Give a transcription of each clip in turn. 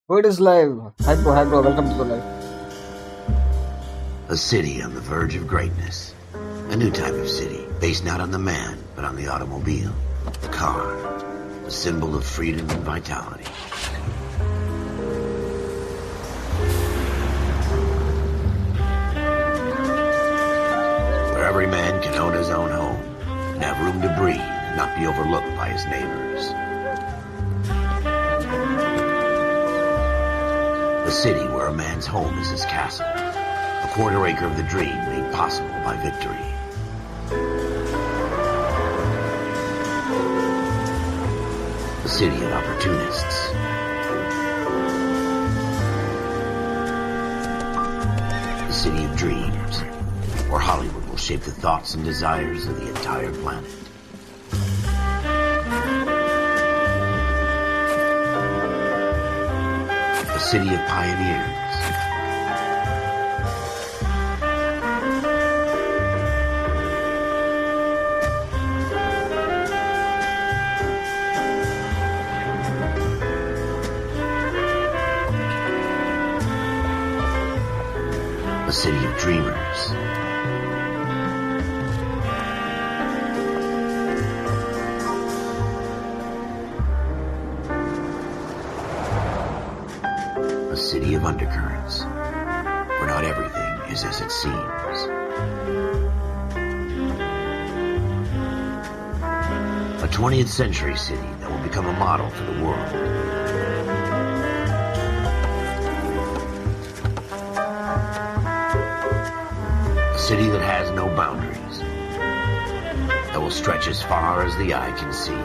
Oh, it is live. Hi bro, welcome to the live. A city on the verge of greatness. A new type of city, based not on the man, but on the automobile. The car. A symbol of freedom and vitality. Where every man can own his own home, and have room to breathe, and not be overlooked by his neighbors. A city where a man's home is his castle. A quarter acre of the dream made possible by victory. A city of opportunists. A city of dreams, where Hollywood will shape the thoughts and desires of the entire planet. A city of pioneers. A city of dreamers. A city of undercurrents, where not everything is as it seems. A 20th century city that will become a model for the world. A city that has no boundaries, that will stretch as far as the eye can see.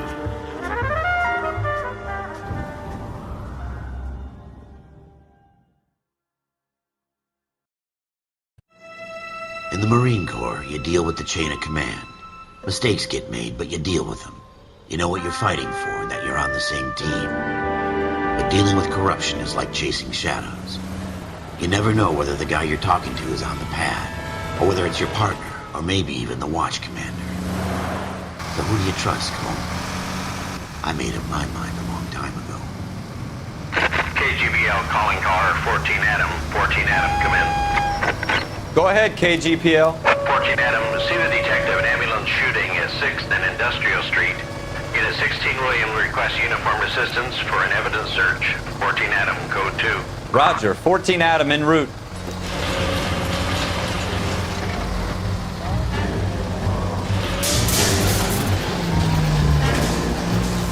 In the Marine Corps, you deal with the chain of command. Mistakes get made, but you deal with them. You know what you're fighting for and that you're on the same team. But dealing with corruption is like chasing shadows. You never know whether the guy you're talking to is on the pad, or whether it's your partner, or maybe even the watch commander. So who do you trust, Cole? I made up my mind a long time ago. KGBL calling car 14 Adam. 14 Adam, come in. Go ahead, KGPL. 14 Adam, see the detective, an ambulance shooting at 6th and Industrial Street. Unit 16 William requests uniformed assistance for an evidence search. 14 Adam, code 2. Roger, 14 Adam en route.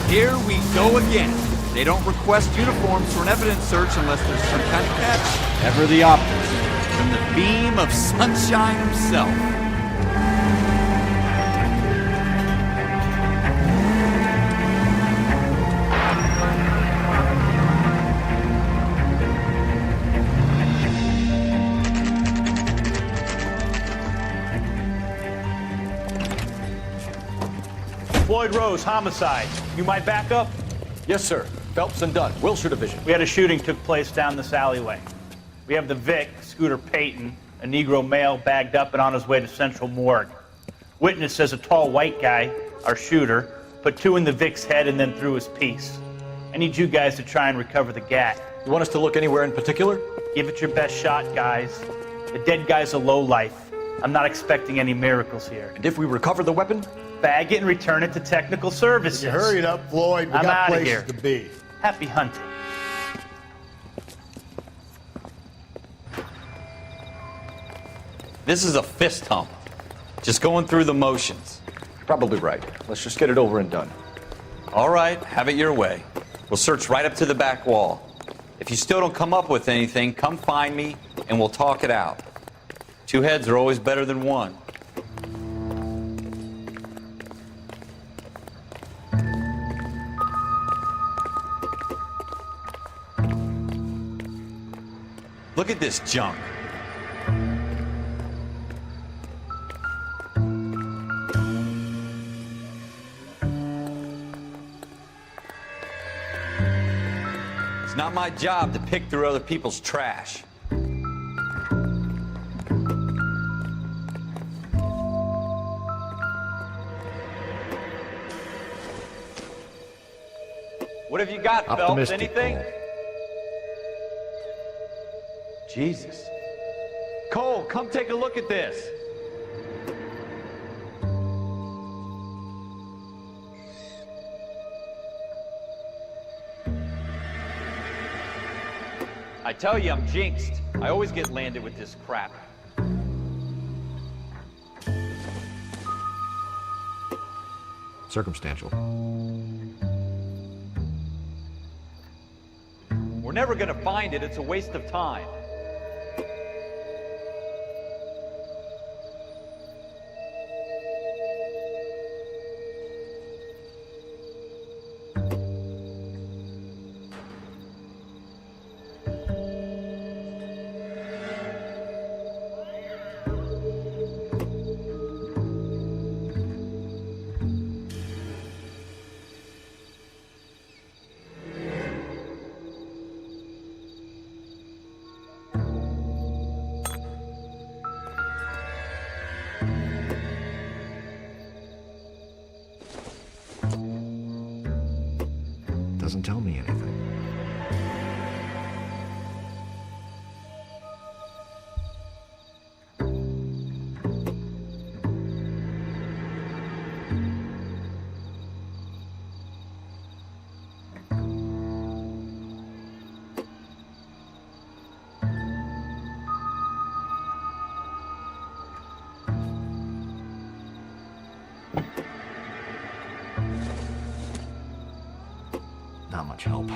Here we go again. They don't request uniforms for an evidence search unless there's some kind of catch. Ever the optimist. From the beam of sunshine himself. Floyd Rose, homicide. You might back up? Yes, sir. Phelps and Dunn, Wilshire Division. We had a shooting took place down this alleyway. We have the Vic, Scooter Payton, a Negro male bagged up and on his way to Central Morgue. Witness says a tall white guy, our shooter, put 2 in the Vic's head and then threw his piece. I need you guys to try and recover the gat. You want us to look anywhere in particular? Give it your best shot, guys. The dead guy's a lowlife. I'm not expecting any miracles here. And if we recover the weapon? Bag it and return it to technical services. You hurry it up, Floyd. We I'm got outta places here. to be. Happy hunting. This is a fist hump. Just going through the motions. Probably right. Let's just get it over and done. All right, have it your way. We'll search right up to the back wall. If you still don't come up with anything, come find me and we'll talk it out. 2 heads are always better than 1. Look at this junk. It's not my job to pick through other people's trash. What have you got, Phelps? Optimistic, Anything? Paul. Jesus. Cole, come take a look at this. I tell you, I'm jinxed. I always get landed with this crap. Circumstantial. We're never gonna find it. It's a waste of time. Doesn't tell me anything. Not much help.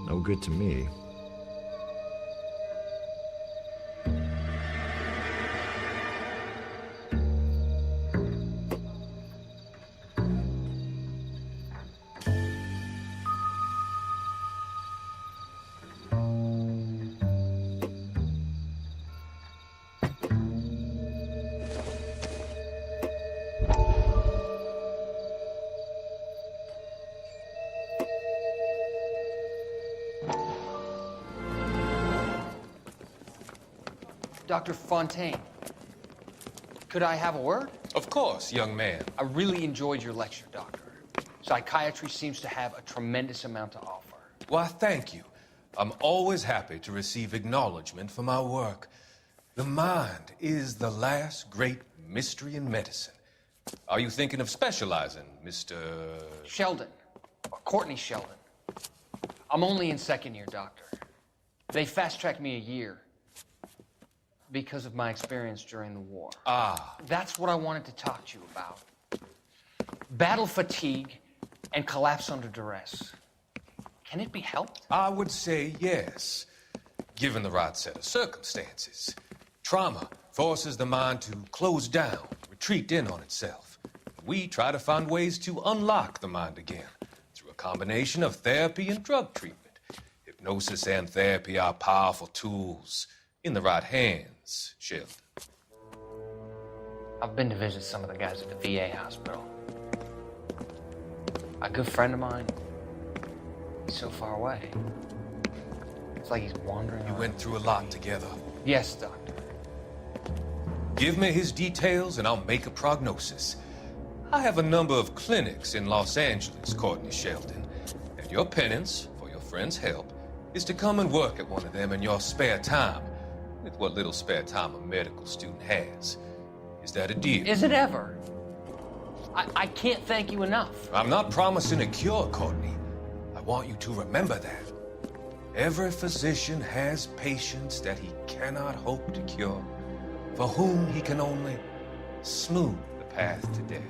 No good to me. Dr. Fontaine, could I have a word? Of course, young man. I really enjoyed your lecture, Doctor. Psychiatry seems to have a tremendous amount to offer. Why, thank you. I'm always happy to receive acknowledgement for my work. The mind is the last great mystery in medicine. Are you thinking of specializing, Mr. Sheldon, or Courtney Sheldon. I'm only in second year, Doctor. They fast-tracked me a year because of my experience during the war. Ah. That's what I wanted to talk to you about. Battle fatigue and collapse under duress. Can it be helped? I would say yes, given the right set of circumstances. Trauma forces the mind to close down, retreat in on itself. We try to find ways to unlock the mind again through a combination of therapy and drug treatment. Hypnosis and therapy are powerful tools in the right hands, Sheldon. I've been to visit some of the guys at the VA hospital. A good friend of mine, he's so far away. It's like he's wandering You around. went through a lot together. Yes, Doctor. Give me his details and I'll make a prognosis. I have a number of clinics in Los Angeles, Courtney Sheldon, and your penance, for your friend's help, is to come and work at one of them in your spare time, with what little spare time a medical student has. Is that a deal? Is it ever? I can't thank you enough. I'm not promising a cure, Courtney. I want you to remember that. Every physician has patients that he cannot hope to cure, for whom he can only smooth the path to death.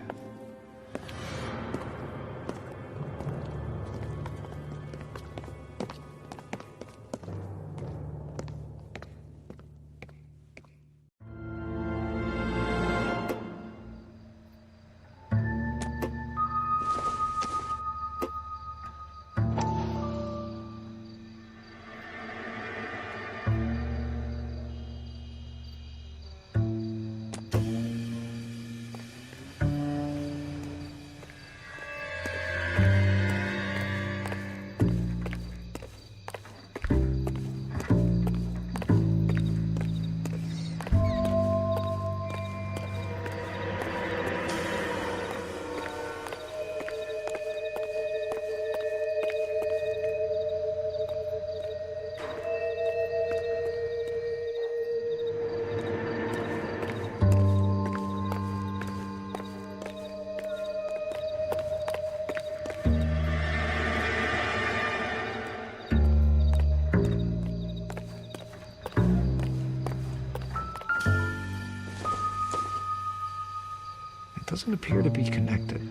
Doesn't appear to be connected.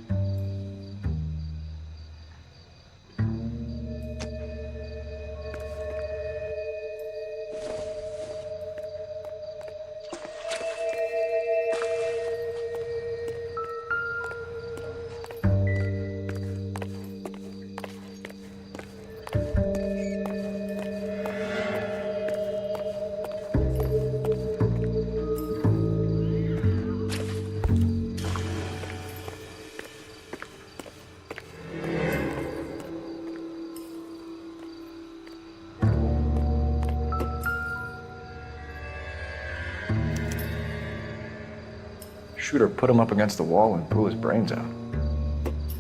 Shooter put him up against the wall and blew his brains out.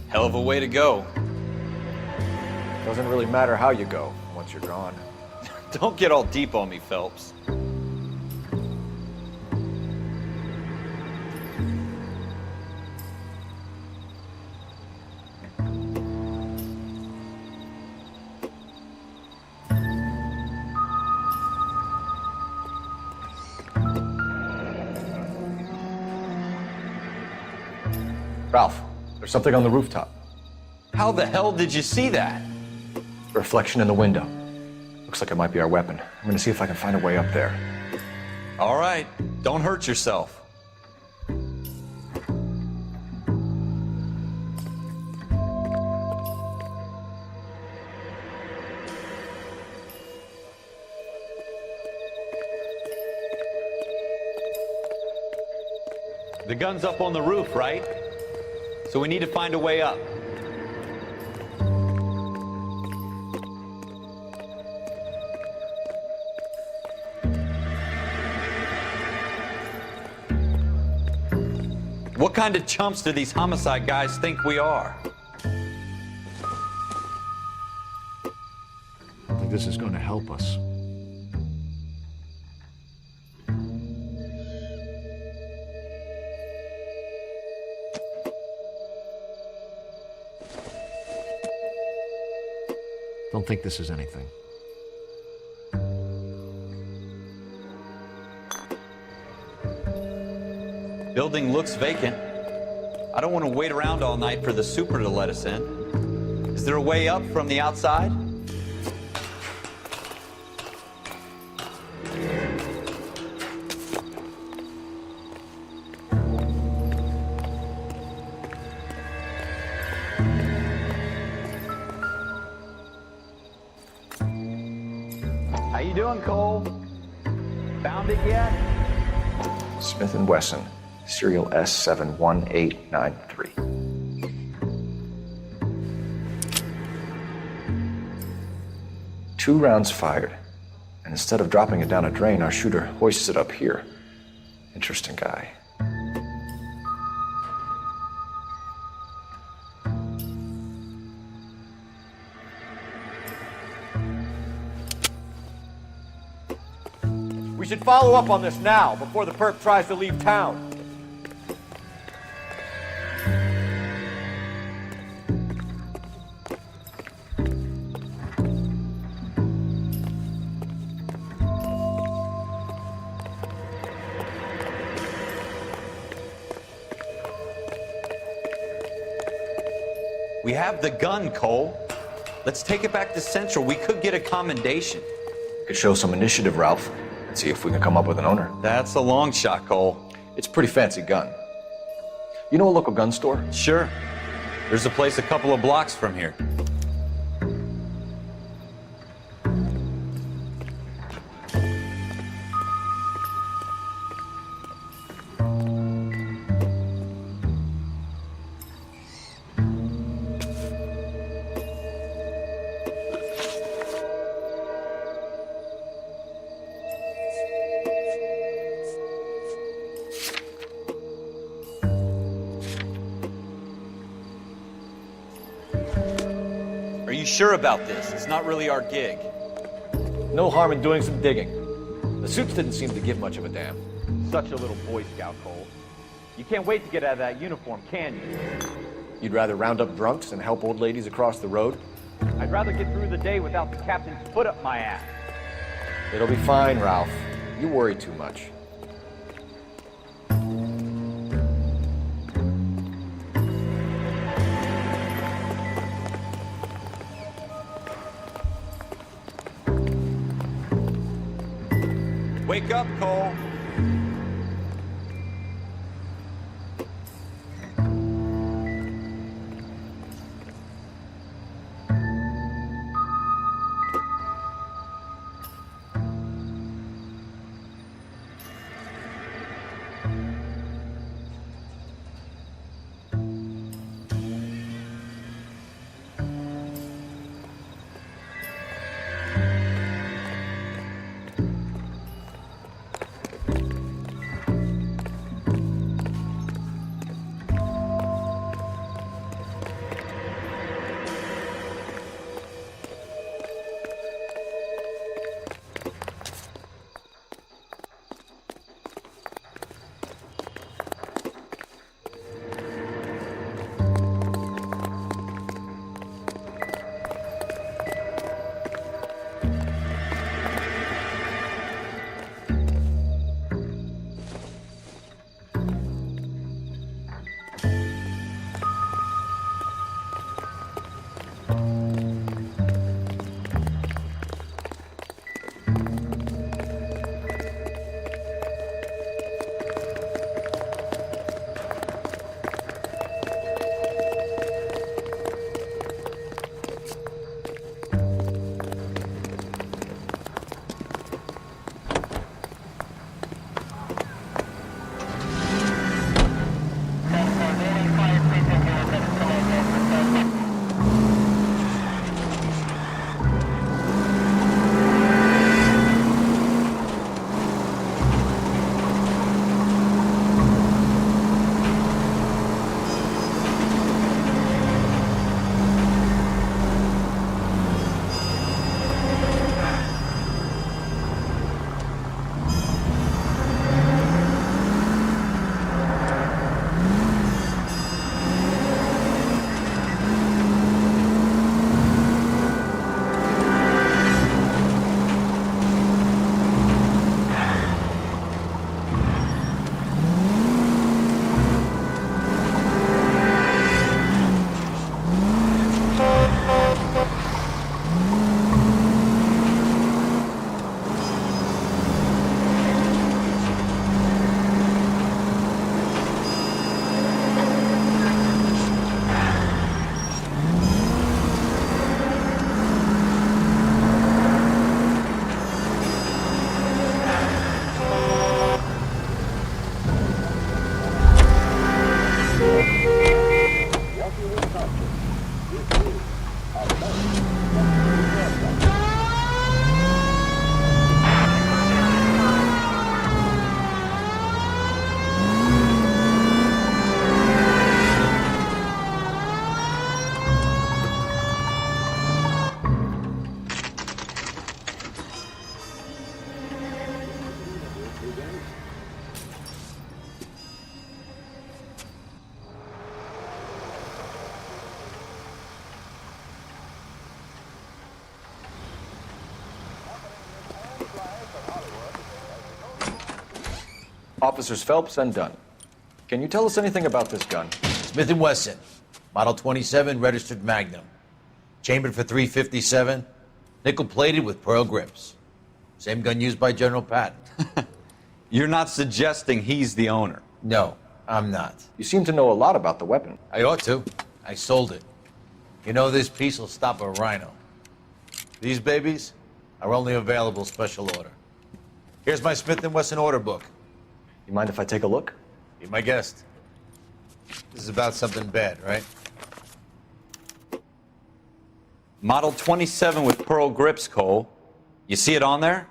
Hell of a way to go. Doesn't really matter how you go once you're gone. Don't get all deep on me, Phelps. Ralph, there's something on the rooftop. How the hell did you see that? A reflection in the window. Looks like it might be our weapon. I'm gonna see if I can find a way up there. All right, don't hurt yourself. The gun's up on the roof, right? So we need to find a way up. What kind of chumps do these homicide guys think we are? I don't think this is going to help us. Don't think this is anything. Building looks vacant. I don't want to wait around all night for the super to let us in. Is there a way up from the outside? How you doing, Cole? Found it yet? Smith & Wesson, serial S71893. Two rounds fired, and instead of dropping it down a drain, our shooter hoists it up here. Interesting guy. We should follow up on this now, before the perp tries to leave town. We have the gun, Cole. Let's take it back to Central. We could get a commendation. Could show some initiative, Ralph, and see if we can come up with an owner. That's a long shot, Cole. It's a pretty fancy gun. You know a local gun store? Sure. There's a place a couple of blocks from here. Are you sure about this? It's not really our gig. No harm in doing some digging. The suits didn't seem to give much of a damn. Such a little Boy Scout, Cole. You can't wait to get out of that uniform, can you? You'd rather round up drunks and help old ladies across the road? I'd rather get through the day without the captain's foot up my ass. It'll be fine, Ralph. You worry too much. Wake up, Cole. Officers Phelps and Dunn. Can you tell us anything about this gun? Smith & Wesson, Model 27, registered Magnum. Chambered for .357, nickel-plated with pearl grips. Same gun used by General Patton. You're not suggesting he's the owner? No, I'm not. You seem to know a lot about the weapon. I ought to. I sold it. You know, this piece will stop a rhino. These babies are only available special order. Here's my Smith & Wesson order book. You mind if I take a look? Be my guest. This is about something bad, right? Model 27 with pearl grips, Cole. You see it on there?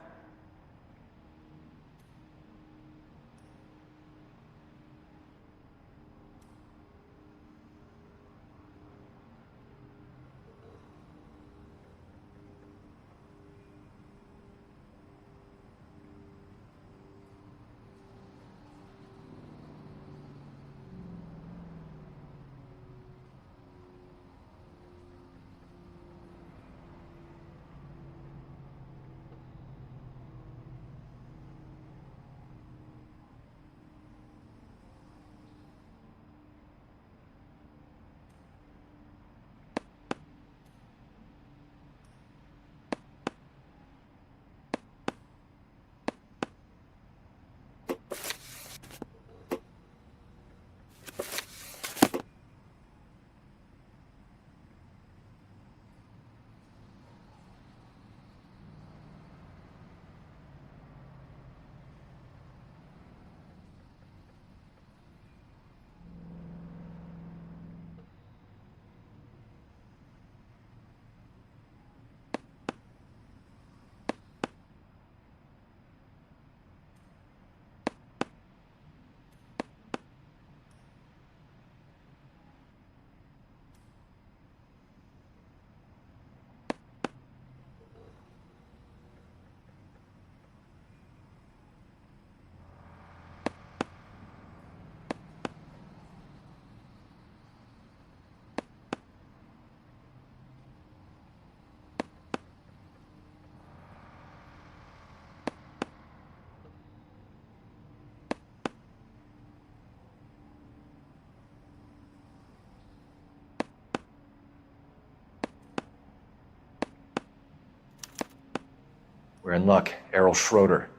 We're in luck. Errol Schroeder,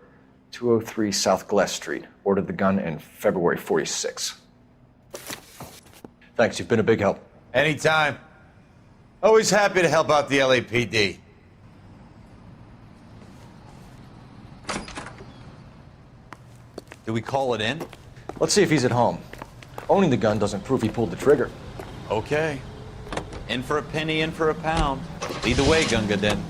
203 South Glass Street. Ordered the gun in February 46. Thanks, you've been a big help. Anytime. Always happy to help out the LAPD. Do we call it in? Let's see if he's at home. Owning the gun doesn't prove he pulled the trigger. Okay. In for a penny, in for a pound. Lead the way, Gunga Den.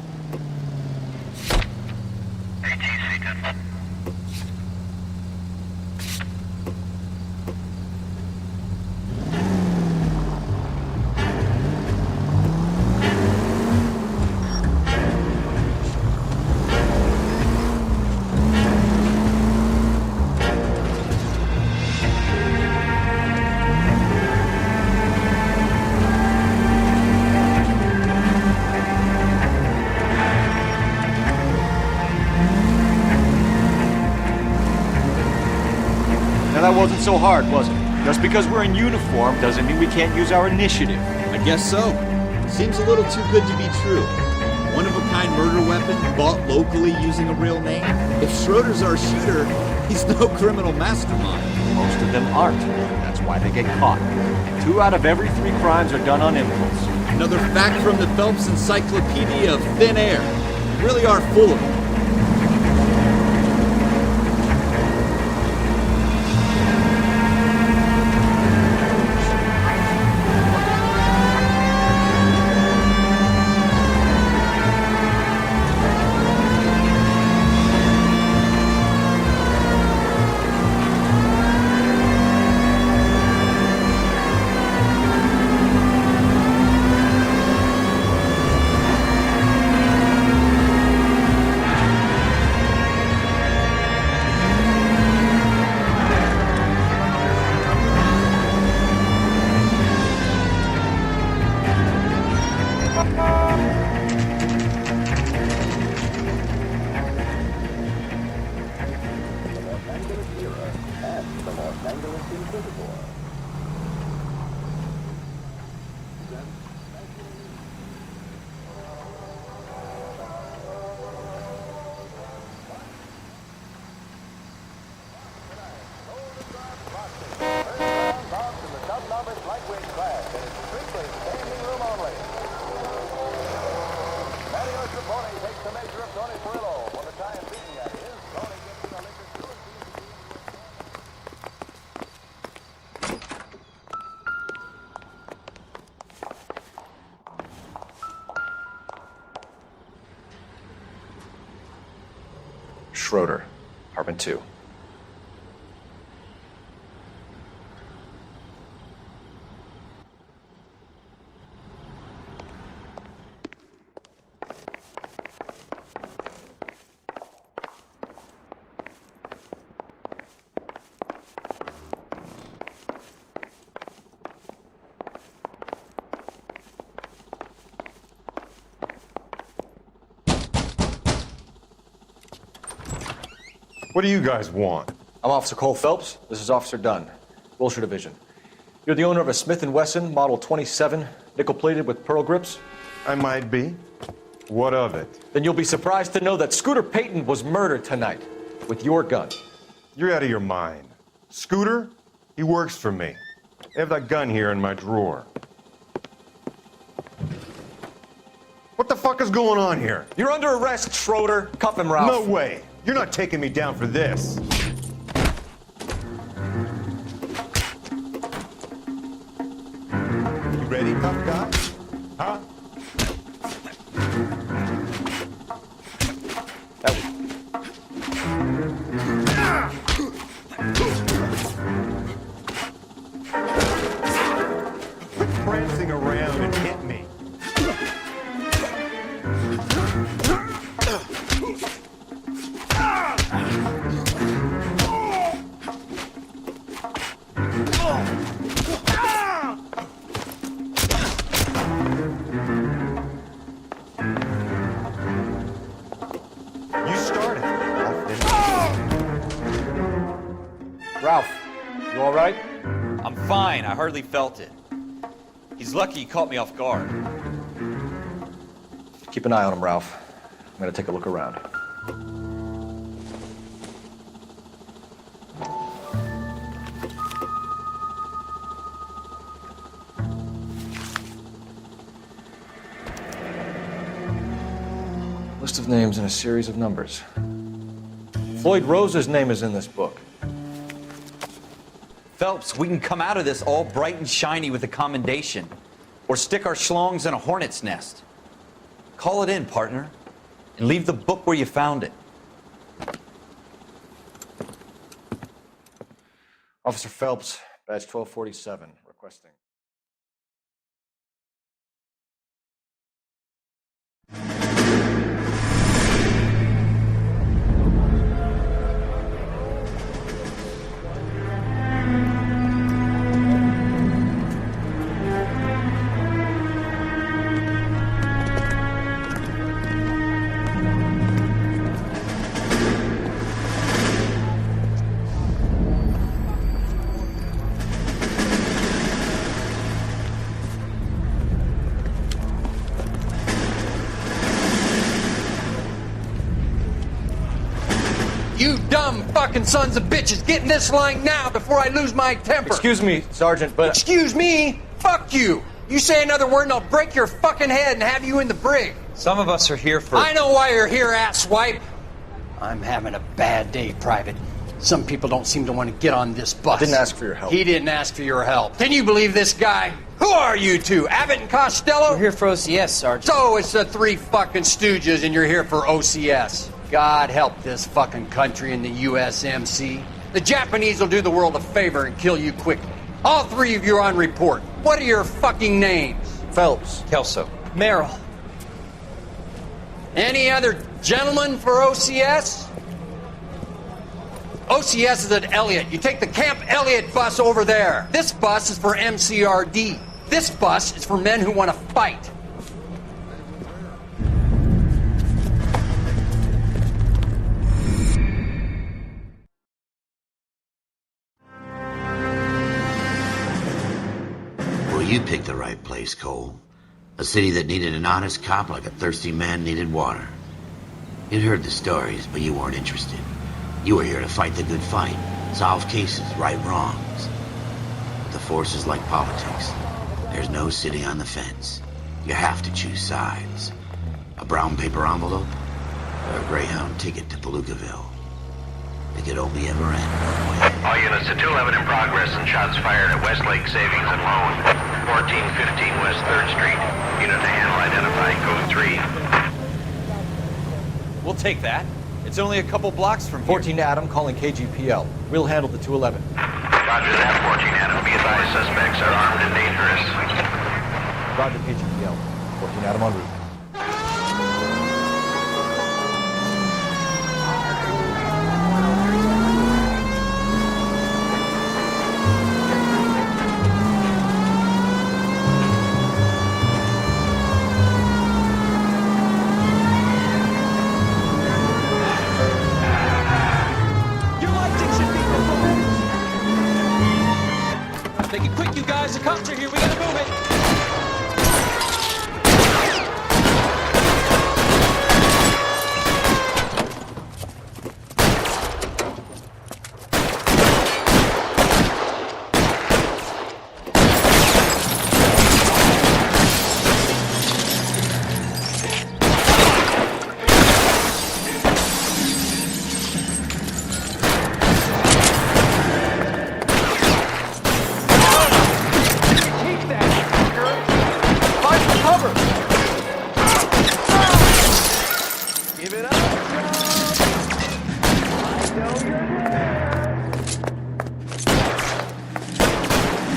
Now that wasn't so hard, was it? Just because we're in uniform doesn't mean we can't use our initiative. I guess so. Seems a little too good to be true. One-of-a-kind murder weapon bought locally using a real name. If Schroeder's our shooter, he's no criminal mastermind. Most of them aren't. That's why they get caught. 2 out of every 3 crimes are done on impulse. Another fact from the Phelps Encyclopedia of Thin Air. We really are full of it. Schroeder, apartment 2. What do you guys want? I'm Officer Cole Phelps. This is Officer Dunn, Wilshire Division. You're the owner of a Smith & Wesson Model 27, nickel-plated with pearl grips? I might be. What of it? Then you'll be surprised to know that Scooter Payton was murdered tonight with your gun. You're out of your mind. Scooter? He works for me. I have that gun here in my drawer. What the fuck is going on here? You're under arrest, Schroeder. Cuff him, Ralph. No way. You're not taking me down for this. You ready, tough guy? Huh? Quit prancing around and hit me. Ralph, you all right? I'm fine. I hardly felt it. He's lucky he caught me off guard. Keep an eye on him, Ralph. I'm gonna take a look around. List of names and a series of numbers. Floyd Rose's name is in this book. Phelps, we can come out of this all bright and shiny with a commendation, or stick our schlongs in a hornet's nest. Call it in, partner, and leave the book where you found it. Officer Phelps, badge 1247, requesting. You dumb fucking sons of bitches, get in this line now before I lose my temper. Excuse me, Sergeant, but... Excuse me? Fuck you. You say another word and I'll break your fucking head and have you in the brig. Some of us are here for... I know why you're here, asswipe. I'm having a bad day, Private. Some people don't seem to want to get on this bus. I didn't ask for your help. He didn't ask for your help. Can you believe this guy? Who are you two? Abbott and Costello? We're here for OCS, Sergeant. So it's the three fucking stooges and you're here for OCS. God help this fucking country and the USMC. The Japanese will do the world a favor and kill you quickly. All three of you are on report. What are your fucking names? Phelps. Kelso. Merrill. Any other gentlemen for OCS? OCS is at Elliott. You take the Camp Elliott bus over there. This bus is for MCRD. This bus is for men who want to fight. Well, you picked the right place, Cole. A city that needed an honest cop like a thirsty man needed water. You'd heard the stories, but you weren't interested. You were here to fight the good fight, solve cases, right wrongs. But the force is like politics. There's no sitting on the fence. You have to choose sides. A brown paper envelope or a Greyhound ticket to Palookaville. It could only ever end one way. All units to 211 in progress and shots fired at Westlake Savings and Loan, 1415 West 3rd Street. Unit to handle identifying code 3. We'll take that. It's only a couple blocks from here. 14 Adam calling KGPL. We'll handle the 211. Roger that, 14 Adam. Be advised, suspects are armed and dangerous. Roger, KGPL. 14 Adam en route. Make it quick, you guys. The cops are here. We gotta move it.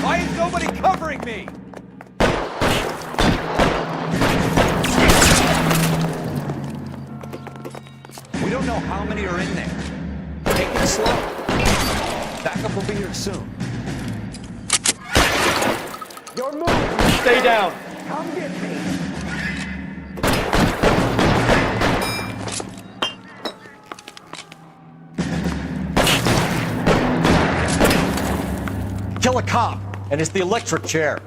Why is nobody covering me? We don't know how many are in there. Take it slow. Backup will be here soon. Your move! Stay down! Come get me. Kill a cop, and it's the electric chair.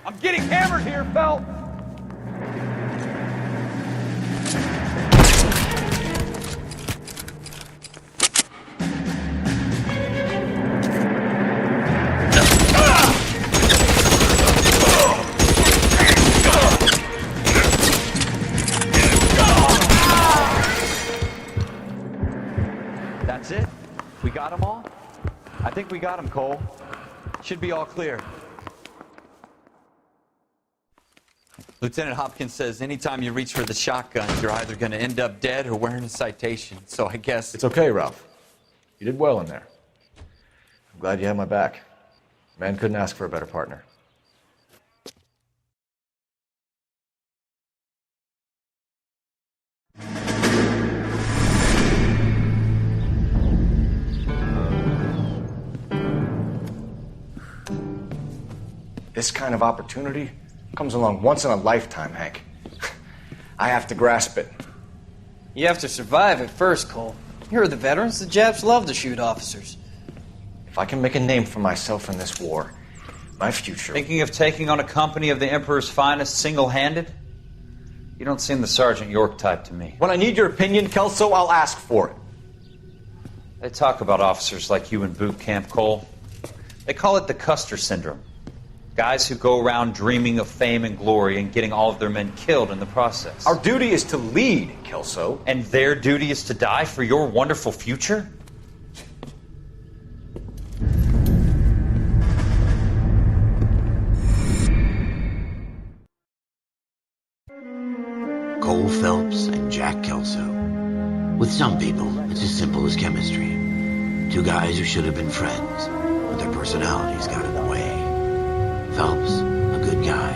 I'm getting hammered here, Phelps. That's it? We got them all? I think we got them, Cole. Should be all clear. Lieutenant Hopkins says anytime you reach for the shotguns, you're either going to end up dead or wearing a citation. So I guess... It's okay, Ralph. You did well in there. I'm glad you had my back. Man couldn't ask for a better partner. This kind of opportunity comes along once in a lifetime, Hank. I have to grasp it. You have to survive it first, Cole. Here are the veterans. The Japs love to shoot officers. If I can make a name for myself in this war, my future... Thinking of taking on a company of the Emperor's finest single-handed? You don't seem the Sergeant York type to me. When I need your opinion, Kelso, I'll ask for it. They talk about officers like you in boot camp, Cole. They call it the Custer syndrome. Guys who go around dreaming of fame and glory and getting all of their men killed in the process. Our duty is to lead, Kelso. And their duty is to die for your wonderful future? Cole Phelps and Jack Kelso. With some people, it's as simple as chemistry. Two guys who should have been friends, but their personalities got in the way. Phelps, a good guy,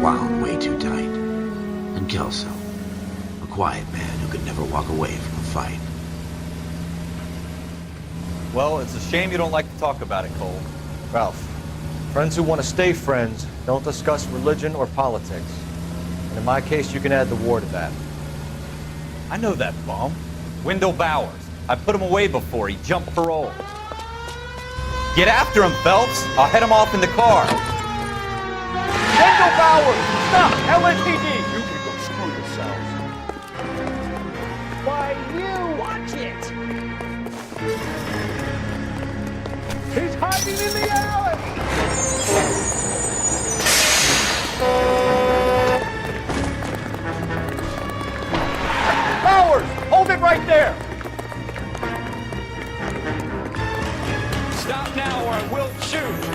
wound way too tight. And Kelso, a quiet man who could never walk away from a fight. Well, it's a shame you don't like to talk about it, Cole. Ralph, friends who want to stay friends don't discuss religion or politics. And in my case, you can add the war to that. I know that bum. Wendell Bowers. I put him away before he jumped parole. Get after him, Phelps. I'll head him off in the car. Wendell Bowers! Stop! LAPD! You can go screw yourselves. Why, you! Watch it! He's hiding in the alley! Bowers! Hold it right there! Stop now or I will shoot.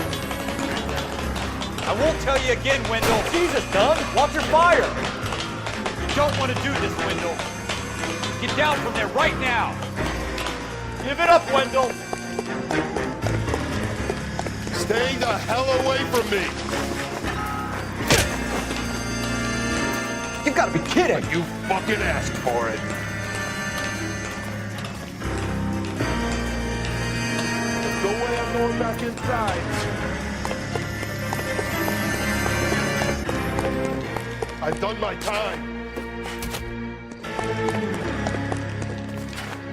I won't tell you again, Wendell. Jesus, Dunn! Watch your fire! You don't want to do this, Wendell. Get down from there right now. Give it up, Wendell! Stay the hell away from me! You've got to be kidding! You fucking asked for it. There's no way I'm going back inside. I've done my time.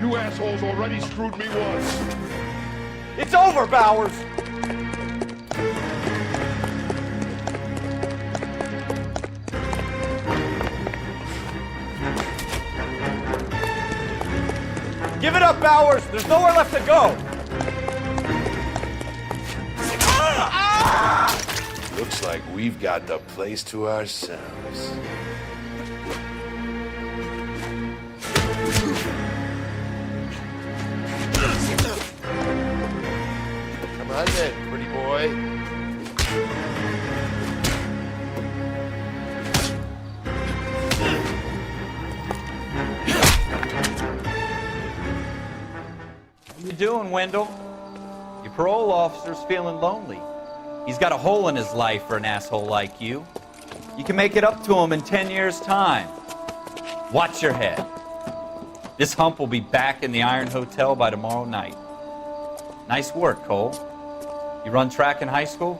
You assholes already screwed me once. It's over, Bowers! Give it up, Bowers! There's nowhere left to go! Looks like we've got the place to ourselves. Come on then, pretty boy. How you doing, Wendell? Your parole officer's feeling lonely. He's got a hole in his life for an asshole like you. You can make it up to him in 10 years' time. Watch your head. This hump will be back in the Iron Hotel by tomorrow night. Nice work, Cole. You run track in high school?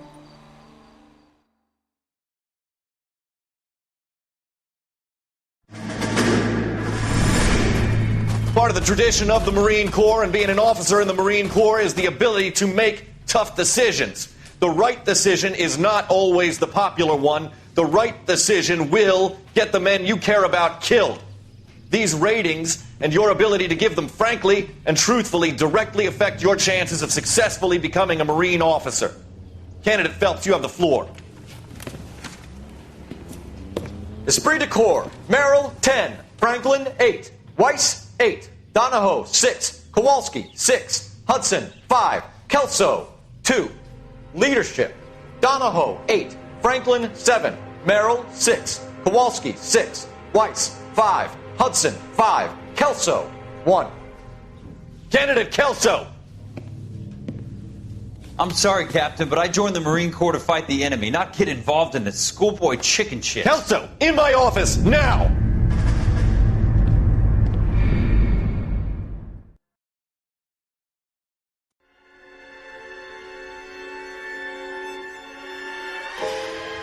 Part of the tradition of the Marine Corps and being an officer in the Marine Corps is the ability to make tough decisions. The right decision is not always the popular one. The right decision will get the men you care about killed. These ratings and your ability to give them frankly and truthfully directly affect your chances of successfully becoming a Marine officer. Candidate Phelps, you have the floor. Esprit de Corps, Merrill, 10. Franklin, 8. Weiss, 8. Donahoe, 6. Kowalski, 6. Hudson, 5. Kelso, 2. Leadership, Donahoe, 8. Franklin, 7. Merrill, 6. Kowalski, 6. Weiss, 5. Hudson, 5. Kelso, 1. Candidate Kelso! I'm sorry, Captain, but I joined the Marine Corps to fight the enemy, not get involved in this schoolboy chicken shit. Kelso, in my office, now!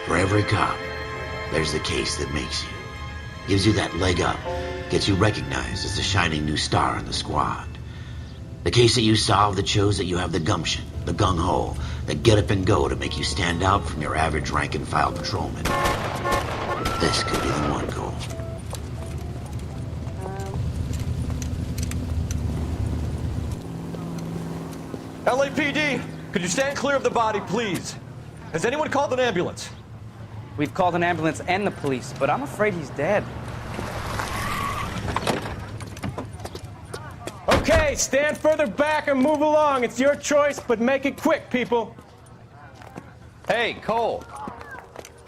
For every cop, there's the case that makes you. Gives you that leg up. Gets you recognized as the shining new star in the squad. The case that you solve that shows that you have the gumption, the gung-ho, the get up and go to make you stand out from your average rank-and-file patrolman. This could be the one goal. LAPD, could you stand clear of the body, please? Has anyone called an ambulance? We've called an ambulance and the police, but I'm afraid he's dead. Okay, stand further back and move along. It's your choice, but make it quick, people. Hey, Cole.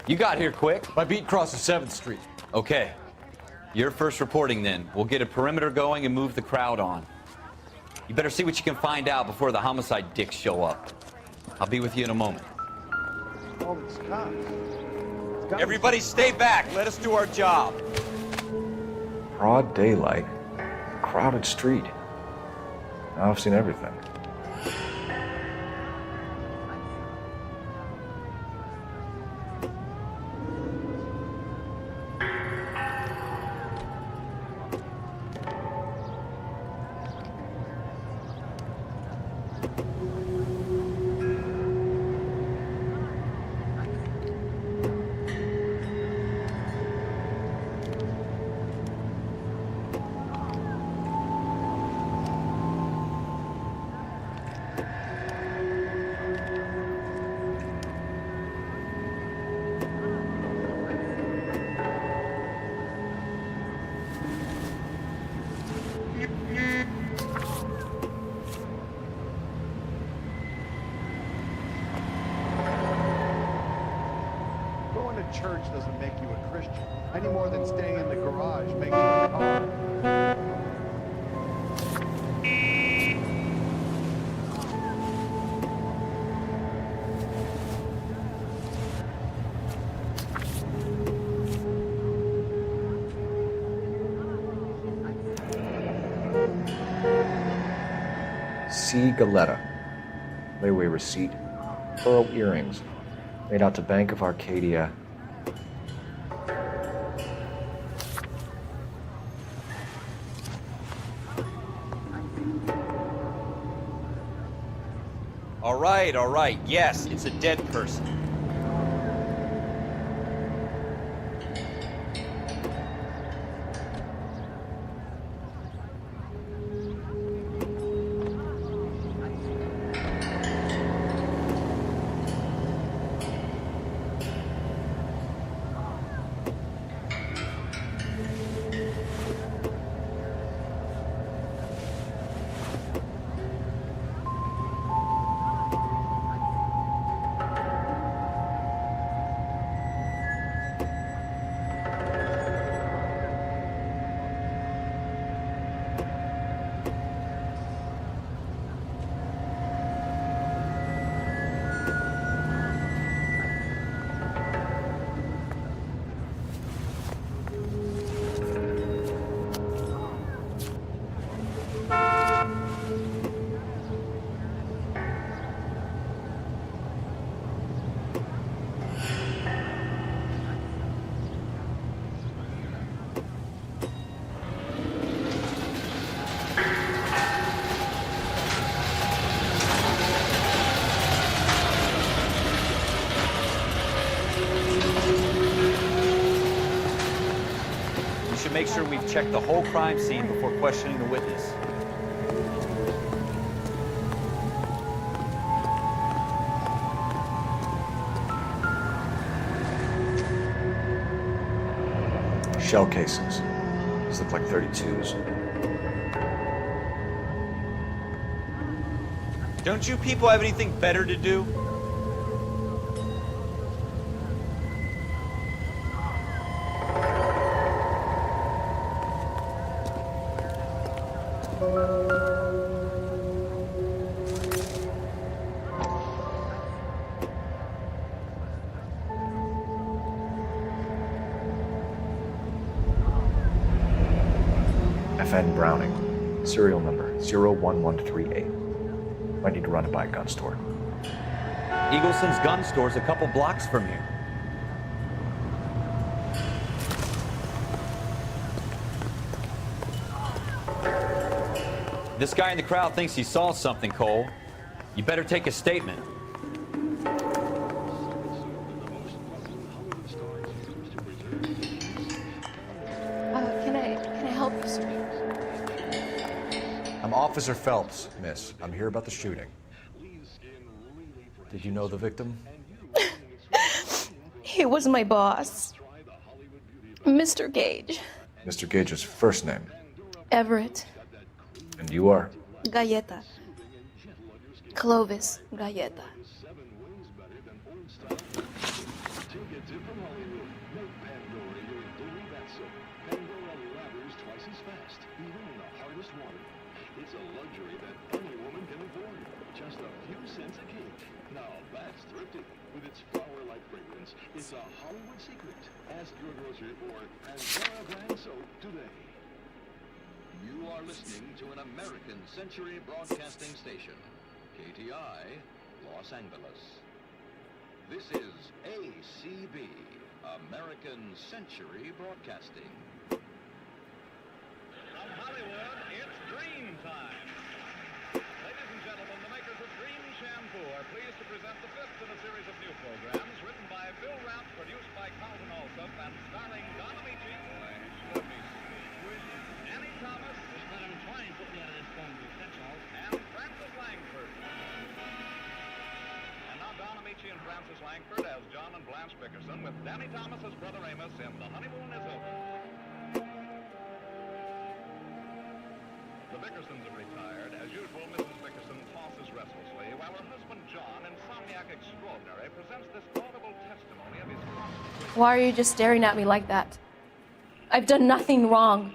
You got here quick. My beat crosses 7th Street. Okay. You're first reporting then. We'll get a perimeter going and move the crowd on. You better see what you can find out before the homicide dicks show up. I'll be with you in a moment. All these cops. Everybody stay back. Let us do our job. Broad daylight. Crowded street. Now I've seen everything. Church doesn't make you a Christian, any more than staying in the garage makes you a car. C. Galetta. Layaway receipt. Pearl earrings. Made out to Bank of Arcadia. All right. Yes, it's a dead person. Make sure we've checked the whole crime scene before questioning the witness. Shell cases. These look like 32s. Don't you people have anything better to do? FN Browning, serial number 01138. Might need to run it by a gun store. Eagleson's gun store's a couple blocks from here. This guy in the crowd thinks he saw something, Cole. You better take a statement. Can I help you, sir? I'm Officer Phelps, miss. I'm here about the shooting. Did you know the victim? He was my boss, Mr. Gage. Mr. Gage's first name. Everett. And you are? Galleta. Clovis Galleta. It's a luxury that any woman can afford. Just a few cents a cake. Now that's thrifty. With its flower-like fragrance, it's a Hollywood secret. Ask your grocer for Pandora brand soap today. You are listening to an American Century Broadcasting Station. KTI, Los Angeles. This is ACB, American Century Broadcasting. From Hollywood, it's Dream Time. Ladies and gentlemen, the makers of Dream Shampoo are pleased to present the fifth in a series of new programs written by Bill Rapp, produced by Carlton Alsop, and starring Don Amici, Annie Thomas, and Francis Langford. And now Don Amici and Francis Langford as John and Blanche Bickerson, with Danny Thomas as Brother Amos in The Honeymoon is Over. The Bickersons have retired. As usual, Mrs. Bickerson tosses restlessly, while her husband John, insomniac extraordinary, presents this audible testimony of his constant... Why are you just staring at me like that? I've done nothing wrong.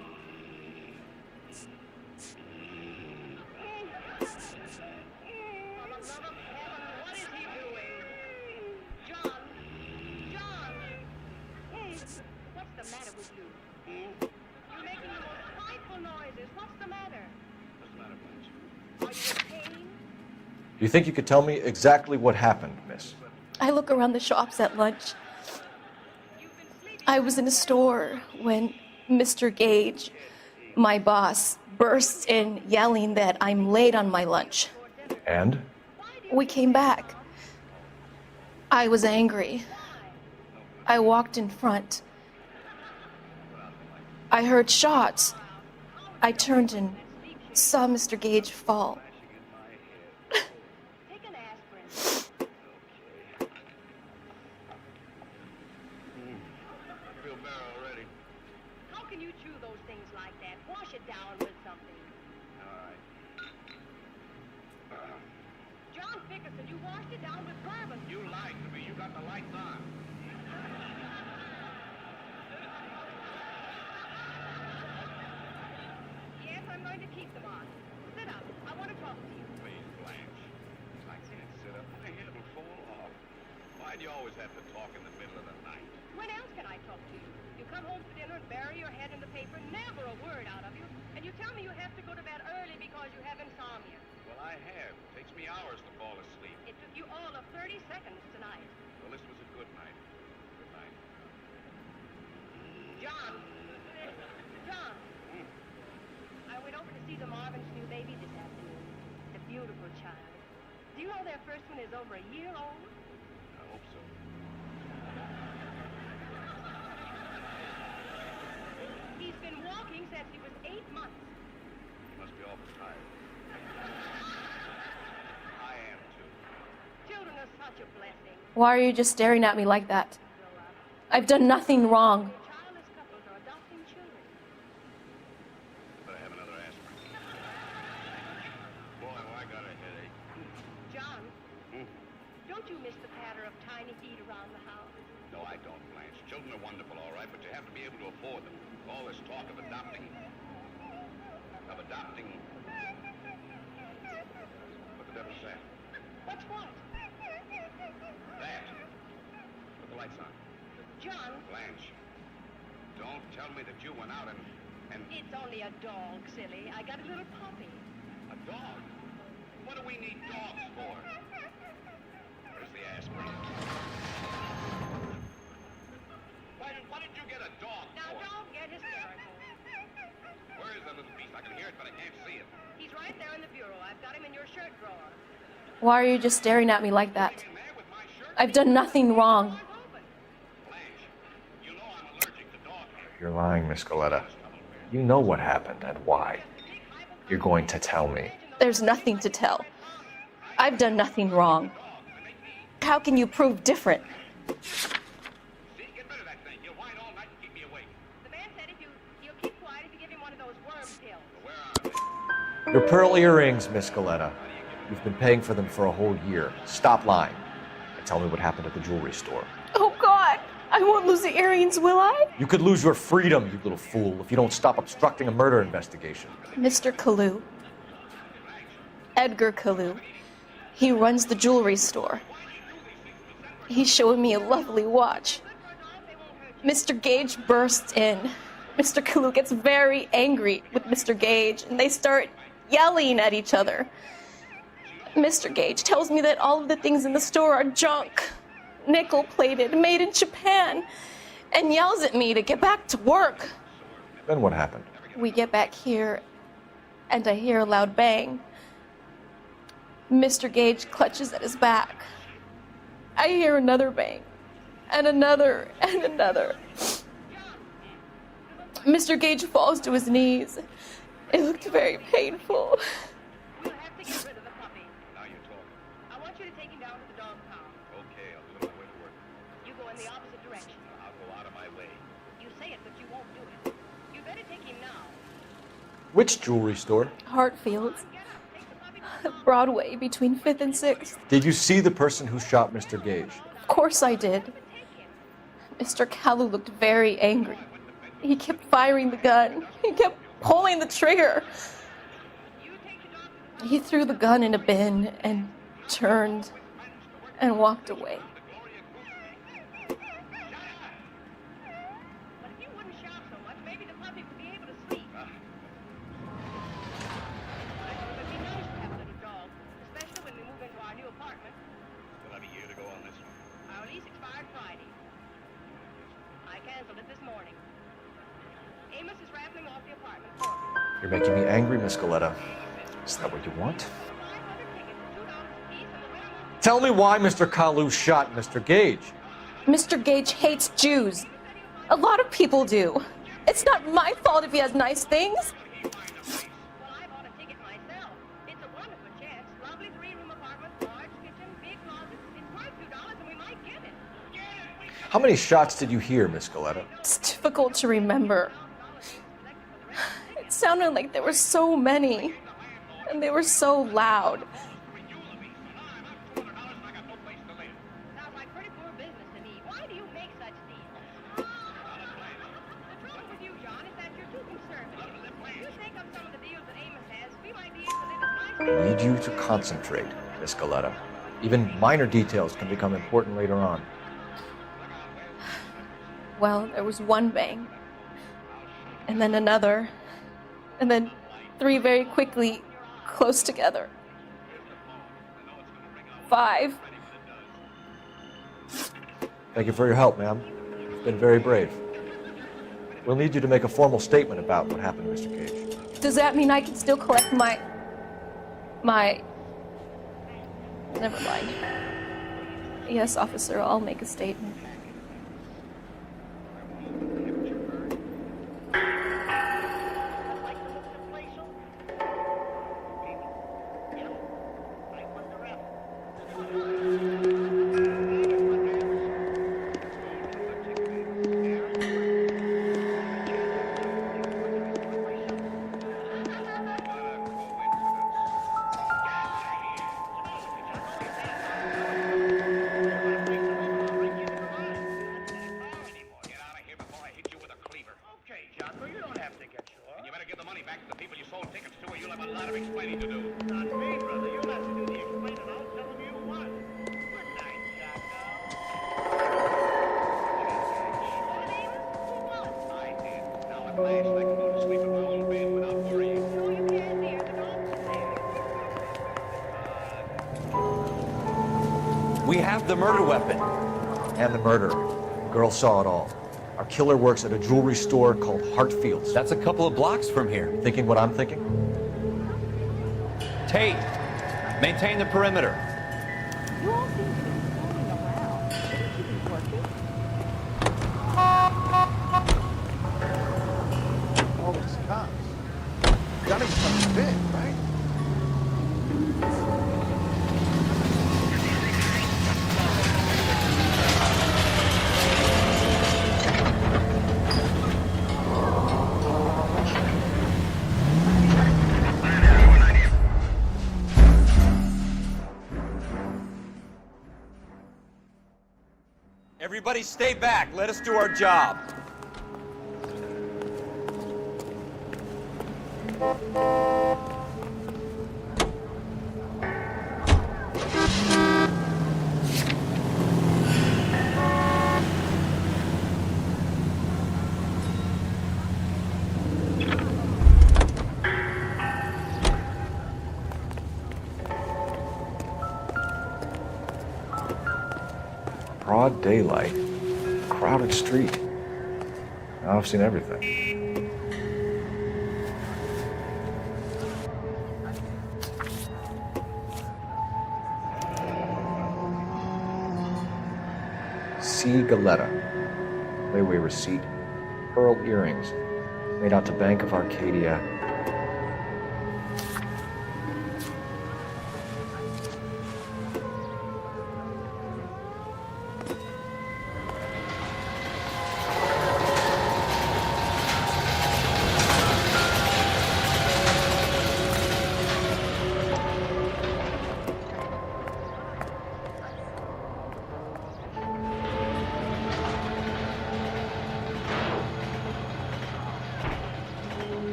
Do you think you could tell me exactly what happened, miss? I look around the shops at lunch. I was in a store when Mr. Gage, my boss, bursts in yelling that I'm late on my lunch. And? We came back. I was angry. I walked in front. I heard shots. I turned and saw Mr. Gage fall. Why do you always have to talk in the middle of the night? When else can I talk to you? You come home for dinner and bury your head in the paper, never a word out of you, and you tell me you have to go to bed early because you have insomnia. Well, I have. It takes me hours to fall asleep. It took you all of 30 seconds tonight. Well, this was a good night. Good night. John! John! I went over to see the Marvin's new baby this afternoon. It's a beautiful child. Do you know their first one is over a year old? I hope so. He's been walking since he was 8 months. He must be awful tired. I am, too. Children are such a blessing. Why are you just staring at me like that? I've done nothing wrong. Childless couples are adopting children. Better have another aspirin. Boy, have I got a headache. Don't you miss the patter of tiny feet around the house? No, I don't, Blanche. Children are wonderful, all right, but you have to be able to afford them. All this talk of adopting. What the devil's that? What's what? That. Put the lights on. John, Blanche, don't tell me that you went out and... it's only a dog, silly. I got a little puppy. A dog? What do we need dogs for? Where's the aspirin? Why did you get a dog Now, for? don't get hysterical. Where is that little beast? I can hear it, but I can't see it. He's right there in the bureau. I've got him in your shirt drawer. Why are you just staring at me like that? I've done nothing wrong. You're lying, Miss Goleta. You know what happened and why. You're going to tell me. There's nothing to tell. I've done nothing wrong. How can you prove different? The man said he'll keep quiet if you give him one of those worm pills. Your pearl earrings, Miss Goleta. You've been paying for them for a whole year. Stop lying. And tell me what happened at the jewelry store. Oh, God! I won't lose the earrings, will I? You could lose your freedom, you little fool, if you don't stop obstructing a murder investigation. Mr. Kalu. Edgar Kalu. He runs the jewelry store. He's showing me a lovely watch. Mr. Gage bursts in. Mr. Kalu gets very angry with Mr. Gage, and they start yelling at each other. Mr. Gage tells me that all of the things in the store are junk, nickel-plated, made in Japan, and yells at me to get back to work. Then what happened? We get back here, and I hear a loud bang. Mr. Gage clutches at his back. I hear another bang, and another, and another. Mr. Gage falls to his knees. It looked very painful. We'll have to get rid of the puppy. Now you're talking. I want you to take him down to the dog pound. Okay, I'll do it on my way to work. You go in the opposite direction. I'll go out of my way. You say it, but you won't do it. You better take him now. Which jewelry store? Hartfield's. Broadway, between 5th and 6th. Did you see the person who shot Mr. Gage? Of course I did. Mr. Kalu looked very angry. He kept firing the gun. He kept pulling the trigger. He threw the gun in a bin and turned and walked away. But if you wouldn't shout so much, maybe the puppy would be able to sleep. It would be nice to have a little dog, especially when we move into our new apartment. We'll have a year to go on this one. Our lease expired Friday. I canceled it this morning. Amos is rattling off the apartment for me. You're making me angry, Miss Goleta. Is that what you want? Tell me why Mr. Kalu shot Mr. Gage. Mr. Gage hates Jews. A lot of people do. It's not my fault if he has nice things. Well, I bought a ticket myself. It's a wonderful chest. Lovely three-room apartment, large kitchen, big closet. It's worth $2 and we might get it. How many shots did you hear, Miss Goleta? It's difficult to remember. It sounded like there were so many, and they were so loud. Sounds like pretty poor business to me. Why do you make such deals? The trouble with you, John, is that you're too conservative. If you take up some of the deals that Amos has, we might be able to live as nice I need you to concentrate, Miss Goleta. Even minor details can become important later on. Well, there was one bang, and then another, and then three very quickly, close together. 5. Thank you for your help, ma'am. You've been very brave. We'll need you to make a formal statement about what happened, Mr. Gage. Does that mean I can still collect my... Never mind. Yes, officer, I'll make a statement. have a lot of explaining to do. Not me, brother. You let me do the explaining. I'll tell him you what. Good night, Jocko. I did. Now at last I can go to sleep in my own bed without worrying. No, you can't, dear. The dog's there. We have the murder weapon. And the murderer. The girl saw it all. Our killer works at a jewelry store called Hartfield's. That's a couple of blocks from here. Thinking what I'm thinking? Tate, maintain the perimeter. You all seem to be floating around. Shouldn't you be working? All these cops. Gotta be something big, right? Everybody stay back. Let us do our job. Broad daylight. Crowded street. Now I've seen everything. C. Galetta. Layaway receipt. Pearl earrings. Made out to Bank of Arcadia.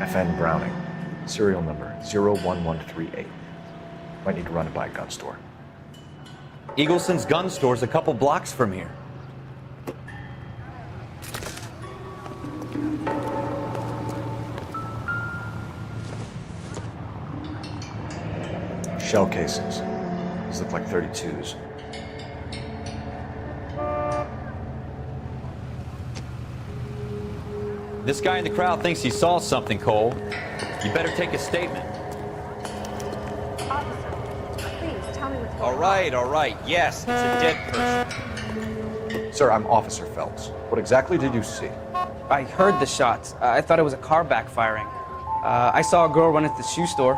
FN Browning, serial number 01138. Might need to run it by a gun store. Eagleson's gun store's a couple blocks from here. Shell casings. These look like 32s. This guy in the crowd thinks he saw something, Cole. You better take a statement. Officer, please tell me what's going on. All right. Yes, it's a dead person. Sir, I'm Officer Phelps. What exactly did you see? I heard the shots. I thought it was a car backfiring. I saw a girl run into the shoe store.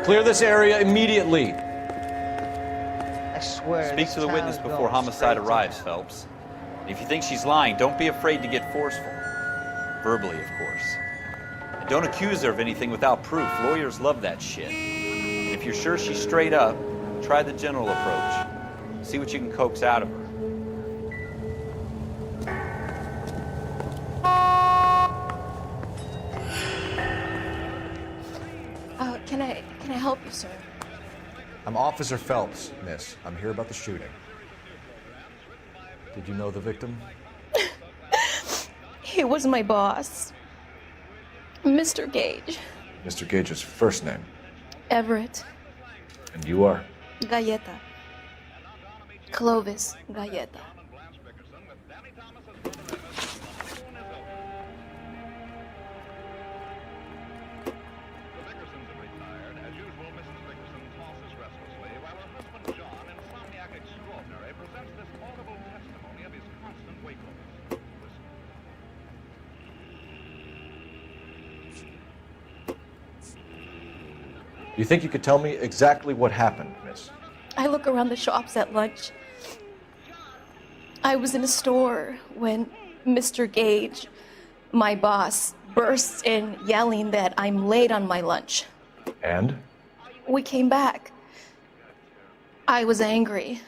Clear this area immediately. I swear. Speak to the witness before homicide arrives, Phelps. If you think she's lying, don't be afraid to get forceful. Verbally, of course. And don't accuse her of anything without proof. Lawyers love that shit. And if you're sure she's straight up, try the general approach. See what you can coax out of her. Can I help you, sir? I'm Officer Phelps, miss. I'm here about the shooting. Did you know the victim? He was my boss, Mr. Gage. Mr. Gage's first name. Everett. And you are? Galleta. Clovis Galleta. You think you could tell me exactly what happened, miss? I look around the shops at lunch. I was in a store when Mr. Gage, my boss, bursts in yelling that I'm late on my lunch. And? We came back. I was angry.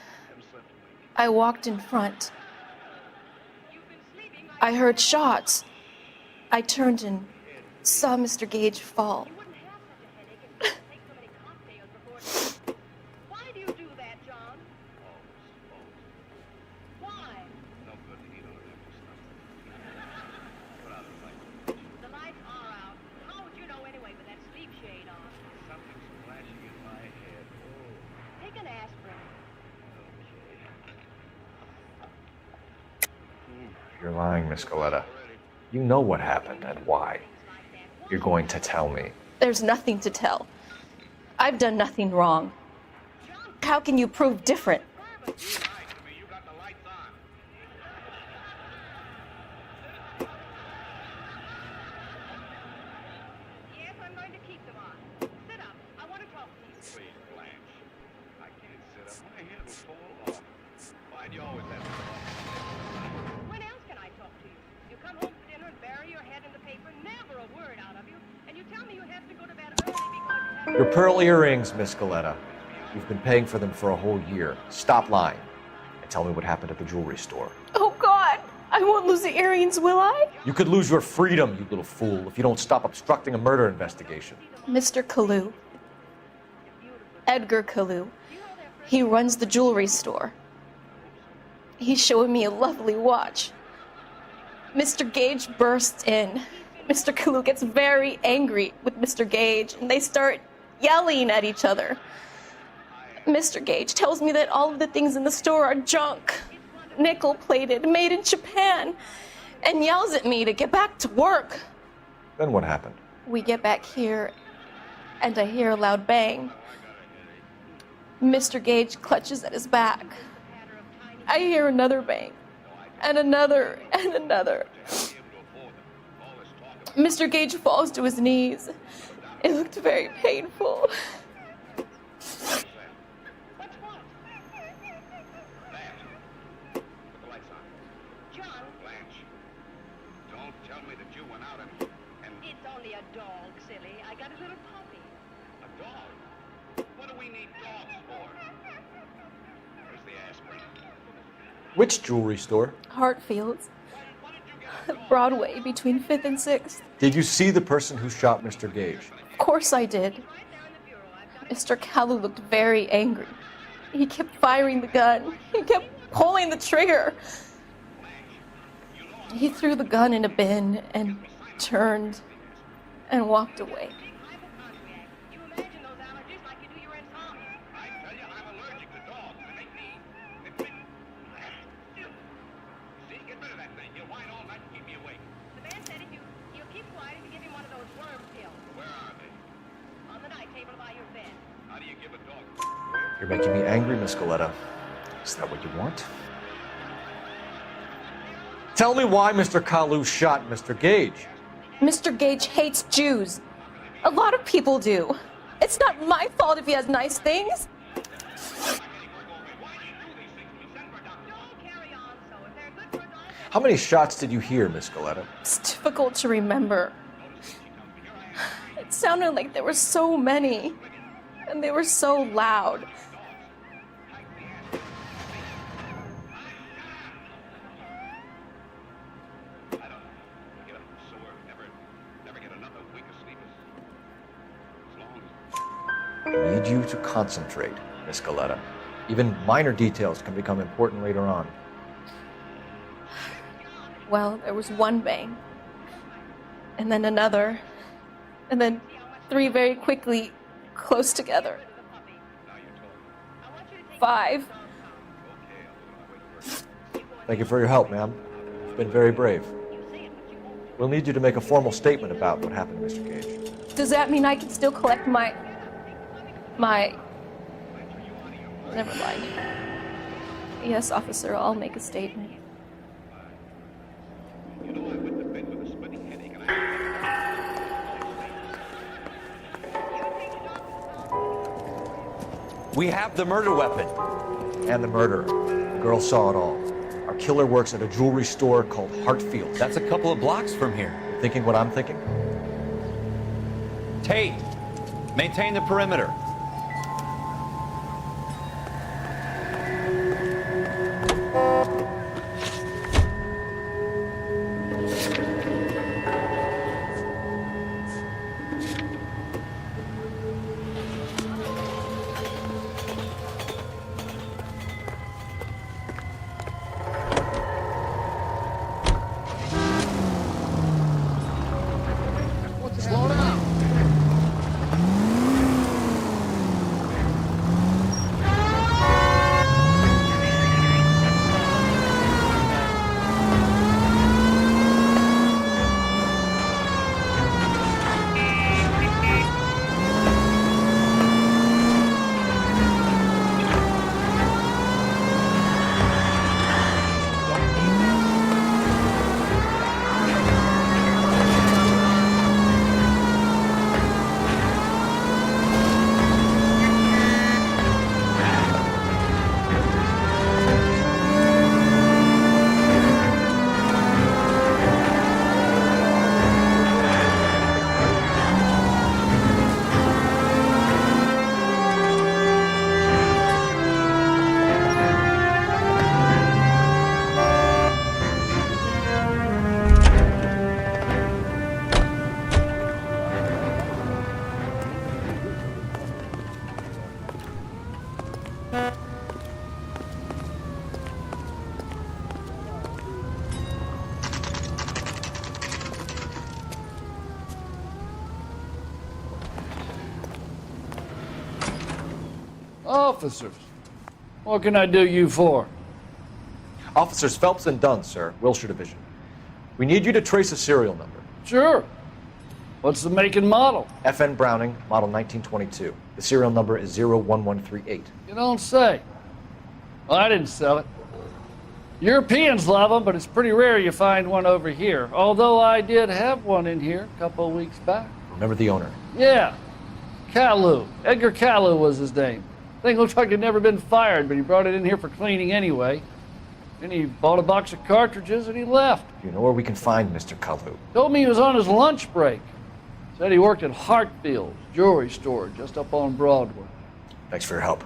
I walked in front. I heard shots. I turned and saw Mr. Gage fall. Why do you do that, John? Why? The lights are out. How would you know anyway with that sleep shade on? Something's flashing in my head. Oh. Take an aspirin. You're lying, Miss Coletta. You know what happened and why. You're going to tell me. There's nothing to tell. I've done nothing wrong. How can you prove different? Yes, I'm going to keep them on. Sit up. I want to talk to you. Please, Blanche. I can't sit up. My head will fall off. Why do you always have to talk? When else can I talk to you? You come home for dinner and bury your head in the paper, never a word out of you, and you tell me you have to go to bed early because you have... Your pearl earrings, Miss Coletta. You've been paying for them for a whole year. Stop lying and tell me what happened at the jewelry store. Oh, God! I won't lose the earrings, will I? You could lose your freedom, you little fool, if you don't stop obstructing a murder investigation. Mr. Kalu. Edgar Kalu. He runs the jewelry store. He's showing me a lovely watch. Mr. Gage bursts in. Mr. Kalu gets very angry with Mr. Gage, and they start yelling at each other. Mr. Gage tells me that all of the things in the store are junk, nickel-plated, made in Japan, and yells at me to get back to work. Then what happened? We get back here, and I hear a loud bang. Mr. Gage clutches at his back. I hear another bang, and another, and another. Mr. Gage falls to his knees. It looked very painful. It's only a dog, silly. I got a little puppy. A dog? What do we need dogs for? Where's the aspirin? Which jewelry store? Hartfield's. Broadway, between 5th and 6th. Did you see the person who shot Mr. Gage? Of course I did. Mr. Kalu looked very angry. He kept firing the gun. He kept pulling the trigger. He threw the gun in a bin and turned and walked away. You're making me angry, Miss Coletta. Is that what you want? Tell me why Mr. Kalu shot Mr. Gage. Mr. Gage hates Jews. A lot of people do. It's not my fault if he has nice things. How many shots did you hear, Miss Coletta? It's difficult to remember. It sounded like there were so many, and they were so loud. I need you to concentrate, Miss Coletta. Even minor details can become important later on. Well, there was one bang, and then another, and then 3 very quickly, close together. 5. Thank you for your help, ma'am. You've been very brave. We'll need you to make a formal statement about what happened to Mr. Gage. Does that mean I can still collect my... Never mind. Yes, officer, I'll make a statement. We have the murder weapon. And the murderer. The girl saw it all. Our killer works at a jewelry store called Hartfield. That's a couple of blocks from here. Thinking what I'm thinking? Tate, maintain the perimeter. Officers, what can I do you for? Officers Phelps and Dunn, sir, Wilshire Division. We need you to trace a serial number. Sure. What's the make and model? FN Browning, model 1922. The serial number is 01138. You don't say. Well, I didn't sell it. Europeans love them, but it's pretty rare you find one over here. Although I did have one in here a couple of weeks back. Remember the owner? Yeah. Kalu. Edgar Kalu was his name. Thing looked like it'd never been fired, but he brought it in here for cleaning anyway. Then he bought a box of cartridges and he left. Do you know where we can find Mr. Kalu? Told me he was on his lunch break. Said he worked at Hartfield's jewelry store just up on Broadway. Thanks for your help.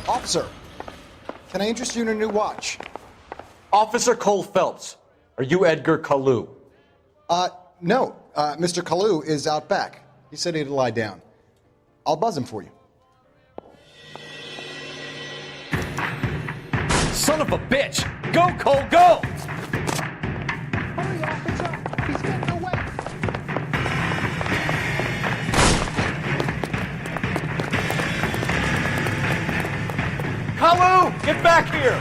Officer, can I interest you in a new watch? Officer Cole Phelps, are you Edgar Kalu? No. Mr. Kalu is out back. He said he'd lie down. I'll buzz him for you. Son of a bitch! Go, Cole, go! Hurry, officer! He's getting away! Kalu, get back here!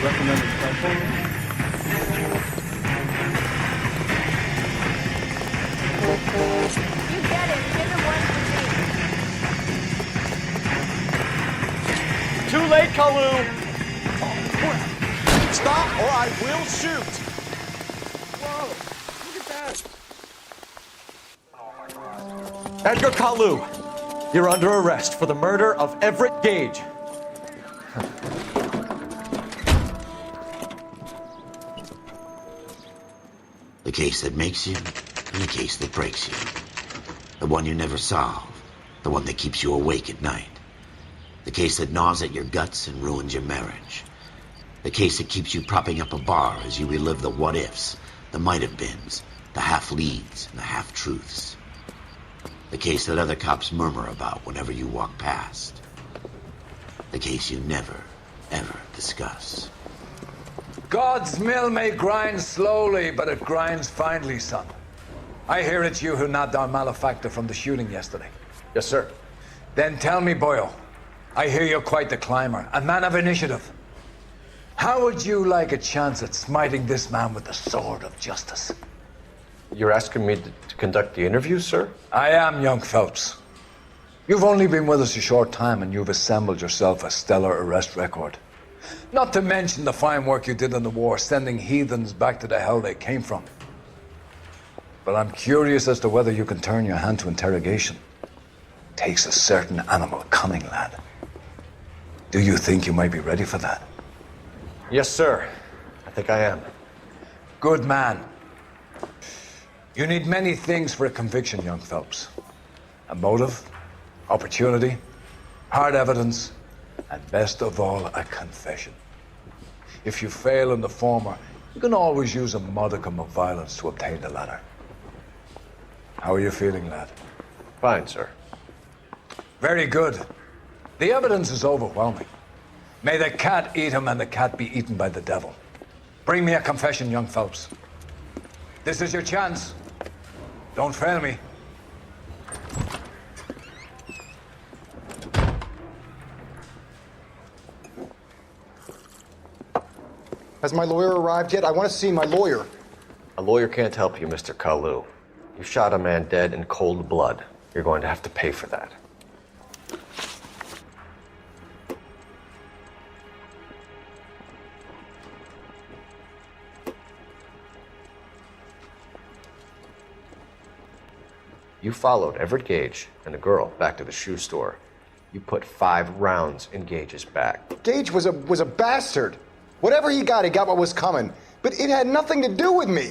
Recommended cell phone? You get it. Give him one for me. Too late, Kalu! Stop or I will shoot! Whoa! Look at that! Edgar Kalu, you're under arrest for the murder of Everett Gage. The case that makes you and the case that breaks you. The one you never solve. The one that keeps you awake at night. The case that gnaws at your guts and ruins your marriage. The case that keeps you propping up a bar as you relive the what-ifs, the might-have-beens, the half-leads, and the half-truths. The case that other cops murmur about whenever you walk past. The case you never, ever discuss. God's mill may grind slowly, but it grinds finely, son. I hear it's you who nabbed our malefactor from the shooting yesterday. Yes, sir. Then tell me, Boyle, I hear you're quite the climber, a man of initiative. How would you like a chance at smiting this man with the sword of justice? You're asking me to conduct the interview, sir? I am, young Phelps. You've only been with us a short time and you've assembled yourself a stellar arrest record. Not to mention the fine work you did in the war, sending heathens back to the hell they came from. But I'm curious as to whether you can turn your hand to interrogation. Takes a certain animal cunning, lad. Do you think you might be ready for that? Yes, sir. I think I am. Good man. You need many things for a conviction, young Phelps. A motive, opportunity, hard evidence, and best of all, a confession. If you fail in the former, you can always use a modicum of violence to obtain the latter. How are you feeling, lad? Fine, sir. Very good. The evidence is overwhelming. May the cat eat him and the cat be eaten by the devil. Bring me a confession, young Phelps. This is your chance. Don't fail me. Has my lawyer arrived yet? I want to see my lawyer. A lawyer can't help you, Mr. Kalu. You shot a man dead in cold blood. You're going to have to pay for that. You followed Everett Gage and the girl back to the shoe store. You put 5 rounds in Gage's back. Gage was a bastard. Whatever he got what was coming. But it had nothing to do with me.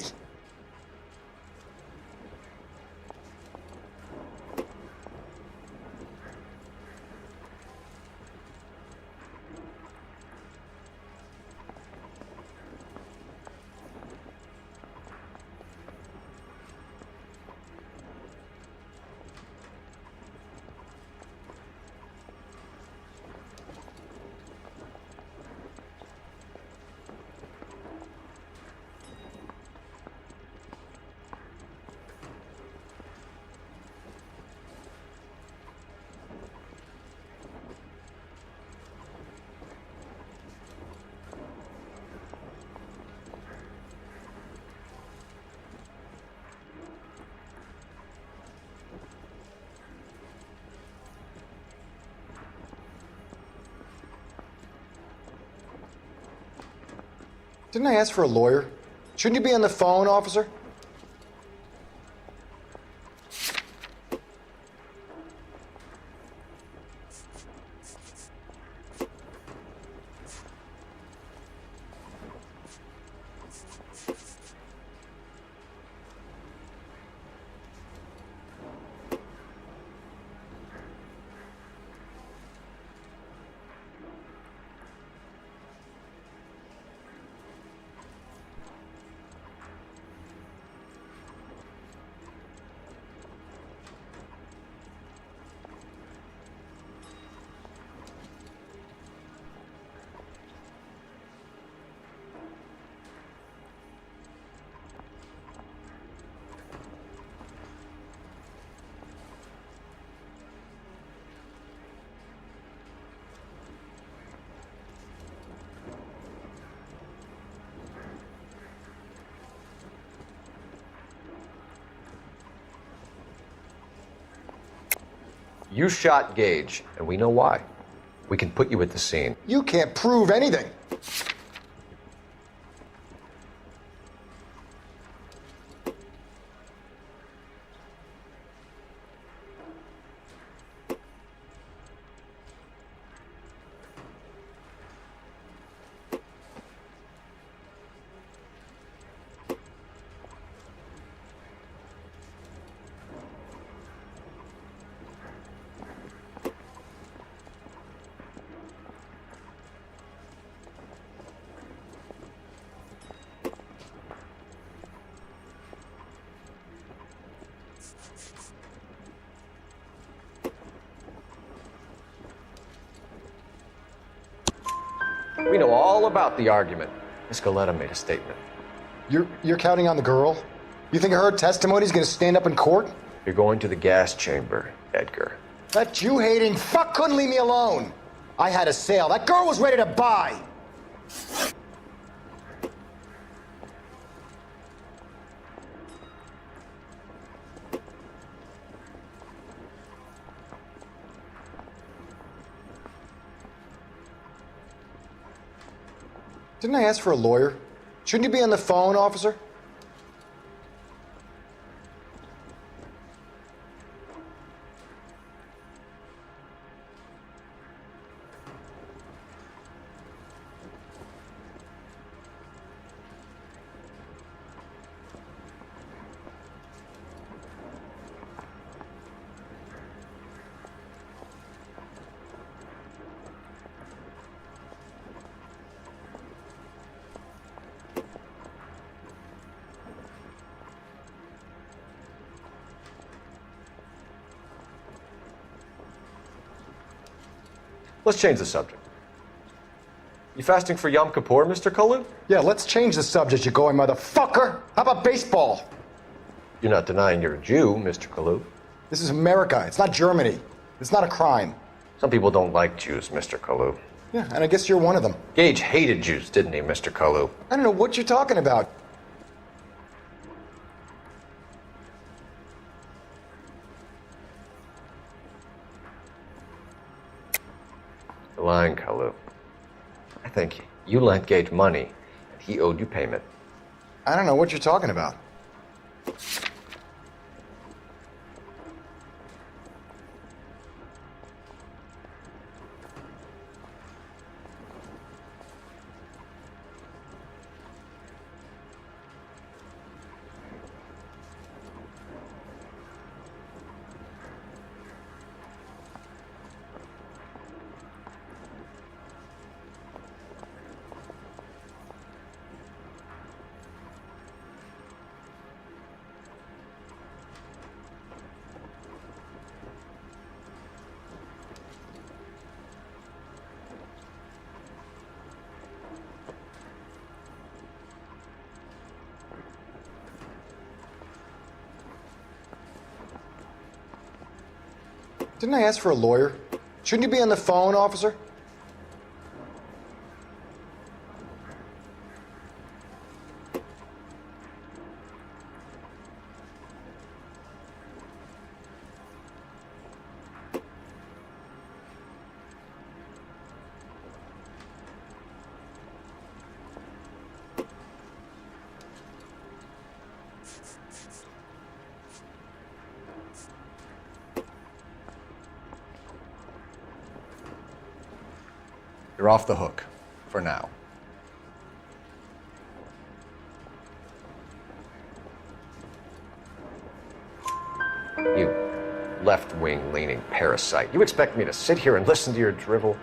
Didn't I ask for a lawyer? Shouldn't you be on the phone, officer? You shot Gage, and we know why. We can put you at the scene. You can't prove anything. We know all about the argument. Miss Galetta made a statement. You're counting on the girl? You think her testimony's gonna stand up in court? You're going to the gas chamber, Edgar. That Jew-hating fuck couldn't leave me alone. I had a sale. That girl was ready to buy. Didn't I ask for a lawyer? Shouldn't you be on the phone, officer? Let's change the subject. You fasting for Yom Kippur, Mr. Kalu? Yeah, let's change the subject, you going motherfucker. How about baseball? You're not denying you're a Jew, Mr. Kalu. This is America. It's not Germany. It's not a crime. Some people don't like Jews, Mr. Kalu. Yeah, and I guess you're one of them. Gage hated Jews, didn't he, Mr. Kalu? I don't know what you're talking about. You're lying, Kalu. I think you lent Gage money, and he owed you payment. I don't know what you're talking about. Didn't I ask for a lawyer? Shouldn't you be on the phone, officer? You're off the hook. For now. You left-wing leaning parasite. You expect me to sit here and listen to your drivel?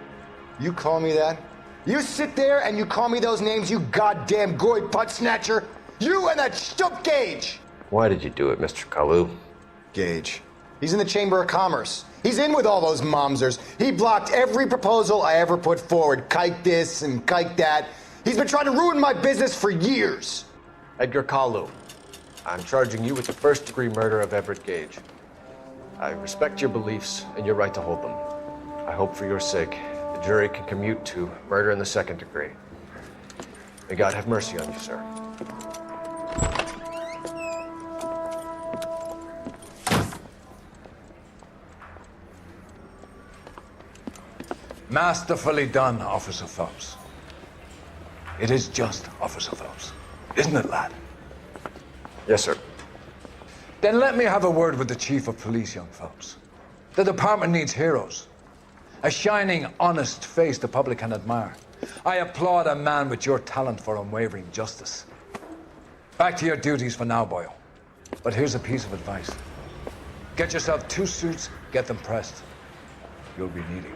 You call me that? You sit there and you call me those names, you goddamn goy putt snatcher? You and that stup Gage! Why did you do it, Mr. Kalu? Gage. He's in the Chamber of Commerce. He's in with all those momsers. He blocked every proposal I ever put forward. Kike this and kike that. He's been trying to ruin my business for years. Edgar Kalu, I'm charging you with the first-degree murder of Everett Gage. I respect your beliefs and your right to hold them. I hope for your sake the jury can commute to murder in the second degree. May God have mercy on you, sir. Masterfully done, Officer Phelps. It is just Officer Phelps, isn't it, lad? Yes, sir. Then let me have a word with the Chief of Police, young Phelps. The department needs heroes. A shining, honest face the public can admire. I applaud a man with your talent for unwavering justice. Back to your duties for now, boyo. But here's a piece of advice. Get yourself 2 suits, get them pressed. You'll be needing them.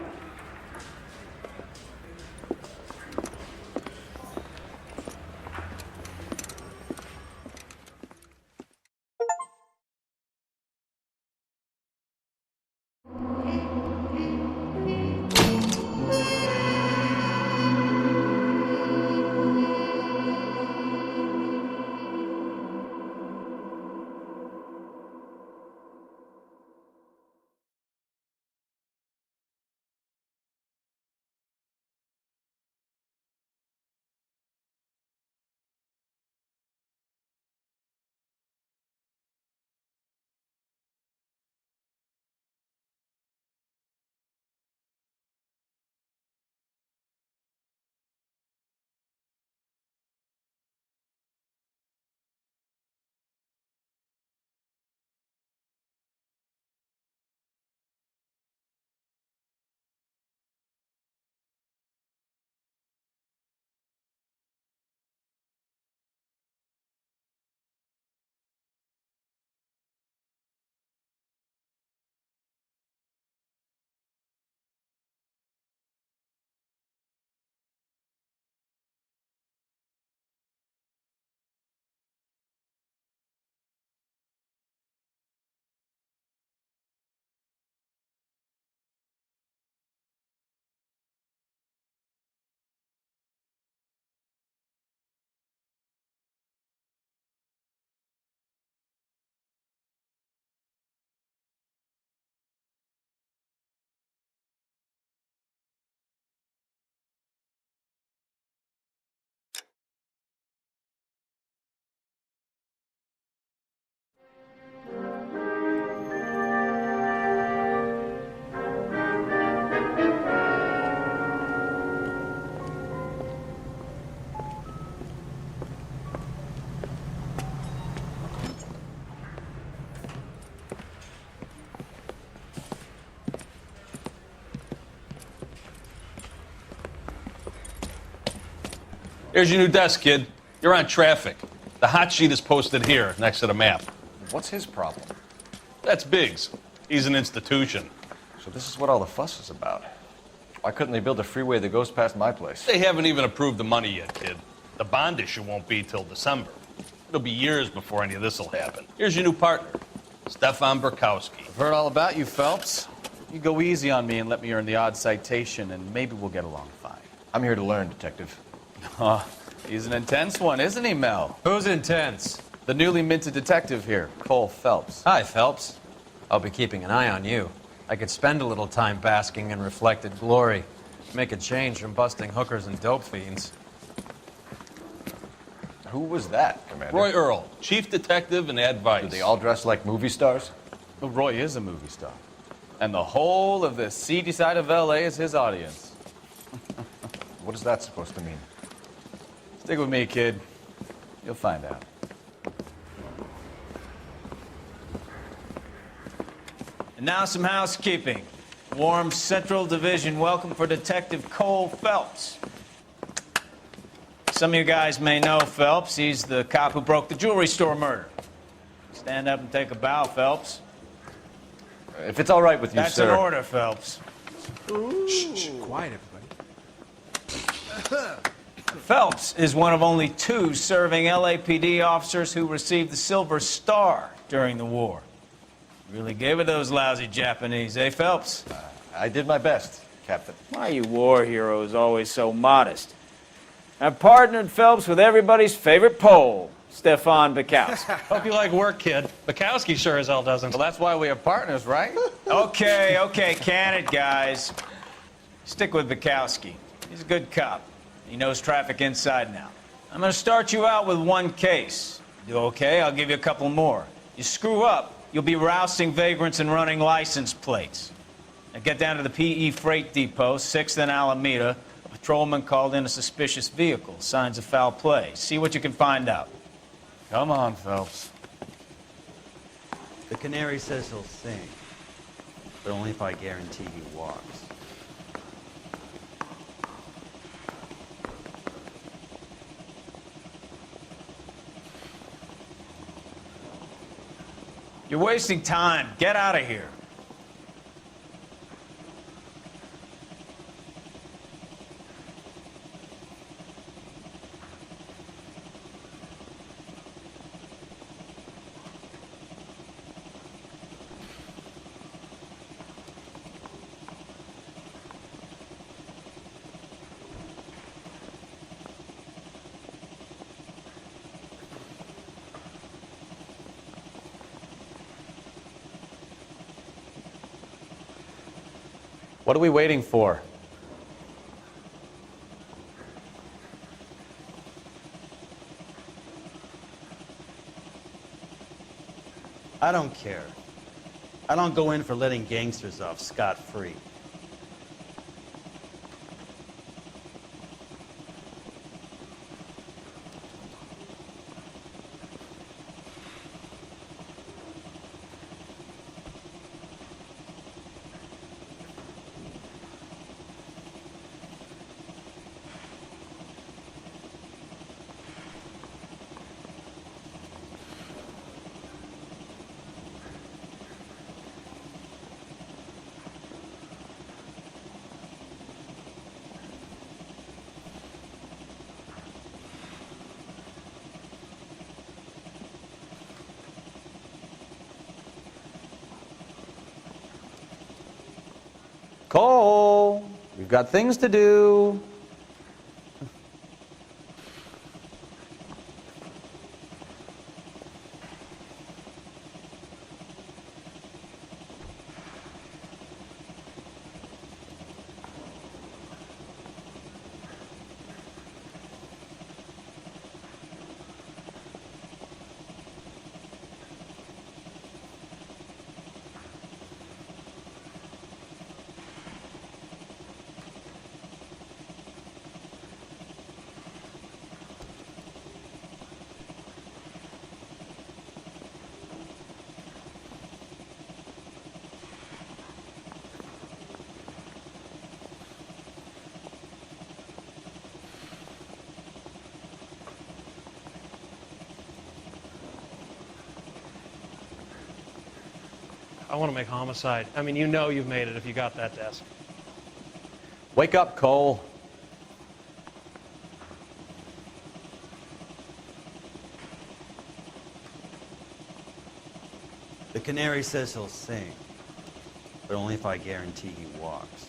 Here's your new desk, kid. You're on traffic. The hot sheet is posted here, next to the map. What's his problem? That's Biggs. He's an institution. So this is what all the fuss is about. Why couldn't they build a freeway that goes past my place? They haven't even approved the money yet, kid. The bond issue won't be till December. It'll be years before any of this will happen. Here's your new partner, Stefan Burkowski. I've heard all about you, Phelps. You go easy on me and let me earn the odd citation, and maybe we'll get along fine. I'm here to learn, Detective. He's an intense one, isn't he, Mel? Who's intense? The newly minted detective here, Cole Phelps. Hi, Phelps. I'll be keeping an eye on you. I could spend a little time basking in reflected glory. Make a change from busting hookers and dope fiends. Who was that, Commander? Roy Earl, chief detective and advice. Do they all dress like movie stars? Well, Roy is a movie star. And the whole of the seedy side of L.A. is his audience. What is that supposed to mean? Stick with me, kid. You'll find out. And now some housekeeping. Warm Central Division welcome for Detective Cole Phelps. Some of you guys may know Phelps. He's the cop who broke the jewelry store murder. Stand up and take a bow, Phelps. If it's all right with you, That's sir. an order, Phelps. Shh, quiet, everybody. Phelps is one of only 2 serving LAPD officers who received the Silver Star during the war. Really gave it those lousy Japanese, eh, Phelps? I did my best, Captain. Why are you war heroes always so modest? I've partnered Phelps with everybody's favorite Pole, Stefan Burkowski. Hope you like work, kid. Bukowski sure as hell doesn't. Well, that's why we have partners, right? Okay, can it, guys. Stick with Bukowski. He's a good cop. He knows traffic inside and out. I'm going to start you out with 1 case. You do okay? I'll give you a couple more. You screw up, you'll be rousting vagrants and running license plates. Now get down to the PE Freight Depot, 6th and Alameda. A patrolman called in a suspicious vehicle. Signs of foul play. See what you can find out. Come on, Phelps. The canary says he'll sing, but only if I guarantee he walks. You're wasting time. Get out of here. What are we waiting for? I don't care. I don't go in for letting gangsters off scot-free. Cole, we've got things to do. I want to make homicide. I mean, you know you've made it if you got that desk. Wake up, Cole. The canary says he'll sing, but only if I guarantee he walks.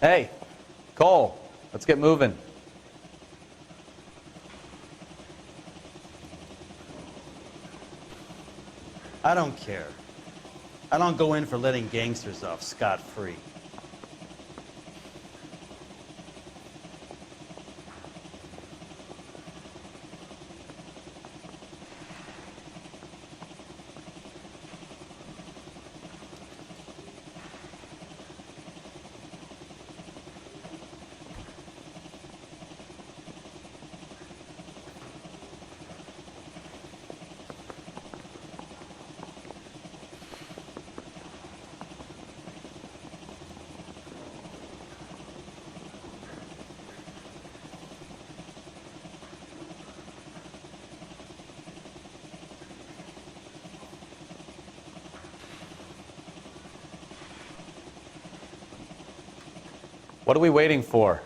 Hey, Cole, let's get moving. I don't care. I don't go in for letting gangsters off scot-free. What are we waiting for?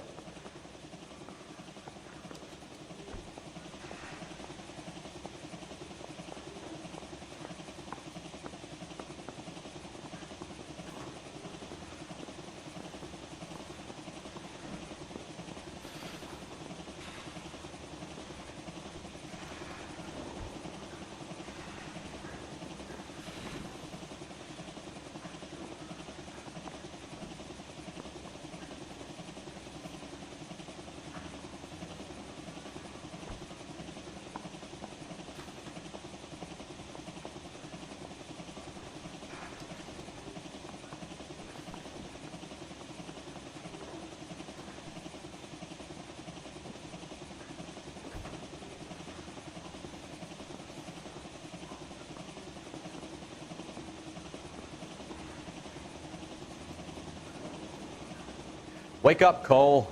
Wake up, Cole.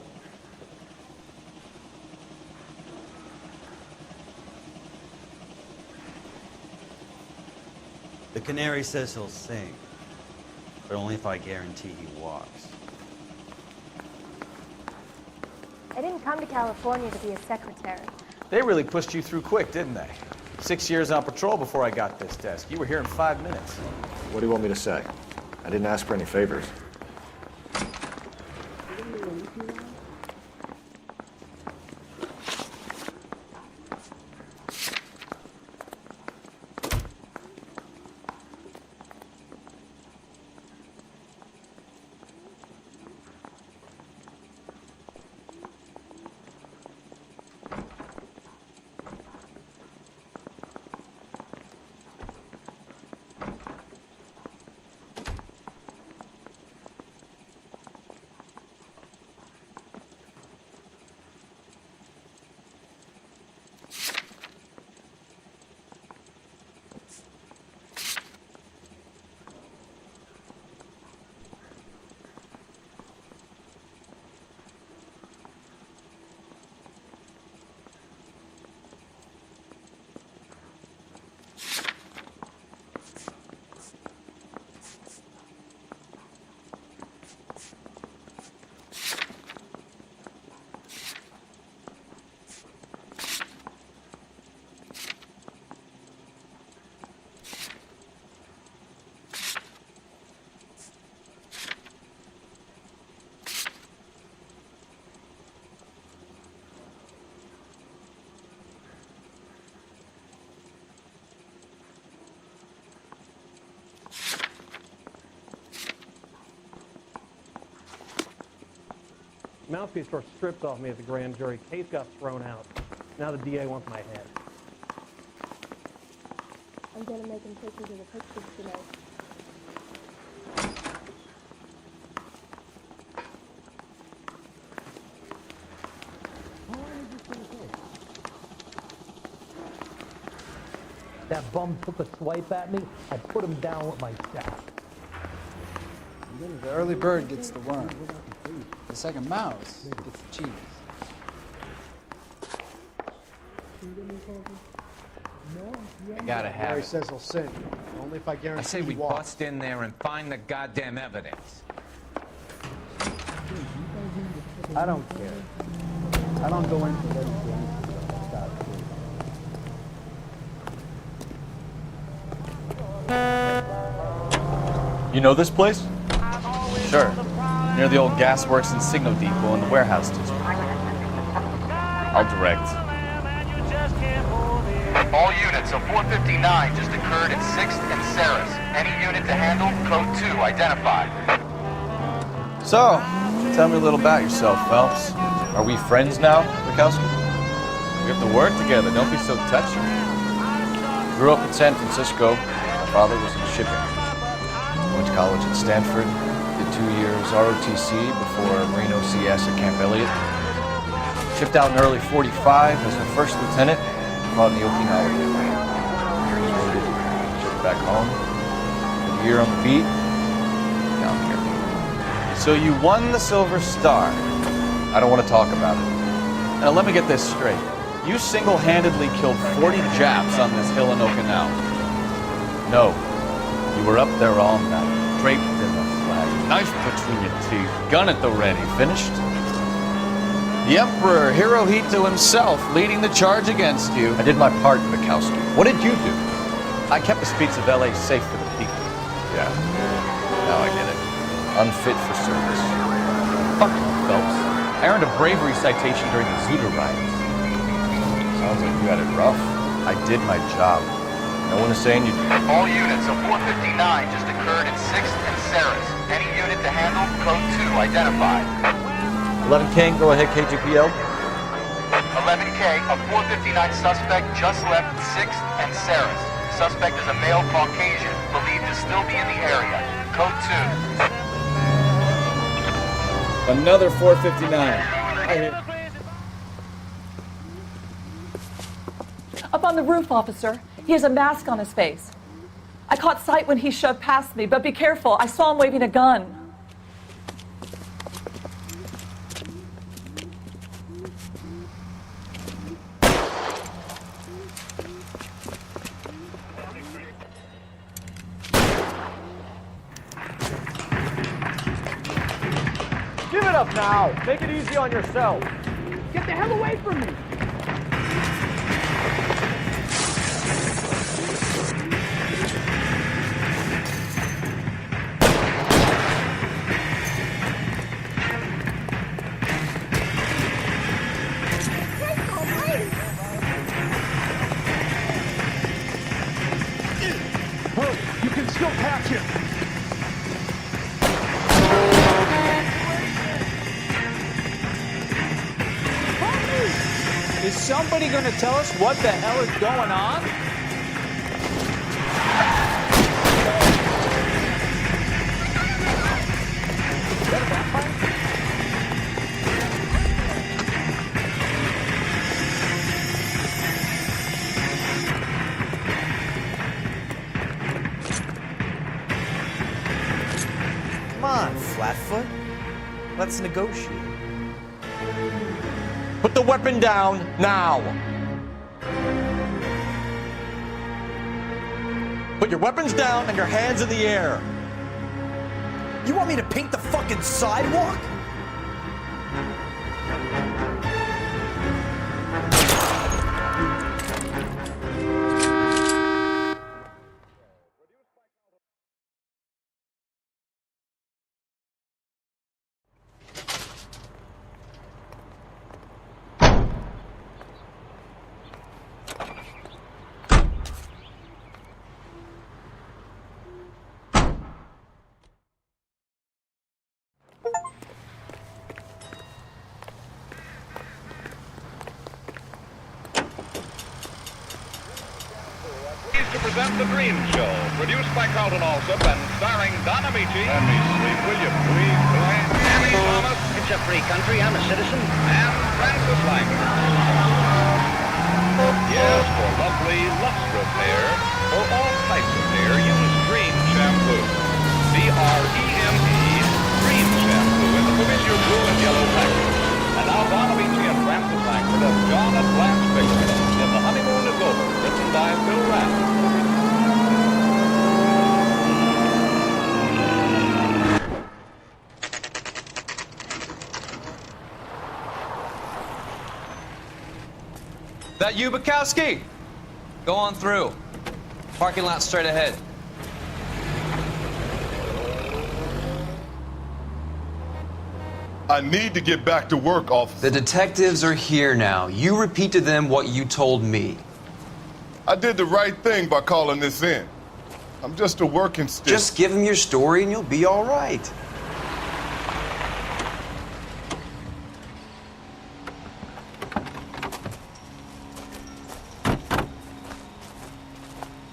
The canary says he'll sing, but only if I guarantee he walks. I didn't come to California to be a secretary. They really pushed you through quick, didn't they? 6 years on patrol before I got this desk. You were here in 5 minutes. What do you want me to say? I didn't ask for any favors. Mouthpiece got stripped off me at the grand jury. Case got thrown out. Now the DA wants my head. I'm gonna make him take me to the pictures tonight. That bum took a swipe at me. I put him down with my shaft. The early bird gets the worm. The second mouse gets the cheese. I gotta have Mary it. says he'll sing. Only if I guarantee I say we he walks. bust in there and find the goddamn evidence. I don't care. I don't go into this game. You know this place? Sure. Near the old gasworks and signal depot in the warehouse district. I'll direct. All units, a 459 just occurred at 6th and Sarah's. Any unit to handle, code 2, identified. So, tell me a little about yourself, Phelps. Are we friends now, Bukowski? We have to work together, don't be so touchy. Grew up in San Francisco. My father was in shipping. Went to college at Stanford. Did 2 years ROTC before Reno CS at Camp Elliott. Shipped out in early 45 as a first lieutenant. Caught in the Okinawa War. Wounded. Shipped back home. Did a year on the beat. Down here. So you won the Silver Star. I don't want to talk about it. Now let me get this straight. You single-handedly killed 40 Japs on this hill in Okinawa. No. You were up there all night, draped in the flag, knife between your teeth, gun at the ready. Finished? The Emperor Hirohito himself leading the charge against you. I did my part, Bukowski. What did you do? I kept the streets of L.A. safe for the people. Yeah. Now I get it. Unfit for service. Fuck you, Phelps. I earned a bravery citation during the Zuda riots. Sounds like you had it rough. I did my job. No one is saying you did. All units, a 459 just occurred at 6th and Sarah's. Any unit to handle, code 2, identified. 11K, go ahead, KGPL. 11K, a 459 suspect just left 6th and Sarah's. Suspect is a male Caucasian, believed to still be in the area. Code 2. Another 459. Up on the roof, officer. He has a mask on his face. I caught sight when he shoved past me, but be careful. I saw him waving a gun. Give it up now. Make it easy on yourself. Get the hell away from me. You can still catch him. Is somebody going to tell us what the hell is going on? Is that a vampire? Come on, Flatfoot. Let's negotiate. Put the weapon down now. Put your weapons down and your hands in the air. You want me to paint the fucking sidewalk? present The Dream Show, produced by Carlton Alsop and starring Don Amici. Let me sleep, will you please, Dwayne? Tammy Thomas. It's a free country, I'm a citizen. And Francis Langer. Yes, for lovely, lustrous hair, for all types of hair, use Dream Shampoo. D-R-E-M-E, Dream Shampoo, in the familiar blue and yellow package. And now Don Amici and Francis Langer as John and Blanche Bickford in The Honeymoon is Over, written by Phil Rath. That you, Bukowski? Go on through. Parking lot straight ahead. I need to get back to work, officer. The detectives are here now. You repeat to them what you told me. I did the right thing by calling this in. I'm just a working stick. Just give them your story and you'll be all right.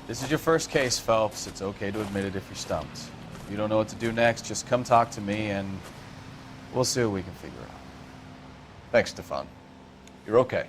This is your first case, Phelps. It's okay to admit it if you're stumped. If you don't know what to do next, just come talk to me and we'll see what we can figure out. Thanks, Stefan. You're okay.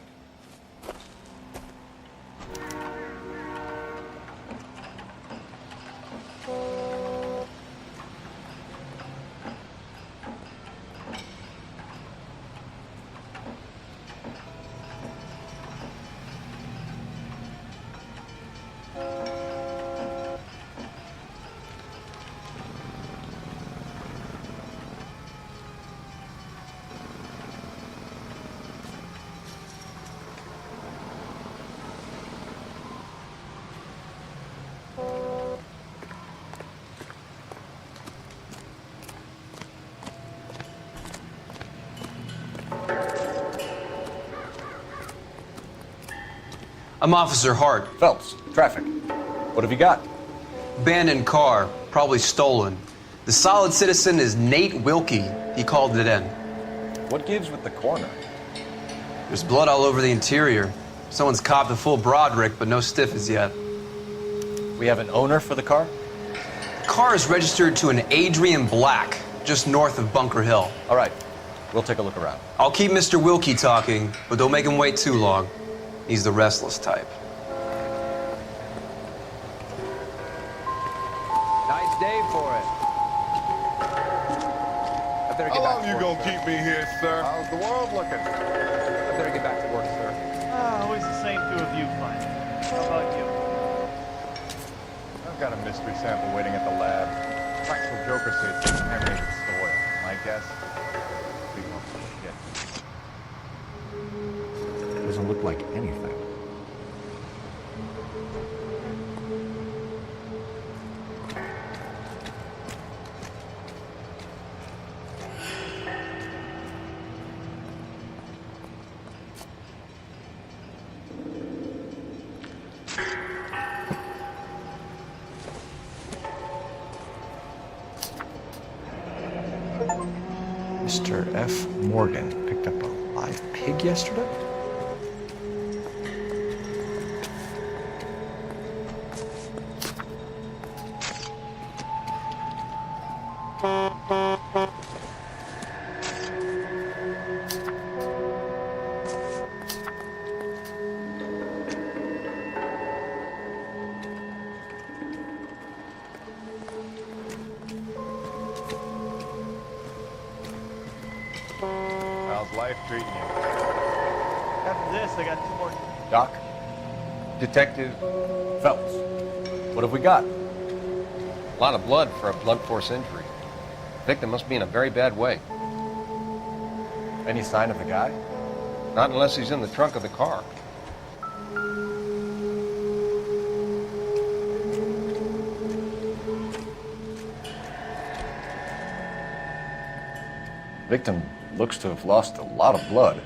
I'm Officer Hart. Phelps, traffic. What have you got? Abandoned car, probably stolen. The solid citizen is Nate Wilkie. He called it in. What gives with the corner? There's blood all over the interior. Someone's copped a full Broderick, but no stiff as yet. We have an owner for the car? The car is registered to an Adrian Black, just north of Bunker Hill. All right, we'll take a look around. I'll keep Mr. Wilkie talking, but don't make him wait too long. He's the restless type. Nice day for it. I better get How back long to you work, gonna sir. keep me here, sir? How's the world looking? I better get back to work, sir. Always the same two of you, Clyde. How about you? I've got a mystery sample waiting at the lab. Practical Joker says it's contaminated soil. My guess? Big lump of shit. Doesn't look like anything. Mr. F. Morgan picked up a live pig yesterday? How's life treating you? After this, I got 2 more. Doc? Detective Phelps. What have we got? A lot of blood for a blunt force injury. The victim must be in a very bad way. Any sign of the guy? Not unless he's in the trunk of the car. Victim looks to have lost a lot of blood.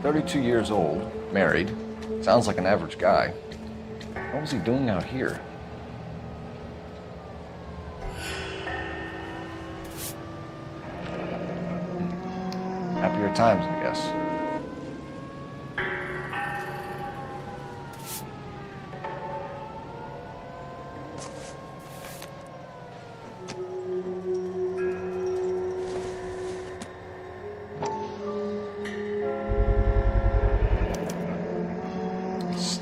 32 years old, married. Sounds like an average guy. What was he doing out here? Happier times, I guess.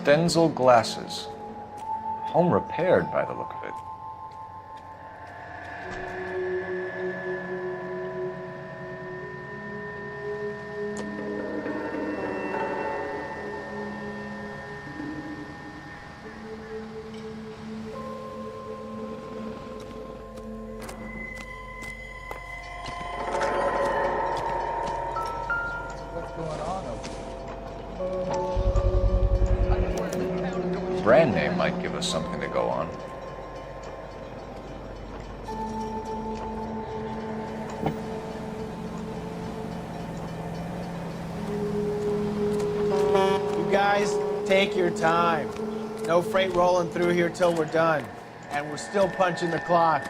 Stenzel glasses. Home repaired by the look of it. Brand name might give us something to go on. You guys, take your time. No freight rolling through here till we're done. And we're still punching the clock.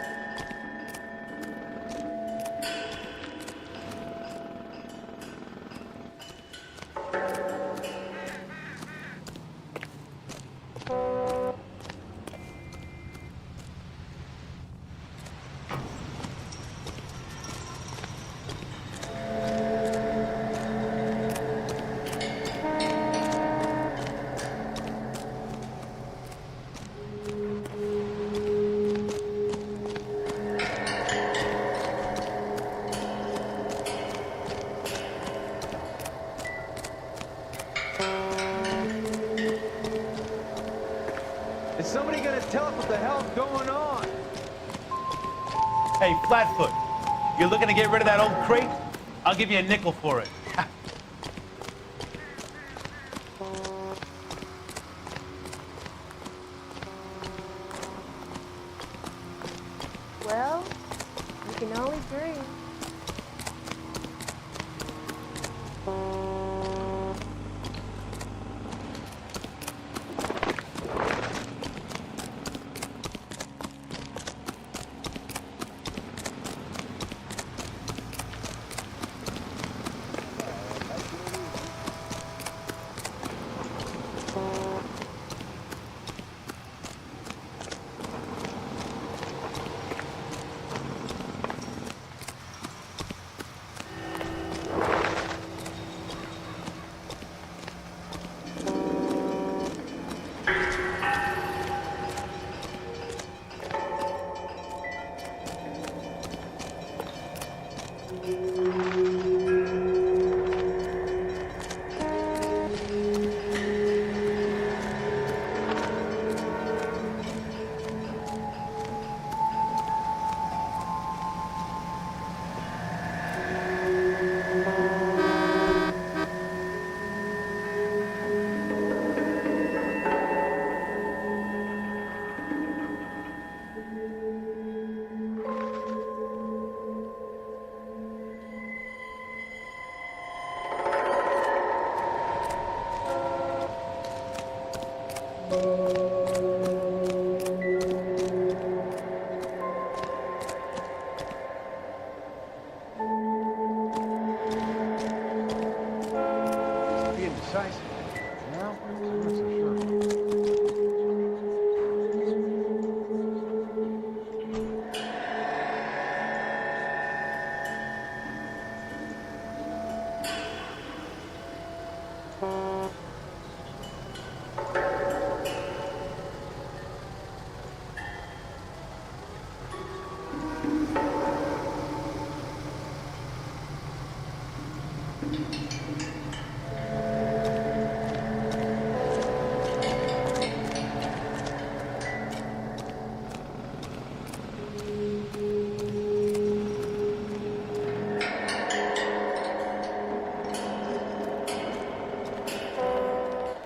Is somebody gonna tell us what the hell's going on? Hey, Flatfoot, you're looking to get rid of that old crate? I'll give you a nickel for it. Well, you can only dream. Being decisive. No, I'm not so sure.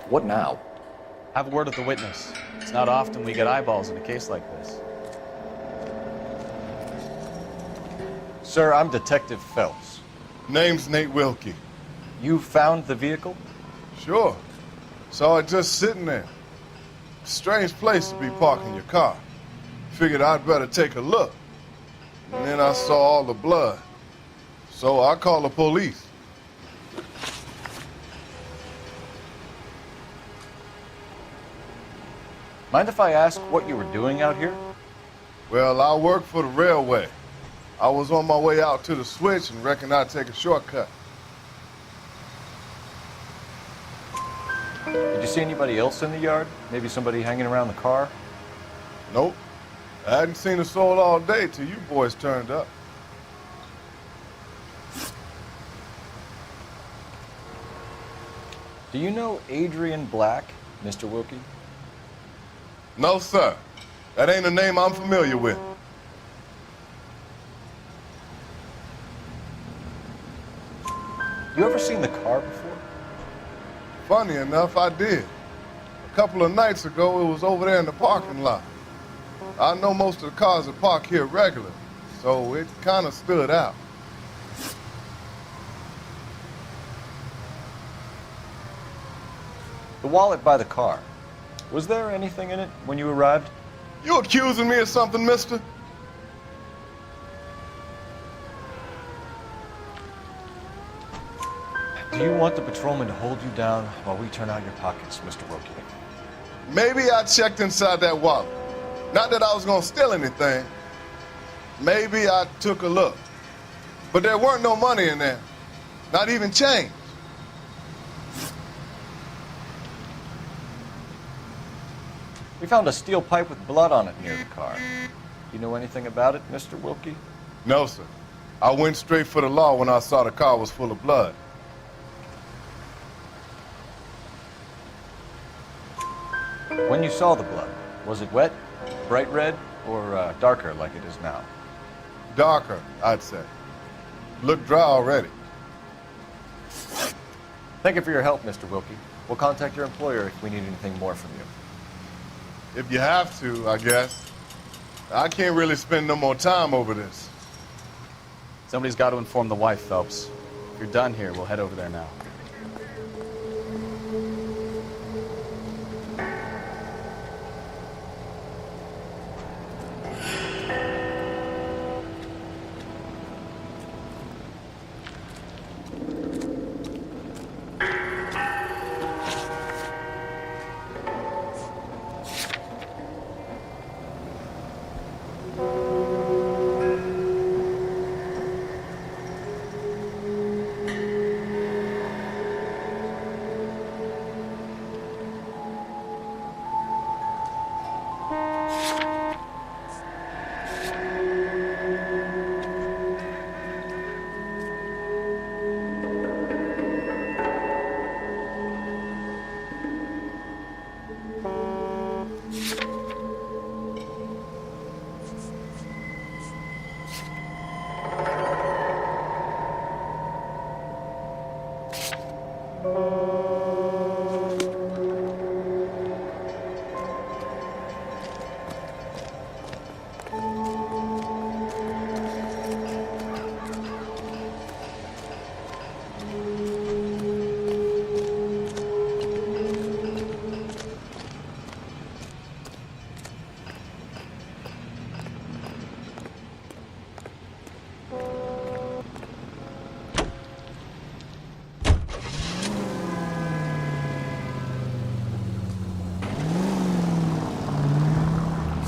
What now? Have a word with the witness. It's not often we get eyeballs in a case like this. Sir, I'm Detective Phelps. Name's Nate Wilkie. You found the vehicle? Sure. Saw it just sitting there. Strange place to be parking your car. Figured I'd better take a look. And then I saw all the blood. So I called the police. Mind if I ask what you were doing out here? Well, I work for the railway. I was on my way out to the switch and reckoned I'd take a shortcut. Did you see anybody else in the yard? Maybe somebody hanging around the car? Nope. I hadn't seen a soul all day till you boys turned up. Do you know Adrian Black, Mr. Wilkie? No, sir. That ain't a name I'm familiar with. You ever seen the car before? Funny enough, I did. A couple of nights ago, it was over there in the parking lot. I know most of the cars that park here regularly, so it kind of stood out. The wallet by the car. Was there anything in it when you arrived? You accusing me of something, mister? Do you want the patrolman to hold you down while we turn out your pockets, Mr. Wilkie? Maybe I checked inside that wallet. Not that I was gonna steal anything. Maybe I took a look. But there weren't no money in there. Not even change. We found a steel pipe with blood on it near the car. Do you know anything about it, Mr. Wilkie? No, sir. I went straight for the law when I saw the car was full of blood. When you saw the blood, was it wet, bright red, or darker like it is now? Darker, I'd say. Looked dry already. Thank you for your help, Mr. Wilkie. We'll contact your employer if we need anything more from you. If you have to, I guess. I can't really spend no more time over this. Somebody's got to inform the wife, Phelps. If you're done here, we'll head over there now.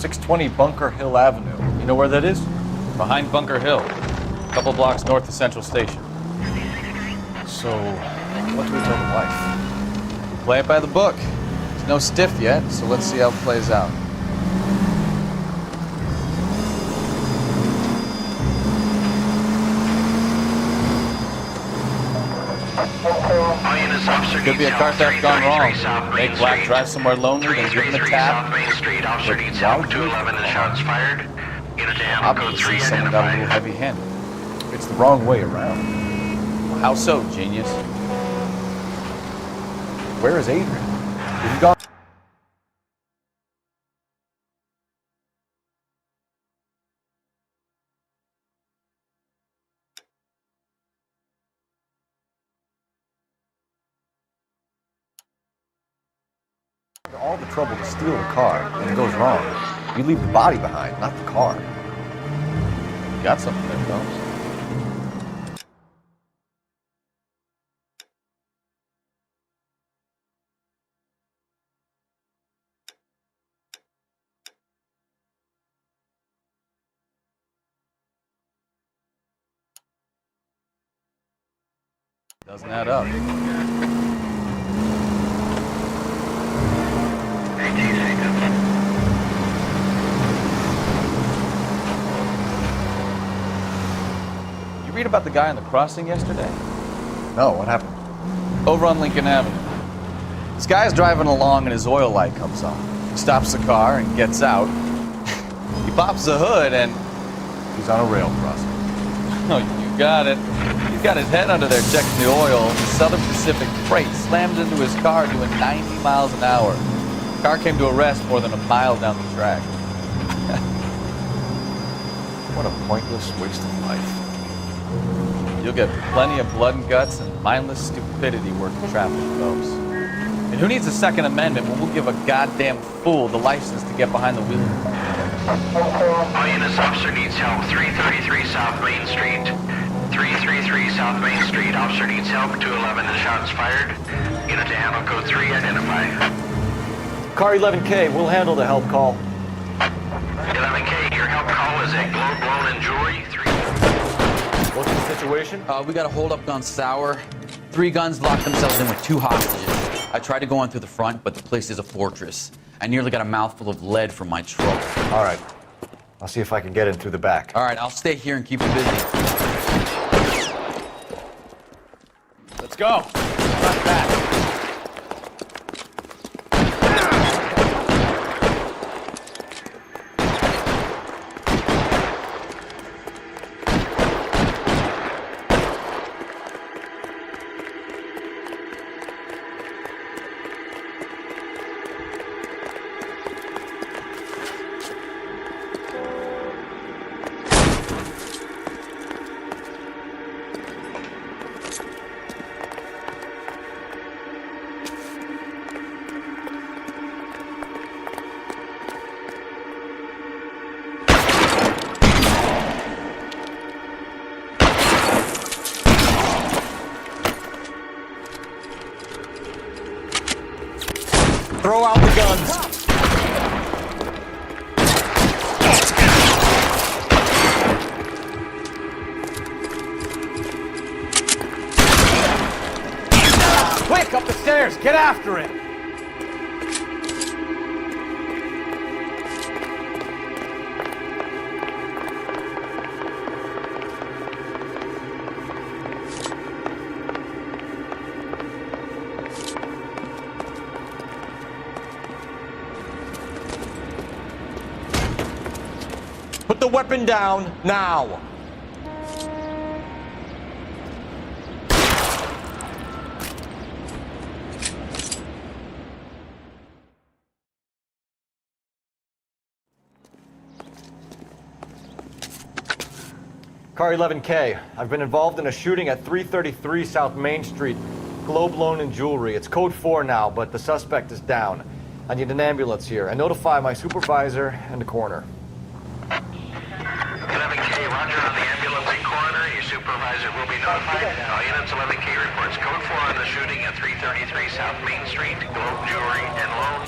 .620 Bunker Hill Avenue. You know where that is? Behind Bunker Hill, a couple blocks north of Central Station. So, what do we tell the wife? Play it by the book. There's no stiff yet, so let's see how it plays out. Could be a car theft gone wrong. Make Black drive somewhere lonely, then give him a tap. Obviously, someone got a little heavy-handed. It's the wrong way around. Well, how so, genius? Where is Adrian? Is he gone? All the trouble to steal the car, and it goes wrong. You leave the body behind, not the car. You got something there, Phelps. Doesn't add up. You read about the guy on the crossing yesterday? No, what happened? Over on Lincoln Avenue. This guy's driving along and his oil light comes on. He stops the car and gets out. He pops the hood and he's on a rail crossing. Oh, you got it. He's got his head under there checking the oil. The Southern Pacific freight slams into his car doing 90 miles an hour. The car came to a rest more than a mile down the track. What a pointless waste of life. You'll get plenty of blood and guts and mindless stupidity working traffic, folks. And who needs a Second Amendment when we'll give a goddamn fool the license to get behind the wheel? All units, officer needs help. 333 South Main Street. 333 South Main Street. Officer needs help. 211 and shots fired. Unit to handle code 3. Identify. Car 11K, we'll handle the help call. 11K, your help call is at Globe Loan and Jewelry. What's the situation? We got a hold-up gone sour. 3 guns locked themselves in with 2 hostages. I tried to go in through the front, but the place is a fortress. I nearly got a mouthful of lead from my truck. All right. I'll see if I can get in through the back. All right, I'll stay here and keep you busy. Let's go. Front back. Throw out the guns. Quick, up the stairs! Get after it! Put the weapon down, now! Car 11K, I've been involved in a shooting at 333 South Main Street. Globe Loan and Jewelry. It's code 4 now, but the suspect is down. I need an ambulance here. And notify my supervisor and the coroner. 11K, roger on the ambulance and coroner. Your supervisor will be notified. All units, 11K reports code 4 on the shooting at 333 South Main Street. Globe Jewelry and Loan.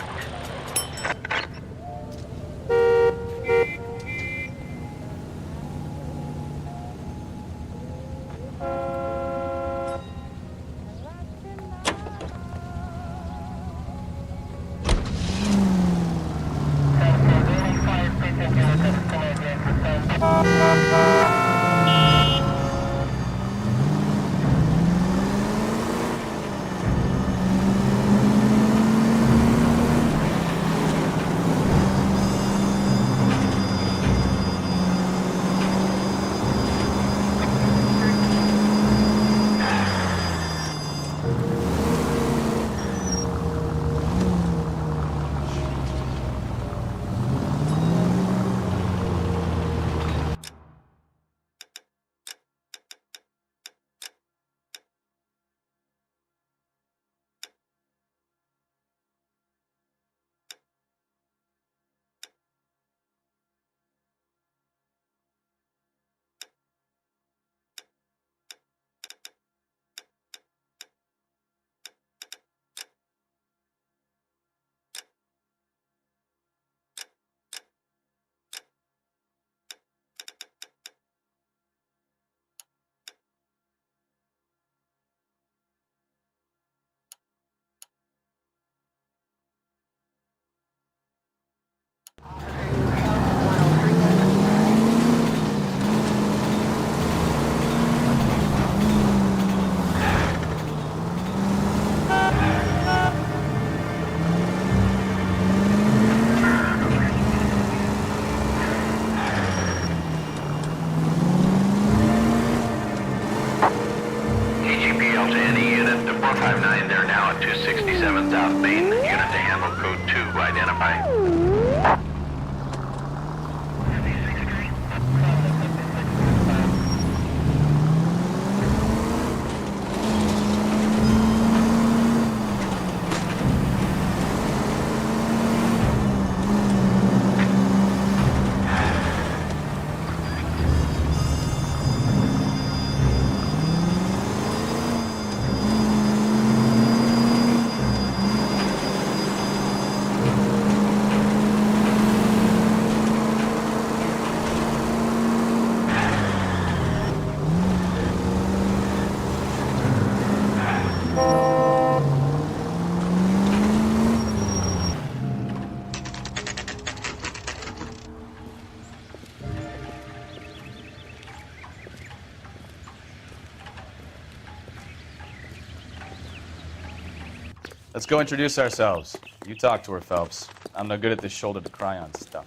Let's go introduce ourselves. You talk to her, Phelps. I'm no good at this shoulder to cry on stuff.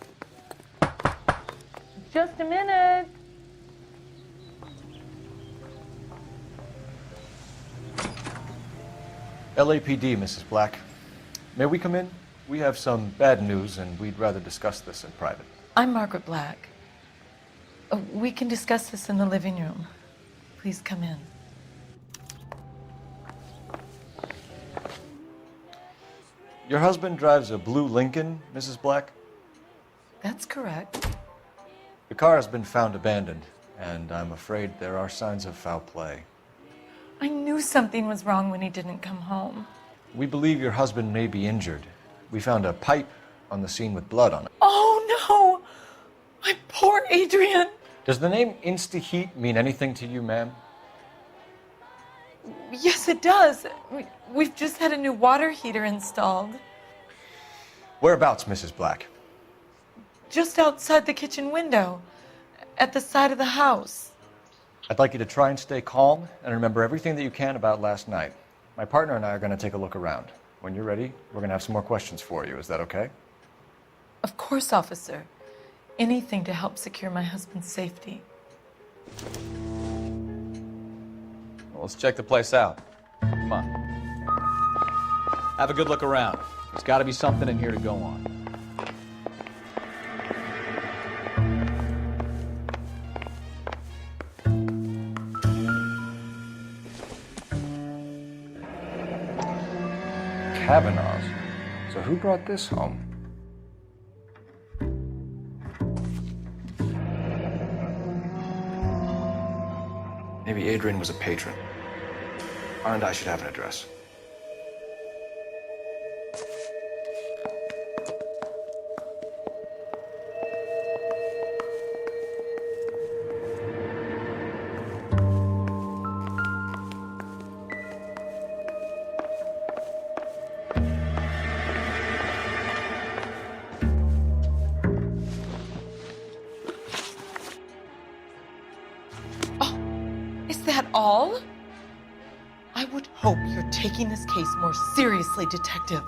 Just a minute. LAPD, Mrs. Black. May we come in? We have some bad news, and we'd rather discuss this in private. I'm Margaret Black. We can discuss this in the living room. Please come in. Your husband drives a blue Lincoln, Mrs. Black? That's correct. The car has been found abandoned, and I'm afraid there are signs of foul play. I knew something was wrong when he didn't come home. We believe your husband may be injured. We found a pipe on the scene with blood on it. Oh no! My poor Adrian! Does the name Insta-Heat mean anything to you, ma'am? Yes, it does. We've just had a new water heater installed. Whereabouts, Mrs. Black? Just outside the kitchen window, at the side of the house. I'd like you to try and stay calm and remember everything that you can about last night. My partner and I are going to take a look around. When you're ready, we're going to have some more questions for you. Is that okay? Of course, officer. Anything to help secure my husband's safety. Well, let's check the place out. Come on. Have a good look around. There's got to be something in here to go on. Kavanaugh's. So who brought this home? Maybe Adrian was a patron. R&I should have an address. Is that all? I would hope you're taking this case more seriously, Detective.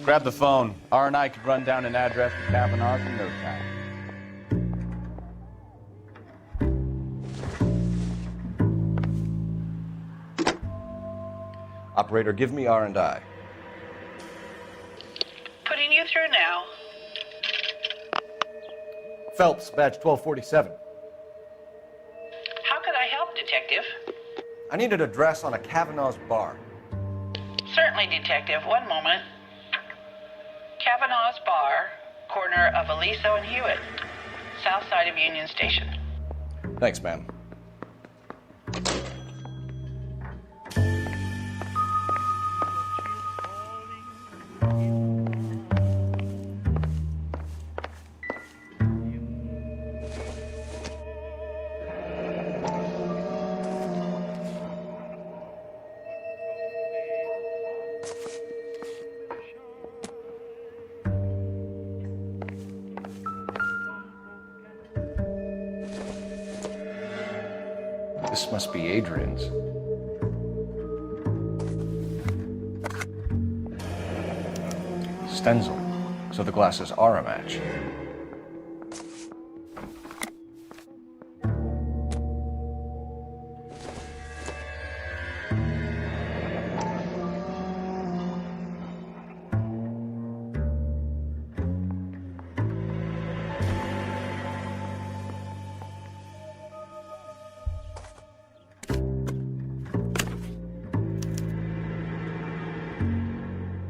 Grab the phone. R&I could run down an address to Kavanaugh's in no time. Operator, give me R&I. Putting you through now. Phelps, badge 1247. How could I help, Detective? I need an address on a Kavanaugh's bar. Certainly, Detective. One moment. Kavanaugh's Bar, corner of Aliso and Hewitt, south side of Union Station. Thanks, ma'am. This must be Adrian's. Stenzel. So the glasses are a match.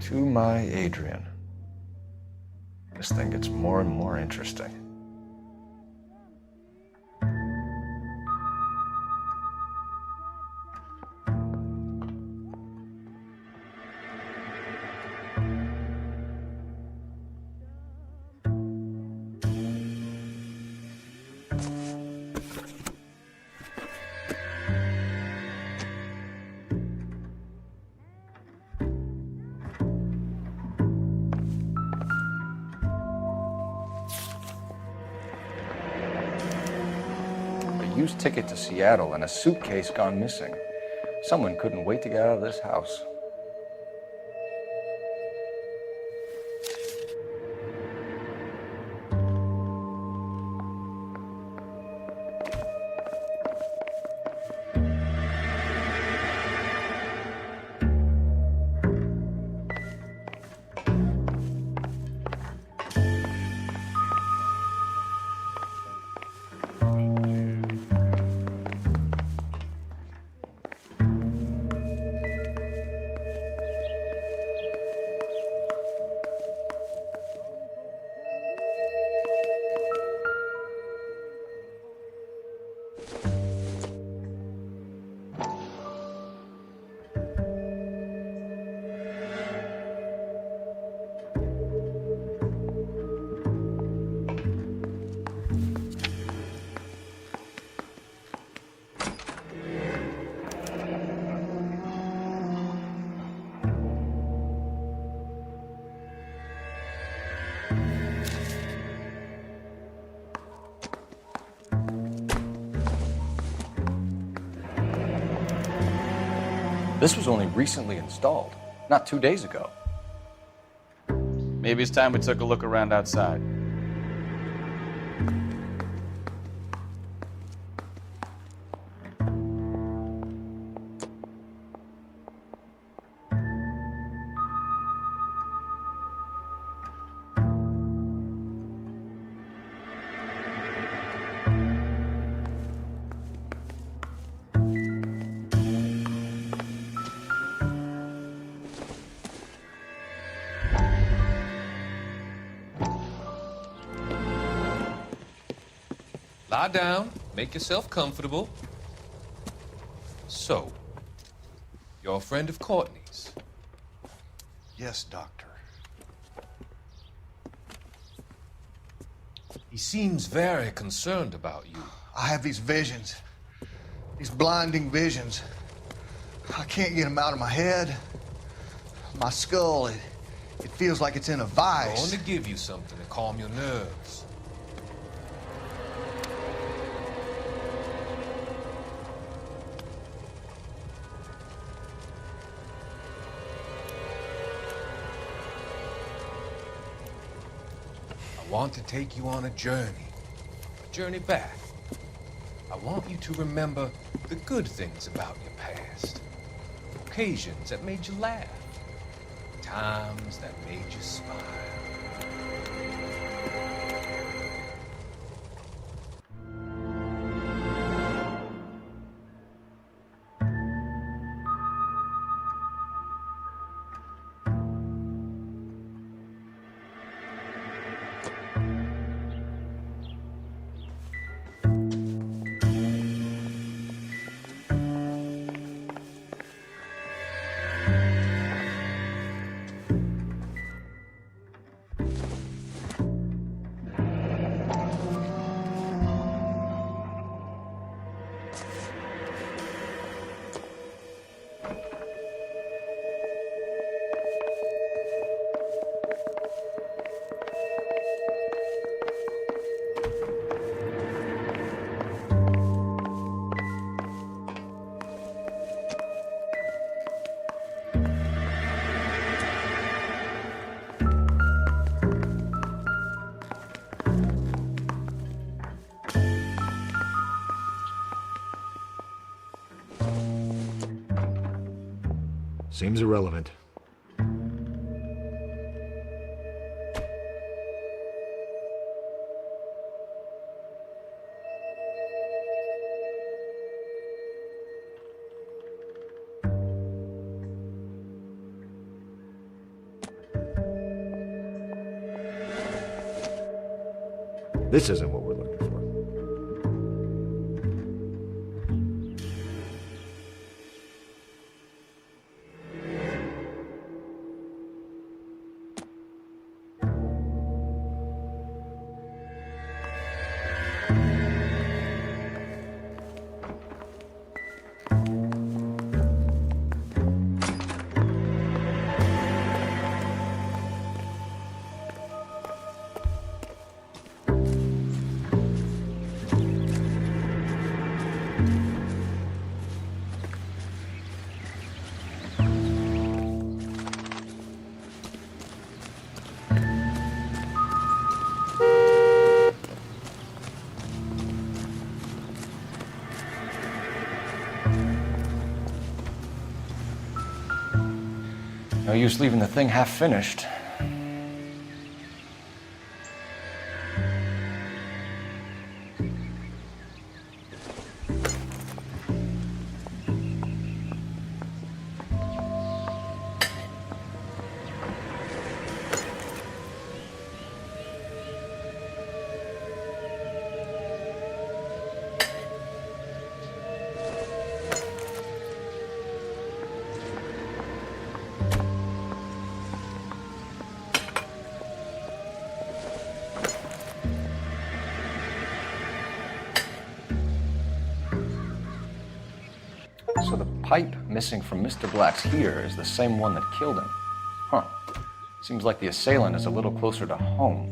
To my Adrian. This thing gets more and more interesting. used ticket to Seattle and a suitcase gone missing. Someone couldn't wait to get out of this house. This was only recently installed, not 2 days ago. Maybe it's time we took a look around outside. Lie down, make yourself comfortable. So, you're a friend of Courtney's? Yes, Doctor. He seems very concerned about you. I have these visions, these blinding visions. I can't get them out of my head. My skull, it feels like it's in a vice. I want to give you something to calm your nerves. I want to take you on a journey back. I want you to remember the good things about your past, occasions that made you laugh, times that made you smile. Seems irrelevant. This isn't what we're looking for. No use leaving the thing half finished. So the pipe missing from Mr. Black's heater is the same one that killed him. Huh. Seems like the assailant is a little closer to home.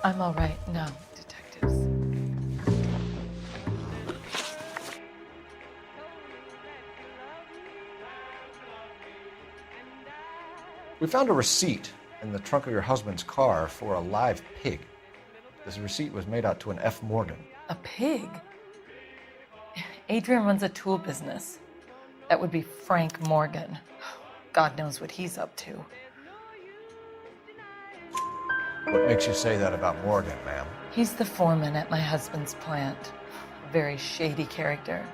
I'm all right now, detectives. We found a receipt in the trunk of your husband's car for a live pig. This receipt was made out to an F. Morgan. A pig? Adrian runs a tool business. That would be Frank Morgan. God knows what he's up to. What makes you say that about Morgan, ma'am? He's the foreman at my husband's plant. A very shady character.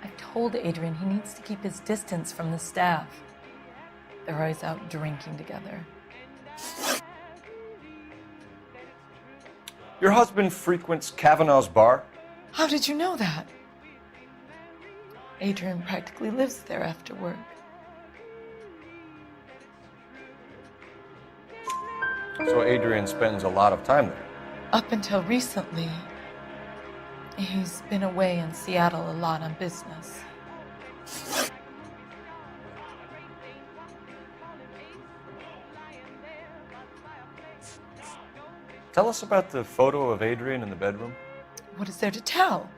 I've told Adrian he needs to keep his distance from the staff. They're always out drinking together. Your husband frequents Kavanaugh's bar? How did you know that? Adrian practically lives there after work. So Adrian spends a lot of time there? Up until recently, he's been away in Seattle a lot on business. Tell us about the photo of Adrian in the bedroom. What is there to tell?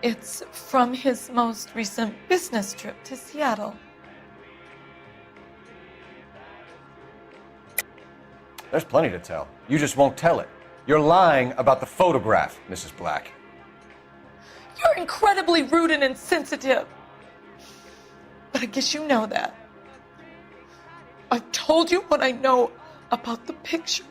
It's from his most recent business trip to Seattle. There's plenty to tell. You just won't tell it. You're lying about the photograph, Mrs. Black. You're incredibly rude and insensitive. But I guess you know that. I've told you what I know about the picture.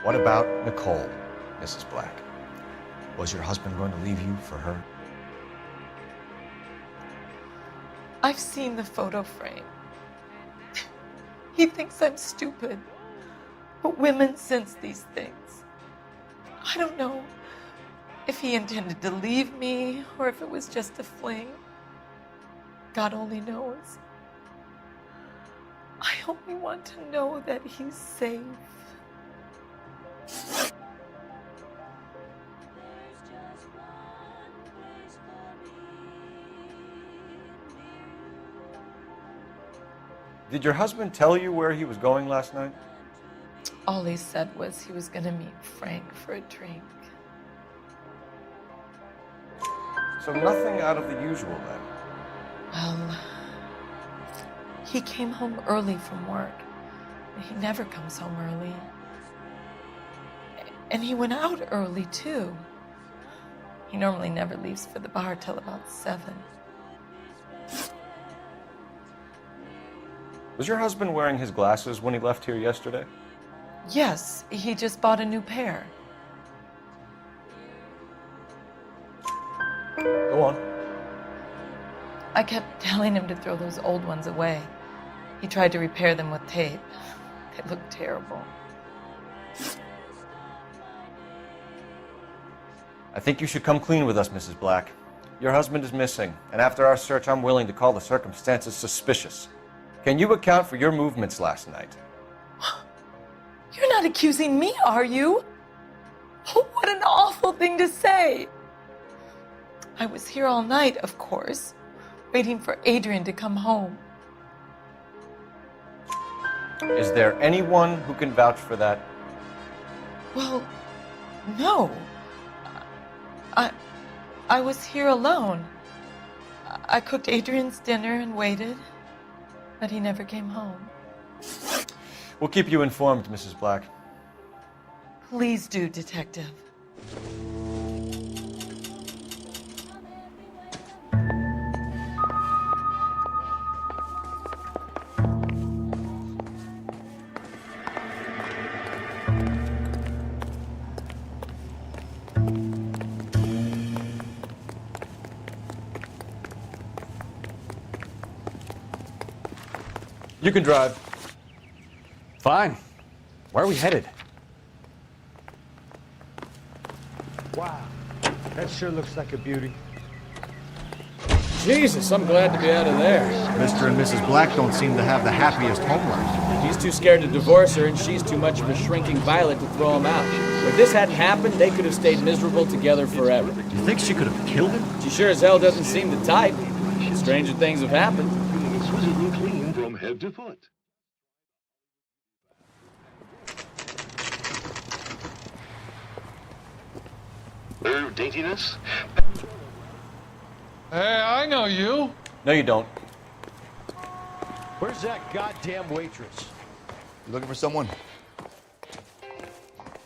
What about Nicole, Mrs. Black? Was your husband going to leave you for her? I've seen the photo frame. He thinks I'm stupid. But women sense these things. I don't know if he intended to leave me or if it was just a fling. God only knows. I only want to know that he's safe. Did your husband tell you where he was going last night? All he said was he was going to meet Frank for a drink. So nothing out of the usual then? Well, he came home early from work. He never comes home early. And he went out early, too. He normally never leaves for the bar till about 7. Was your husband wearing his glasses when he left here yesterday? Yes, he just bought a new pair. Go on. I kept telling him to throw those old ones away. He tried to repair them with tape. They looked terrible. I think you should come clean with us, Mrs. Black. Your husband is missing, and after our search, I'm willing to call the circumstances suspicious. Can you account for your movements last night? You're not accusing me, are you? Oh, what an awful thing to say. I was here all night, of course, waiting for Adrian to come home. Is there anyone who can vouch for that? Well, no. I was here alone. I cooked Adrian's dinner and waited, but he never came home. We'll keep you informed, Mrs. Black. Please do, Detective. You can drive. Fine. Where are we headed? Wow, that sure looks like a beauty. Jesus, I'm glad to be out of there. Mr. and Mrs. Black don't seem to have the happiest home life. He's too scared to divorce her, and she's too much of a shrinking violet to throw him out. If this hadn't happened, they could have stayed miserable together forever. Do you think she could have killed him? She sure as hell doesn't seem the type. Stranger things have happened. Exquisitely clean from head to foot. Her daintiness. Hey, I know you. No, you don't. Where's that goddamn waitress? You looking for someone?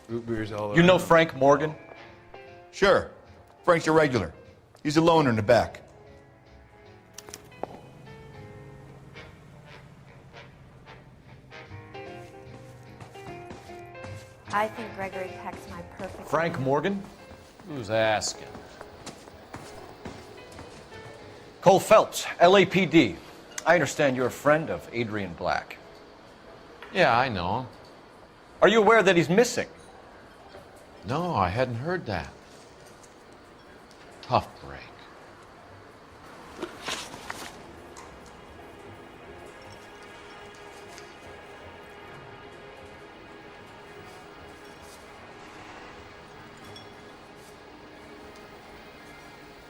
Root beer's all You know Frank Morgan? Sure. Frank's your regular. He's a loner in the back. I think Gregory Peck's my perfect... Frank Morgan? Who's asking? Cole Phelps, LAPD. I understand you're a friend of Adrian Black. Yeah, I know him. Are you aware that he's missing? No, I hadn't heard that. Tough break.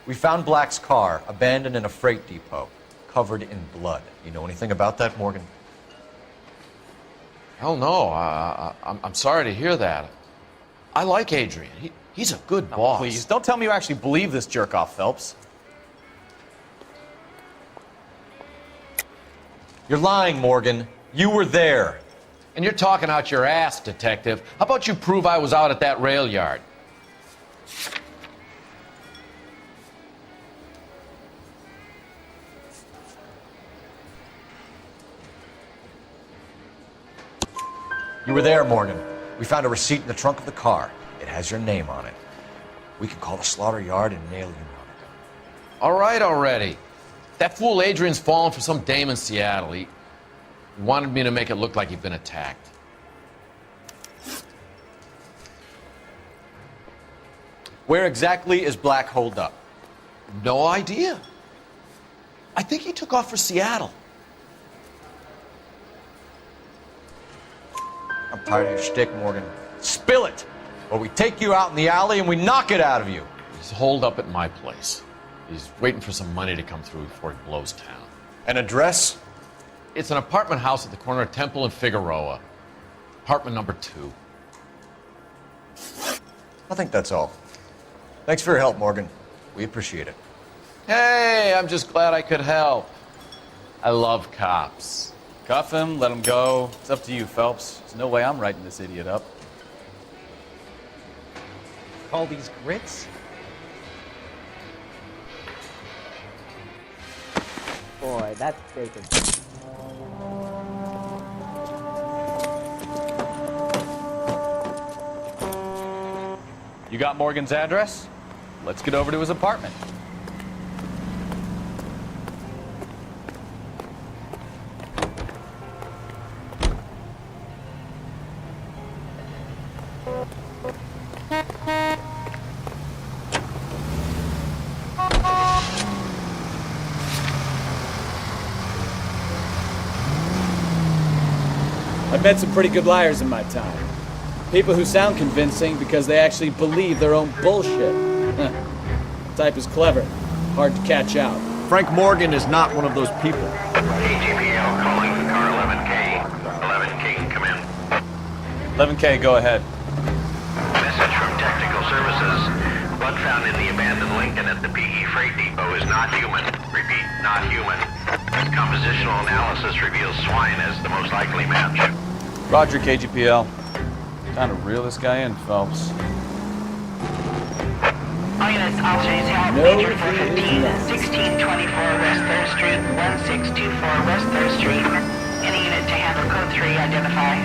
We found Black's car abandoned in a freight depot, covered in blood. You know anything about that, Morgan? Hell no. I'm sorry to hear that. I like Adrian. He's a good boss. Please, don't tell me you actually believe this jerk-off, Phelps. You're lying, Morgan. You were there. And you're talking out your ass, detective. How about you prove I was out at that rail yard? You were there, Morgan. We found a receipt in the trunk of the car. It has your name on it. We can call the slaughter yard and nail you on it. All right already. That fool Adrian's fallen for some dame in Seattle. He wanted me to make it look like he'd been attacked. Where exactly is Black holed up? No idea. I think he took off for Seattle. I'm tired of your shtick, Morgan. Spill it, or we take you out in the alley and we knock it out of you. He's holed up at my place. He's waiting for some money to come through before he blows town. An address? It's an apartment house at the corner of Temple and Figueroa. Apartment number 2. I think that's all. Thanks for your help, Morgan. We appreciate it. Hey, I'm just glad I could help. I love cops. Cuff him, let him go. It's up to you, Phelps. There's no way I'm writing this idiot up. Call these grits? Boy, that's bacon. You got Morgan's address? Let's get over to his apartment. I've met some pretty good liars in my time. People who sound convincing because they actually believe their own bullshit. Type is clever, hard to catch out. Frank Morgan is not one of those people. AGPL calling car 11K. 11K, come in. 11K, go ahead. Message from Technical Services. Blood found in the abandoned Lincoln at the PE Freight Depot is not human. Repeat, not human. Compositional analysis reveals swine as the most likely match. Roger, KGPL. Time to reel this guy in, Phelps. All units, officers have major 415, 1624 West 3rd Street, 1624 West 3rd Street. Any unit to handle code 3, identify.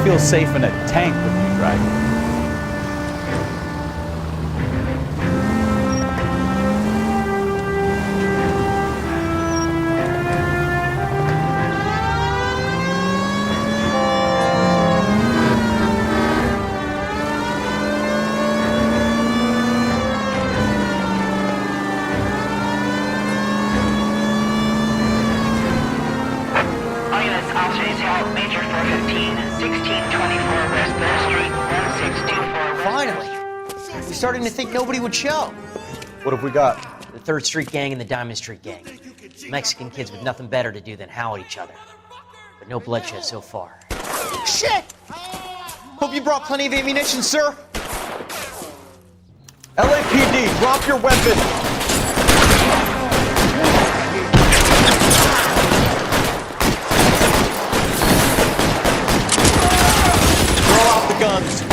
Feel safe in a tank with you driving. Starting to think nobody would show. What have we got? The 3rd Street Gang and the Diamond Street Gang. Mexican kids with nothing better to do than howl at each other. But no bloodshed so far. Shit! Hope you brought plenty of ammunition, sir. LAPD, drop your weapon! Throw out the guns.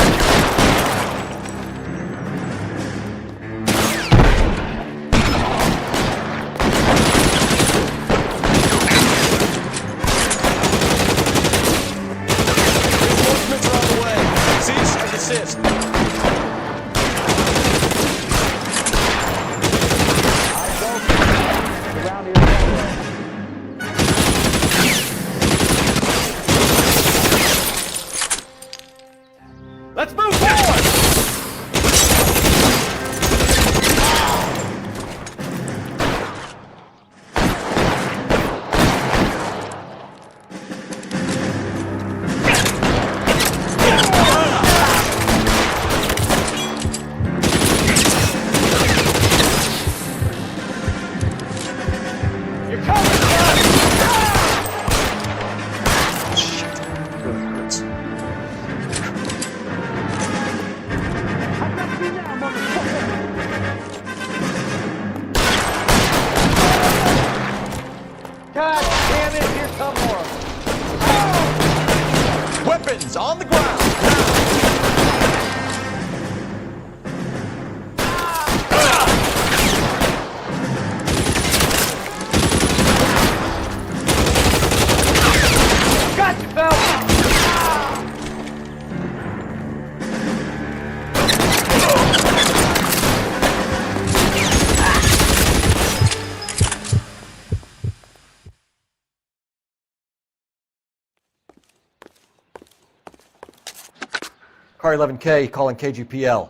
Car 11K calling KGPL.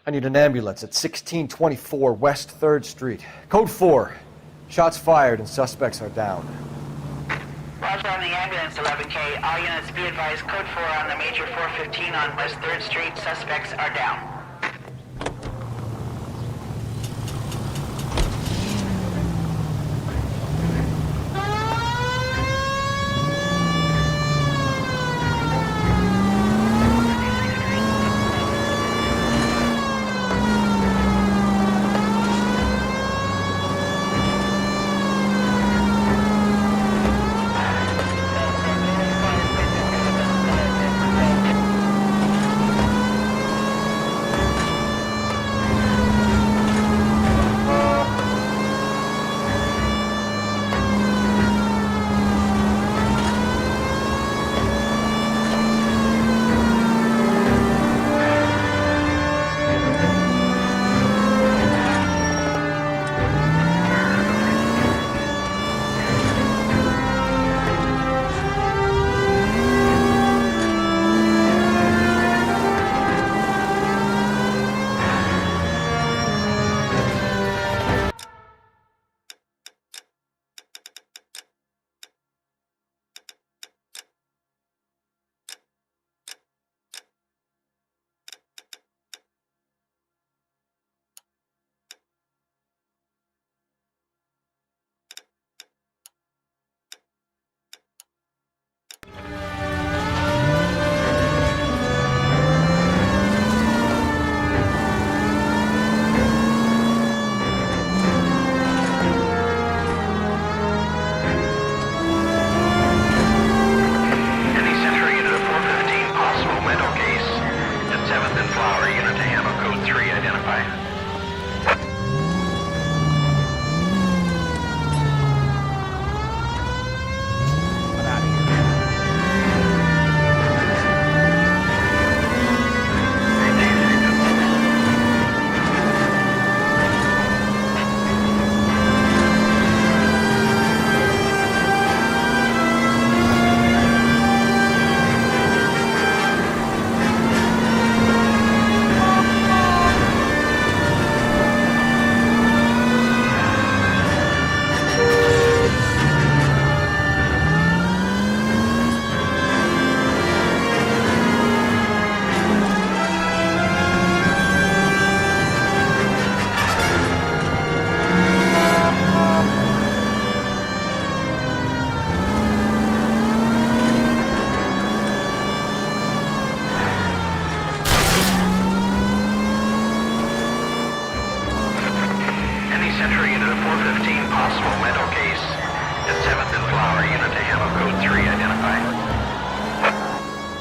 I need an ambulance at 1624 West 3rd Street. Code 4. Shots fired and suspects are down. Roger on the ambulance, 11K. All units be advised, code 4 on the major 415 on West 3rd Street. Suspects are down.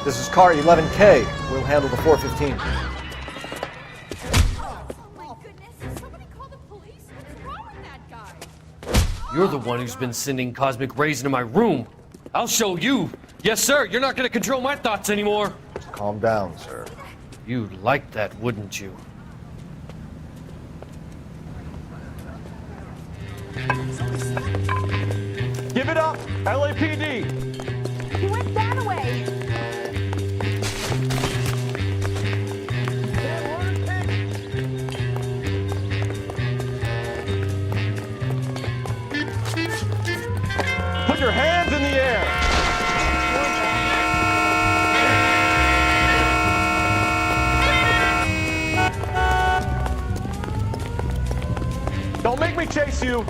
This is car 11K. We'll handle the 415. You're the one who's been sending cosmic rays into my room. I'll show you. Yes, sir. You're not going to control my thoughts anymore. Calm down, sir. You'd like that, wouldn't you? Give it up, LAPD. He went that way. Put your hands in the air. Don't make me chase you.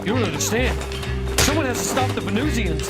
You don't understand. Someone has to stop the Venusians.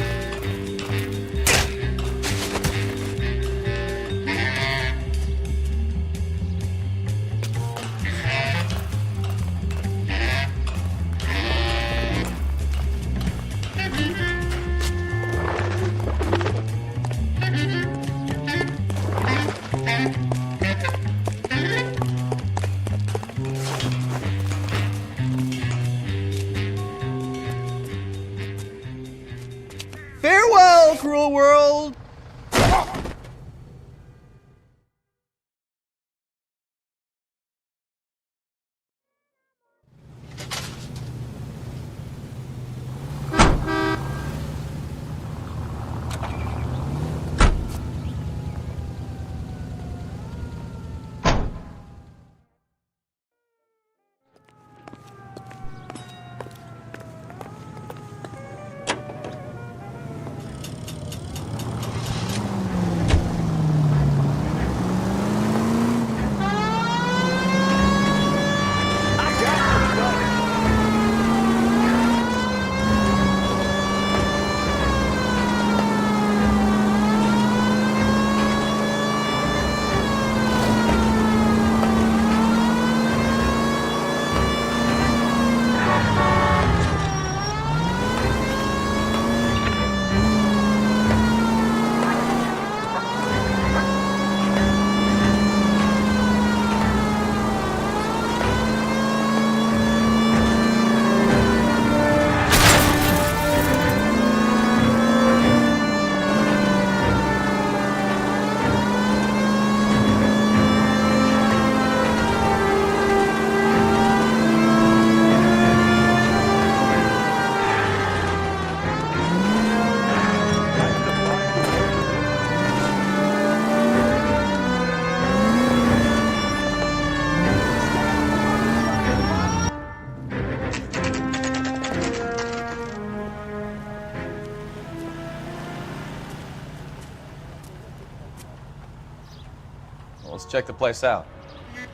Well, let's check the place out.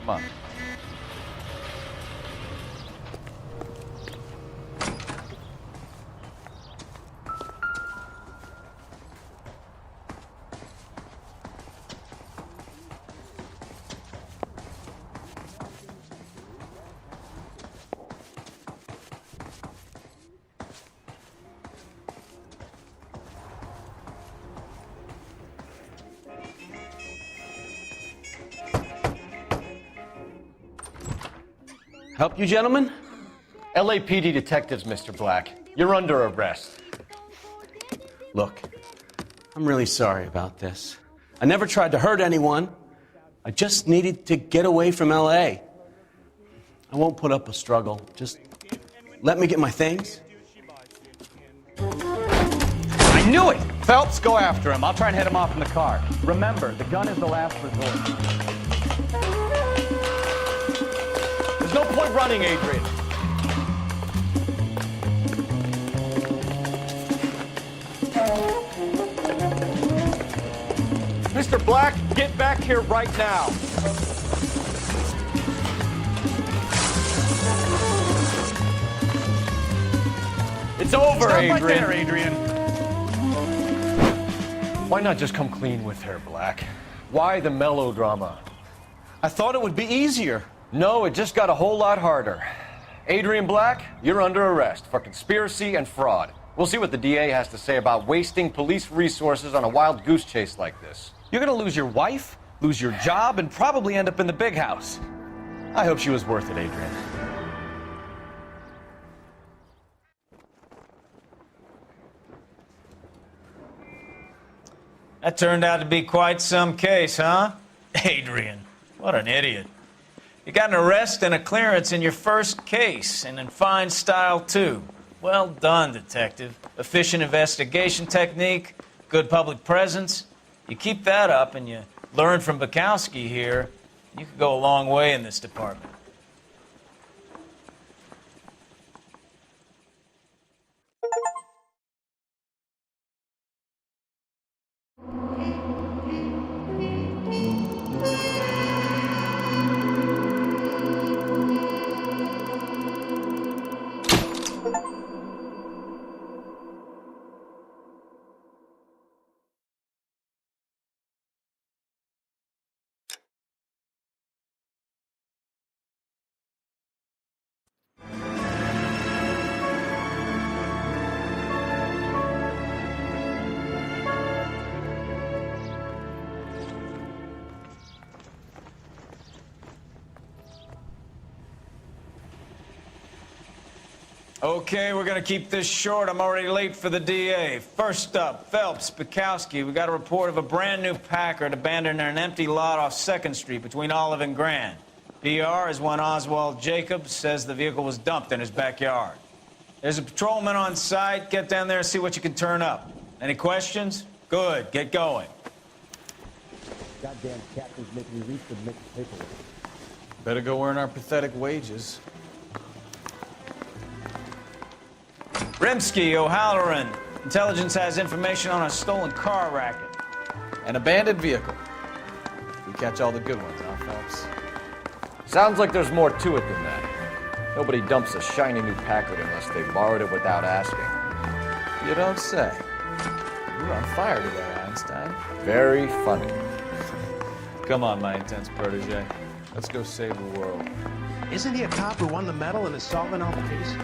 Come on. Help you, gentlemen? LAPD detectives, Mr. Black. You're under arrest. Look, I'm really sorry about this. I never tried to hurt anyone. I just needed to get away from L.A. I won't put up a struggle. Just let me get my things. I knew it! Phelps, go after him. I'll try and head him off in the car. Remember, the gun is the last resort. There's no point running, Adrian. Mr. Black, get back here right now. It's over, Stop Adrian. right there, Adrian. Why not just come clean with her, Black? Why the melodrama? I thought it would be easier. No, it just got a whole lot harder. Adrian Black, you're under arrest for conspiracy and fraud. We'll see what the DA has to say about wasting police resources on a wild goose chase like this. You're gonna lose your wife, lose your job, and probably end up in the big house. I hope she was worth it, Adrian. That turned out to be quite some case, huh? Adrian, what an idiot. You got an arrest and a clearance in your first case, and in fine style, too. Well done, detective. Efficient investigation technique, good public presence. You keep that up and you learn from Bukowski here, you could go a long way in this department. Okay, we're gonna keep this short. I'm already late for the DA. First up, Phelps, Bukowski. We got a report of a brand new Packard abandoned in an empty lot off 2nd Street between Olive and Grand. PR is one Oswald Jacobs says the vehicle was dumped in his backyard. There's a patrolman on site. Get down there and see what you can turn up. Any questions? Good, get going. Goddamn captain's making me resubmit the paperwork. Better go earn our pathetic wages. Rimsky, O'Halloran. Intelligence has information on a stolen car racket. An abandoned vehicle. We catch all the good ones, huh, Phelps? Sounds like there's more to it than that. Nobody dumps a shiny new Packard unless they borrowed it without asking. You don't say. You're on fire today, Einstein. Very funny. Come on, my intense protege. Let's go save the world. Isn't he a cop who won the medal and is solving all the cases?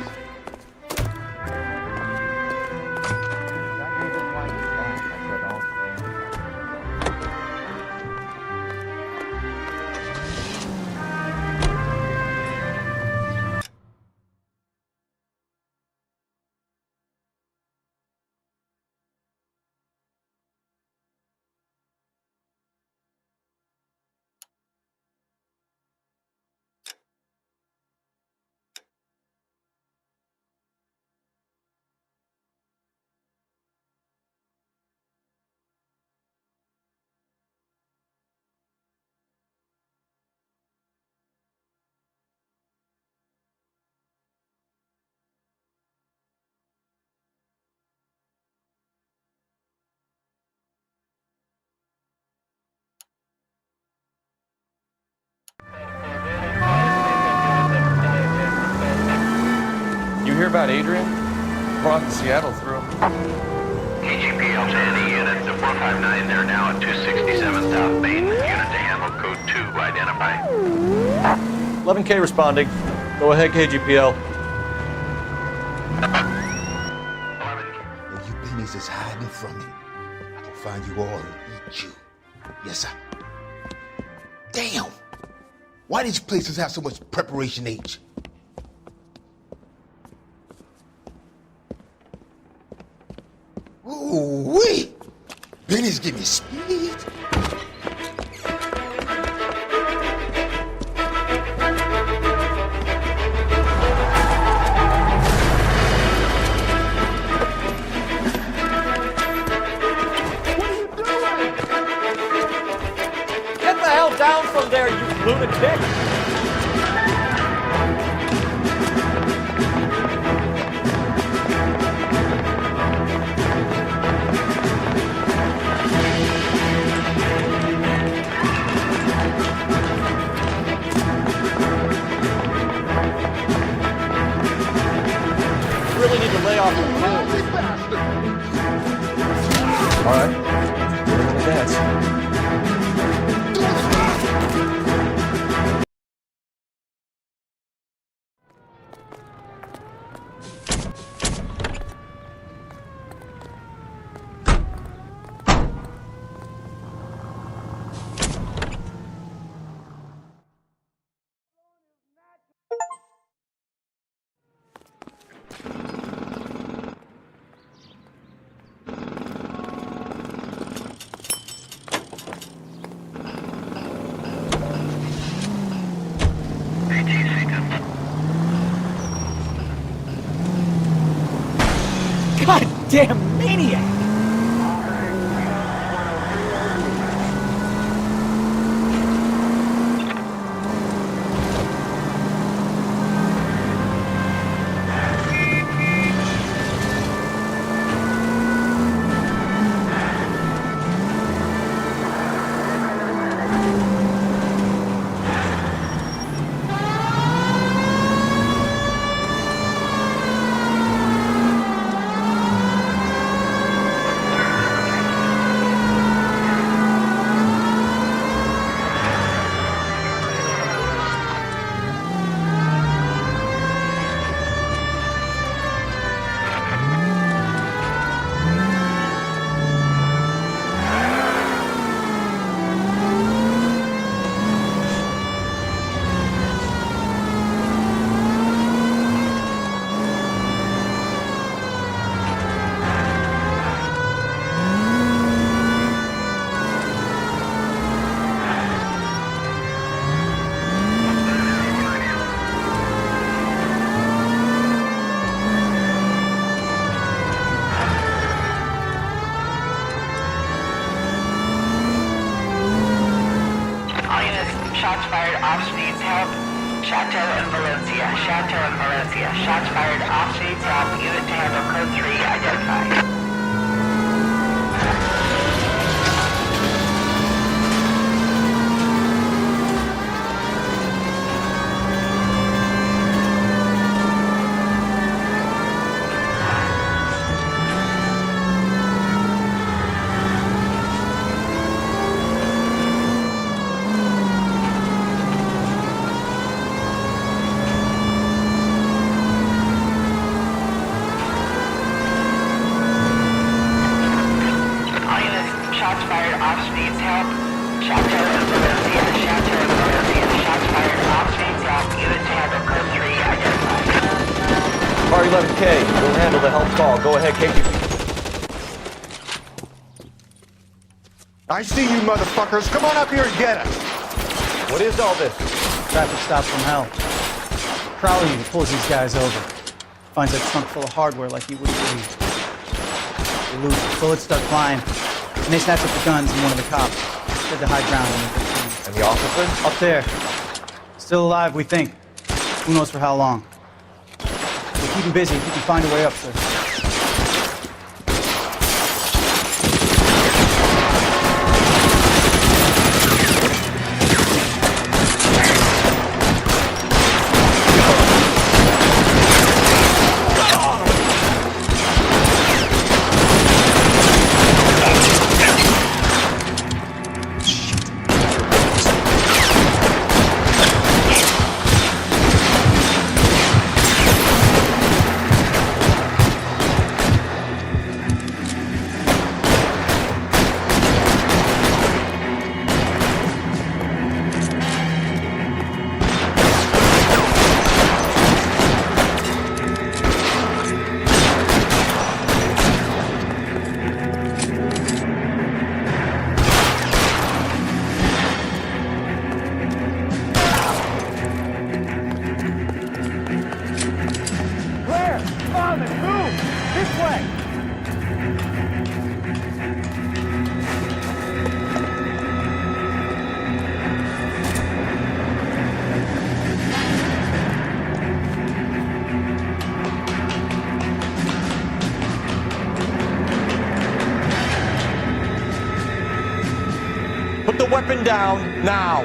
about Adrian? Brought in Seattle through him. KGPL to any unit to 459. They're now at 267 South Main. Unit to handle code 2. Identify. 11K responding. Go ahead, KGPL. Well, you pennies is hiding from me. I can find you all and eat you. Yes, sir. Damn! Why these places have so much preparation H? Ooh-wee! Benny's give me speed. Get the hell down from there, you lunatic! Really need to lay off the pills. All right, we're gonna dance. Goddamn maniac! Shots fired off needs help. Chateau and Valencia. Chateau and Valencia. Shots fired off needs help. Unit to handle code 3 identified. Shots fired off needs help. Chateau and Valencia. Chateau and Valencia. Shots fired off needs help. Unit to handle code 3 identified. Car 11K, we'll handle the help call. Go ahead, KGP. I see you motherfuckers. Come on up here and get us. What is all this? Traffic stop from hell. Crowley pulls these guys over. Finds a trunk full of hardware like you wouldn't believe. They lose. Bullets start flying. And they snatch up the guns and one of the cops. Said to high ground and the officer? Up there. Still alive, we think. Who knows for how long. We'll keep him busy if we can find a way up, sir. weapon down, now!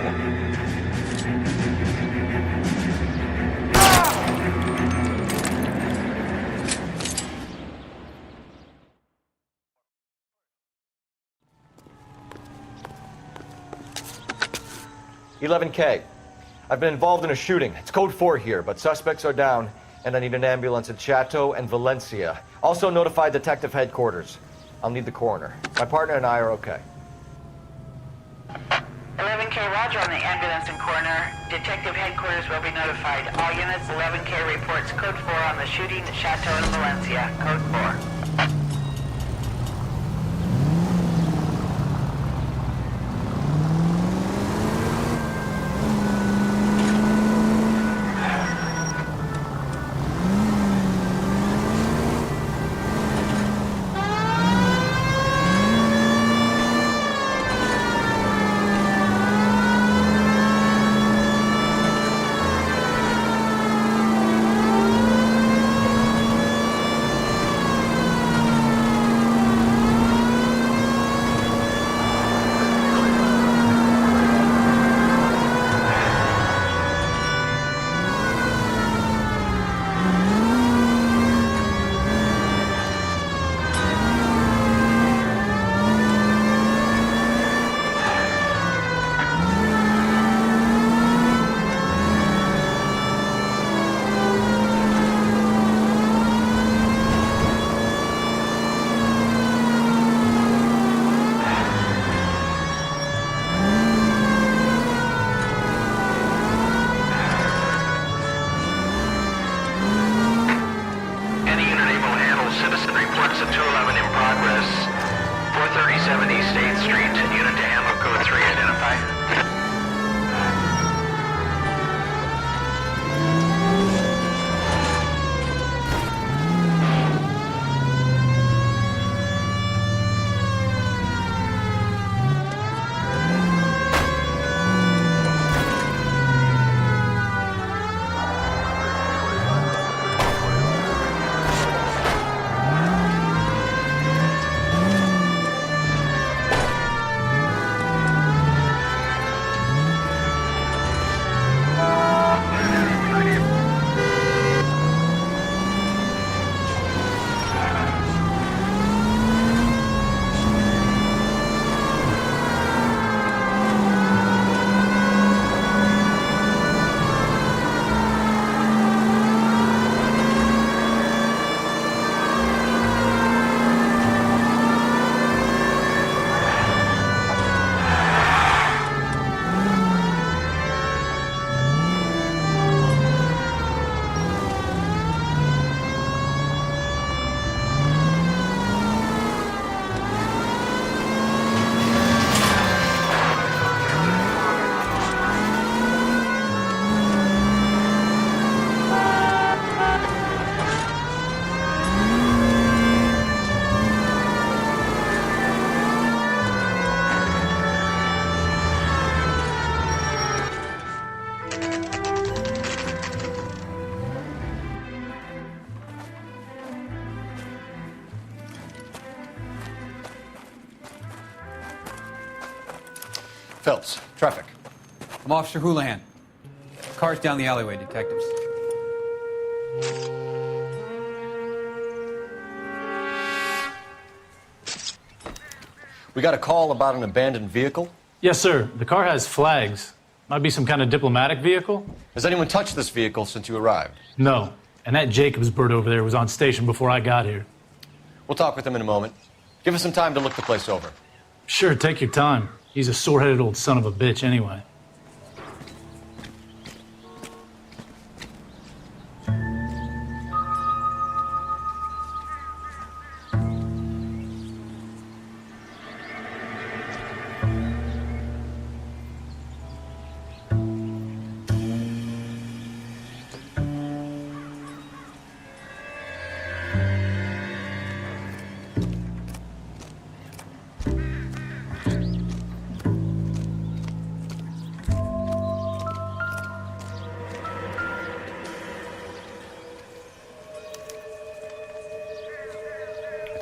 11K. I've been involved in a shooting. It's code 4 here, but suspects are down, and I need an ambulance in Chateau and Valencia. Also notify detective headquarters. I'll need the coroner. My partner and I are okay. 11K, roger on the ambulance and coroner. Detective headquarters will be notified. All units, 11K reports code 4 on the shooting at Chateau and Valencia. Code 4. Phelps, traffic. I'm Officer Houlihan. Car's down the alleyway, detectives. We got a call about an abandoned vehicle. Yes, sir. The car has flags. Might be some kind of diplomatic vehicle. Has anyone touched this vehicle since you arrived? No. And that Jacobs bird over there was on station before I got here. We'll talk with him in a moment. Give us some time to look the place over. Sure, take your time. He's a sore-headed old son of a bitch anyway.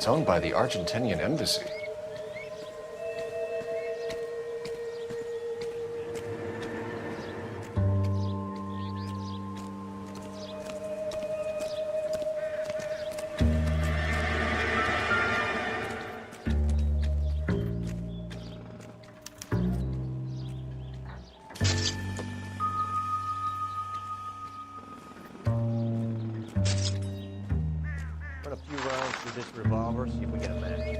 It's owned by the Argentinian embassy. revolver, see if we get a match.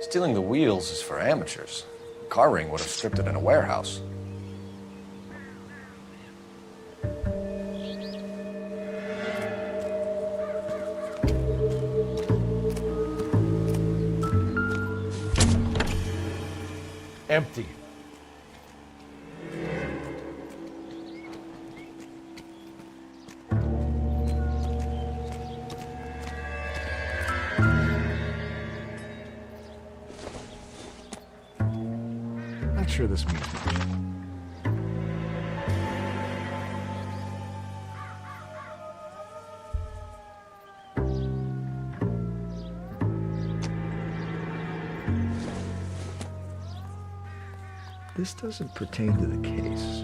Stealing the wheels is for amateurs. A car ring would have stripped it in a warehouse. Empty. Not sure this means much. This doesn't pertain to the case.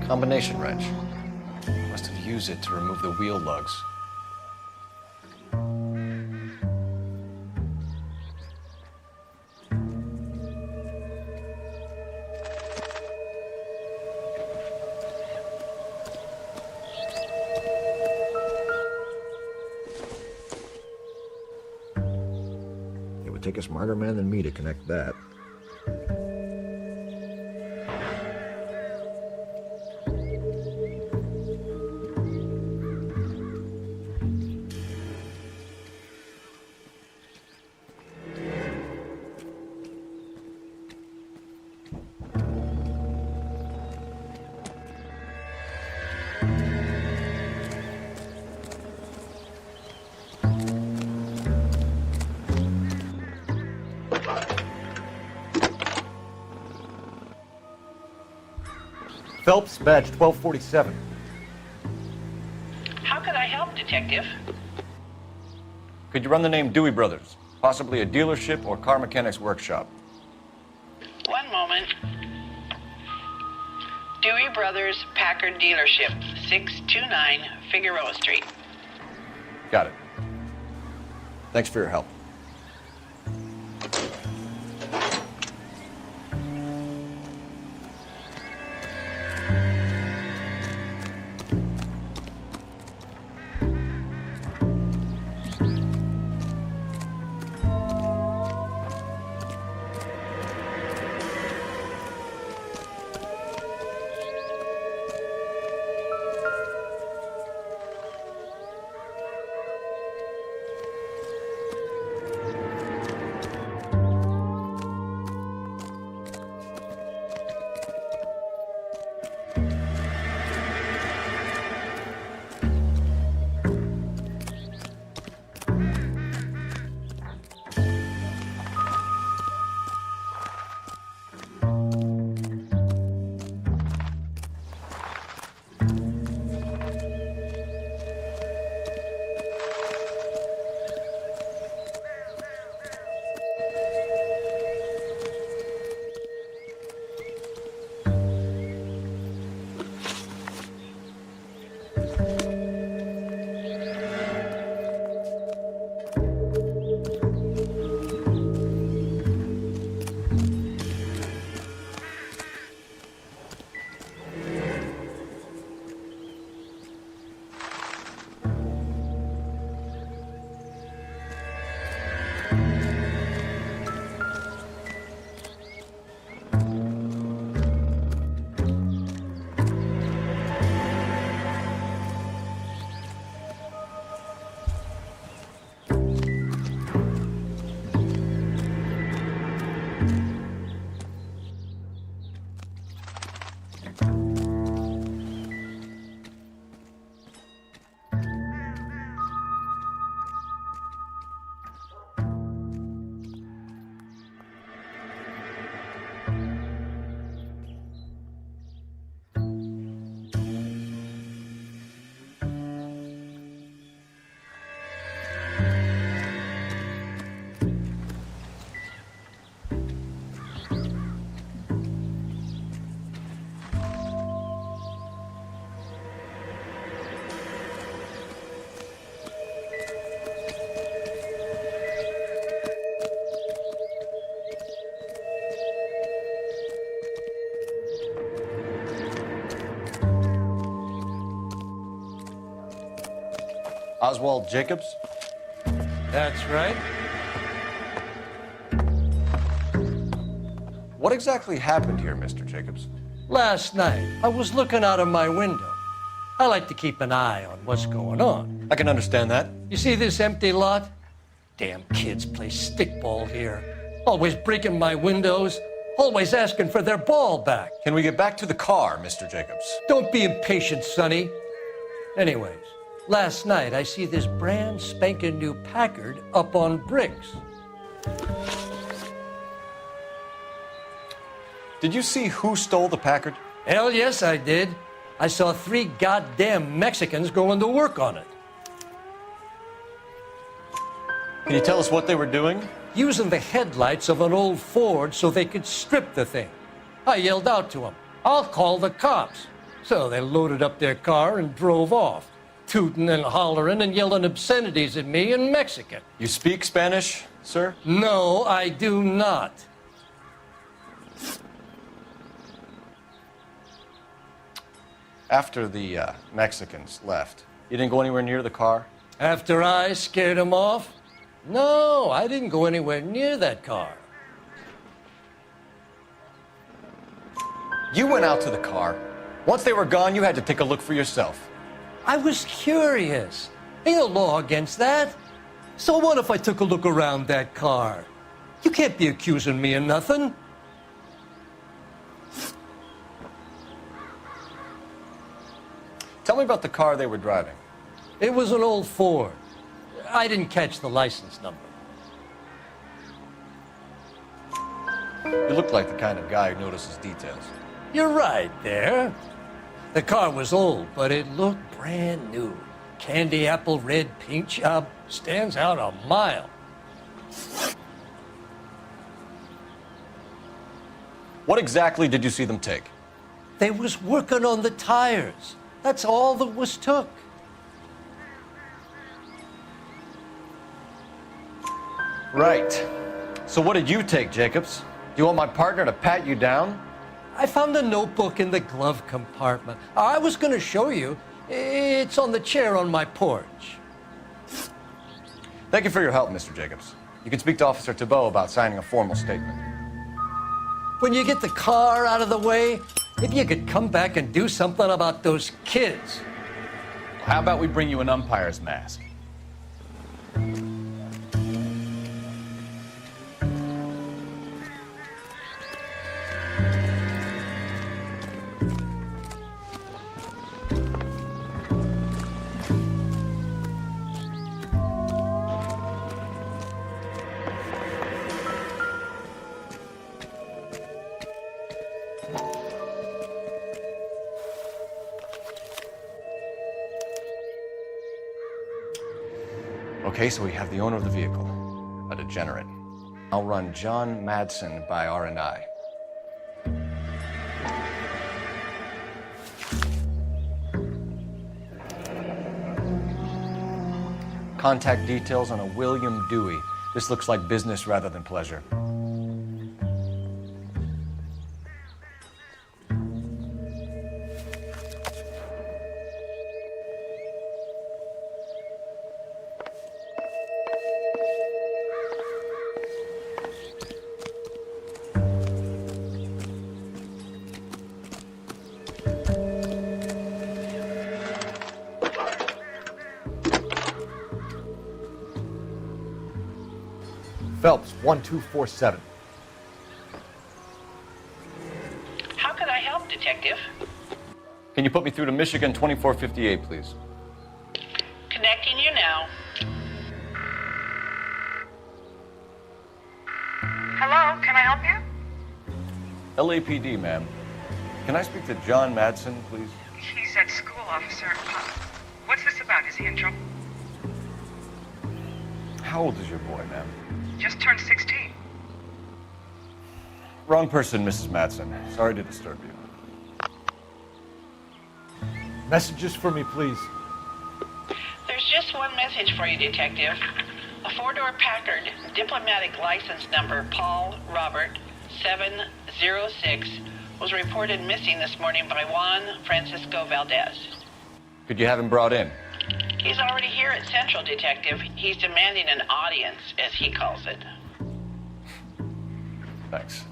Combination wrench. Must have used it to remove the wheel lugs. It would take a smarter man than me to connect that. Phelps, badge 1247. How can I help, Detective? Could you run the name Dewey Brothers? Possibly a dealership or car mechanic's workshop. One moment. Dewey Brothers Packard Dealership, 629 Figueroa Street. Got it. Thanks for your help. Oswald Jacobs? That's right. What exactly happened here, Mr. Jacobs? Last night, I was looking out of my window. I like to keep an eye on what's going on. I can understand that. You see this empty lot? Damn kids play stickball here. Always breaking my windows, always asking for their ball back. Can we get back to the car, Mr. Jacobs? Don't be impatient, Sonny. Anyways, last night I see this brand spanking new Packard up on bricks. Did you see who stole the Packard? Hell yes, I did. I saw 3 goddamn Mexicans going to work on it. Can you tell us what they were doing? Using the headlights of an old Ford so they could strip the thing. I yelled out to them, "I'll call the cops." So they loaded up their car and drove off, tooting and hollering and yelling obscenities at me in Mexican. You speak Spanish, sir? No, I do not. After the Mexicans left, you didn't go anywhere near the car? After I scared them off? No, I didn't go anywhere near that car. You went out to the car. Once they were gone, you had to take a look for yourself. I was curious. Ain't no law against that. So what if I took a look around that car? You can't be accusing me of nothing. Tell me about the car they were driving. It was an old Ford. I didn't catch the license number. You look like the kind of guy who notices details. You're right there. The car was old, but it looked brand new. Candy apple red paint job stands out a mile. What exactly did you see them take? They was working on the tires. That's all that was took. Right. So what did you take, Jacobs? Do you want my partner to pat you down? I found a notebook in the glove compartment. I was going to show you. It's on the chair on my porch. Thank you for your help, Mr. Jacobs. You can speak to Officer Thibault about signing a formal statement. When you get the car out of the way, if you could come back and do something about those kids. How about we bring you an umpire's mask? Okay, so we have the owner of the vehicle, a degenerate. I'll run John Madsen by R&I. Contact details on a William Dewey. This looks like business rather than pleasure. Phelps, 1247. Detective. Can you put me through to Michigan 2458, please? Connecting you now. Hello, can I help you? LAPD, ma'am. Can I speak to John Madsen, please? He's at school, officer. What's this about? Is he in trouble? How old is your boy, ma'am? Just turned 16. Wrong person, Mrs. Madsen. Sorry to disturb you. Messages for me, please. There's just one message for you, Detective. A four-door Packard, diplomatic license number Paul Robert 706, was reported missing this morning by Juan Francisco Valdez. Could you have him brought in? He's already here at Central, Detective. He's demanding an audience, as he calls it. Thanks.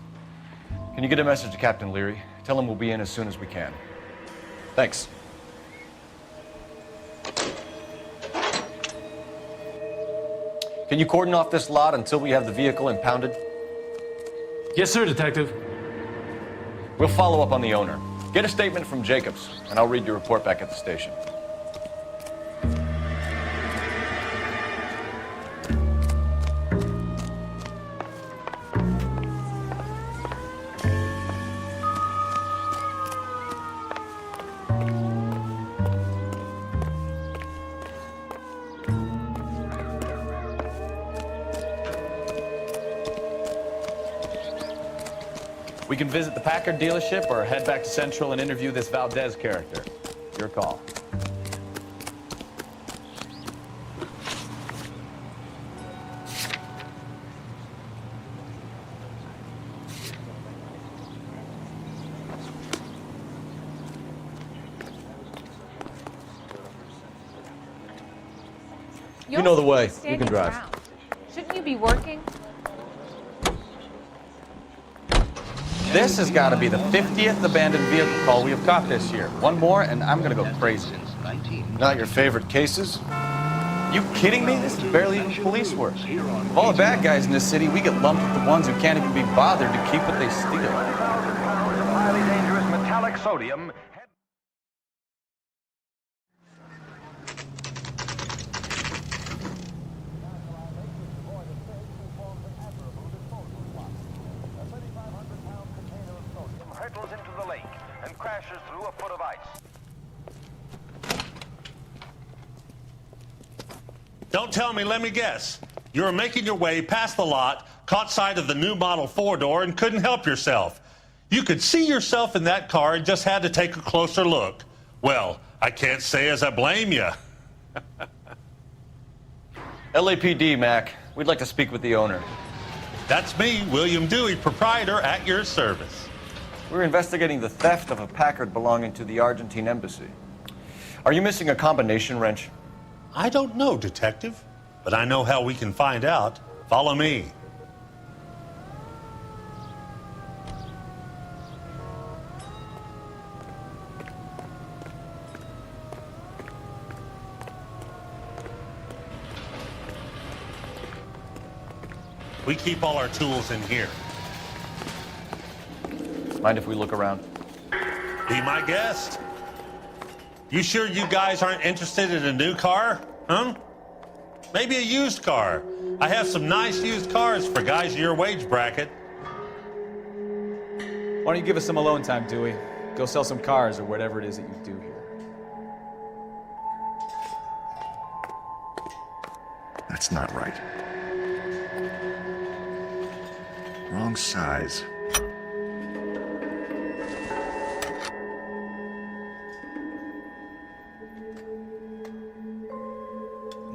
Can you get a message to Captain Leary? Tell him we'll be in as soon as we can. Thanks. Can you cordon off this lot until we have the vehicle impounded? Yes, sir, Detective. We'll follow up on the owner. Get a statement from Jacobs, and I'll read your report back at the station. We can visit the Packard dealership or head back to Central and interview this Valdez character. Your call. You know the way. You Standing can drive. around. Shouldn't you be working? This has got to be the 50th abandoned vehicle call we have caught this year. One more, and I'm going to go crazy. Not your favorite cases? You kidding me? This is barely even police work. Of all the bad guys in this city, we get lumped with the ones who can't even be bothered to keep what they steal. Highly dangerous metallic sodium. Hurtles into the lake and crashes through a foot of ice. Don't tell me, let me guess. You were making your way past the lot, caught sight of the new model four-door, and couldn't help yourself. You could see yourself in that car and just had to take a closer look. Well, I can't say as I blame you. LAPD, Mac. We'd like to speak with the owner. That's me, William Dewey, proprietor, at your service. We're investigating the theft of a Packard belonging to the Argentine embassy. Are you missing a combination wrench? I don't know, Detective, but I know how we can find out. Follow me. We keep all our tools in here. Mind if we look around? Be my guest. You sure you guys aren't interested in a new car? Huh? Maybe a used car. I have some nice used cars for guys in your wage bracket. Why don't you give us some alone time, Dewey? Go sell some cars or whatever it is that you do here. That's not right. Wrong size.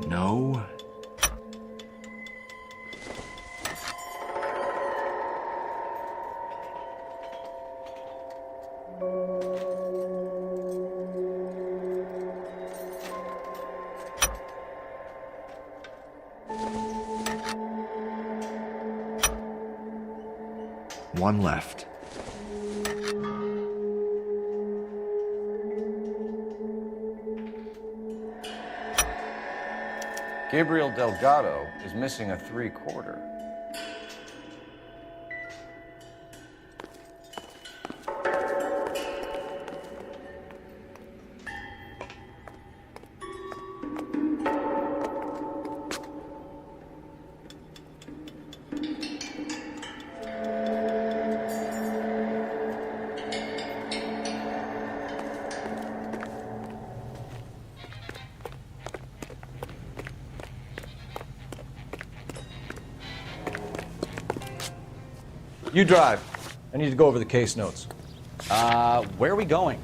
No. One left. Gabriel Delgado is missing a 3/4. You drive. I need to go over the case notes. Where are we going?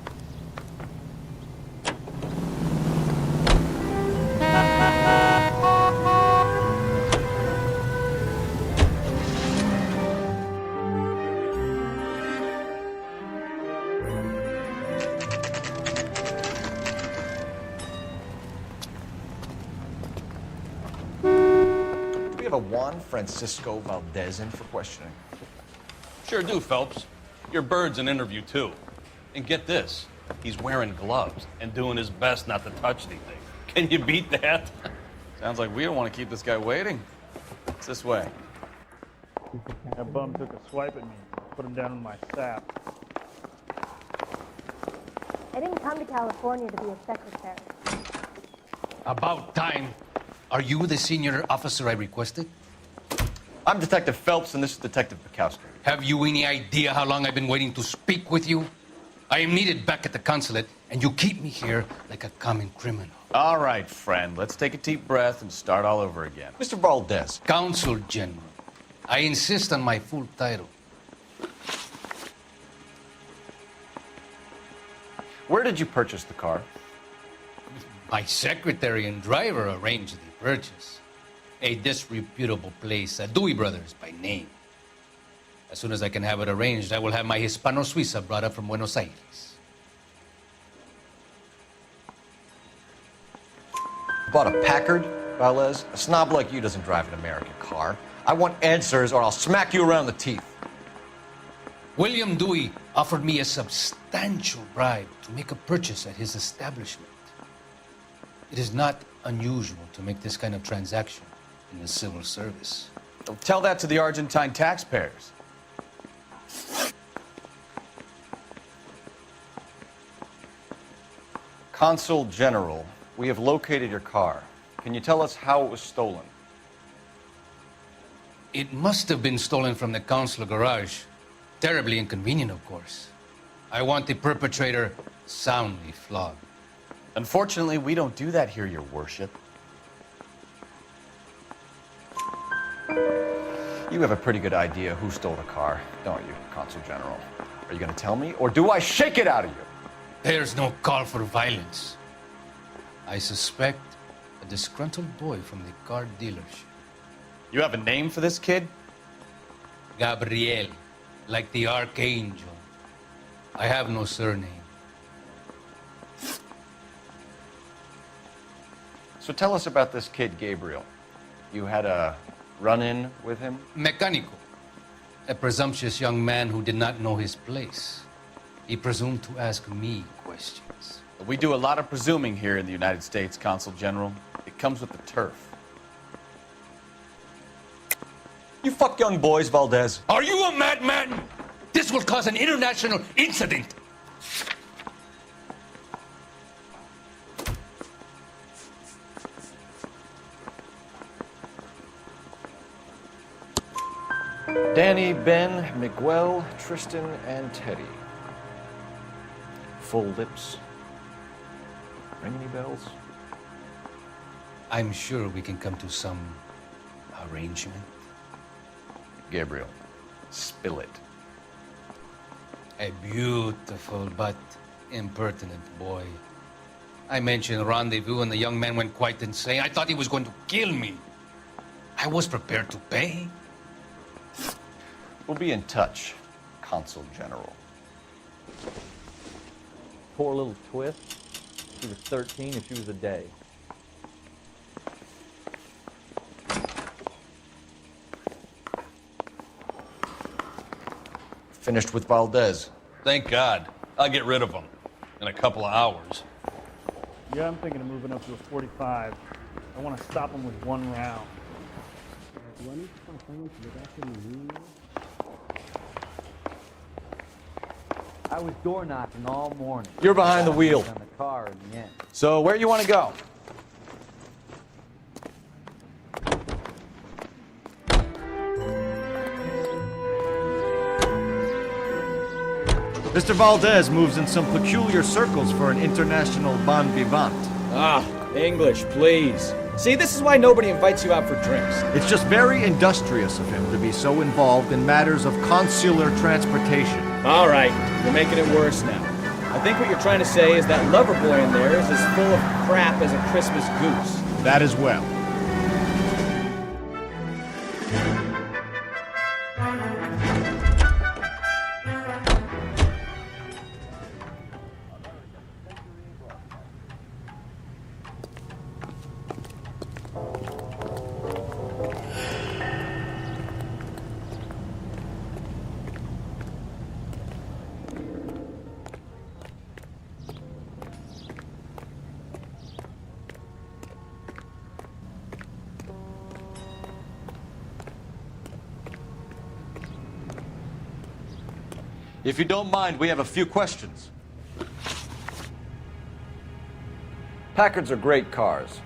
Do we have a Juan Francisco Valdez in for questioning? Sure do, Phelps. Your bird's an interview, too. And get this, he's wearing gloves and doing his best not to touch anything. Can you beat that? Sounds like we don't want to keep this guy waiting. It's this way. That bum took a swipe at me. Put him down in my sap. I didn't come to California to be a secretary. About time. Are you the senior officer I requested? I'm Detective Phelps, and this is Detective Bukowski. Have you any idea how long I've been waiting to speak with you? I am needed back at the consulate, and you keep me here like a common criminal. All right, friend. Let's take a deep breath and start all over again. Mr. Valdez. Consul General. I insist on my full title. Where did you purchase the car? My secretary and driver arranged the purchase. A disreputable place, Dewey Brothers by name. As soon as I can have it arranged, I will have my Hispano Suiza brought up from Buenos Aires. Bought a Packard, Valdez? A snob like you doesn't drive an American car. I want answers or I'll smack you around the teeth. William Dewey offered me a substantial bribe to make a purchase at his establishment. It is not unusual to make this kind of transaction in the civil service. Tell that to the Argentine taxpayers. Consul General, we have located your car. Can you tell us how it was stolen? It must have been stolen from the consular garage. Terribly inconvenient, of course. I want the perpetrator soundly flogged. Unfortunately, we don't do that here, Your Worship. You have a pretty good idea who stole the car, don't you, Consul General? Are you going to tell me, or do I shake it out of you? There's no call for violence. I suspect a disgruntled boy from the car dealership. You have a name for this kid? Gabriel, like the archangel. I have no surname. So tell us about this kid, Gabriel. You had a run-in with him? Mecánico. A presumptuous young man who did not know his place. He presumed to ask me questions. We do a lot of presuming here in the United States, Consul General. It comes with the turf. You fuck young boys, Valdez. Are you a madman? This will cause an international incident. Danny, Ben, Miguel, Tristan, and Teddy. Full lips. Ring any bells? I'm sure we can come to some arrangement. Gabriel, spill it. A beautiful but impertinent boy. I mentioned rendezvous and the young man went quite insane. I thought he was going to kill me. I was prepared to pay. We'll be in touch, Consul General. Poor little twist. She was 13 if she was a day. Finished with Valdez. Thank God. I'll get rid of him in a couple of hours. Yeah, I'm thinking of moving up to a 45. I want to stop him with one round. I was door knocking all morning. You're behind the wheel. On the car in the end. So where you want to go? Mr. Valdez moves in some peculiar circles for an international bon vivant. Ah, English, please. See, this is why nobody invites you out for drinks. It's just very industrious of him to be so involved in matters of consular transportation. All right, you're making it worse now. I think what you're trying to say is that lover boy in there is as full of crap as a Christmas goose. That as well. If you don't mind, we have a few questions. Packards are great cars,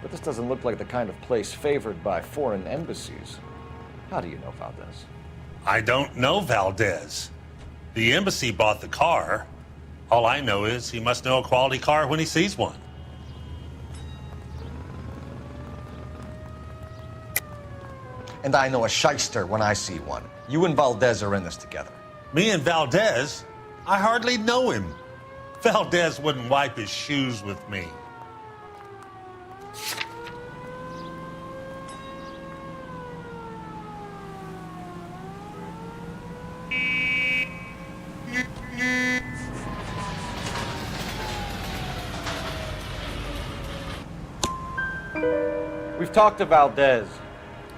but this doesn't look like the kind of place favored by foreign embassies. How do you know Valdez? I don't know Valdez. The embassy bought the car. All I know is he must know a quality car when he sees one. And I know a shyster when I see one. You and Valdez are in this together. Me and Valdez? I hardly know him. Valdez wouldn't wipe his shoes with me. We've talked to Valdez.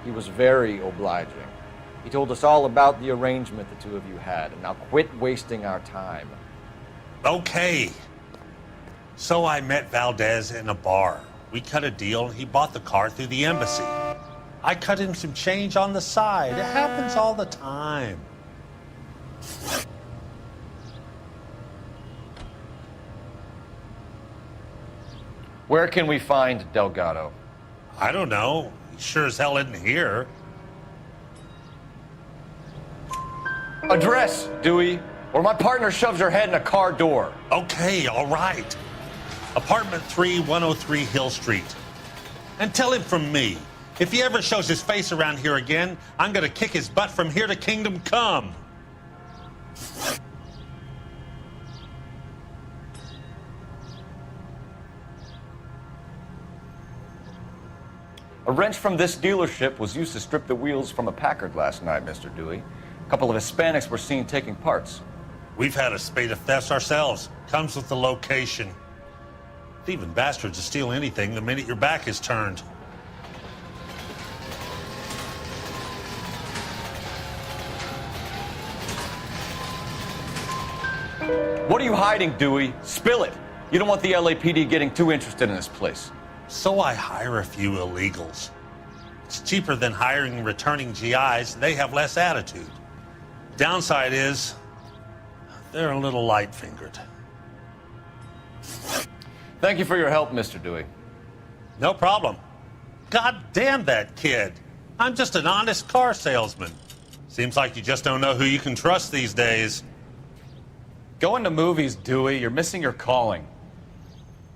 He was very obliging. He told us all about the arrangement the two of you had, and now quit wasting our time. Okay. So I met Valdez in a bar. We cut a deal, and he bought the car through the embassy. I cut him some change on the side. It happens all the time. Where can we find Delgado? I don't know. He sure as hell isn't here. Address, Dewey, or my partner shoves her head in a car door. Okay, all right. Apartment 3, 103 Hill Street. And tell him from me, if he ever shows his face around here again, I'm gonna kick his butt from here to Kingdom Come. A wrench from this dealership was used to strip the wheels from a Packard last night, Mr. Dewey. A couple of Hispanics were seen taking parts. We've had a spate of thefts ourselves. Comes with the location. Thieving bastards will steal anything the minute your back is turned. What are you hiding, Dewey? Spill it. You don't want the LAPD getting too interested in this place. So I hire a few illegals. It's cheaper than hiring returning GIs. They have less attitude. Downside is, they're a little light-fingered. Thank you for your help, Mr. Dewey. No problem. God damn that kid. I'm just an honest car salesman. Seems like you just don't know who you can trust these days. Going to movies, Dewey, you're missing your calling.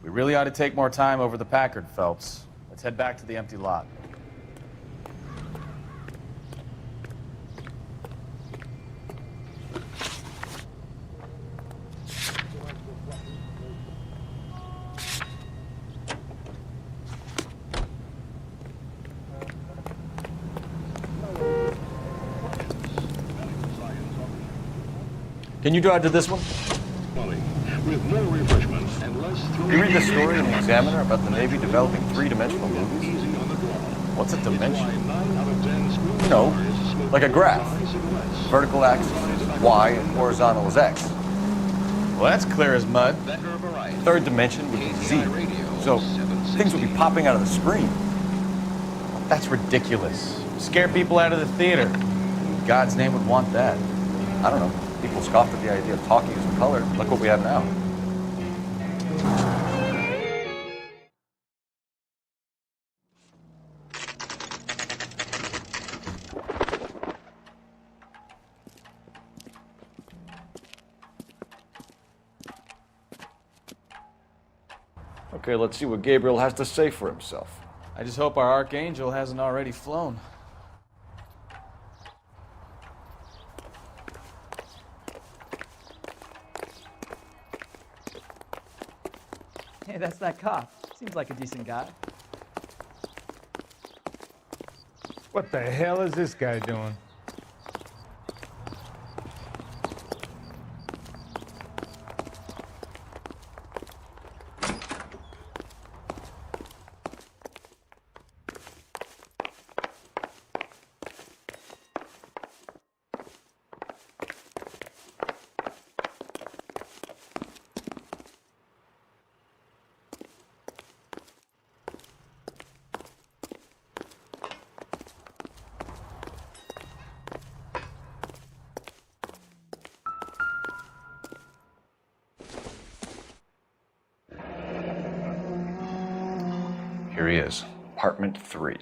We really ought to take more time over the Packard, Phelps. Let's head back to the empty lot. Can you drive to this one? With more refreshments and less You read the story in the Examiner about the Navy developing three-dimensional movies? What's a dimension? No, like a graph. Vertical axis is Y and horizontal is X. Well, that's clear as mud. Third dimension would be Z. So things would be popping out of the screen. That's ridiculous. Scare people out of the theater. In God's name would want that. I don't know. People scoffed at the idea of talkies in color. Look what we have now. Okay, let's see what Gabriel has to say for himself. I just hope our Archangel hasn't already flown. Hey, that's that cop. Seems like a decent guy. What the hell is this guy doing? Here he is, apartment 3.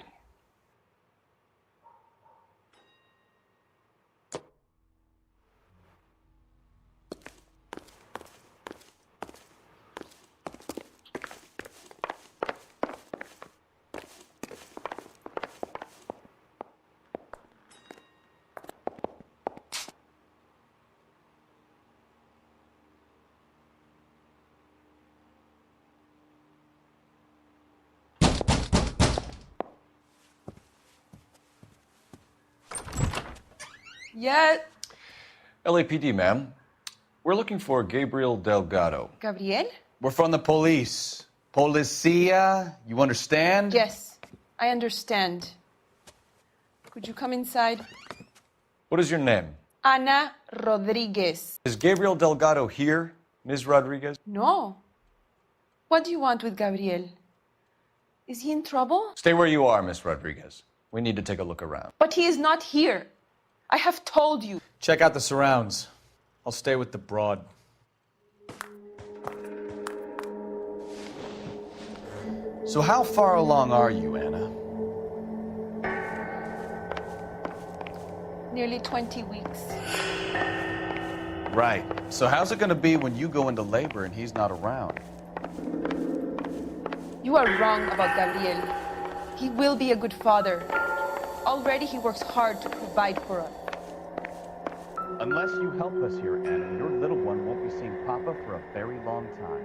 Yeah. LAPD, ma'am. We're looking for Gabriel Delgado. Gabriel? We're from the police. Policia, you understand? Yes, I understand. Could you come inside? What is your name? Ana Rodriguez. Is Gabriel Delgado here, Ms. Rodriguez? No. What do you want with Gabriel? Is he in trouble? Stay where you are, Ms. Rodriguez. We need to take a look around. But he is not here. I have told you. Check out the surrounds. I'll stay with the broad. So how far along are you, Anna? Nearly 20 weeks. Right. So how's it gonna be when you go into labor and he's not around? You are wrong about Gabriel. He will be a good father. Already he works hard to provide for us. Unless you help us here, Anna, your little one won't be seeing Papa for a very long time.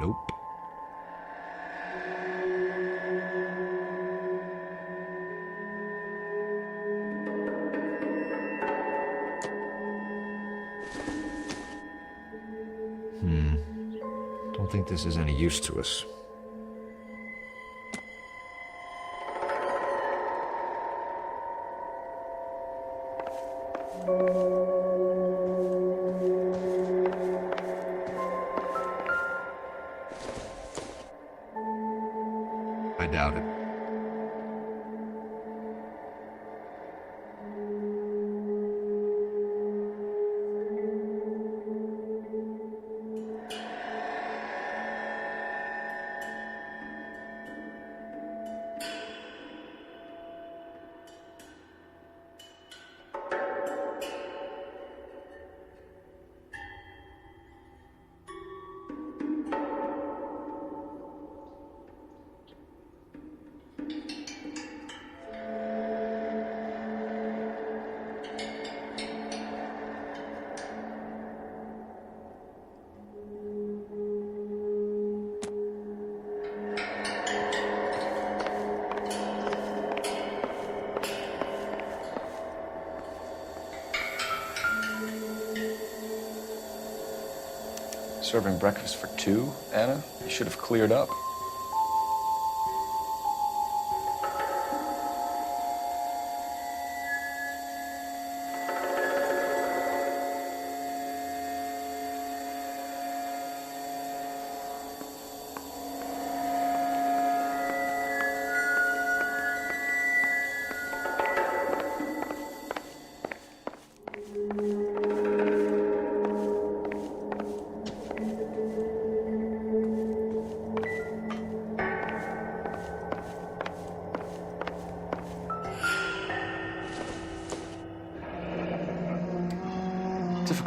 Nope. Don't think this is any use to us. I doubt it. Serving breakfast for 2, Anna? You should have cleared up.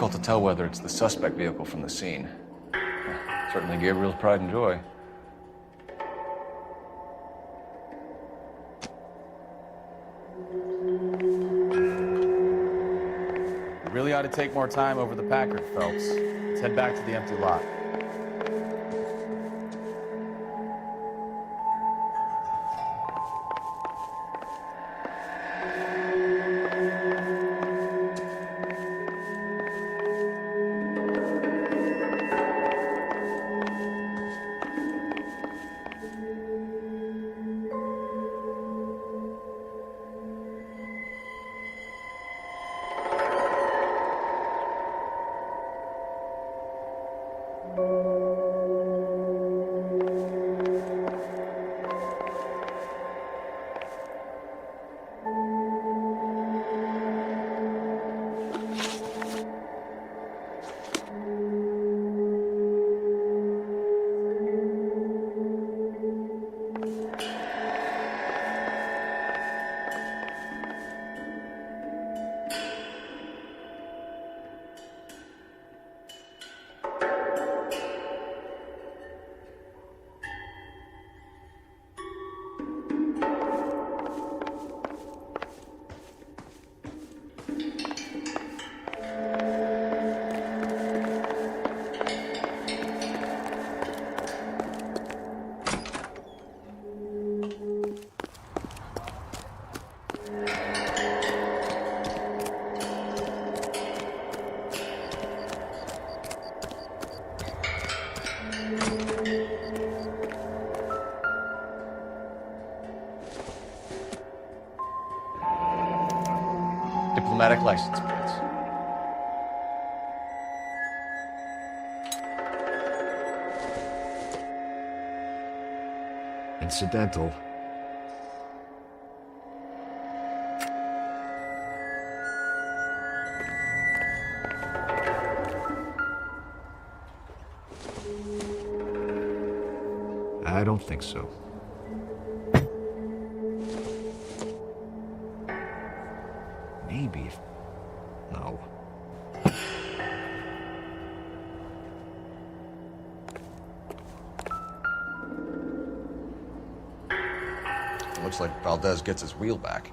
difficult to tell whether it's the suspect vehicle from the scene. Certainly Gabriel's pride and joy. You really ought to take more time over the Packard, Phelps. Let's head back to the empty lot. Diplomatic license plates. Incidental. I don't think so. Maybe if... No. Looks like Valdez gets his wheel back.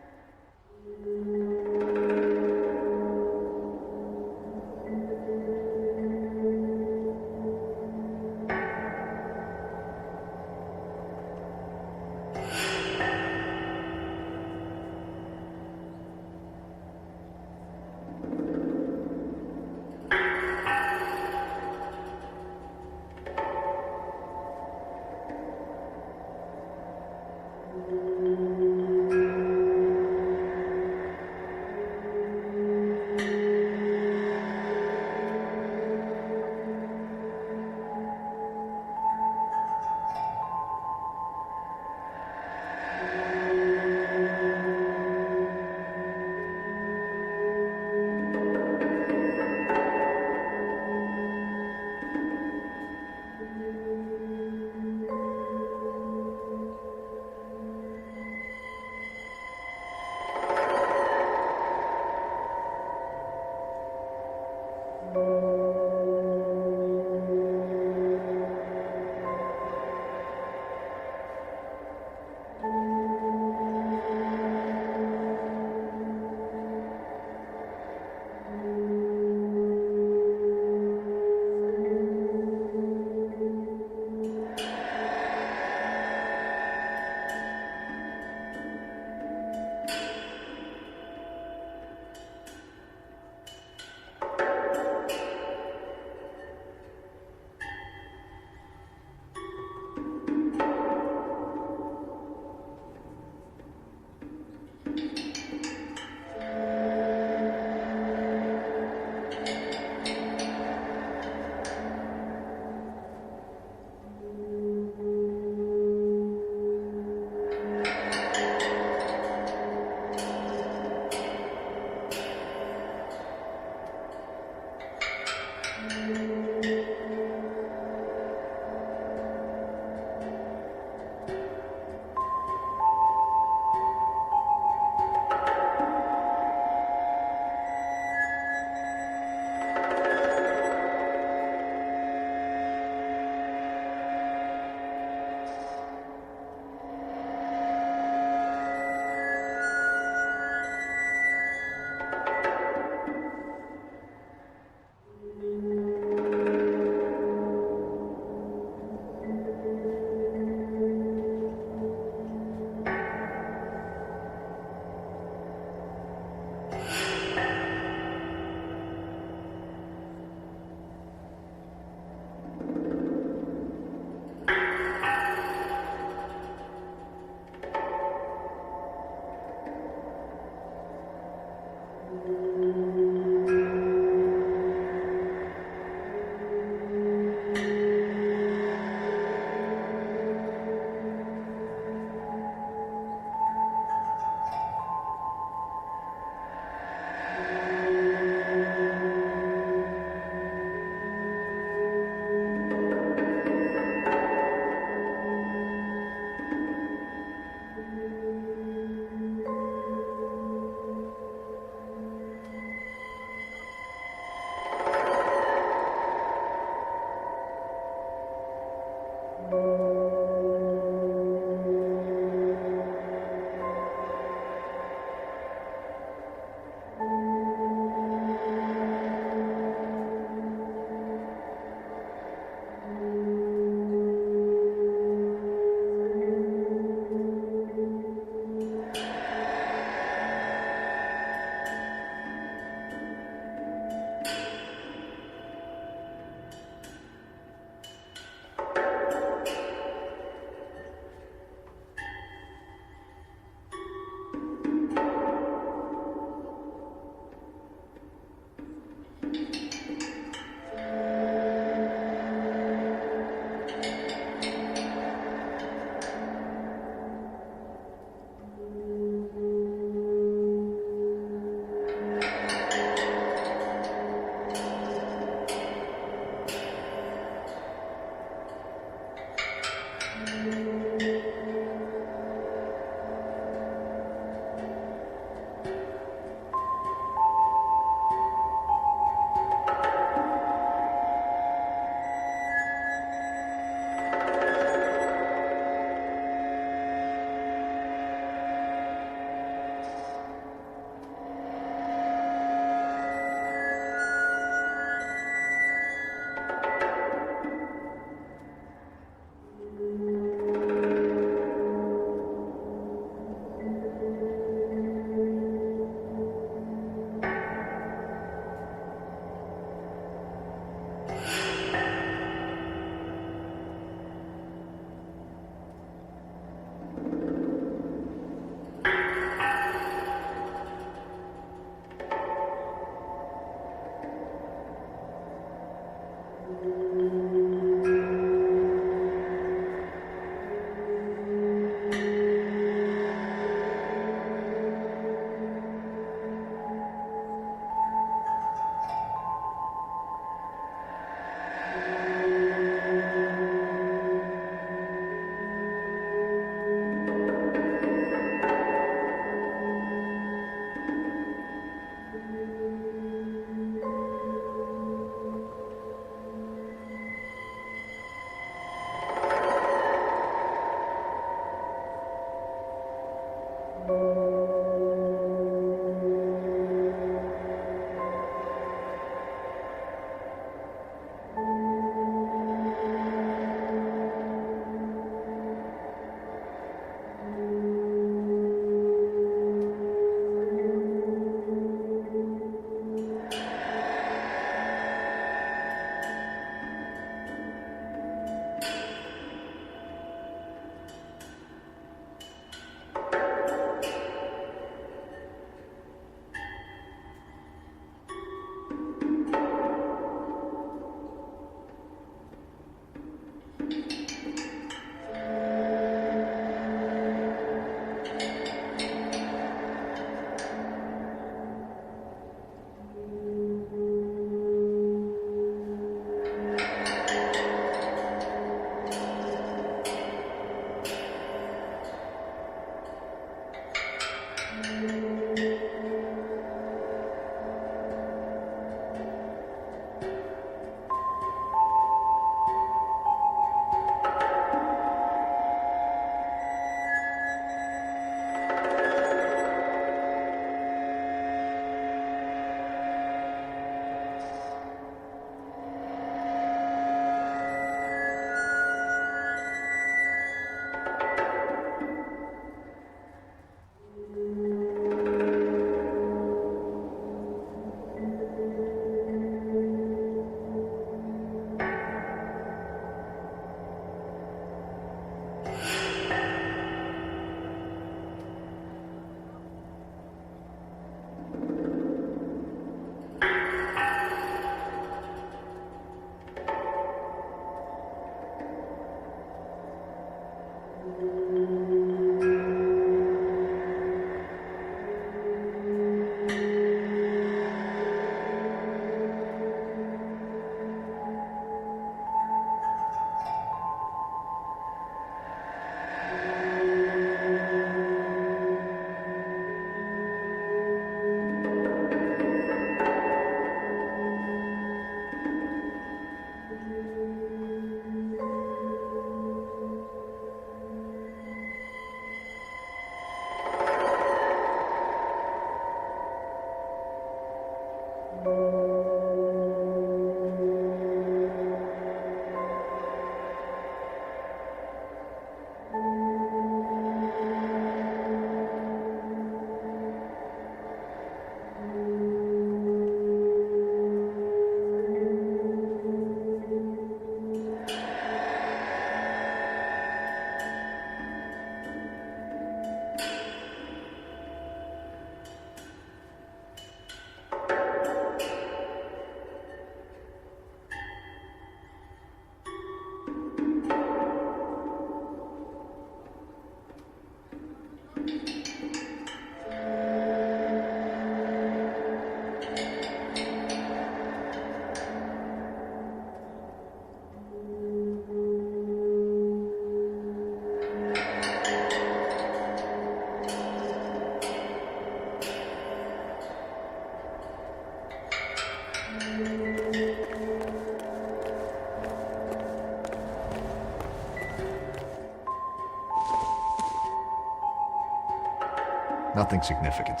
Nothing significant.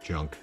Junk.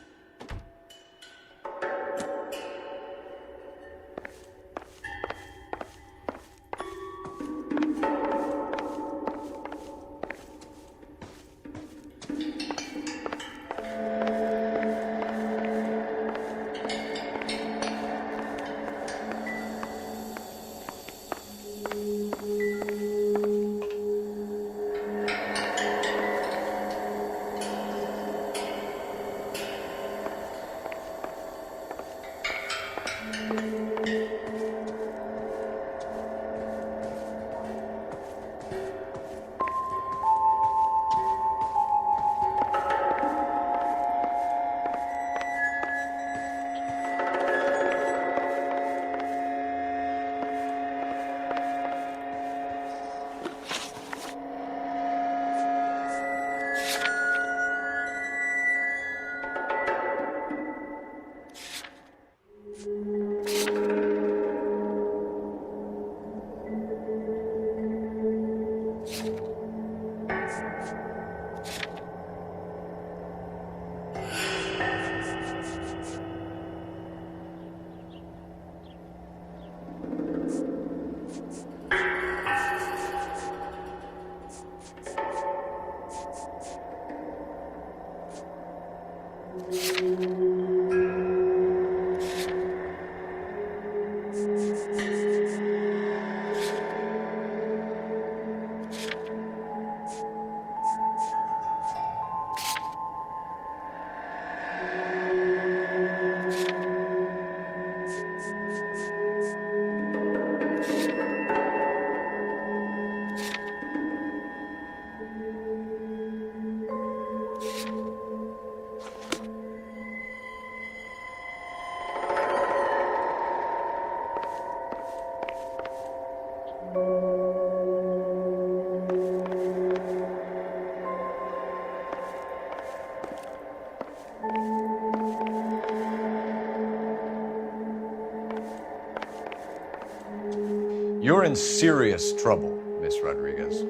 You're in serious trouble, Miss Rodriguez.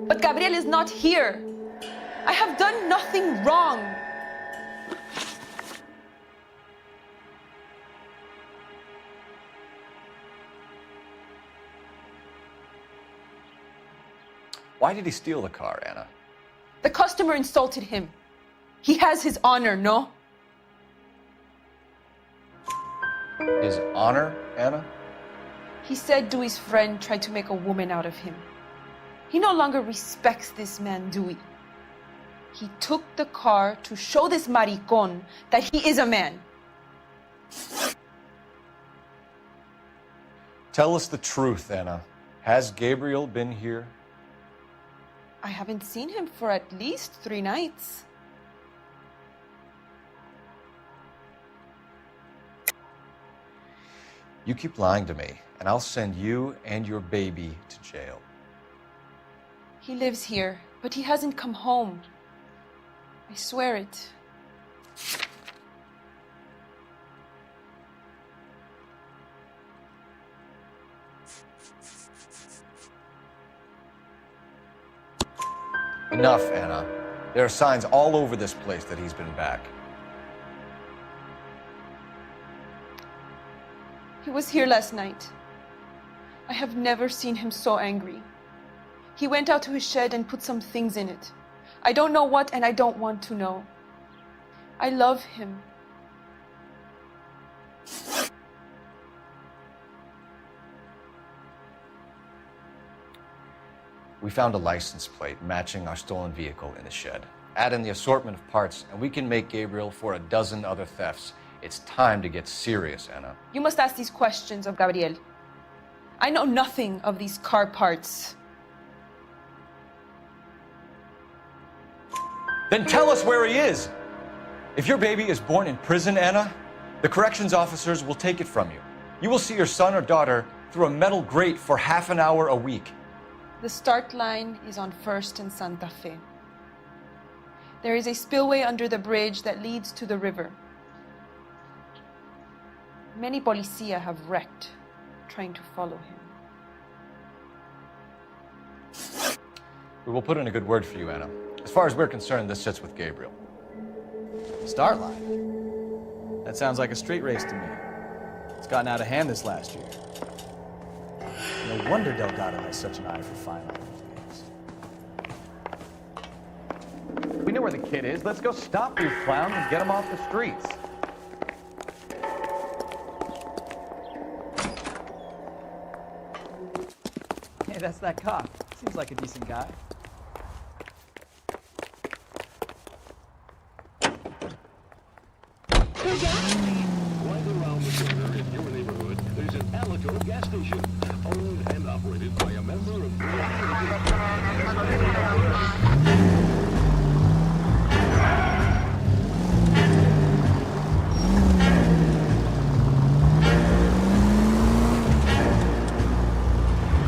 But Gabriel is not here. I have done nothing wrong. Why did he steal the car, Anna? The customer insulted him. He has his honor, no? His honor, Anna? He said Dewey's friend tried to make a woman out of him. He no longer respects this man, Dewey. He took the car to show this maricón that he is a man. Tell us the truth, Anna. Has Gabriel been here? I haven't seen him for at least 3 nights. You keep lying to me, and I'll send you and your baby to jail. He lives here, but he hasn't come home. I swear it. Enough, Anna. There are signs all over this place that he's been back. He was here last night. I have never seen him so angry. He went out to his shed and put some things in it. I don't know what, and I don't want to know. I love him. We found a license plate matching our stolen vehicle in the shed. Add in the assortment of parts, and we can make Gabriel for a dozen other thefts. It's time to get serious, Anna. You must ask these questions of Gabriel. I know nothing of these car parts. Then tell us where he is! If your baby is born in prison, Anna, the corrections officers will take it from you. You will see your son or daughter through a metal grate for half an hour a week. The start line is on 1st and Santa Fe. There is a spillway under the bridge that leads to the river. Many policia have wrecked trying to follow him. We will put in a good word for you, Anna. As far as we're concerned, this sits with Gabriel. Start line? That sounds like a street race to me. It's gotten out of hand this last year. No wonder Delgado has such an eye for fine art games. We know where the kid is. Let's go stop these clowns and get him off the streets. Hey, that's that cop. Seems like a decent guy. Right around the corner in your neighborhood, there's an Alico gas station, owned and operated by a member of the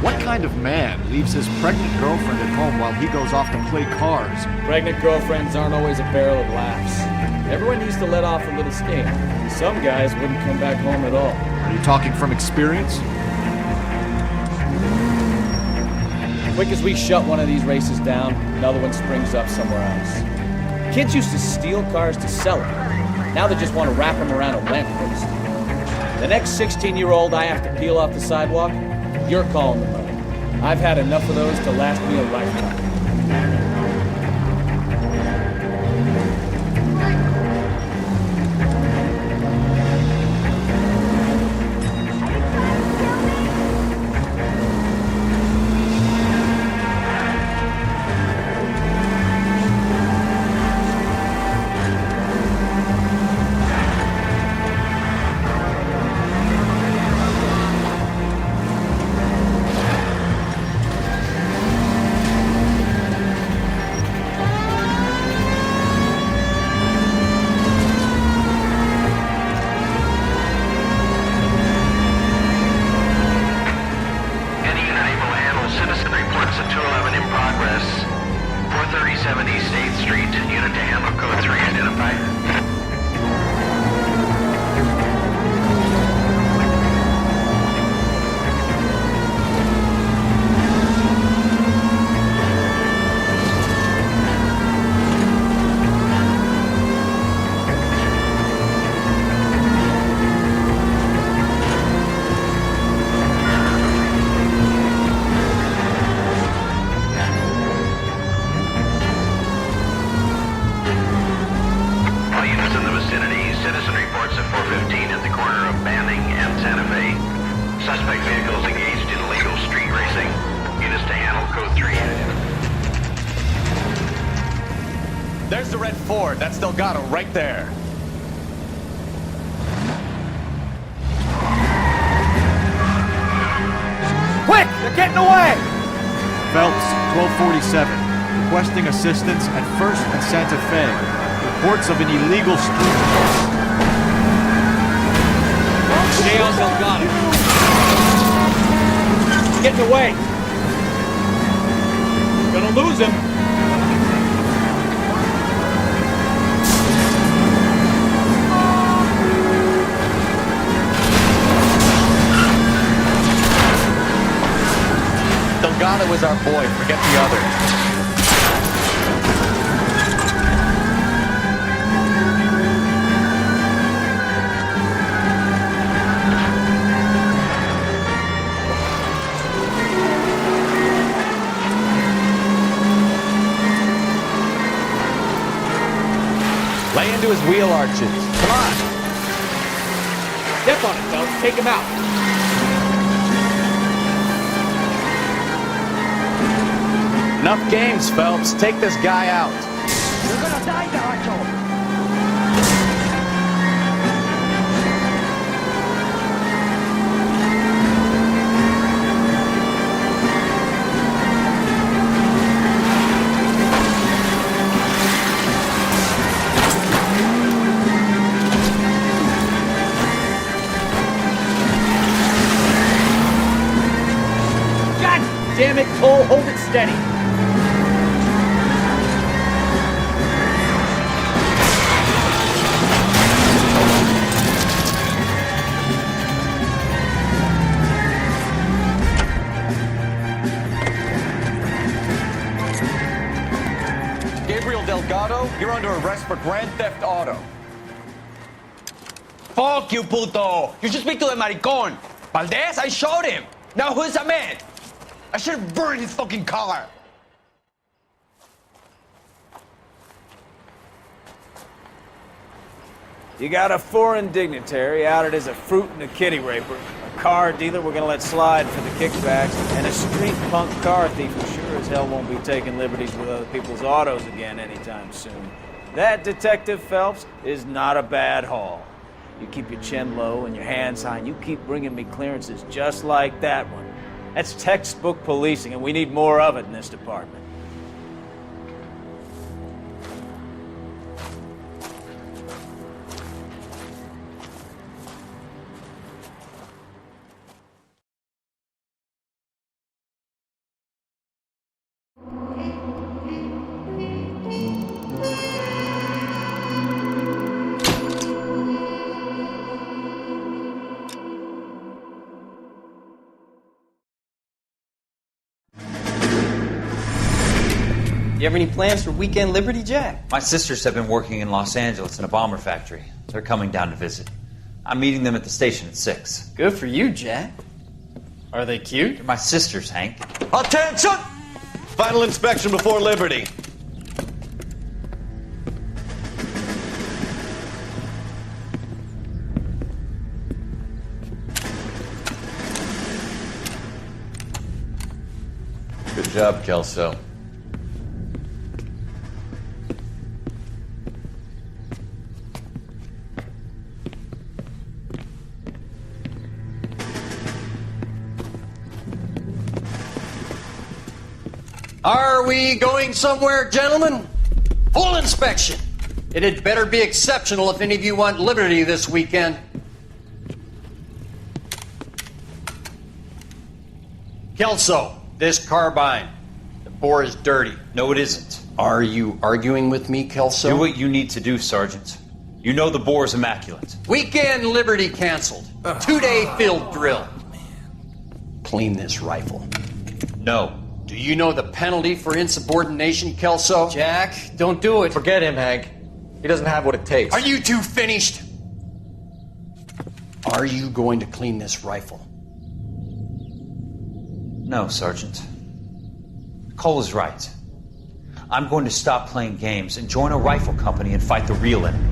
What kind of man leaves his pregnant girlfriend at home while he goes off to play cars? Pregnant girlfriends aren't always a barrel of laughs. Everyone needs to let off a little steam. Some guys wouldn't come back home at all. Are you talking from experience? Quick as we shut one of these races down, another one springs up somewhere else. Kids used to steal cars to sell them. Now they just want to wrap them around a lamppost. The next 16-year-old I have to peel off the sidewalk, you're calling the money. I've had enough of those to last me a lifetime. There's the red Ford. That's Delgado right there. Quick! They're getting away! Phelps, 1247. requesting assistance at 1st and Santa Fe. Reports of an illegal street. Stay on Delgado. He's getting away. Gonna lose him. Delgado is our boy. Forget the others. Lay into his wheel arches. Come on. Step on it, though. Take him out. Enough games, Phelps. Take this guy out. You're gonna die, Nacho. God damn it, Cole. Hold it steady. Delgado, you're under arrest for grand theft auto. Fuck you, puto! You should speak to the maricón. Valdez, I showed him. Now who's a man? I should have burned his fucking car. You got a foreign dignitary outed as a fruit and a kitty raper, a car dealer we're gonna let slide for the kickbacks, and a street punk car thief who sure as hell won't be taking liberties with other people's autos again anytime soon. That, Detective Phelps, is not a bad haul. You keep your chin low and your hands high, and you keep bringing me clearances just like that one. That's textbook policing, and we need more of it in this department. You have any plans for weekend Liberty, Jack? My sisters have been working in Los Angeles in a bomber factory. They're coming down to visit. I'm meeting them at the station at 6. Good for you, Jack. Are they cute? They're my sisters, Hank. Attention! Final inspection before Liberty. Good job, Kelso. Are we going somewhere, gentlemen? Full inspection. It had better be exceptional if any of you want liberty this weekend. Kelso, this carbine. The bore is dirty. No, it isn't. Are you arguing with me, Kelso? Do what you need to do, Sergeant. You know the bore's immaculate. Weekend liberty canceled. 2-day field drill. Clean this rifle. No. Do you know the penalty for insubordination, Kelso? Jack, don't do it. Forget him, Hank. He doesn't have what it takes. Are you two finished? Are you going to clean this rifle? No, Sergeant. Cole is right. I'm going to stop playing games and join a rifle company and fight the real enemy.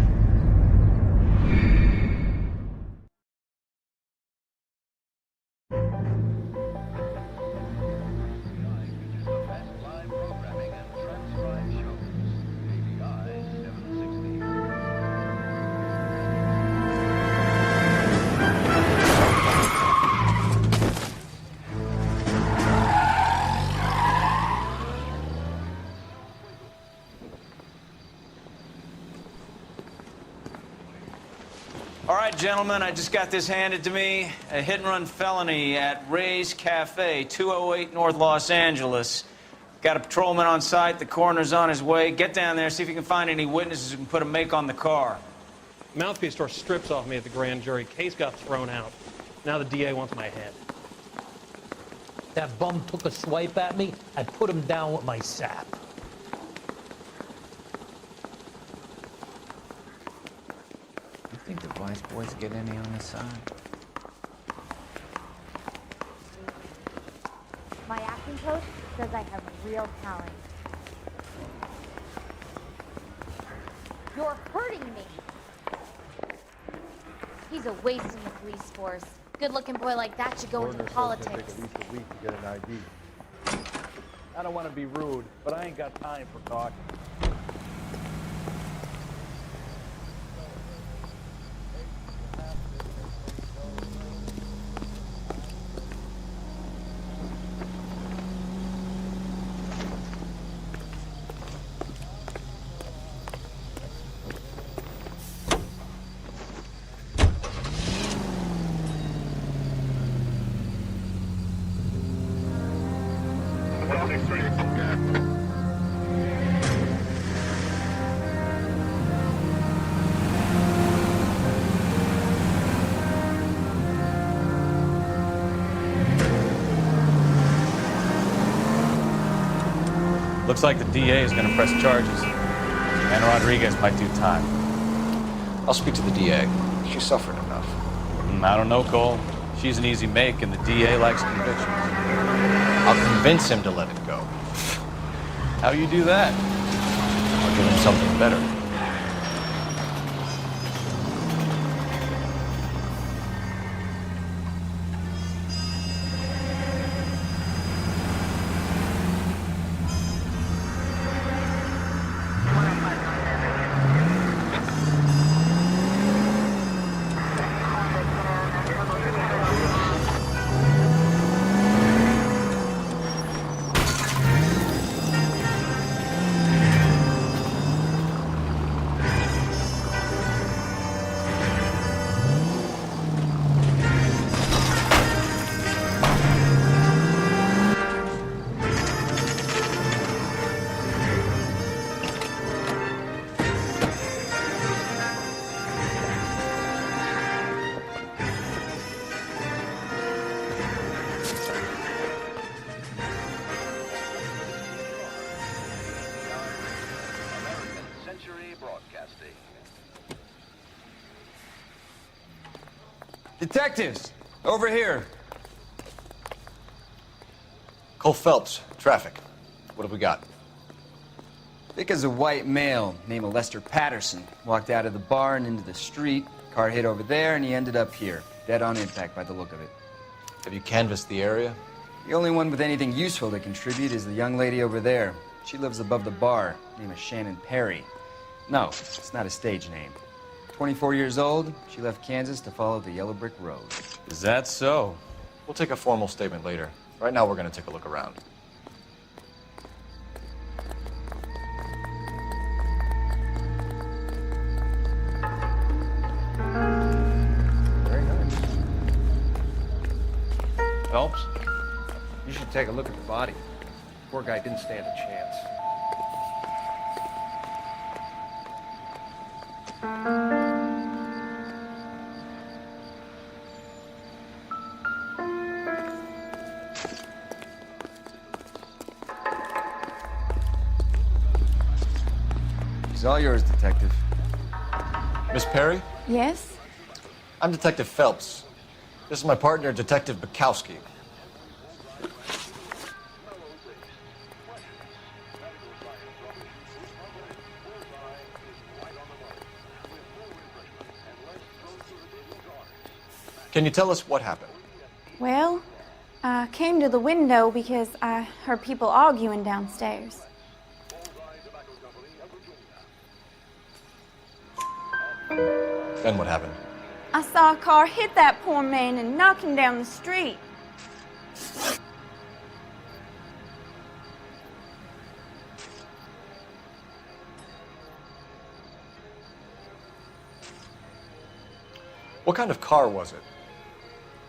All right, gentlemen, I just got this handed to me. A hit-and-run felony at Ray's Cafe, 208 North Los Angeles. Got a patrolman on site. The coroner's on his way. Get down there, see if you can find any witnesses who can put a make on the car. Mouthpiece tore strips off me at the grand jury. Case got thrown out. Now the DA wants my head. That bum took a swipe at me. I put him down with my sap. You think the Vice boys get any on this side? My acting coach says I have real talent. You're hurting me. He's a waste in the police force. Good-looking boy like that should go into politics. Take at least a week to get an ID. I don't want to be rude, but I ain't got time for talking. Looks like the DA is going to press charges. And Rodriguez might do time. I'll speak to the DA. She suffered enough. I don't know, Cole. She's an easy make, and the DA likes convictions. I'll convince him to let it go. How you do that? I'll give him something better. Detectives, over here. Cole Phelps, traffic. What have we got? Thick as a white male, named Lester Patterson. Walked out of the bar and into the street. Car hit over there, and he ended up here. Dead on impact by the look of it. Have you canvassed the area? The only one with anything useful to contribute is the young lady over there. She lives above the bar. Name is Shannon Perry. No, it's not a stage name. 24 years old, she left Kansas to follow the Yellow Brick Road. Is that so? We'll take a formal statement later. Right now, we're going to take a look around. Very nice. Phelps? You should take a look at the body. Poor guy didn't stand a chance. It's all yours, Detective. Miss Perry? Yes? I'm Detective Phelps. This is my partner, Detective Bukowski. Can you tell us what happened? Well, I came to the window because I heard people arguing downstairs. Then what happened? I saw a car hit that poor man and knock him down the street. What kind of car was it?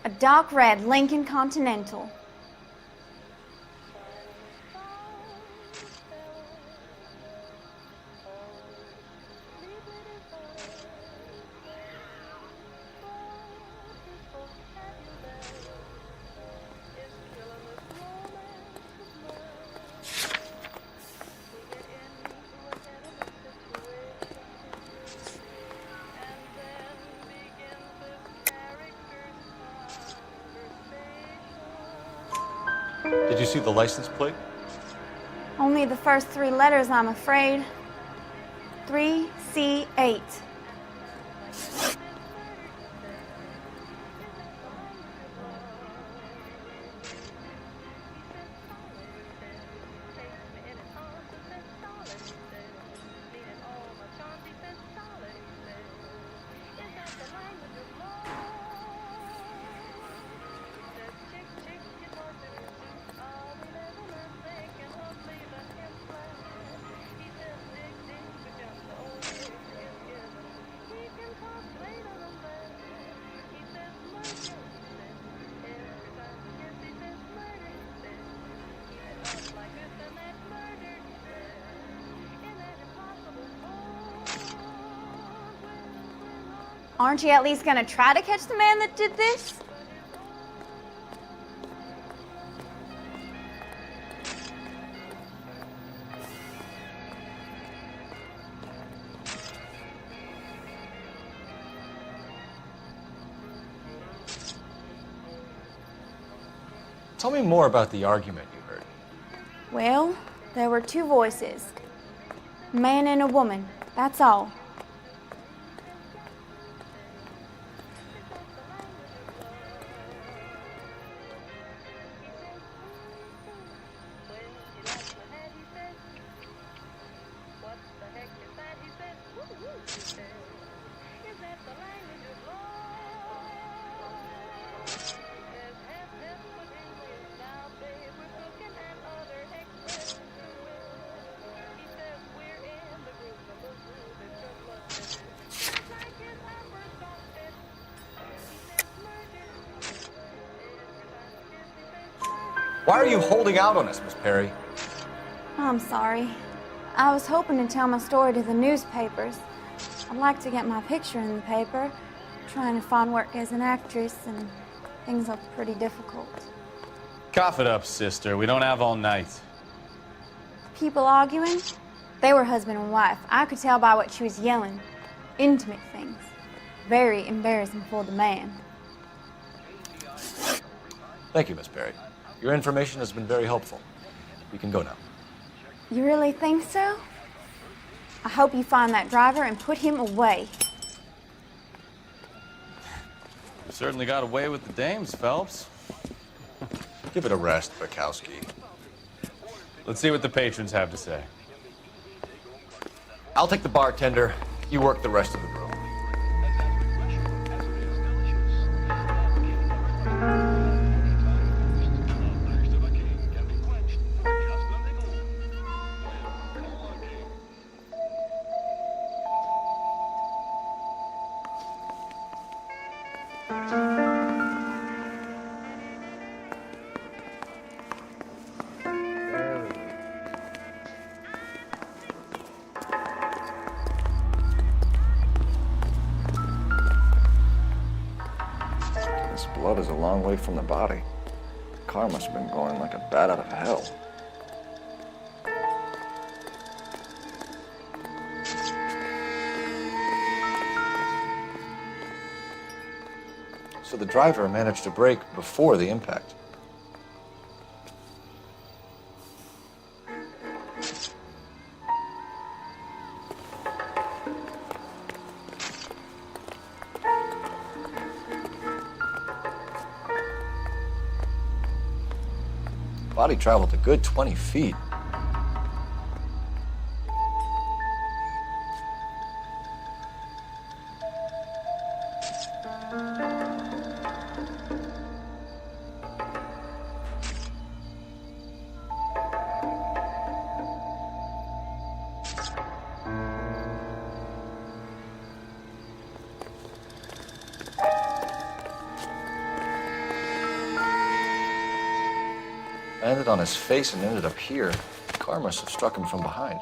A dark red Lincoln Continental. Did you see the license plate? Only the first 3 letters, I'm afraid. 3C8. Aren't you at least gonna try to catch the man that did this? Tell me more about the argument you heard. Well, there were 2 voices. A man and a woman, that's all. Why are you holding out on us, Miss Perry? I'm sorry. I was hoping to tell my story to the newspapers. I'd like to get my picture in the paper. Trying to find work as an actress, and things look pretty difficult. Cough it up, sister. We don't have all night. People arguing? They were husband and wife. I could tell by what she was yelling. Intimate things. Very embarrassing for the man. Thank you, Miss Perry. Your information has been very helpful. You can go now. You really think so? I hope you find that driver and put him away. You certainly got away with the dames, Phelps. Give it a rest, Bukowski. Let's see what the patrons have to say. I'll take the bartender. You work the rest of the room. This blood is a long way from the body. The car must have been going like a bat out of hell. So the driver managed to brake before the impact. Body traveled a good 20 feet. Landed on his face and ended up here. The car must have struck him from behind.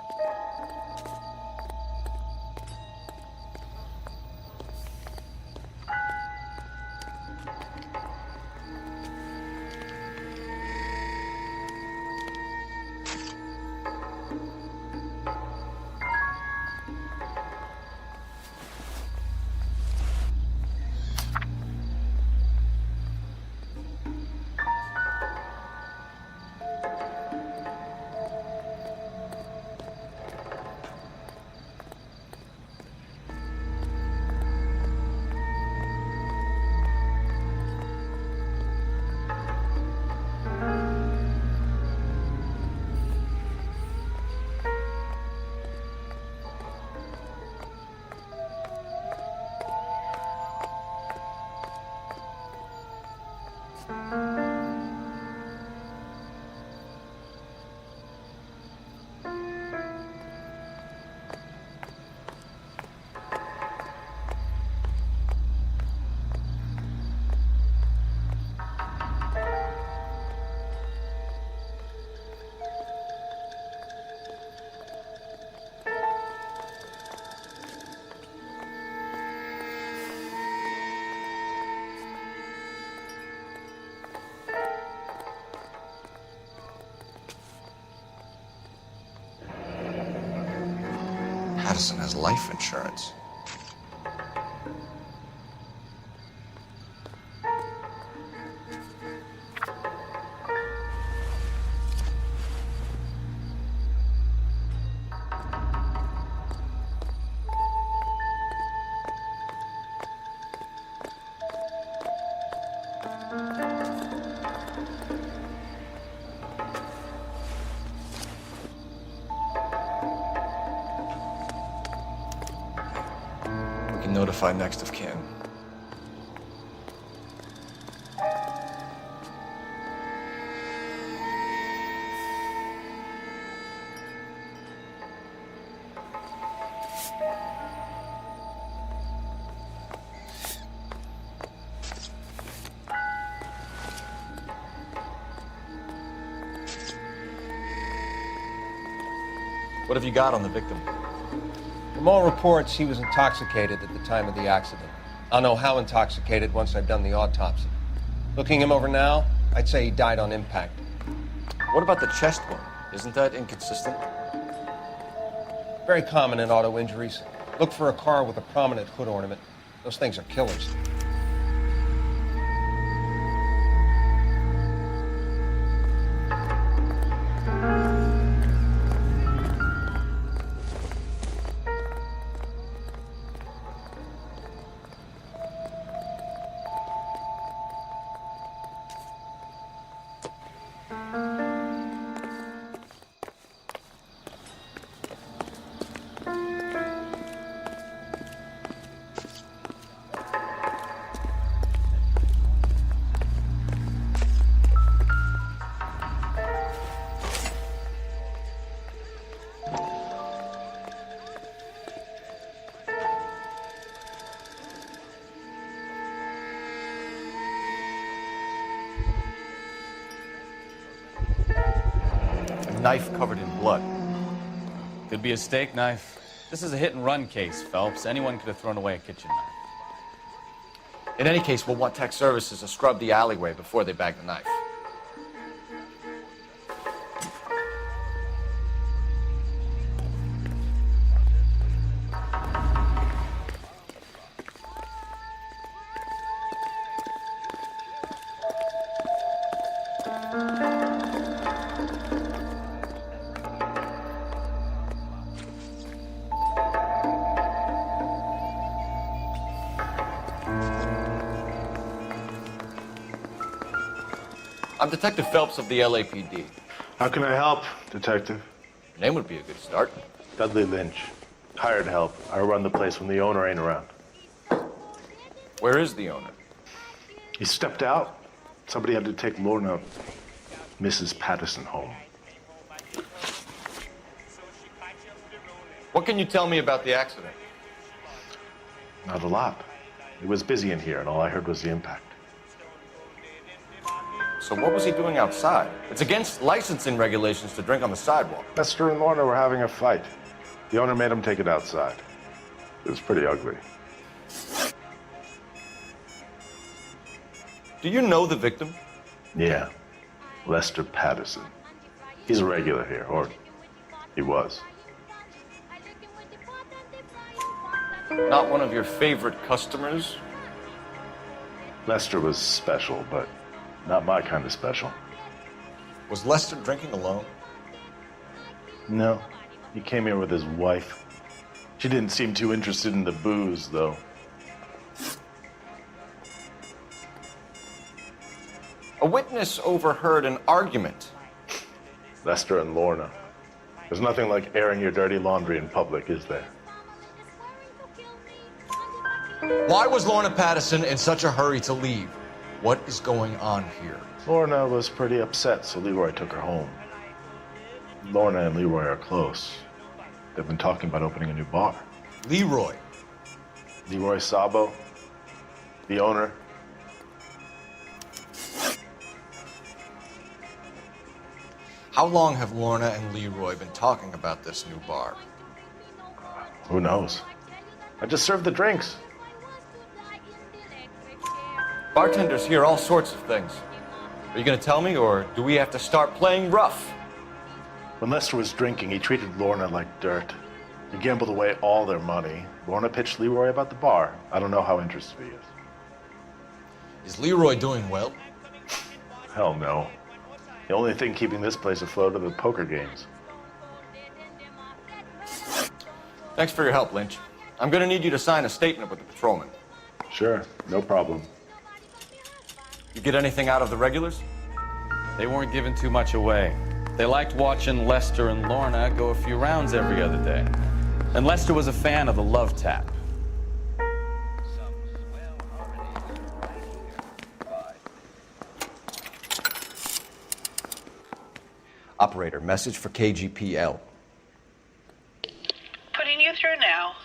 Patterson has life insurance. Notify next of kin. What have you got on the victim? From all reports, he was intoxicated at the time of the accident. I'll know how intoxicated once I've done the autopsy. Looking him over now, I'd say he died on impact. What about the chest wound? Isn't that inconsistent? Very common in auto injuries. Look for a car with a prominent hood ornament. Those things are killers. Knife covered in blood. Could be a steak knife. This is a hit-and-run case, Phelps. Anyone could have thrown away a kitchen knife. In any case, we'll want tech services to scrub the alleyway before they bag the knife. I'm Detective Phelps of the LAPD. How can I help, Detective? Your name would be a good start. Dudley Lynch. Hired help. I run the place when the owner ain't around. Where is the owner? He stepped out. Somebody had to take Lorna, Mrs. Patterson, home. What can you tell me about the accident? Not a lot. It was busy in here, and all I heard was the impact. So what was he doing outside? It's against licensing regulations to drink on the sidewalk. Lester and Lorna were having a fight. The owner made him take it outside. It was pretty ugly. Do you know the victim? Yeah, Lester Patterson. He's a regular here, or he was. Not one of your favorite customers? Lester was special, but not my kind of special. Was Lester drinking alone? No, he came here with his wife. She didn't seem too interested in the booze, though. A witness overheard an argument. Lester and Lorna. There's nothing like airing your dirty laundry in public, is there? Why was Lorna Patterson in such a hurry to leave? What is going on here? Lorna was pretty upset, so Leroy took her home. Lorna and Leroy are close. They've been talking about opening a new bar. Leroy? Leroy Sabo, the owner. How long have Lorna and Leroy been talking about this new bar? Who knows? I just served the drinks. Bartenders hear all sorts of things. Are you going to tell me, or do we have to start playing rough? When Lester was drinking, he treated Lorna like dirt. He gambled away all their money. Lorna pitched Leroy about the bar. I don't know how interested he is. Is Leroy doing well? Hell no. The only thing keeping this place afloat are the poker games. Thanks for your help, Lynch. I'm going to need you to sign a statement with the patrolman. Sure, no problem. You get anything out of the regulars? They weren't giving too much away. They liked watching Lester and Lorna go a few rounds every other day. And Lester was a fan of the love tap. Operator, message for KGPL. Putting you through now.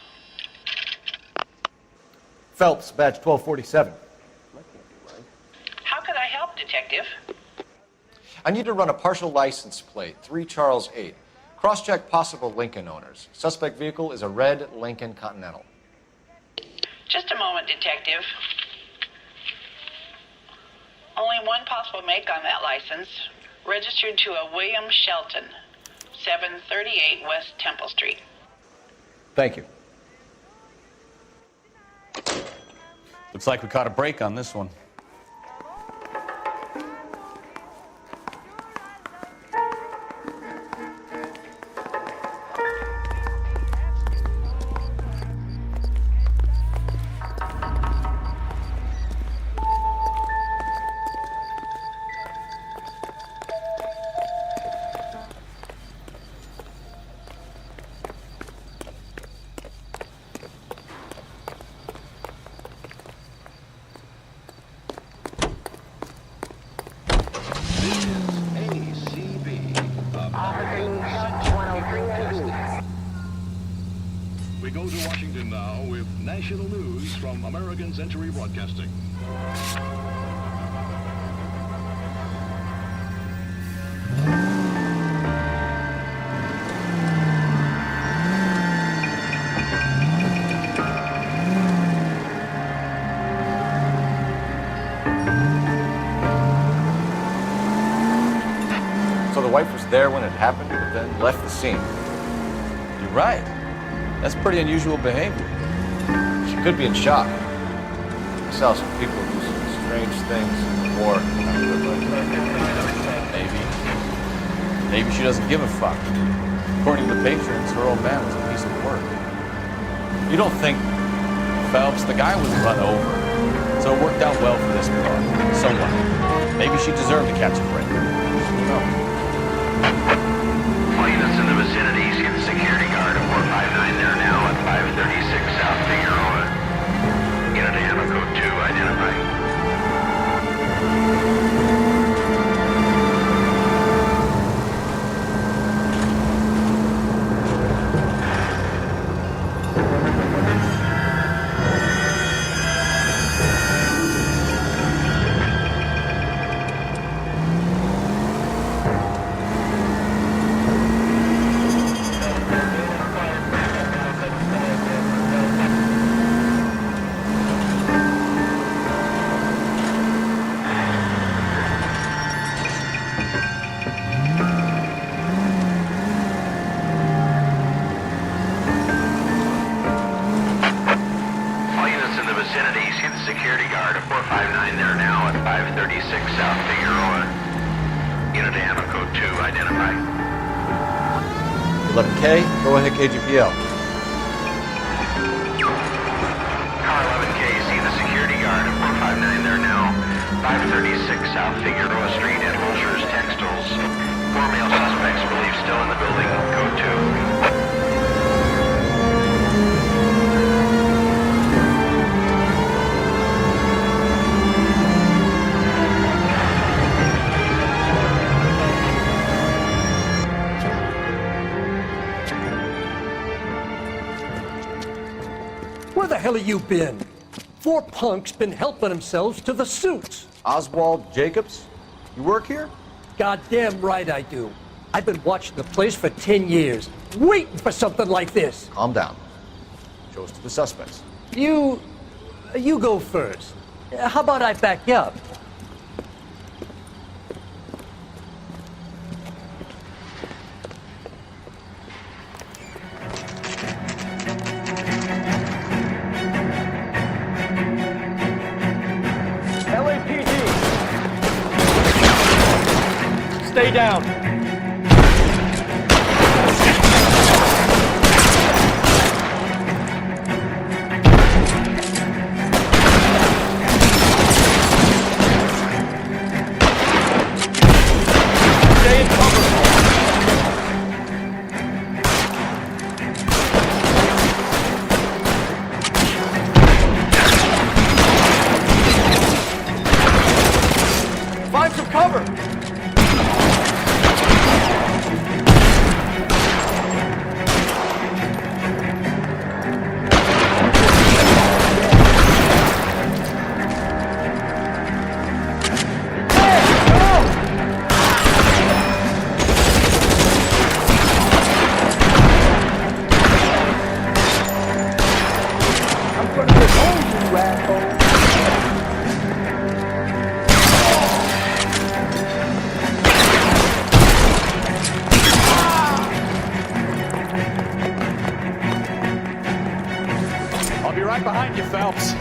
Phelps, badge 1247. How could I help, Detective? I need to run a partial license plate, 3 Charles 8. Cross-check possible Lincoln owners. Suspect vehicle is a red Lincoln Continental. Just a moment, Detective. Only one possible make on that license. Registered to a William Shelton, 738 West Temple Street. Thank you. Looks like we caught a break on this one. We go to Washington now with national news from American Century Broadcasting. So the wife was there when it happened, but then left the scene. You're right. That's pretty unusual behavior. She could be in shock. I saw some people do some strange things in the war. Maybe she doesn't give a fuck. According to the patrons, her old man was a piece of work. You don't think... Phelps, the guy was run over. So it worked out well for this car. Somewhat. Maybe she deserved to catch a break. No. All units in the vicinity, see the security guard at 459 there now at 536 South Figueroa. Unit Ammo Code 2 identified. vicinity. See the security guard at 459 there now at 536 South Figueroa. Unit to ammo code 2, identify. 11K, go ahead KGPL. Car 11K, see the security guard at 459 there now. 536 South Figueroa Street at Holscher's Textiles. 4 male suspects believed still in the building. Code 2. Where the hell have you been? 4 punks been helping themselves to the suits. Oswald Jacobs, you work here? Goddamn right I do. I've been watching the place for 10 years, waiting for something like this. Calm down. Show us to the suspects. You go first. How about I back you up? Stay down. Stay in cover. Find some cover. I'll be right behind you, Phelps.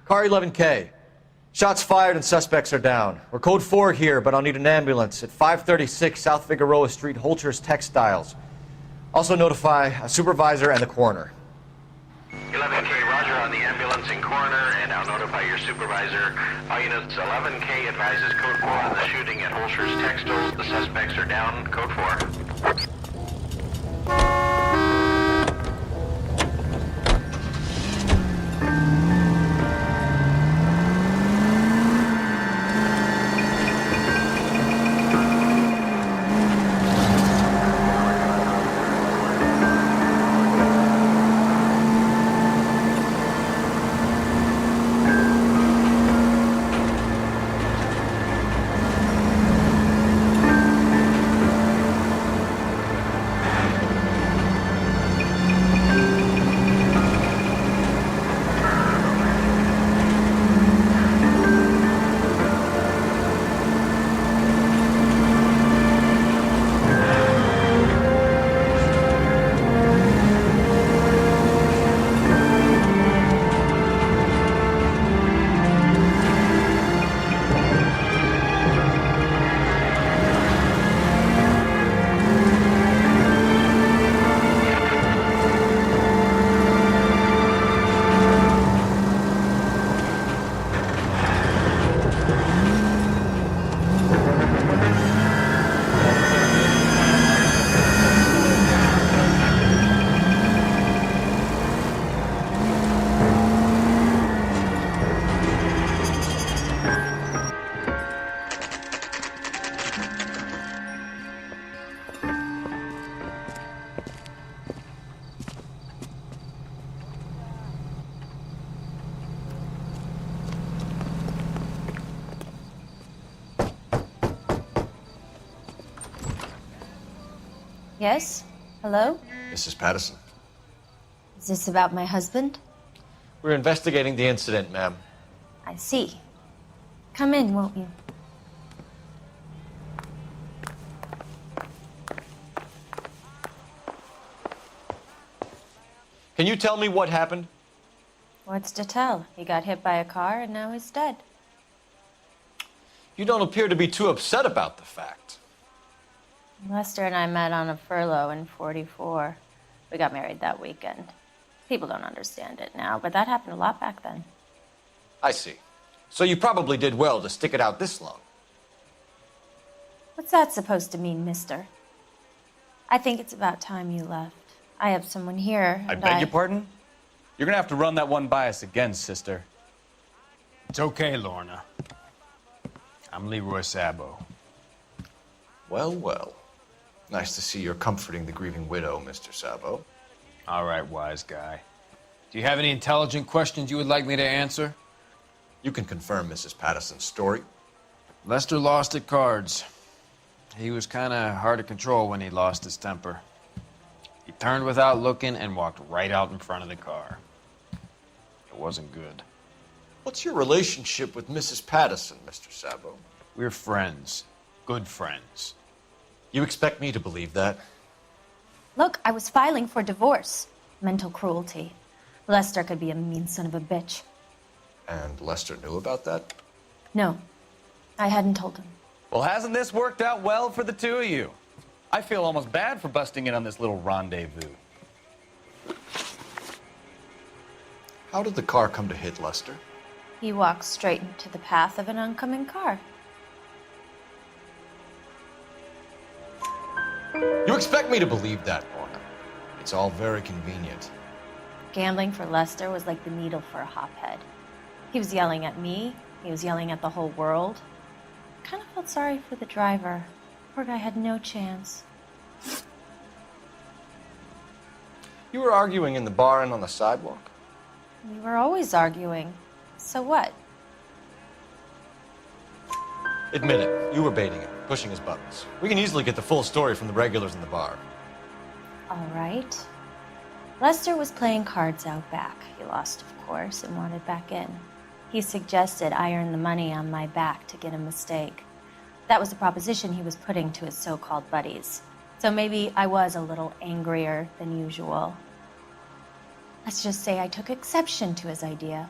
Car 11K. Shots fired and suspects are down. We're code 4 here, but I'll need an ambulance at 536 South Figueroa Street, Holscher's Textiles. Also notify a supervisor and the coroner. 11K, roger on the ambulance and coroner, and I'll notify your supervisor. All units, 11K advises code 4 on the shooting at Holscher's Textiles. The suspects are down. Code 4. Yes? Hello? Mrs. Patterson. Is this about my husband? We're investigating the incident, ma'am. I see. Come in, won't you? Can you tell me what happened? What's to tell? He got hit by a car and now he's dead. You don't appear to be too upset about the fact. Lester and I met on a furlough in '44. We got married that weekend. People don't understand it now, but that happened a lot back then. I see. So you probably did well to stick it out this long. What's that supposed to mean, mister? I think it's about time you left. I have someone here. I beg your pardon? You're gonna have to run that one by us again, sister. It's okay, Lorna. I'm Leroy Sabo. Well, well. Nice to see you're comforting the grieving widow, Mr. Sabo. All right, wise guy. Do you have any intelligent questions you would like me to answer? You can confirm Mrs. Patterson's story. Lester lost at cards. He was kind of hard to control when he lost his temper. He turned without looking and walked right out in front of the car. It wasn't good. What's your relationship with Mrs. Patterson, Mr. Sabo? We're friends. Good friends. You expect me to believe that? Look, I was filing for divorce. Mental cruelty. Lester could be a mean son of a bitch. And Lester knew about that? No, I hadn't told him. Well, hasn't this worked out well for the two of you? I feel almost bad for busting in on this little rendezvous. How did the car come to hit Lester? He walked straight into the path of an oncoming car. You expect me to believe that, Lorna? It's all very convenient. Gambling for Lester was like the needle for a hophead. He was yelling at me. He was yelling at the whole world. I kind of felt sorry for the driver. Poor guy had no chance. You were arguing in the bar and on the sidewalk? We were always arguing. So what? Admit it, you were baiting him, pushing his buttons. We can easily get the full story from the regulars in the bar. All right. Lester was playing cards out back. He lost, of course, and wanted back in. He suggested I earn the money on my back to get a mistake. That was the proposition he was putting to his so-called buddies. So maybe I was a little angrier than usual. Let's just say I took exception to his idea.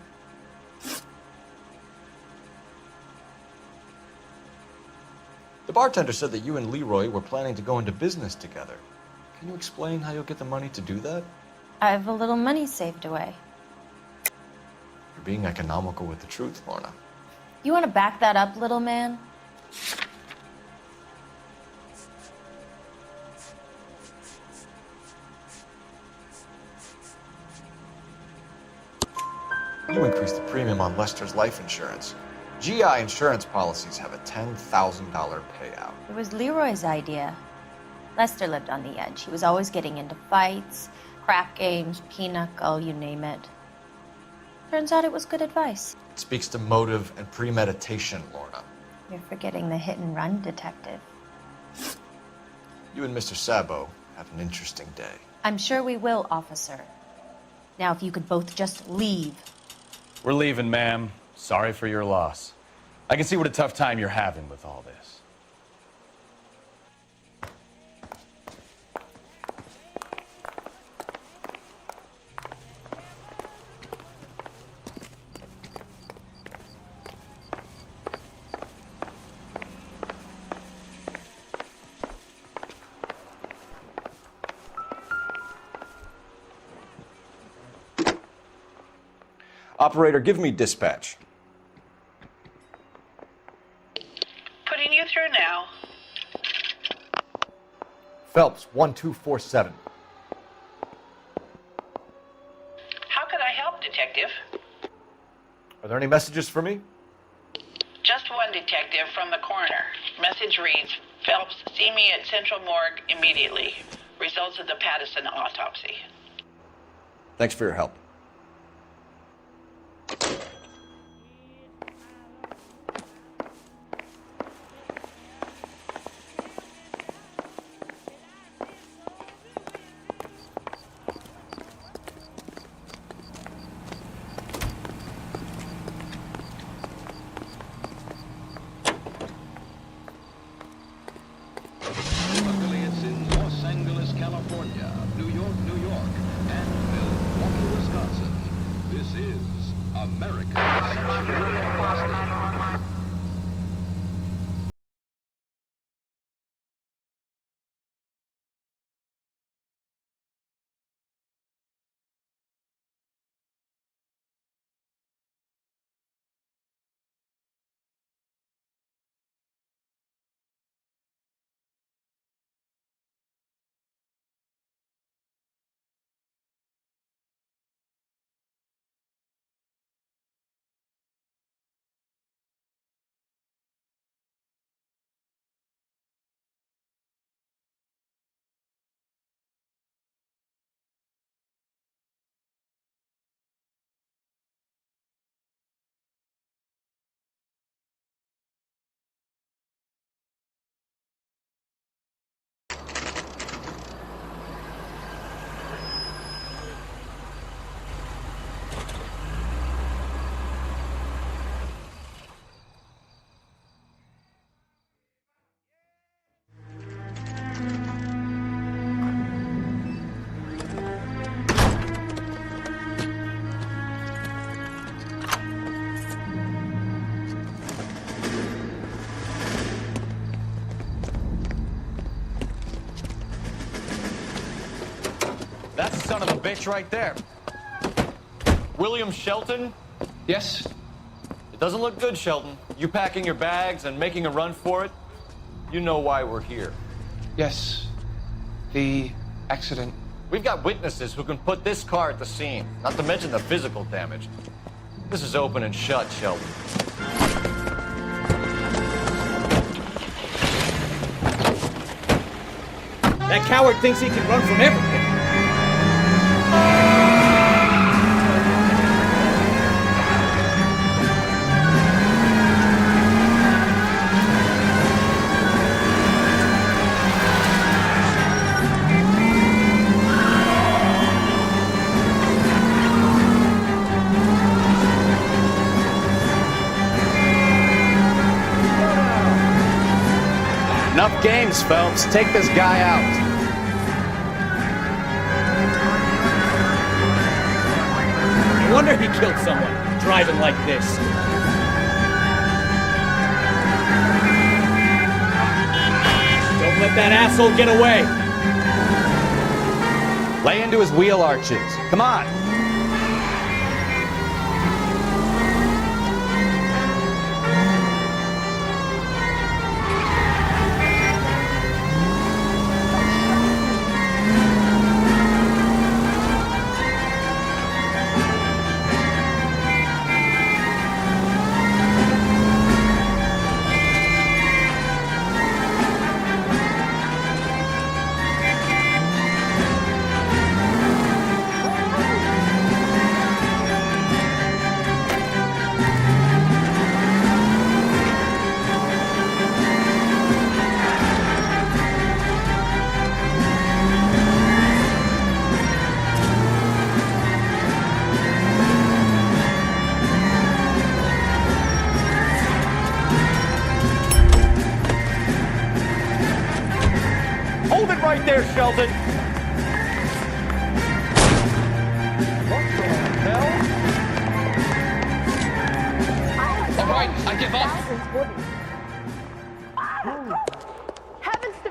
The bartender said that you and Leroy were planning to go into business together. Can you explain how you'll get the money to do that? I have a little money saved away. You're being economical with the truth, Lorna. You want to back that up, little man? You increased the premium on Lester's life insurance. GI insurance policies have a $10,000 payout. It was Leroy's idea. Lester lived on the edge. He was always getting into fights, crap games, pinochle, you name it. Turns out it was good advice. It speaks to motive and premeditation, Lorna. You're forgetting the hit-and-run detective. You and Mr. Sabo have an interesting day. I'm sure we will, officer. Now, if you could both just leave. We're leaving, ma'am. Sorry for your loss. I can see what a tough time you're having with all this. Operator, give me dispatch. Putting you through now. Phelps, 1247. How could I help, Detective? Are there any messages for me? Just one detective from the coroner. Message reads, Phelps, see me at Central Morgue immediately. Results of the Patterson autopsy. Thanks for your help. That's the son of a bitch right there. William Shelton? Yes? It doesn't look good, Shelton. You packing your bags and making a run for it? You know why we're here. Yes. The accident. We've got witnesses who can put this car at the scene, not to mention the physical damage. This is open and shut, Shelton. That coward thinks he can run from everything. Enough games, Phelps. Take this guy out. No wonder he killed someone, driving like this. Don't let that asshole get away. Lay into his wheel arches. Come on. Hold it right there, Shelton! What the hell? All right, I give up.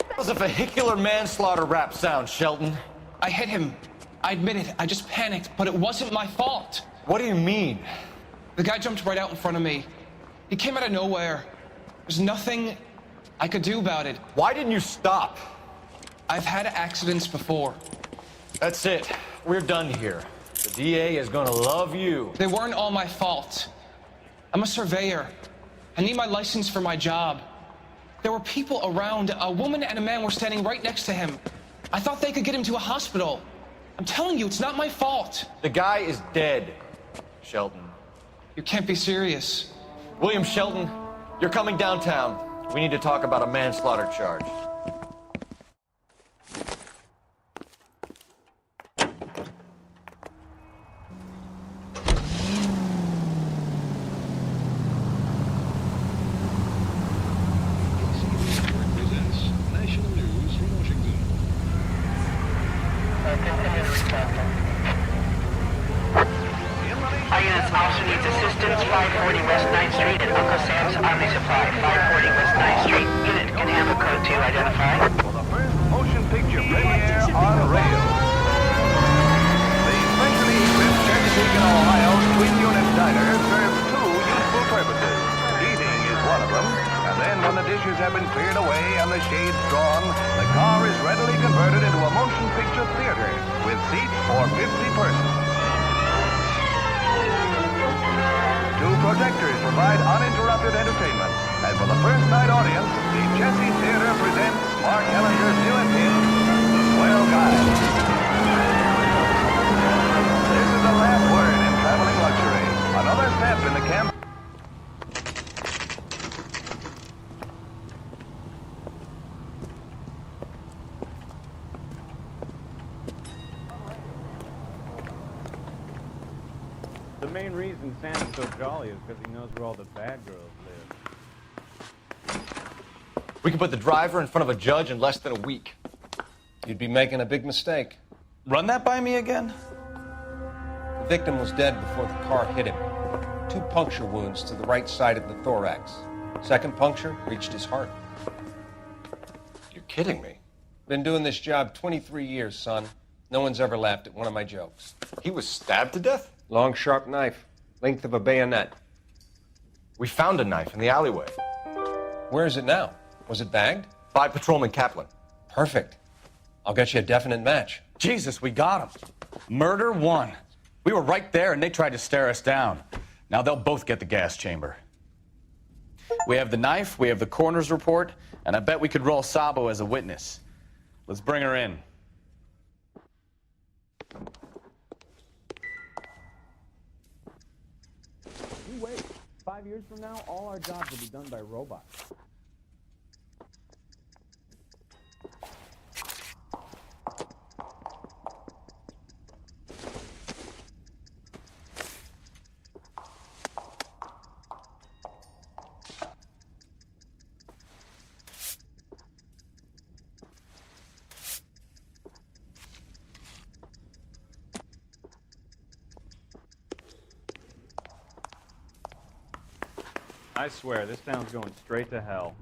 That was a vehicular manslaughter rap sound, Shelton. I hit him. I admit it. I just panicked, but it wasn't my fault. What do you mean? The guy jumped right out in front of me. He came out of nowhere. There's nothing I could do about it. Why didn't you stop? I've had accidents before. That's it. We're done here. The DA is gonna love you. They weren't all my fault. I'm a surveyor. I need my license for my job. There were people around. A woman and a man were standing right next to him. I thought they could get him to a hospital. I'm telling you, it's not my fault. The guy is dead, Shelton. You can't be serious. William Shelton, you're coming downtown. We need to talk about a manslaughter charge. Our units also need to Distance 540 West 9th Street at Uncle Sam's Army Supply. 540 West 9th Street. Unit can handle code 2 identify. For the first motion picture premiere on rails. The specially equipped Chesapeake, Ohio Twin Unit Diner serves two useful purposes. Eating is one of them, and then when the dishes have been cleared away and the shades drawn, the car is readily converted into a motion picture theater with seats for 50 persons. Two projectors provide uninterrupted entertainment, and for the first night audience, the Chessie Theater presents Mark Ellinger's newest hit, Swell Guy. This is the last word in traveling luxury. Another step in the camp. The main reason Sam's so jolly is because he knows where all the bad girls live. We can put the driver in front of a judge in less than a week. You'd be making a big mistake. Run that by me again? The victim was dead before the car hit him. 2 puncture wounds to the right side of the thorax. Second puncture reached his heart. You're kidding me. Been doing this job 23 years, son. No one's ever laughed at one of my jokes. He was stabbed to death? Long, sharp knife. Length of a bayonet. We found a knife in the alleyway. Where is it now? Was it bagged? By Patrolman Kaplan. Perfect. I'll get you a definite match. Jesus, we got him. Murder 1. We were right there and they tried to stare us down. Now they'll both get the gas chamber. We have the knife, we have the coroner's report, and I bet we could roll Sabo as a witness. Let's bring her in. You wait. 5 years from now, all our jobs will be done by robots. I swear, this town's going straight to hell.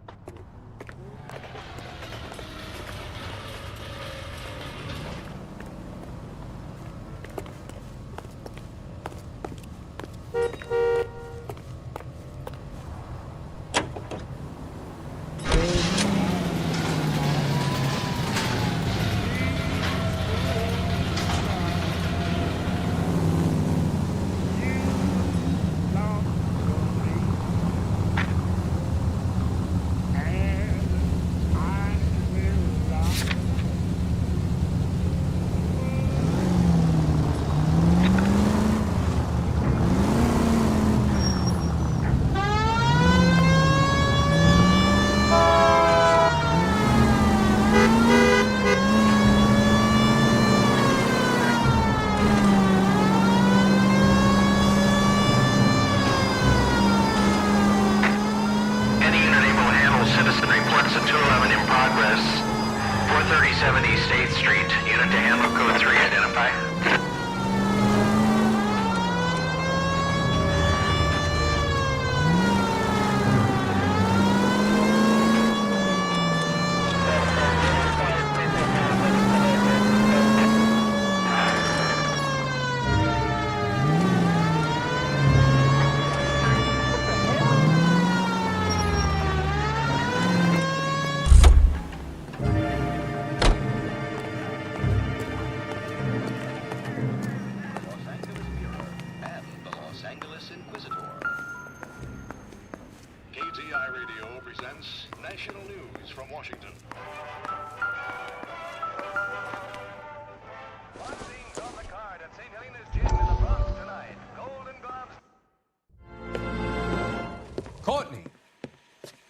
Courtney,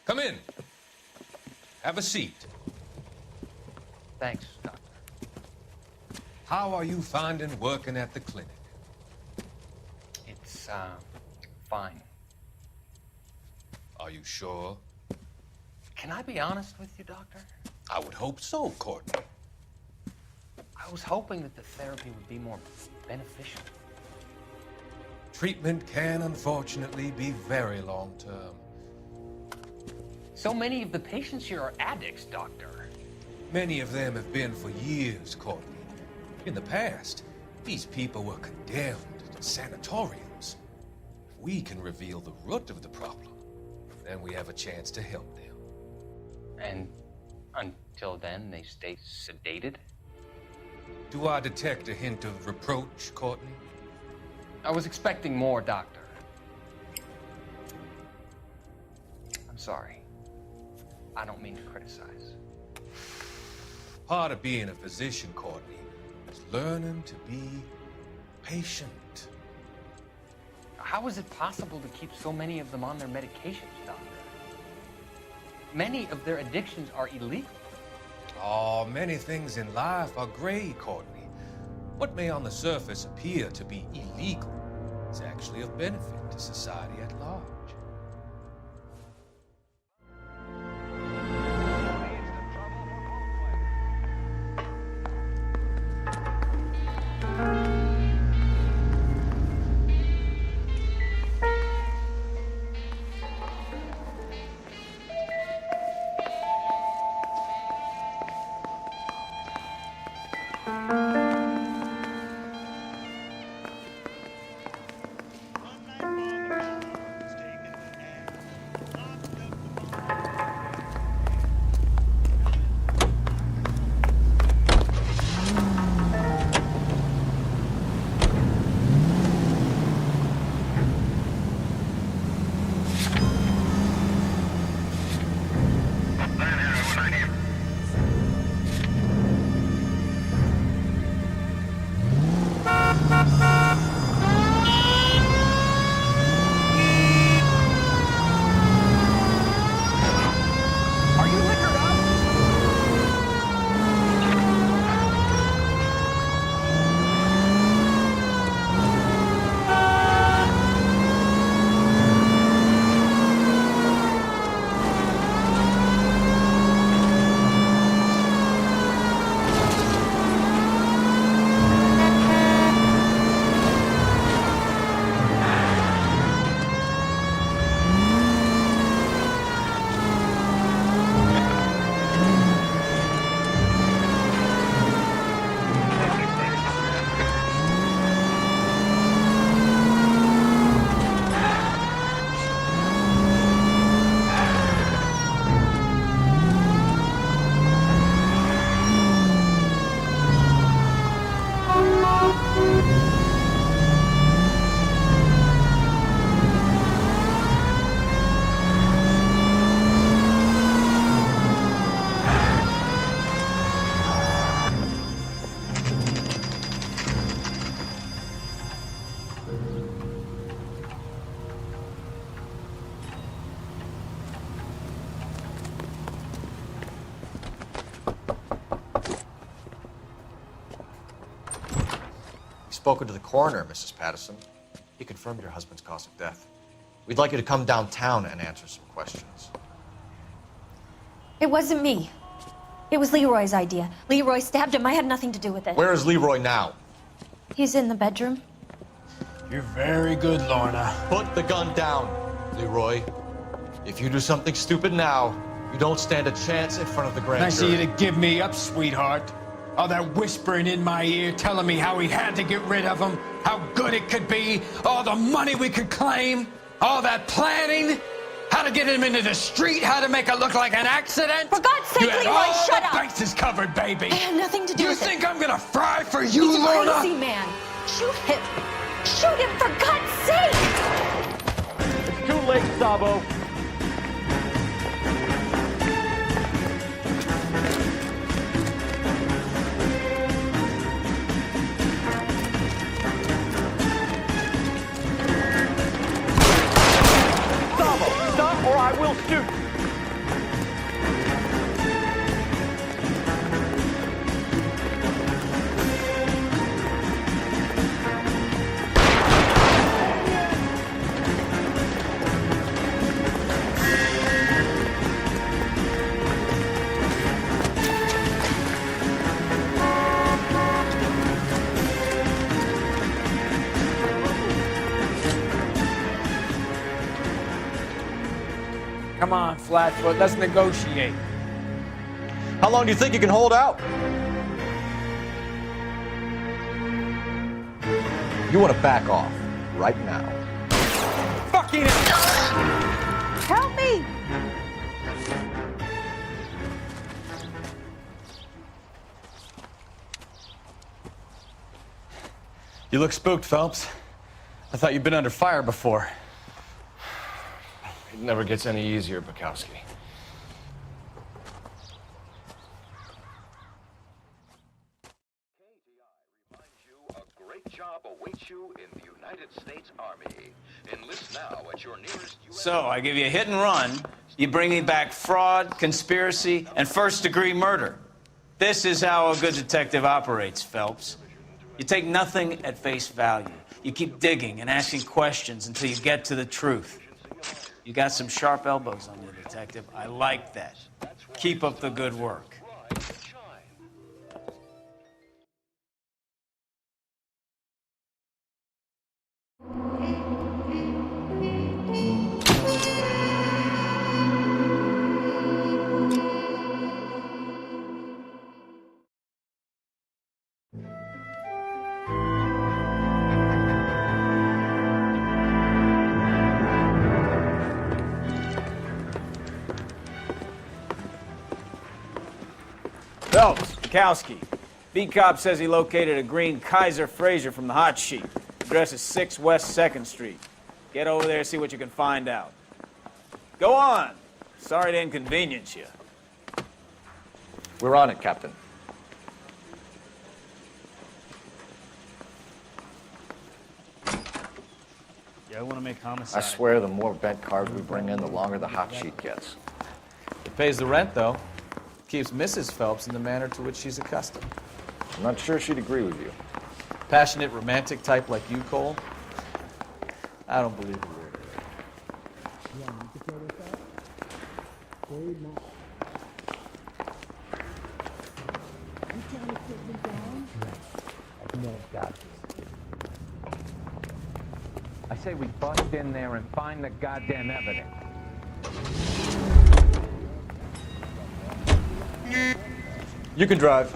come in. Have a seat. Thanks, Doctor. How are you finding working at the clinic? It's, fine. Are you sure? Can I be honest with you, Doctor? I would hope so, Courtney. I was hoping that the therapy would be more beneficial. Treatment can unfortunately be very long-term. So many of the patients here are addicts, Doctor. Many of them have been for years, Courtney. In the past, these people were condemned to sanatoriums. If we can reveal the root of the problem, then we have a chance to help them. And until then, they stay sedated? Do I detect a hint of reproach, Courtney? I was expecting more, Doctor. I'm sorry. I don't mean to criticize. Part of being a physician, Courtney, is learning to be patient. How is it possible to keep so many of them on their medications, Doctor? Many of their addictions are illegal. Oh, many things in life are gray, Courtney. What may on the surface appear to be illegal is actually of benefit to society at large. Spoken to the coroner, Mrs. Patterson. He confirmed your husband's cause of death. We'd like you to come downtown and answer some questions. It wasn't me. It was Leroy's idea. Leroy stabbed him. I had nothing to do with it. Where is Leroy now? He's in the bedroom. You're very good, Lorna. Put the gun down, Leroy. If you do something stupid now, you don't stand a chance in front of the grand Nice of jury. you to give me up, sweetheart. All that whispering in my ear, telling me how we had to get rid of him, how good it could be, all the money we could claim, all that planning, how to get him into the street, how to make it look like an accident. For God's sake, you had Leroy, all shut the up! bases covered, baby. I had nothing to do You with it. think I'm gonna fry for you, He's a Lorna? crazy man. Shoot him. Shoot him, for God's sake! It's too late, Sabo. Stop or I will shoot! Come on, Flatfoot, let's negotiate. How long do you think you can hold out? You want to back off right now. Fucking Help me! You look spooked, Phelps. I thought you'd been under fire before. It never gets any easier, Bukowski. Great job awaits you in the United States Army. Enlist now at your nearest U.S. So, I give you a hit and run. You bring me back fraud, conspiracy, and first-degree murder. This is how a good detective operates, Phelps. You take nothing at face value. You keep digging and asking questions until you get to the truth. You got some sharp elbows on you, detective. I like that. Keep up the good work. Phelps, Bukowski. B-Cop says he located a green Kaiser Fraser from the hot sheet. Address is 6 West 2nd Street. Get over there and see what you can find out. Go on. Sorry to inconvenience you. We're on it, Captain. Yeah, I want to make homicide. I swear the more bent cars we bring in, the longer the hot sheet gets. It pays the rent, though. Keeps Mrs. Phelps in the manner to which she's accustomed. I'm not sure she'd agree with you. Passionate, romantic type like you, Cole? I don't believe a word I say we bust in there and find the goddamn evidence. You can drive.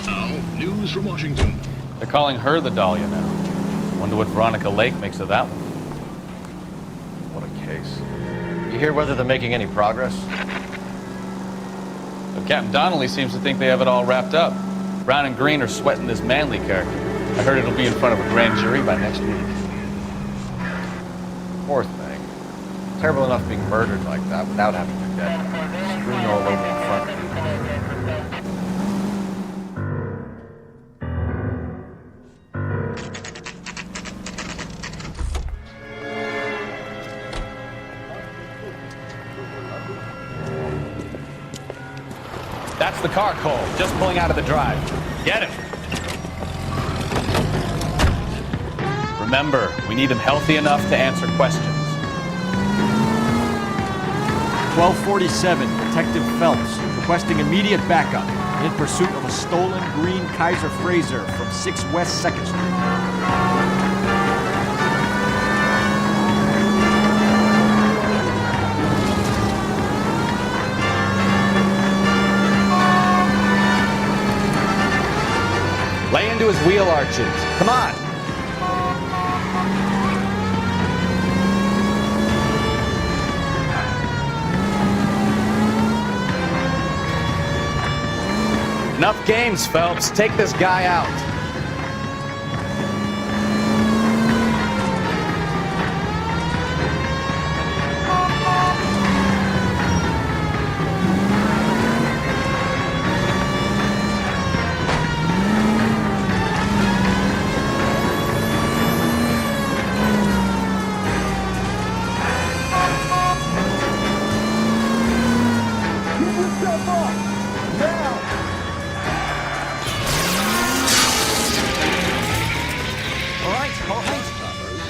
Now, news from Washington. They're calling her the Dahlia now. Wonder what Veronica Lake makes of that one. What a case. You hear whether they're making any progress? But Captain Donnelly seems to think they have it all wrapped up. Brown and Green are sweating this Manley character. I heard it'll be in front of a grand jury by next week. Poor thing. Terrible enough being murdered like that without having to dead. Screen all over the front. That's the car, Cole. Just pulling out of the drive. Get him. Remember, we need him healthy enough to answer questions. 1247, Detective Phelps, requesting immediate backup in pursuit of a stolen green Kaiser Fraser from 6 West 2nd Street. Lay into his wheel arches. Come on. Enough games, Phelps. Take this guy out.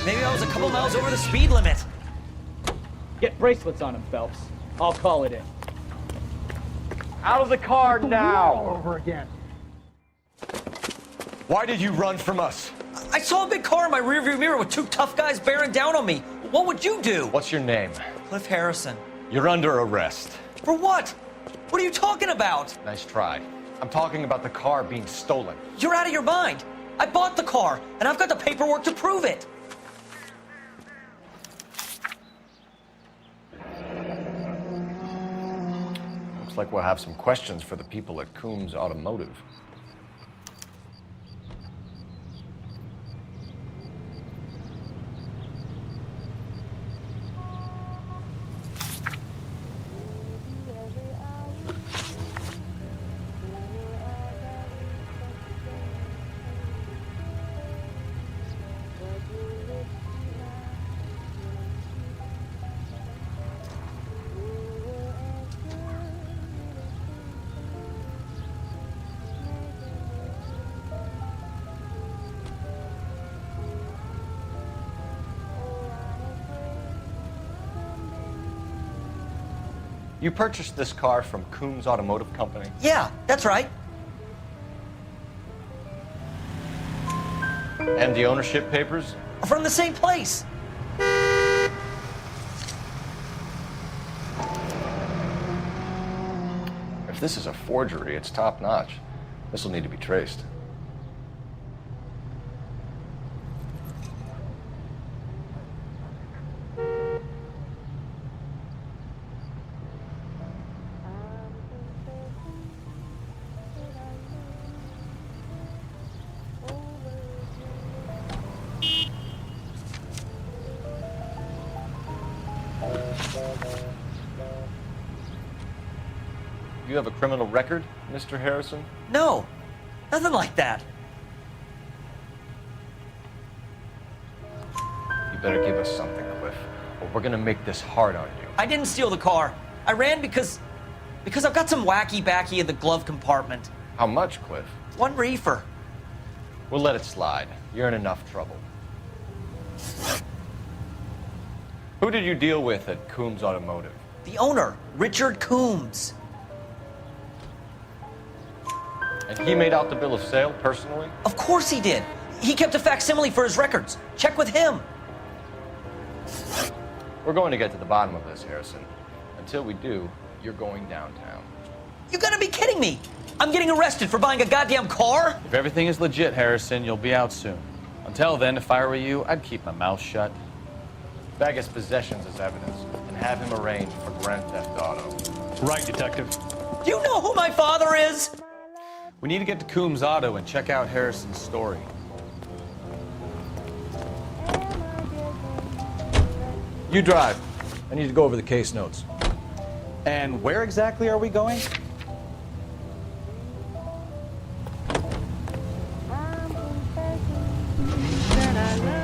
Maybe I was a couple miles over the speed limit. Get bracelets on him, Phelps. I'll call it in. Out of the car now! Over again. Why did you run from us? I I saw a big car in my rearview mirror with two tough guys bearing down on me. What would you do? What's your name? Cliff Harrison. You're under arrest. For what? What are you talking about? Nice try. I'm talking about the car being stolen. You're out of your mind. I bought the car, and I've got the paperwork to prove it. Looks like we'll have some questions for the people at Coombs Automotive. You purchased this car from Coombs Automotive Company? Yeah, that's right. And the ownership papers? From the same place. If this is a forgery, it's top-notch. This will need to be traced. You have a criminal record, Mr. Harrison? No, nothing like that. You better give us something, Cliff, or we're gonna make this hard on you. I didn't steal the car. I ran because I've got some wacky backy in the glove compartment. How much, Cliff? 1 reefer. We'll let it slide. You're in enough trouble. Who did you deal with at Coombs Automotive? The owner, Richard Coombs. And he made out the bill of sale personally? Of course he did. He kept a facsimile for his records. Check with him. We're going to get to the bottom of this, Harrison. Until we do, you're going downtown. You gotta be kidding me. I'm getting arrested for buying a goddamn car? If everything is legit, Harrison, you'll be out soon. Until then, if I were you, I'd keep my mouth shut. Bag his possessions as evidence and have him arraigned for Grand Theft Auto. Right, Detective. Do you know who my father is? We need to get to Coombs Auto and check out Harrison's story. You drive. I need to go over the case notes. And where exactly are we going? You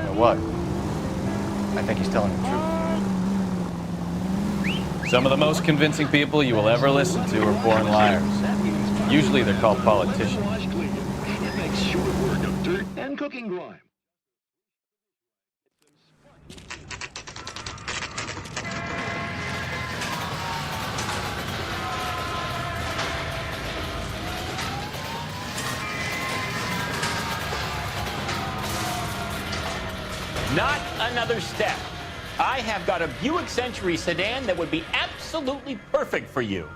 know what? I think he's telling the truth. Some of the most convincing people you will ever listen to are born liars. Usually they're called politicians. It makes short work of dirt and cooking grime. Not another step. I have got a Buick Century sedan that would be absolutely perfect for you.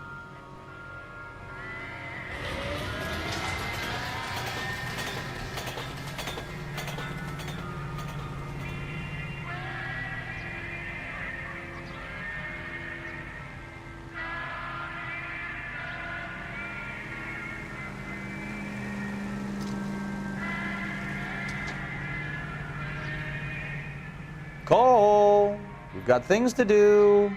Cole, we've got things to do.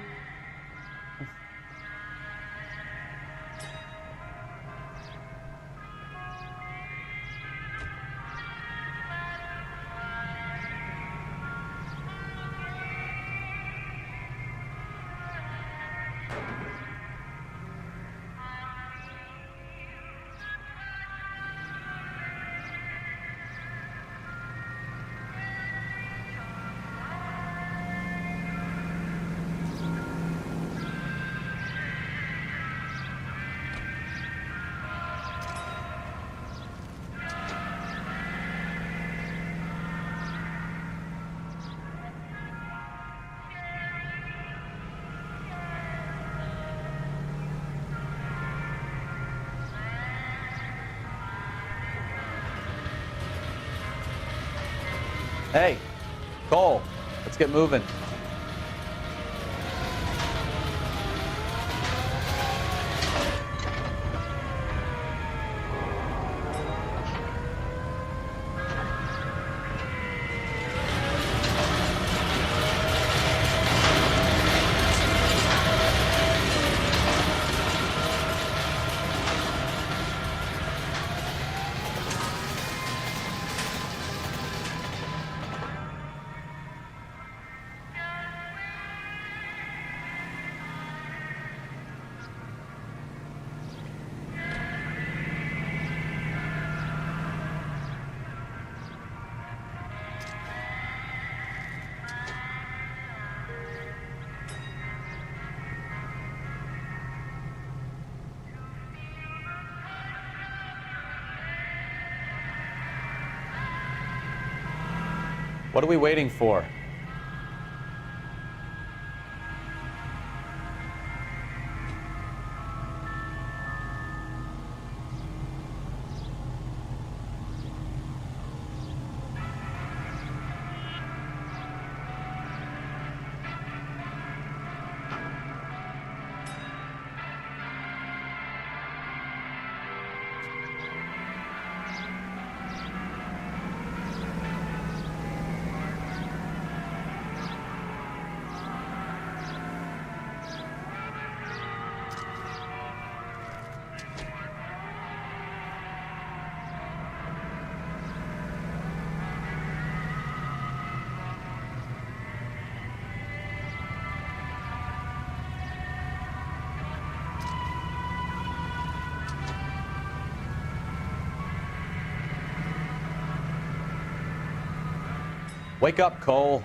Hey, Cole, let's get moving. What are we waiting for? Wake up, Cole.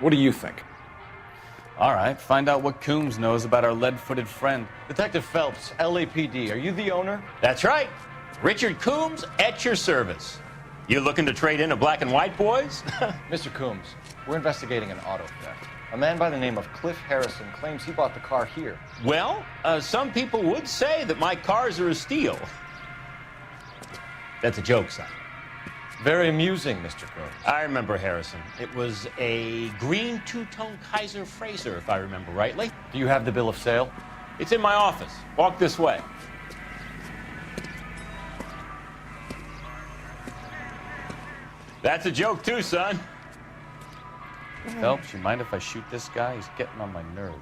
What do you think? All right, find out what Coombs knows about our lead-footed friend. Detective Phelps, LAPD, are you the owner? That's right. Richard Coombs at your service. You looking to trade in a black and white, boys? Mr. Coombs, we're investigating an auto theft. A man by the name of Cliff Harrison claims he bought the car here. Well, some people would say that my cars are a steal. That's a joke, son. Very amusing, Mr. Coombs. I remember Harrison. It was a green two-tone Kaiser Frazer, if I remember rightly. Do you have the bill of sale? It's in my office. Walk this way. That's a joke too, son. Phelps, you mind if I shoot this guy? He's getting on my nerves.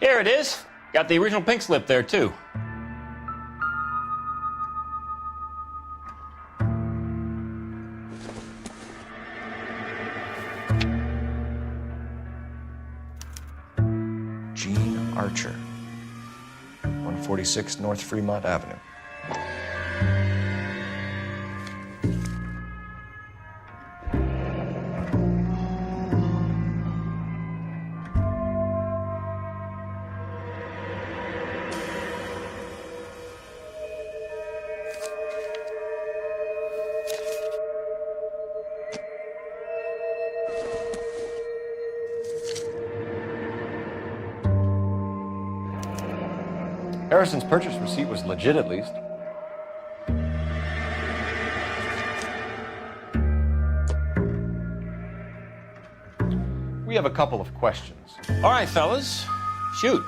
Here it is. Got the original pink slip there, too. Gene Archer, 146 North Fremont Avenue. Harrison's purchase receipt was legit, at least. We have a couple of questions. All right, fellas. Shoot.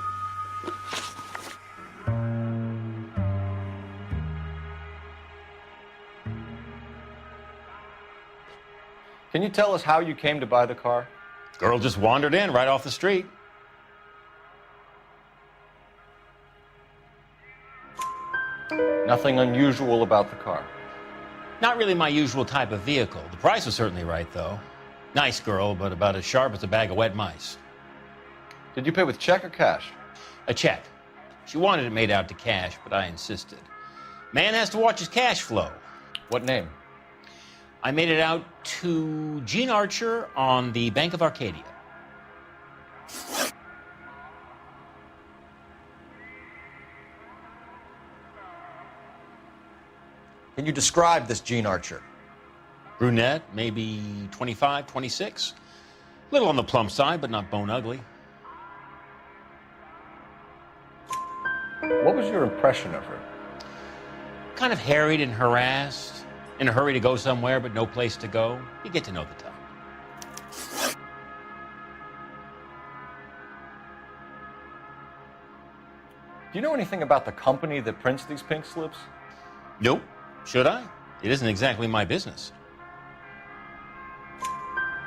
Can you tell us how you came to buy the car? Girl just wandered in right off the street. Nothing unusual about the car. Not really my usual type of vehicle. The price was certainly right, though. Nice girl, but about as sharp as a bag of wet mice. Did you pay with check or cash? A check. She wanted it made out to cash, but I insisted. Man has to watch his cash flow. What name? I made it out to Gene Archer on the Bank of Arcadia. Can you describe this Gene Archer? Brunette, maybe 25, 26. Little on the plump side, but not bone ugly. What was your impression of her? Kind of harried and harassed. In a hurry to go somewhere, but no place to go. You get to know the type. Do you know anything about the company that prints these pink slips? Nope. Should I? It isn't exactly my business.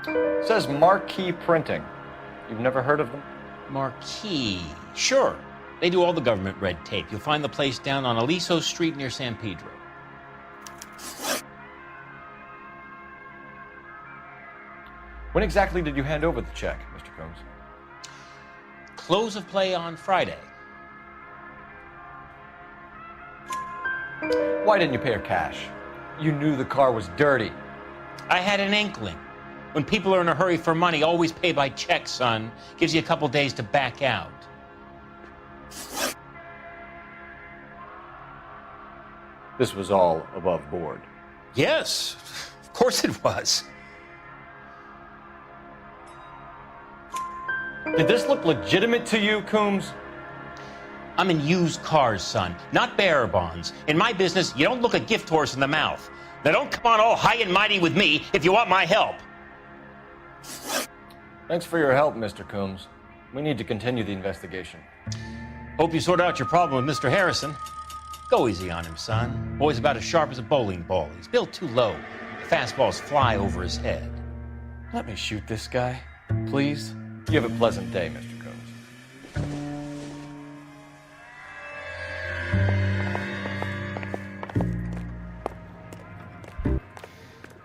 It says Marquee Printing. You've never heard of them? Marquee. Sure. They do all the government red tape. You'll find the place down on Aliso Street near San Pedro. When exactly did you hand over the check, Mr. Combs? Close of play on Friday. Why didn't you pay her cash? You knew the car was dirty. I had an inkling. When people are in a hurry for money, always pay by check, son. Gives you a couple days to back out. This was all above board. Yes, of course it was. Did this look legitimate to you, Coombs? I'm in used cars, son, not bearer bonds. In my business, you don't look a gift horse in the mouth. Now don't come on all high and mighty with me if you want my help. Thanks for your help, Mr. Coombs. We need to continue the investigation. Hope you sort out your problem with Mr. Harrison. Go easy on him, son. Boy's about as sharp as a bowling ball. He's built too low. Fastballs fly over his head. Let me shoot this guy, please. You have a pleasant day, Mr. Combs.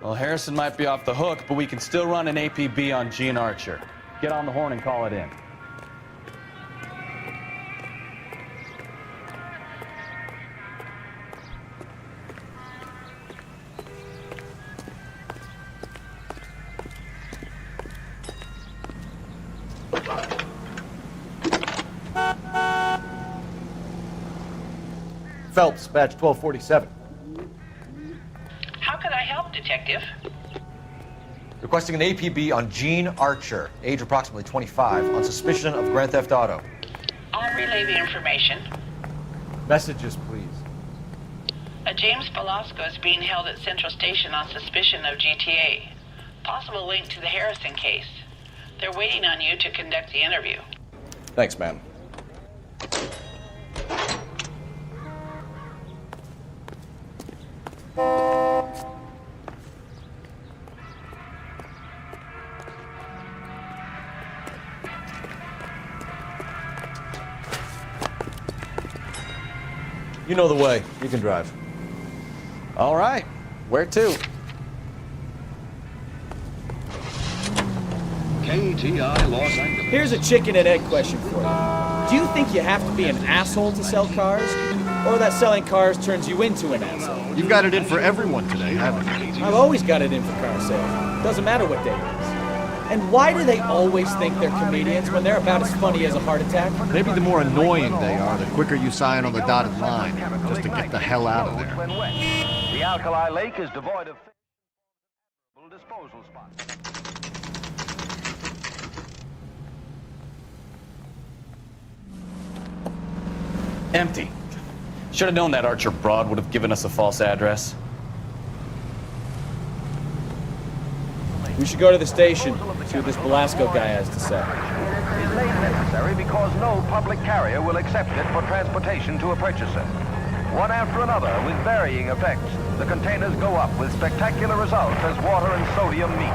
Well, Harrison might be off the hook, but we can still run an APB on Gene Archer. Get on the horn and call it in. Phelps, badge 1247. How could I help, Detective? Requesting an APB on Gene Archer, age approximately 25, on suspicion of grand theft auto. I'll relay the information. Messages, please. A James Velasco is being held at Central Station on suspicion of GTA. Possible link to the Harrison case. They're waiting on you to conduct the interview. Thanks, ma'am. You know the way. You can drive. All right. Where to? KTI Los Angeles. Here's a chicken and egg question for you. Do you think you have to be an asshole to sell cars? Or that selling cars turns you into an asshole? You've got it in for everyone today, haven't you? I've always got it in for car sales. Doesn't matter what day it is. And why do they always think they're comedians when they're about as funny as a heart attack? Maybe the more annoying they are, the quicker you sign on the dotted line, just to get the hell out of there. The alkali lake is devoid of disposal spots. Empty. Should have known that Archer broad would have given us a false address. We should go to the station, see what this Belasco guy has to say. Is made necessary because no public carrier will accept it for transportation to a purchaser. One after another, with varying effects, the containers go up with spectacular results as water and sodium meet.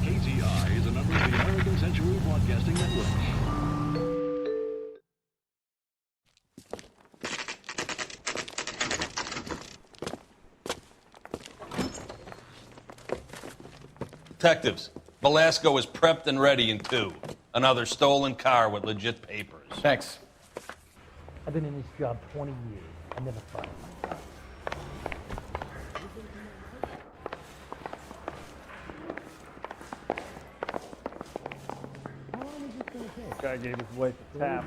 KTI is a member of the American Century Broadcasting Network. Detectives, Belasco is prepped and ready in 2. Another stolen car with legit papers. Thanks. I've been in this job 20 years. I never found it. This guy gave his wife a tap.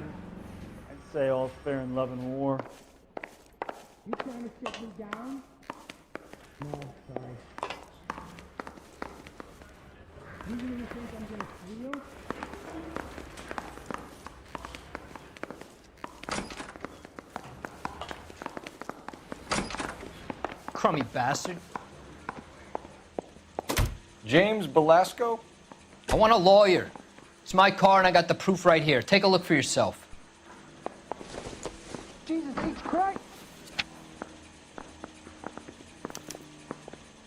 I'd say all's fair in love and war. You trying to shut me down? No, sorry. You really think I'm gonna squeal? Crummy bastard. James Belasco? I want a lawyer. It's my car and I got the proof right here. Take a look for yourself. Jesus H. Christ!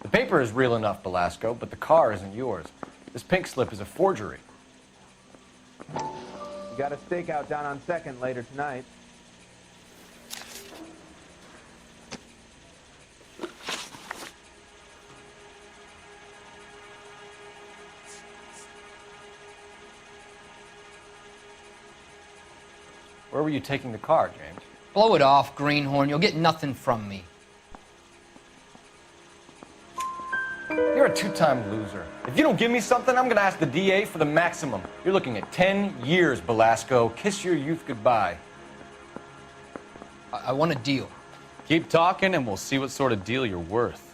The paper is real enough, Belasco, but the car isn't yours. This pink slip is a forgery. You got a stakeout down on 2nd later tonight. Where were you taking the car, James? Blow it off, greenhorn. You'll get nothing from me. You're a 2-time loser. If you don't give me something, I'm gonna ask the DA for the maximum. You're looking at 10 years, Belasco. Kiss your youth goodbye. I want a deal. Keep talking and we'll see what sort of deal you're worth.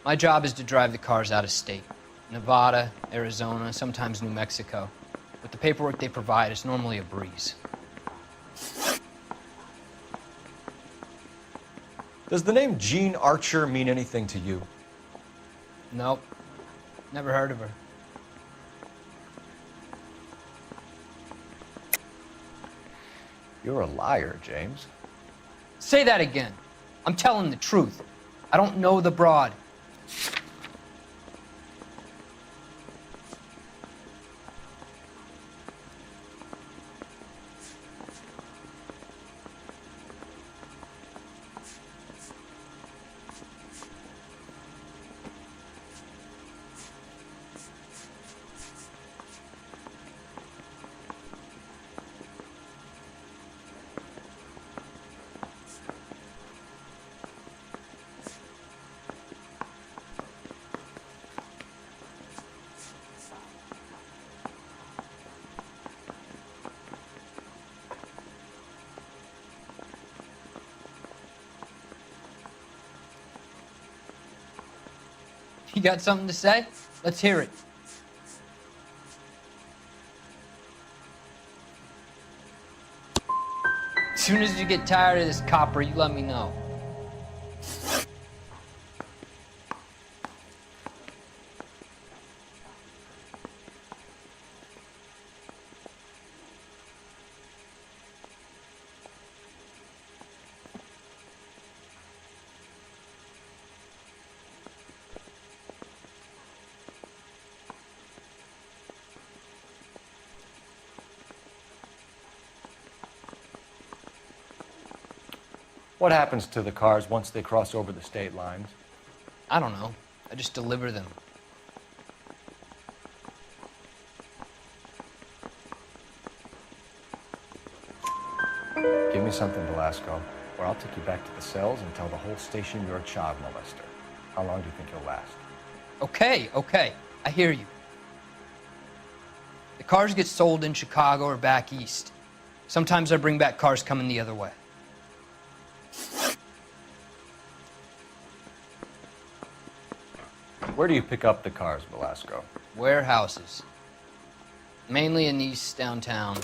My job is to drive the cars out of state. Nevada, Arizona, sometimes New Mexico. With the paperwork they provide, it's normally a breeze. Does the name Jean Archer mean anything to you? Nope. Never heard of her. You're a liar, James. Say that again. I'm telling the truth. I don't know the broad. You got something to say? Let's hear it. As soon as you get tired of this copper, you let me know. What happens to the cars once they cross over the state lines? I don't know. I just deliver them. Give me something, Belasco, or I'll take you back to the cells and tell the whole station you're a child molester. How long do you think you'll last? Okay. I hear you. The cars get sold in Chicago or back east. Sometimes I bring back cars coming the other way. Where do you pick up the cars, Belasco? Warehouses. Mainly in East downtown.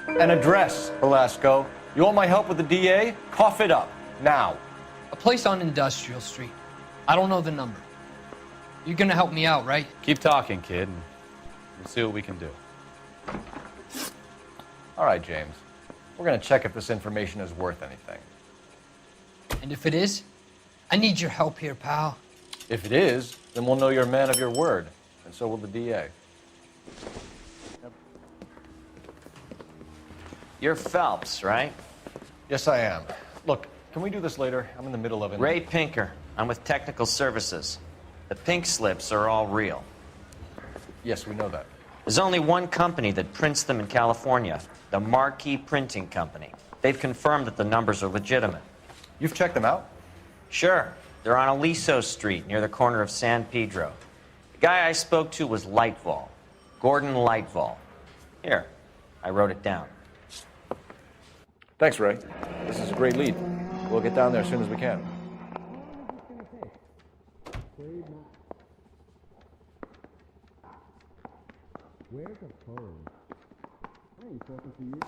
An address, Velasco. You want my help with the DA? Cough it up, now. A place on Industrial Street. I don't know the number. You're gonna help me out, right? Keep talking, kid, and we'll see what we can do. All right, James. We're gonna check if this information is worth anything. And if it is, I need your help here, pal. If it is, then we'll know you're a man of your word, and so will the DA. You're Phelps, right? Yes, I am. Look, can we do this later? I'm in the middle of it. Ray Pinker. I'm with Technical Services. The pink slips are all real. Yes, we know that. There's only one company that prints them in California, the Marquee Printing Company. They've confirmed that the numbers are legitimate. You've checked them out? Sure. They're on Aliso Street, near the corner of San Pedro. The guy I spoke to was Lightval. Gordon Lightval. Here, I wrote it down. Thanks, Ray. This is a great lead. We'll get down there as soon as we can. Where's the phone? I ain't talking to you.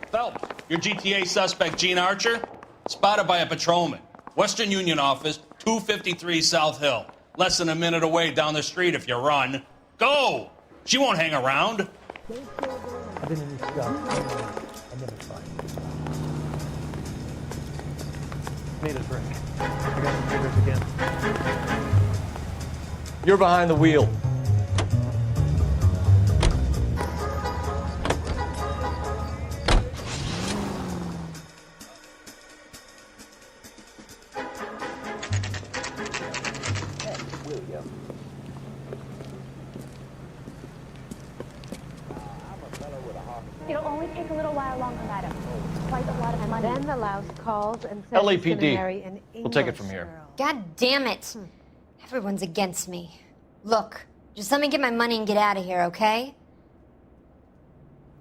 Phelps, your GTA suspect, Gene Archer, spotted by a patrolman. Western Union office, 253 South Hill. Less than a minute away down the street if you run. Go! She won't hang around. I've been in this stuff. I never find it. Need a drink. I got some fingers again. You're behind the wheel. It'll only take a little while longer, madam. Quite a lot of money. Then the louse calls and says he's gonna marry an LAPD. We'll take it English from here. girl. God damn it. Everyone's against me. Look, just let me get my money and get out of here, okay?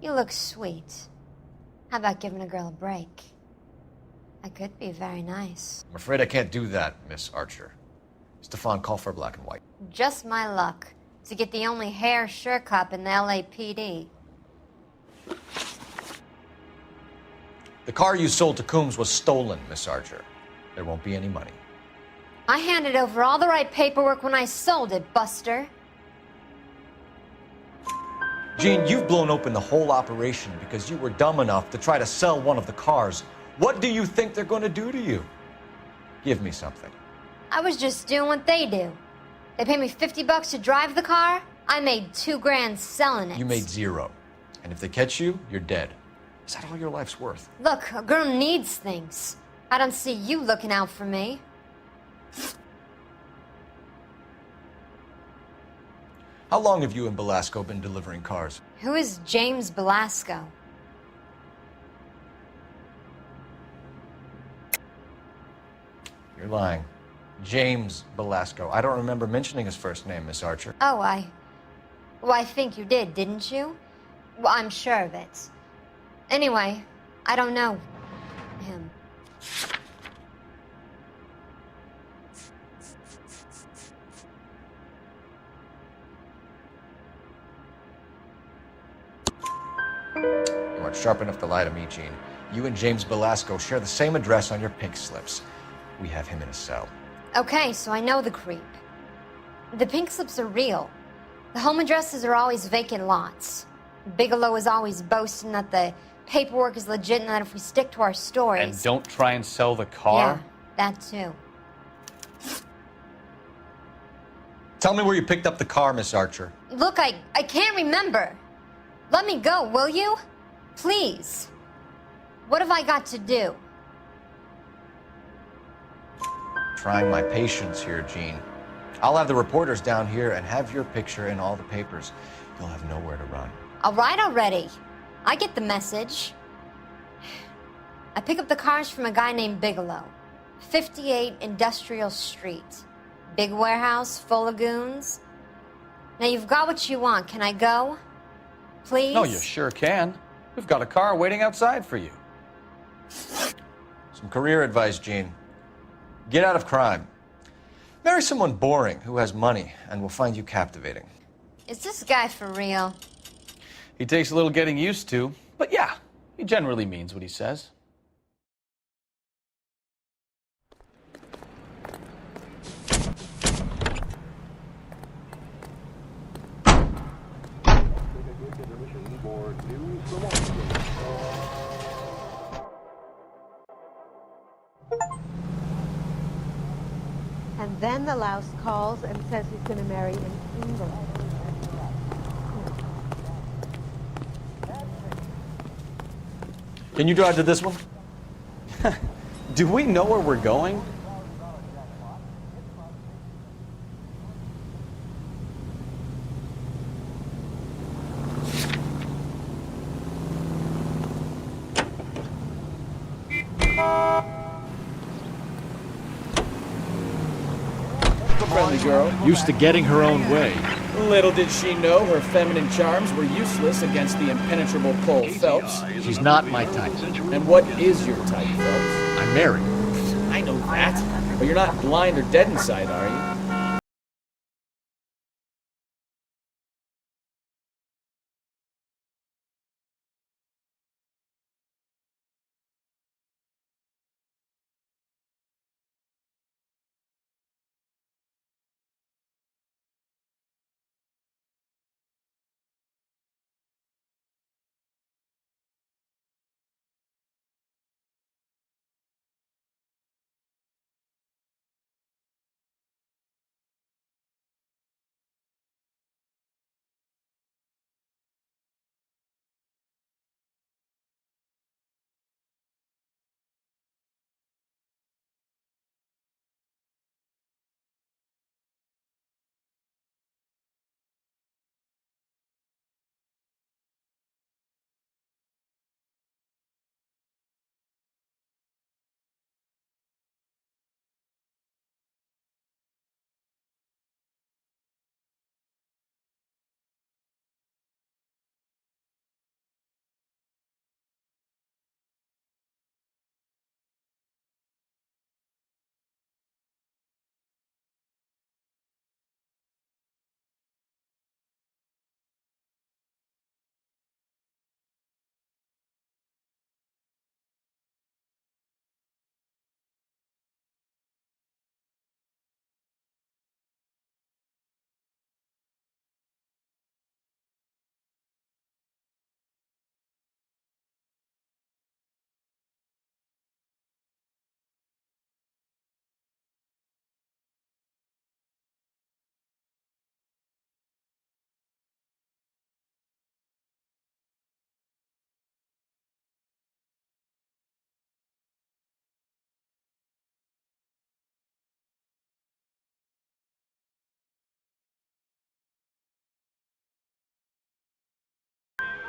You look sweet. How about giving a girl a break? I could be very nice. I'm afraid I can't do that, Miss Archer. Stefan, call for black and white. Just my luck to get the only hair sure cop in the LAPD. The car you sold to Coombs was stolen, Miss Archer. There won't be any money. I handed over all the right paperwork when I sold it, Buster. Gene, you've blown open the whole operation because you were dumb enough to try to sell one of the cars. What do you think they're going to do to you? Give me something. I was just doing what they do. They paid me $50 to drive the car. I made $2 grand selling it. You made zero. And if they catch you, you're dead. Is that all your life's worth? Look, a girl needs things. I don't see you looking out for me. How long have you and Belasco been delivering cars? Who is James Belasco? You're lying. James Belasco. I don't remember mentioning his first name, Miss Archer. Oh, well, I think you did, didn't you? Well, I'm sure of it. Anyway, I don't know him. You aren't sharp enough to lie to me, Gene. You and James Belasco share the same address on your pink slips. We have him in a cell. Okay, so I know the creep. The pink slips are real. The home addresses are always vacant lots. Bigelow is always boasting that the paperwork is legit and that if we stick to our stories... And don't try and sell the car? Yeah, that too. Tell me where you picked up the car, Miss Archer. Look, I can't remember. Let me go, will you? Please. What have I got to do? Trying my patience here, Gene. I'll have the reporters down here and have your picture in all the papers. You'll have nowhere to run. All right already. I get the message. I pick up the cars from a guy named Bigelow. 58 Industrial Street. Big warehouse full of goons. Now you've got what you want. Can I go? Please? No, you sure can. We've got a car waiting outside for you. Some career advice, Gene. Get out of crime. Marry someone boring who has money, and we'll find you captivating. Is this guy for real? He takes a little getting used to, but yeah, he generally means what he says. And then the louse calls and says he's going to marry in England. Can you drive to this one? Do we know where we're going? Friendly girl. Used to getting her own way. Little did she know her feminine charms were useless against the impenetrable Cole Phelps. She's not my type. And what is your type, Phelps? I'm married. I know that. But you're not blind or dead inside, are you?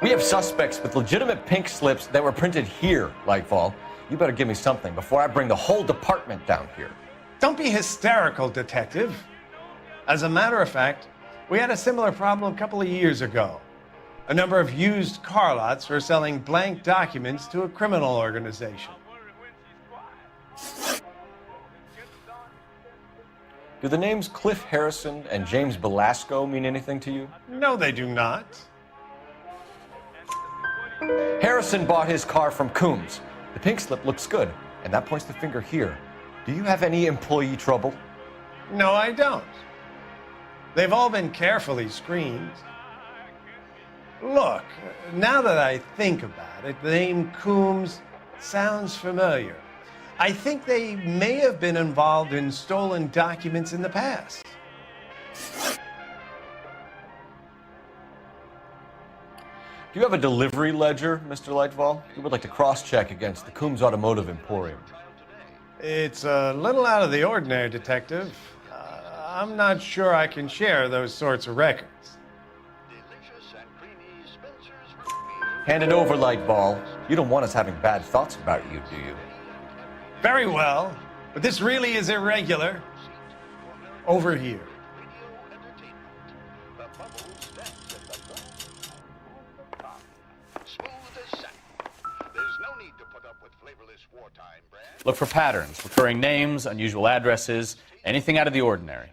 We have suspects with legitimate pink slips that were printed here, Lightfall. You better give me something before I bring the whole department down here. Don't be hysterical, Detective. As a matter of fact, we had a similar problem a couple of years ago. A number of used car lots were selling blank documents to a criminal organization. Do the names Cliff Harrison and James Belasco mean anything to you? No, they do not. Harrison bought his car from Coombs. The pink slip looks good, and that points the finger here. Do you have any employee trouble? No, I don't. They've all been carefully screened. Look, now that I think about it, the name Coombs sounds familiar. I think they may have been involved in stolen documents in the past. Do you have a delivery ledger, Mr. Lightfall? We would like to cross-check against the Coombs Automotive Emporium. It's a little out of the ordinary, Detective. I'm not sure I can share those sorts of records. Hand it over, Lightball. You don't want us having bad thoughts about you, do you? Very well, but this really is irregular. Over here. Look for patterns, recurring names, unusual addresses, anything out of the ordinary.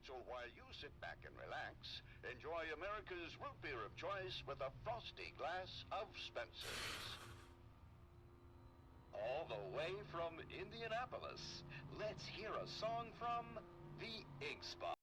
So while you sit back and relax, enjoy America's root beer of choice with a frosty glass of Spencer's. All the way from Indianapolis, let's hear a song from the Ink Spot.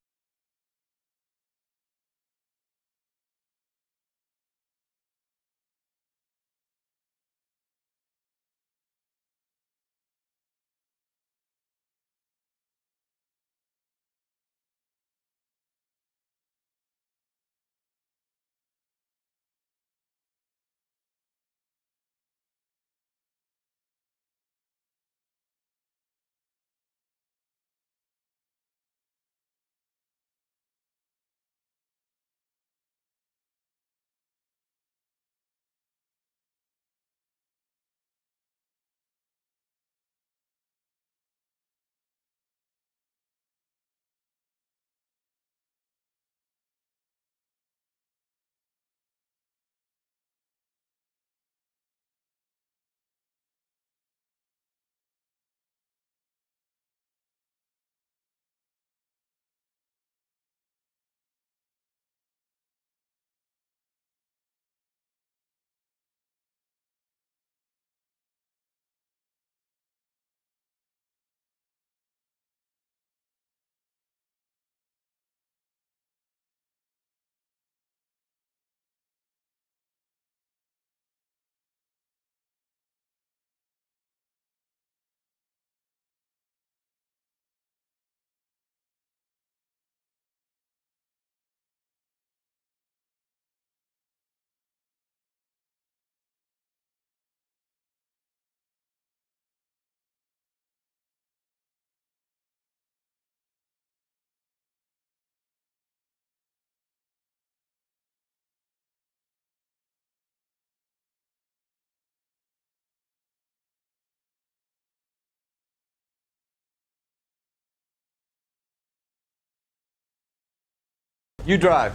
You drive.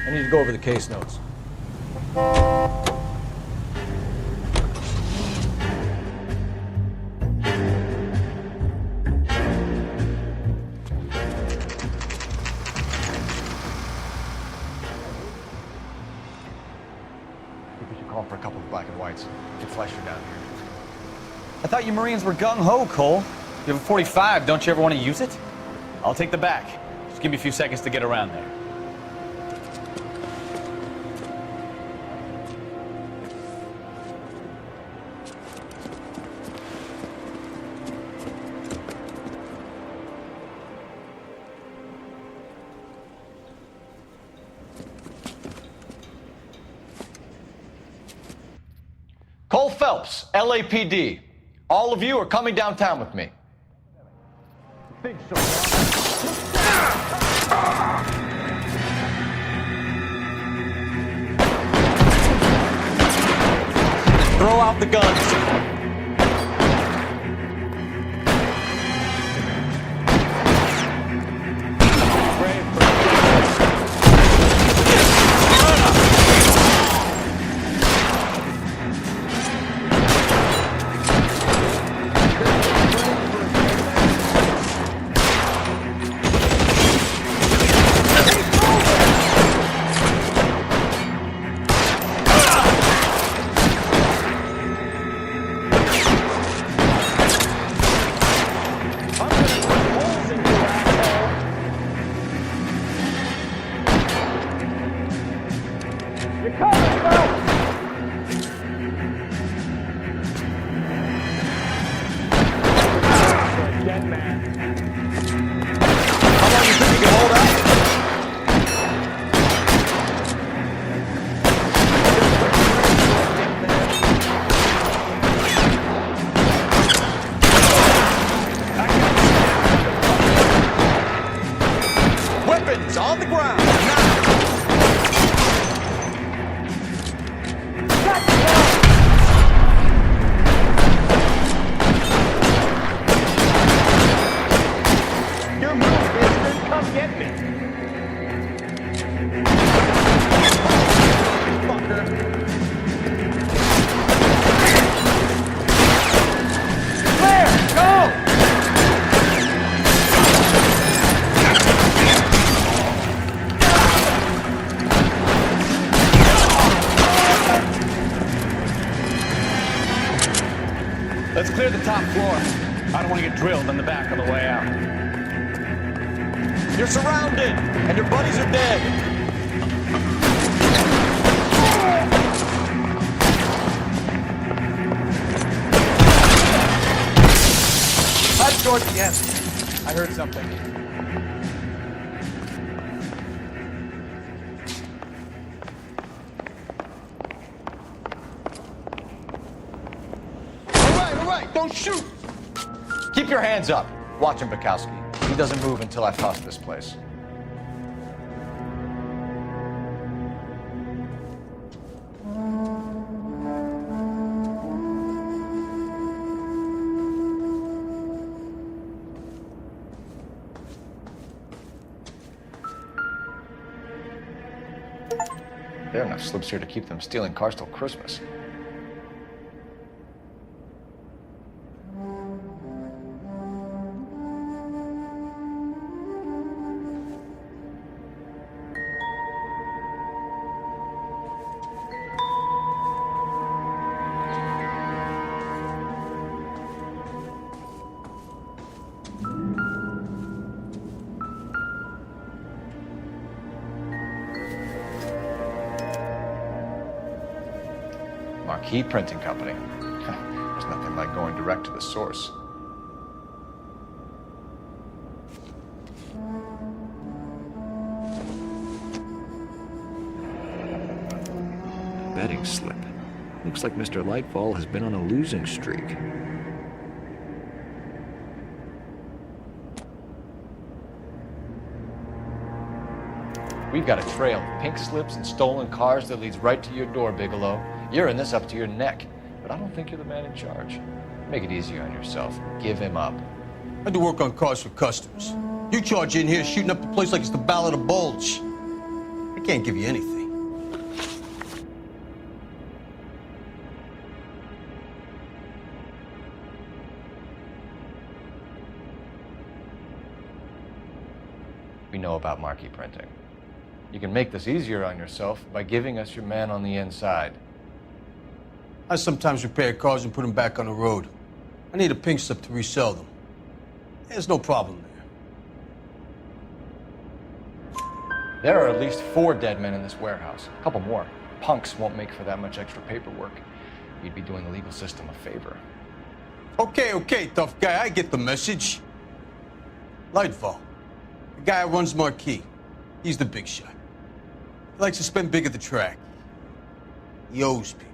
I need to go over the case notes. We should call for a couple of black and whites. Get Fleischer down here. I thought you Marines were gung-ho, Cole. You have a 45, don't you ever want to use it? I'll take the back. Just give me a few seconds to get around there. Cole Phelps, LAPD. All of you are coming downtown with me. Think so. Throw out the guns. Go! the top floor. I don't want to get drilled on the back on the way out. You're surrounded, and your buddies are dead. That's towards the end. I heard something. All right, don't shoot! Keep your hands up. Watch him, Bukowski. He doesn't move until I've tossed this place. There are enough slips here to keep them stealing cars till Christmas. Marquee Printing Company. There's nothing like going direct to the source. Betting slip. Looks like Mr. Lightfall has been on a losing streak. We've got a trail of pink slips and stolen cars that leads right to your door, Bigelow. You're in this up to your neck, but I don't think you're the man in charge. Make it easier on yourself. Give him up. I do work on cars for customers. You charge in here shooting up the place like it's the Ballad of Bulge. I can't give you anything. We know about Marquee Printing. You can make this easier on yourself by giving us your man on the inside. I sometimes repair cars and put them back on the road. I need a pink slip to resell them. There's no problem there. There are at least 4 dead men in this warehouse. A couple more. Punks won't make for that much extra paperwork. You'd be doing the legal system a favor. Okay, tough guy. I get the message. Lightfall, the guy who runs Marquee. He's the big shot. He likes to spend big at the track. He owes people.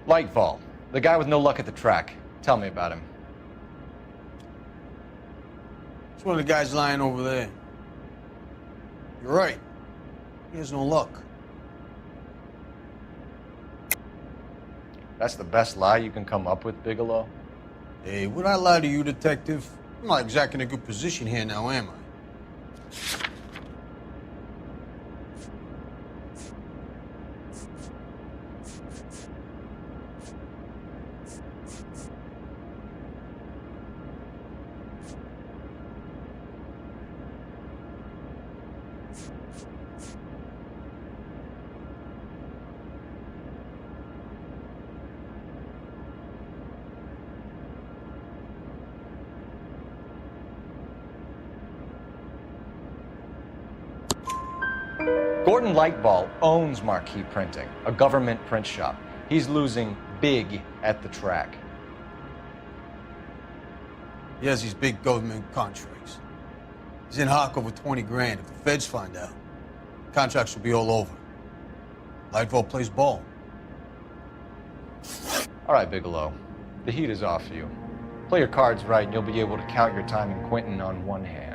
Lightfall, the guy with no luck at the track. Tell me about him. It's one of the guys lying over there. You're right. He has no luck. That's the best lie you can come up with, Bigelow? Hey, would I lie to you, detective? I'm not exactly in a good position here now, am I? Gordon Lightfall owns Marquee Printing, a government print shop. He's losing big at the track. He has these big government contracts. He's in hock over 20 grand. If the feds find out, contracts will be all over. Lightfall plays ball. All right, Bigelow. The heat is off you. Play your cards right and you'll be able to count your time in Quentin on one hand.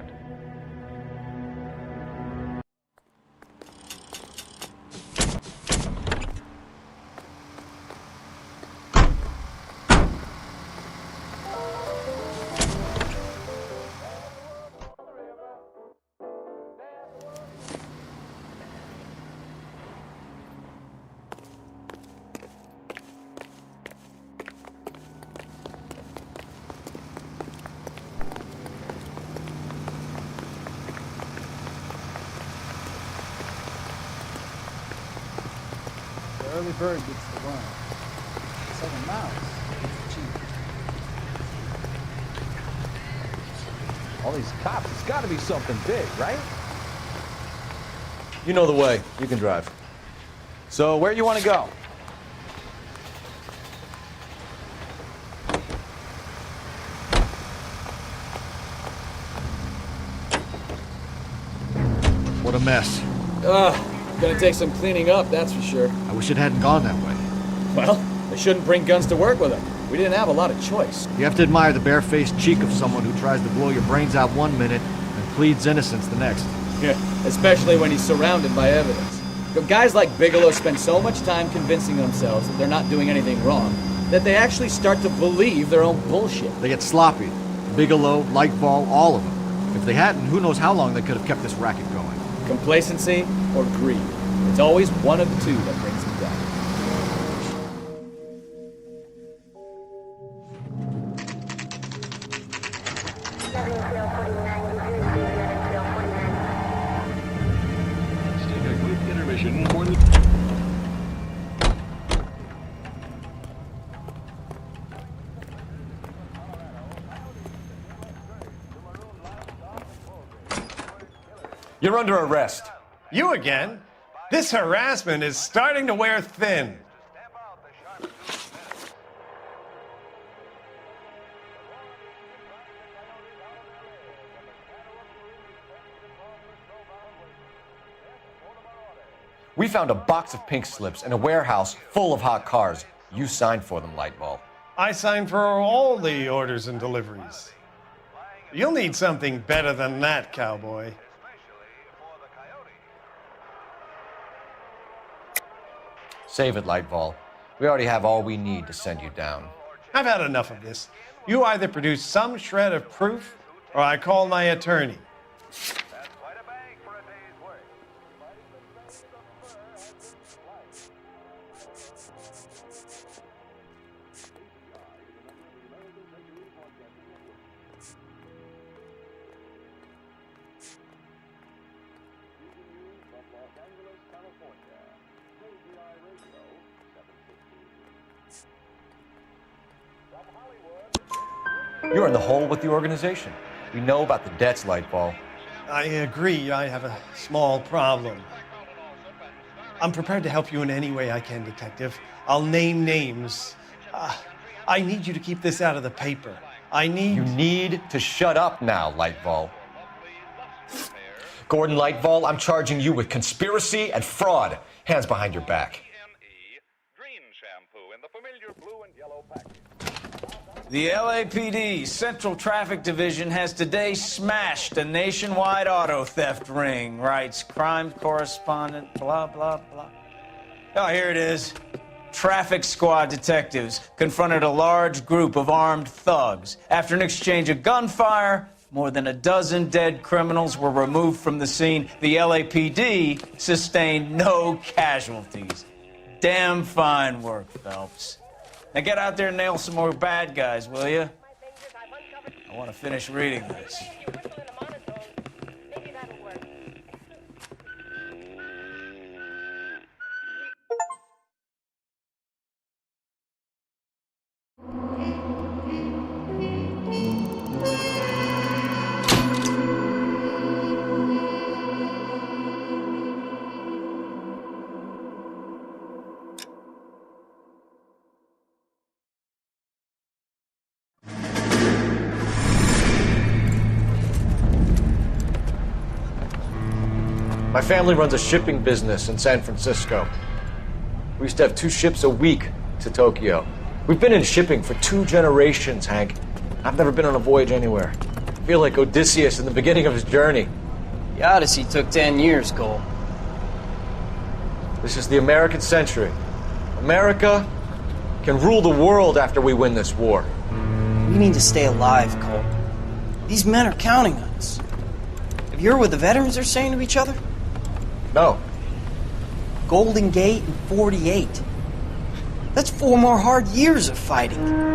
bird gets the worm. So the mouse gets cheap. All these cops, it's got to be something big, right? You know the way. You can drive. So where you want to go? What a mess. Gonna take some cleaning up, that's for sure. I wish it hadn't gone that way. Well, they shouldn't bring guns to work with them. We didn't have a lot of choice. You have to admire the barefaced cheek of someone who tries to blow your brains out one minute and pleads innocence the next. Yeah, especially when he's surrounded by evidence. But guys like Bigelow spend so much time convincing themselves that they're not doing anything wrong that they actually start to believe their own bullshit. They get sloppy. Bigelow, Lightball, all of them. If they hadn't, who knows how long they could have kept this racket going. Complacency or greed. It's always one of the two that brings them down. Let's take a quick intermission for the... You're under arrest. You again? This harassment is starting to wear thin. We found a box of pink slips in a warehouse full of hot cars. You signed for them, Lightball. I signed for all the orders and deliveries. You'll need something better than that, cowboy. Save it, Lightball. We already have all we need to send you down. I've had enough of this. You either produce some shred of proof, or I call my attorney. You're in the hole with the organization. We know about the debts, Lightball. I agree, I have a small problem. I'm prepared to help you in any way I can, Detective. I'll name names. I need you to keep this out of the paper. You need to shut up now, Lightball. Gordon Lightball, I'm charging you with conspiracy and fraud. Hands behind your back. The LAPD Central Traffic Division has today smashed a nationwide auto theft ring, writes crime correspondent, blah, blah, blah. Oh, here it is. Traffic squad detectives confronted a large group of armed thugs. After an exchange of gunfire, more than a dozen dead criminals were removed from the scene. The LAPD sustained no casualties. Damn fine work, Phelps. Now get out there and nail some more bad guys, will you? I want to finish reading this. My family runs a shipping business in San Francisco. We used to have 2 ships a week to Tokyo. We've been in shipping for 2 generations, Hank. I've never been on a voyage anywhere. I feel like Odysseus in the beginning of his journey. The Odyssey took 10 years, Cole. This is the American century. America can rule the world after we win this war. We need to stay alive, Cole. These men are counting on us. Have you heard what the veterans are saying to each other? No. Golden Gate and 48. That's 4 more hard years of fighting.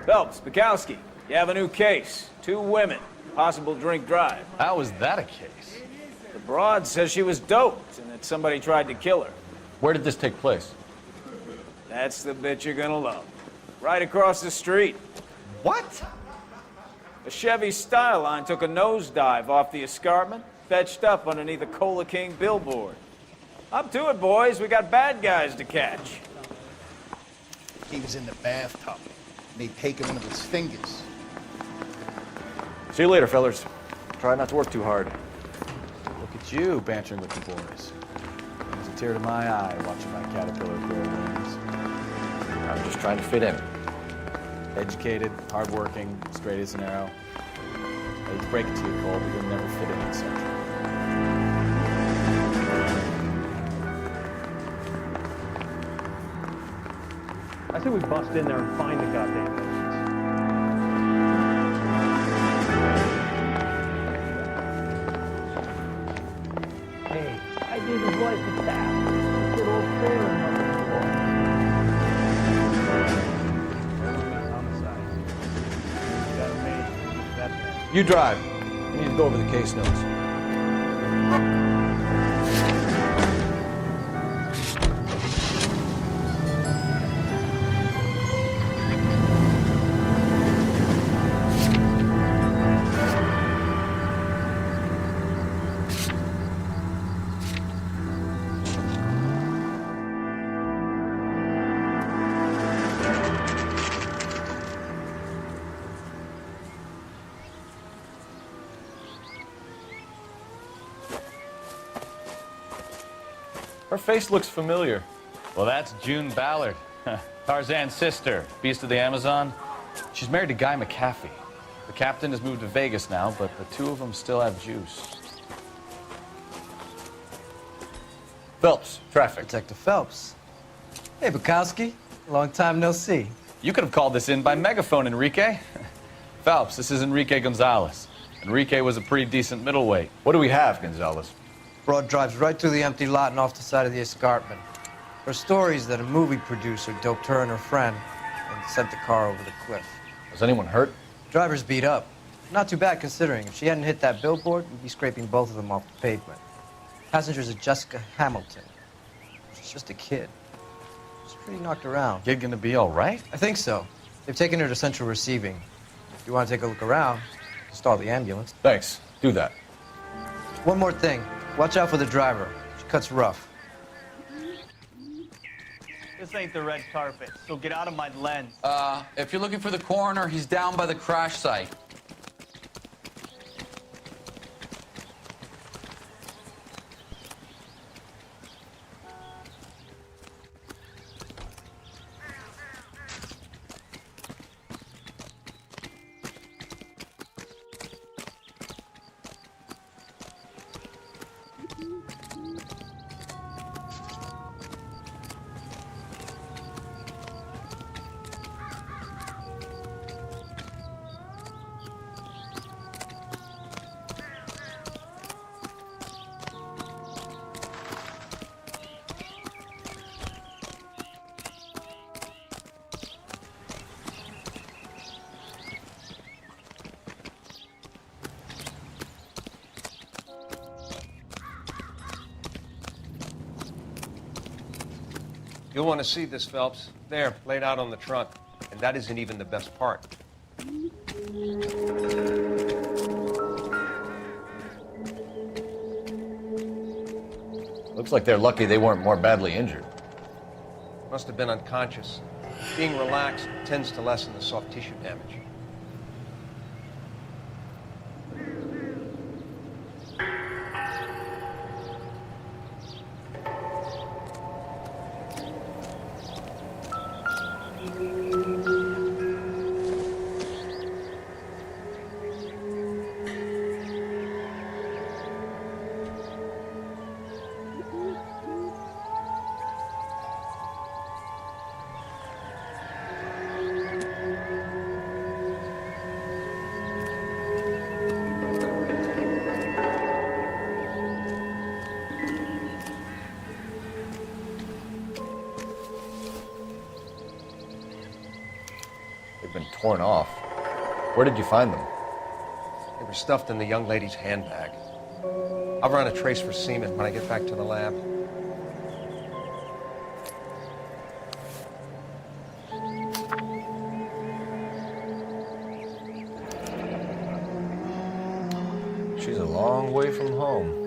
Phelps, Bukowski, you have a new case. 2 women, possible drink drive. How is that a case? The broad says she was doped and that somebody tried to kill her. Where did this take place? That's the bit you're gonna love. Right across the street. What? A Chevy Styline took a nosedive off the escarpment, fetched up underneath a Cola King billboard. Up to it, boys. We got bad guys to catch. He was in the bathtub. They'd taken one of his fingers. See you later, fellers. Try not to work too hard. Look at you bantering with the boys. There's a tear to my eye watching my caterpillar grow wings. I'm just trying to fit in. Educated, hardworking, straight as an arrow. I hate to break it to you, Cole, but you'll never fit in Central. I say we bust in there and find the goddamn evidence. Hey, I gave his wife a tap. Good old sailor You drive. We need to go over the case notes. Her face looks familiar. Well, that's June Ballard, Tarzan's sister, beast of the Amazon. She's married to Guy McAfee. The captain has moved to Vegas now, but the 2 of them still have juice. Phelps, traffic. Detective Phelps. Hey, Bukowski. Long time no see. You could have called this in by megaphone, Enrique. Phelps, this is Enrique Gonzalez. Enrique was a pretty decent middleweight. What do we have, Gonzalez? Broad drives right through the empty lot and off the side of the escarpment. Her story is that a movie producer doped her and her friend and sent the car over the cliff. Was anyone hurt? Driver's beat up. Not too bad considering. If she hadn't hit that billboard, we'd be scraping both of them off the pavement. Passenger's a Jessica Hamilton. She's just a kid. She's pretty knocked around. Kid gonna be all right? I think so. They've taken her to Central Receiving. If you want to take a look around, stall the ambulance. Thanks. Do that. One more thing. Watch out for the driver. She cuts rough. This ain't the red carpet, so get out of my lens. If you're looking for the coroner, he's down by the crash site. You'll want to see this, Phelps. There, laid out on the trunk. And that isn't even the best part. Looks like they're lucky they weren't more badly injured. Must have been unconscious. Being relaxed tends to lessen the soft tissue damage. been torn off. Where did you find them? They were stuffed in the young lady's handbag. I'll run a trace for semen when I get back to the lab. She's a long way from home.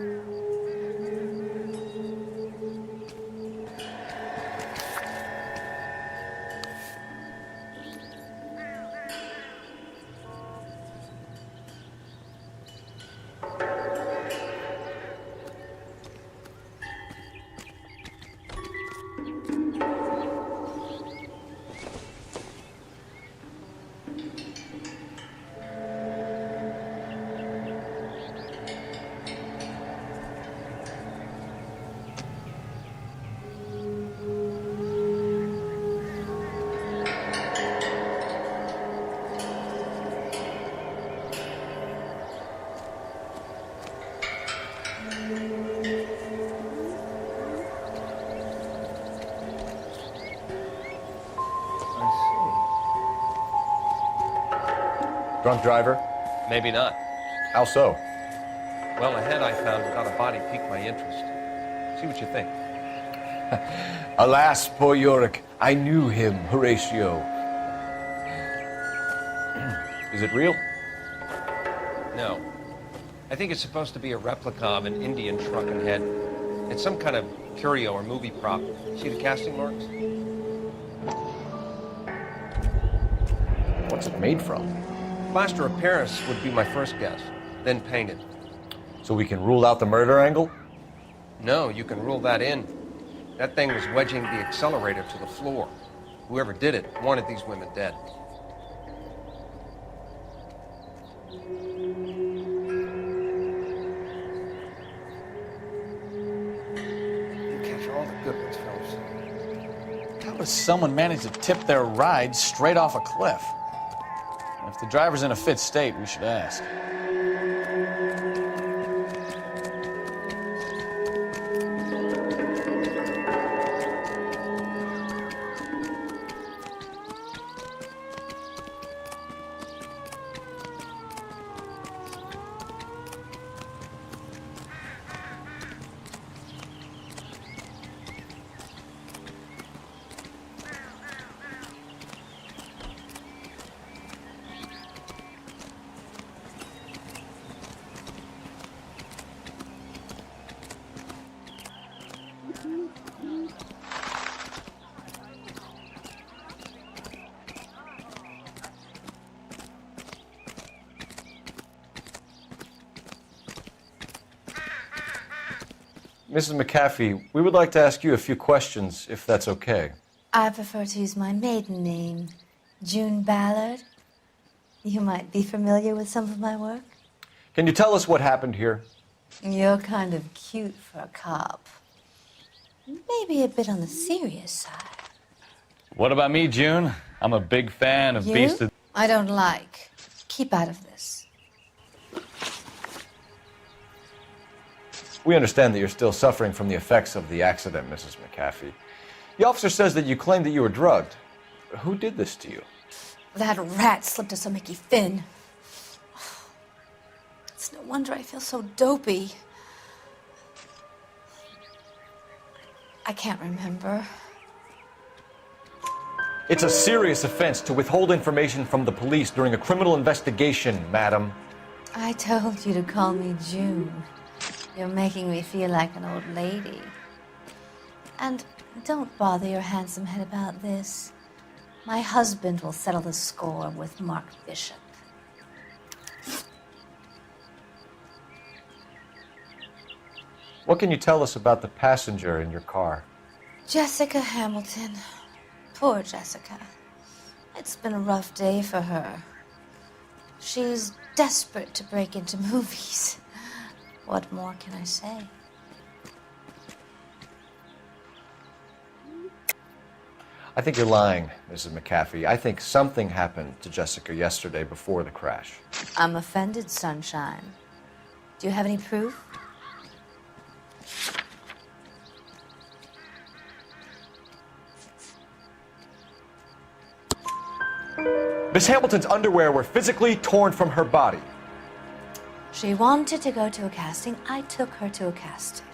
Drunk driver? Maybe not. How so? Well, a head I found without a body piqued my interest. See what you think. Alas, poor Yorick. I knew him, Horatio. Is it real? No. I think it's supposed to be a replica of an Indian truck and head. It's some kind of curio or movie prop. See the casting marks? What's it made from? Plaster of Paris would be my first guess, then painted. So we can rule out the murder angle? No, you can rule that in. That thing was wedging the accelerator to the floor. Whoever did it wanted these women dead. You catch all the good ones, fellas. How does someone manage to tip their ride straight off a cliff? If the driver's in a fit state, we should ask. Mrs. McAfee, we would like to ask you a few questions, if that's okay. I prefer to use my maiden name, June Ballard. You might be familiar with some of my work. Can you tell us what happened here? You're kind of cute for a cop. Maybe a bit on the serious side. What about me, June? I'm a big fan of You? Beast of... I don't like. Keep out of this. We understand that you're still suffering from the effects of the accident, Mrs. McAfee. The officer says that you claimed that you were drugged. Who did this to you? That rat slipped us a Mickey Finn. It's no wonder I feel so dopey. I can't remember. It's a serious offense to withhold information from the police during a criminal investigation, madam. I told you to call me June. You're making me feel like an old lady. And don't bother your handsome head about this. My husband will settle the score with Mark Bishop. What can you tell us about the passenger in your car? Jessica Hamilton. Poor Jessica. It's been a rough day for her. She's desperate to break into movies. What more can I say? I think you're lying, Mrs. McAfee. I think something happened to Jessica yesterday before the crash. I'm offended, Sunshine. Do you have any proof? Miss Hamilton's underwear were physically torn from her body. She wanted to go to a casting. I took her to a casting.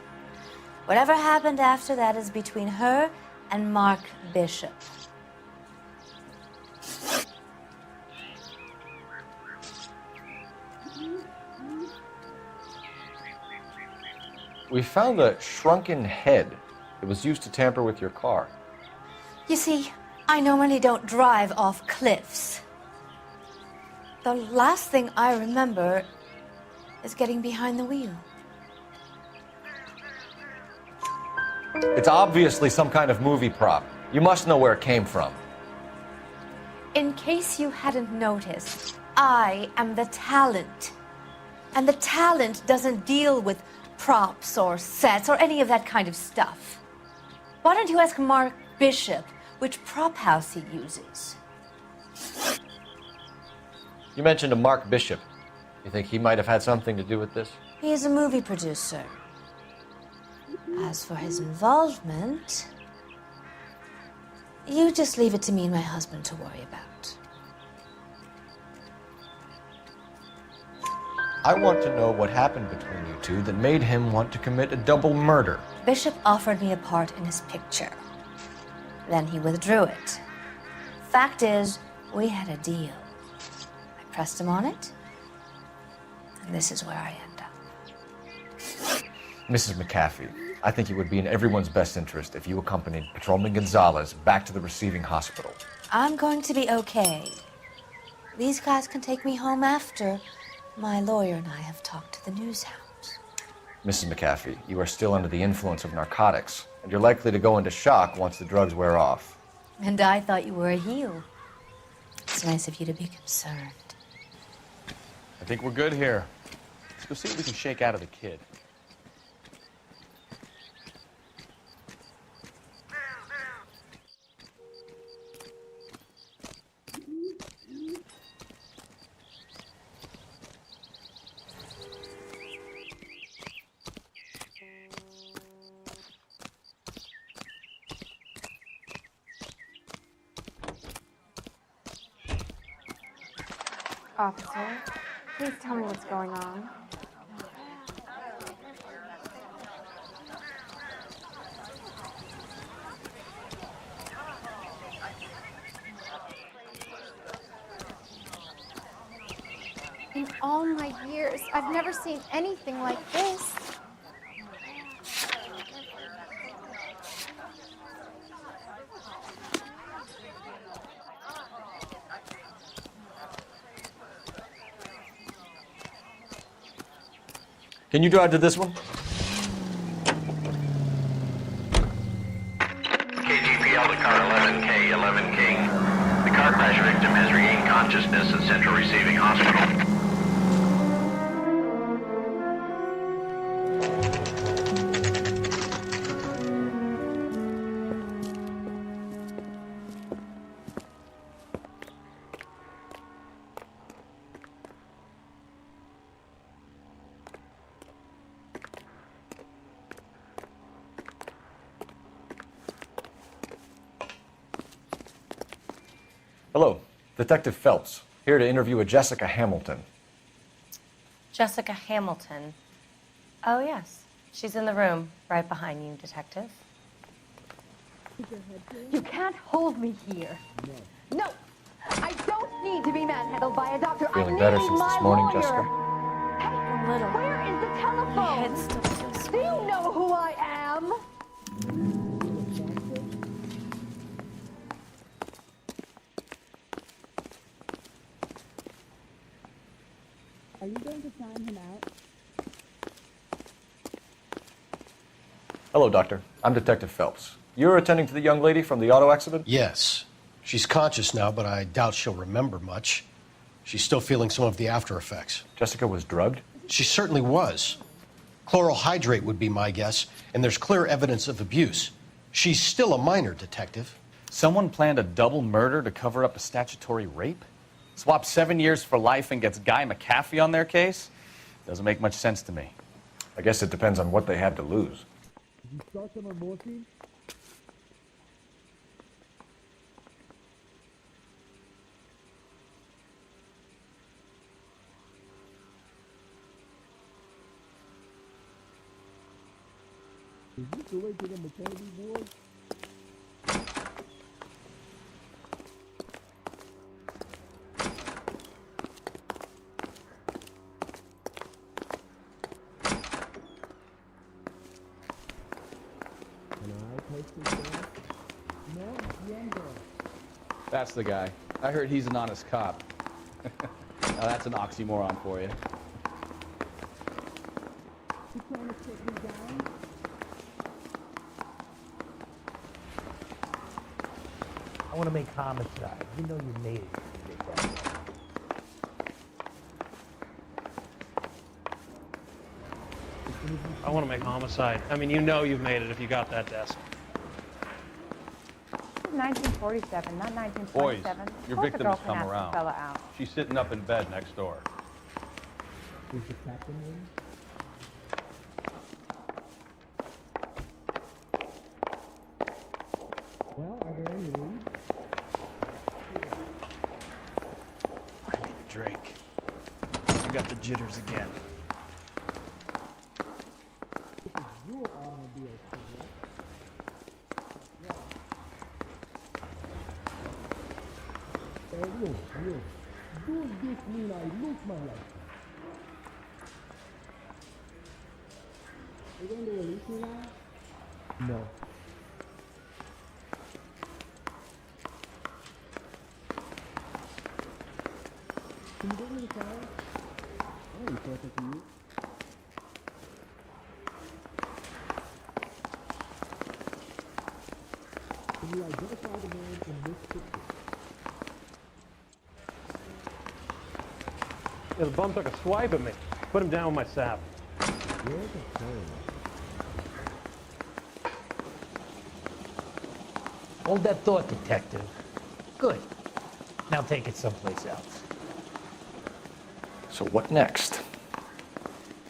Whatever happened after that is between her and Mark Bishop. We found a shrunken head. It was used to tamper with your car. You see, I normally don't drive off cliffs. The last thing I remember is getting behind the wheel. It's obviously some kind of movie prop. You must know where it came from. In case you hadn't noticed, I am the talent. And the talent doesn't deal with props or sets or any of that kind of stuff. Why don't you ask Mark Bishop which prop house he uses? You mentioned a Mark Bishop. You think he might have had something to do with this? He is a movie producer. As for his involvement, you just leave it to me and my husband to worry about. I want to know what happened between you two that made him want to commit a double murder. Bishop offered me a part in his picture. Then he withdrew it. Fact is, we had a deal. I pressed him on it, and this is where I end up. Mrs. McAfee, I think it would be in everyone's best interest if you accompanied Patrolman Gonzalez back to the receiving hospital. I'm going to be okay. These guys can take me home after my lawyer and I have talked to the news hounds. Mrs. McAfee, you are still under the influence of narcotics, and you're likely to go into shock once the drugs wear off. And I thought you were a heel. It's nice of you to be concerned. I think we're good here. Let's go see what we can shake out of the kid. Officer, please tell me what's going on. In all my years, I've never seen anything like this. Can you drive to this one? KGPL to car 11K, 11K. The car crash victim has regained consciousness at Central Receiving Hospital. Hello, Detective Phelps, here to interview a Jessica Hamilton. Jessica Hamilton. Oh, yes. She's in the room, right behind you, Detective. You can't hold me here. No, I don't need to be manhandled by a doctor. Feeling better since this morning, Jessica? Hey, where is the telephone? My head still feels Do you know who I am? Are you going to sign him out? Hello, Doctor. I'm Detective Phelps. You're attending to the young lady from the auto accident? Yes. She's conscious now, but I doubt she'll remember much. She's still feeling some of the after effects. Jessica was drugged? She certainly was. Chloral hydrate would be my guess, and there's clear evidence of abuse. She's still a minor, Detective. Someone planned a double murder to cover up a statutory rape? Swap 7 years for life and gets Guy McAfee on their case? Doesn't make much sense to me. I guess it depends on what they had to lose. Did you start some on morphine? worked her way to the maternity ward? Can I take this girl? No, younger. That's the guy. I heard he's an honest cop. Now that's an oxymoron for you. You trying to take me down? I want to make homicide. You know you made it. I want to make homicide. I mean, you know you've made it if you got that desk. 1947, not Boys, 1927. your Of course a victim girl has can come ask a around. fella out. She's sitting up in bed next door. Is the captain in? Well, are there any leads? I need a drink. I got the jitters again. This is your automobile, correct? Look. Does this mean I lose my life? Are you going to release me now? No. Can you get me the car? I'll be perfect for you. Can you identify the man in this picture? Yeah, the bum took a swipe at me. Put him down with my sap. Where's the phone? Hold that thought, detective. Good. Now take it someplace else. So what next?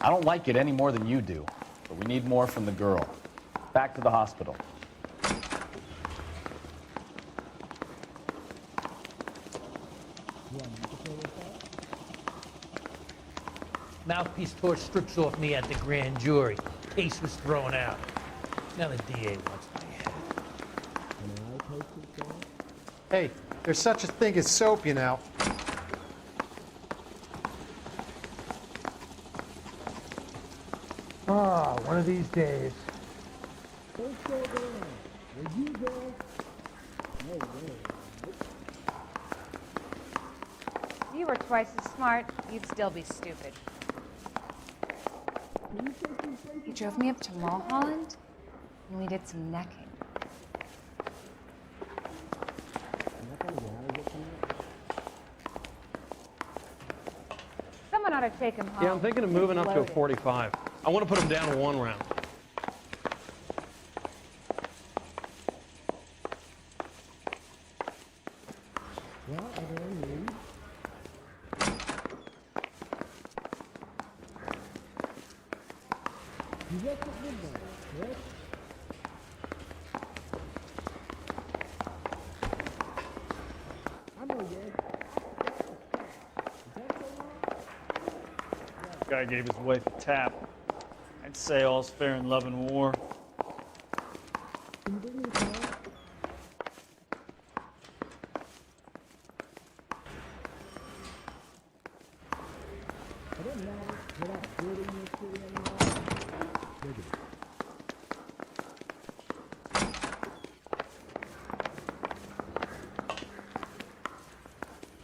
I don't like it any more than you do, but we need more from the girl. Back to the hospital. Mouthpiece tore strips off me at the grand jury. Case was thrown out. Now the DA wants my head. Can I take this guy? Hey, there's such a thing as soap, you know. Ah, one of these days. Don't go there. Where you go? No way. If you were twice as smart, you'd still be stupid. You drove me up to Mulholland, and we did some necking. Someone ought to take him home. Yeah, I'm thinking of moving up to a Loaded. 45. I want to put him down in 1 round. Well, are there any leads? You left at midnight, correct? I know, yeah. Guy gave his wife a tap. I'd say all's fair in love and war. Can you bring me the car? It doesn't matter. We're not building this city anymore. Take it.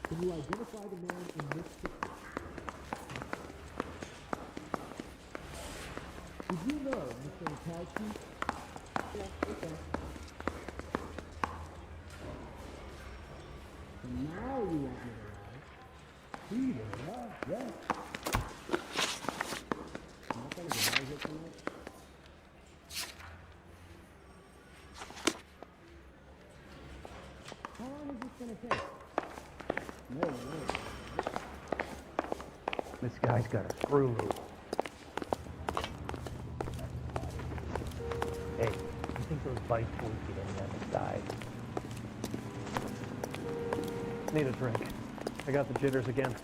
Can you identify the man in this picture? Did you know, Mr. Mikowski? Yes, okay. And now you want me to lie. Peter, huh? Yes. Not gonna get out of here tonight. How long is this gonna take? No. This guy's got a screw loose. Hey, you think those bites won't get any on the side? Need a drink. I got the jitters again.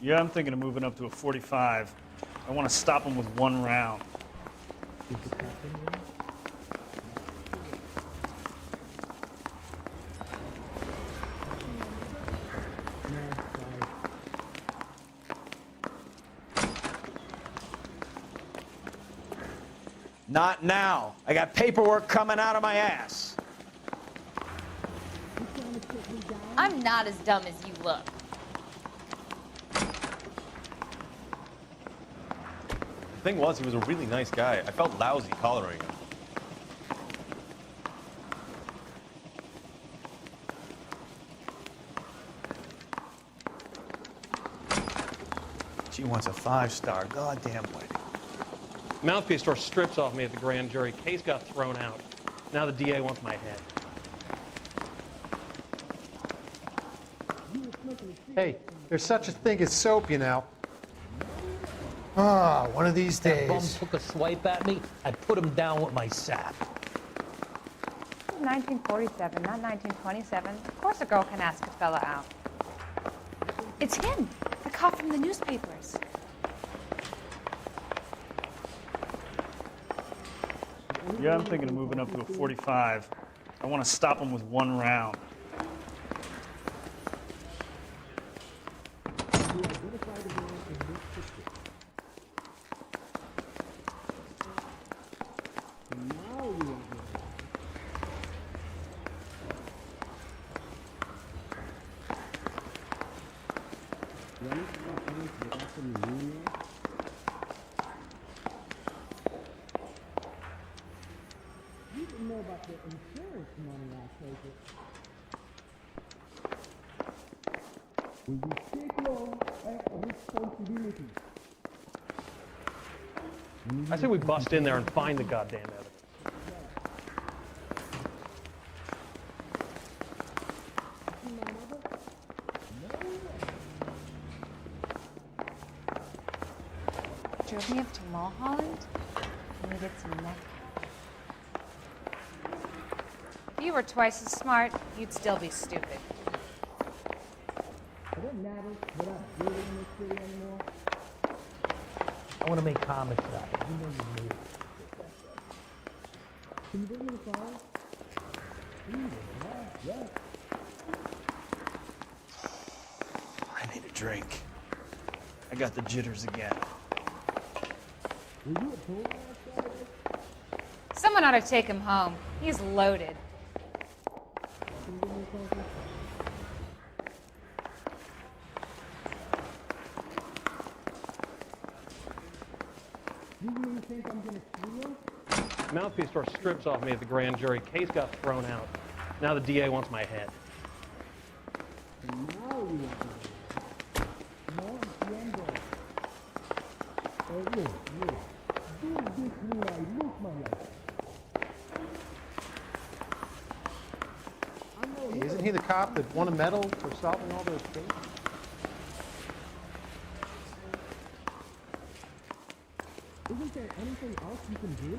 Yeah, I'm thinking of moving up to a 45. I want to stop him with one round. Not now. I got paperwork coming out of my ass. I'm not as dumb as you look. The thing was, he was a really nice guy. I felt lousy collaring him. She wants a 5-star goddamn wedding. Mouthpiece tore strips off me at the grand jury. Case got thrown out. Now the DA wants my head. Hey, there's such a thing as soap, you know. Ah, one of these That bum days. took a swipe at me, I put him down with my sap. 1947, not 1927. Of course a girl can ask a fella out. It's him, the cop from the newspapers. Yeah, I'm thinking of moving up to a 45. I want to stop him with one round. I say we bust in there and find the goddamn evidence. Drove me up to Mulholland and we did some neck. If you were twice as smart, you'd still be stupid. I want to make comics out of it. You know you made it. Can you bring me the car? Yeah. I need a drink. I got the jitters again. Someone ought to take him home. He's loaded. Mouthpiece tore strips off me at the grand jury. Case got thrown out. Now the DA wants my head. Hey, isn't he the cop that won a medal for solving all those cases? Isn't there anything else you can do?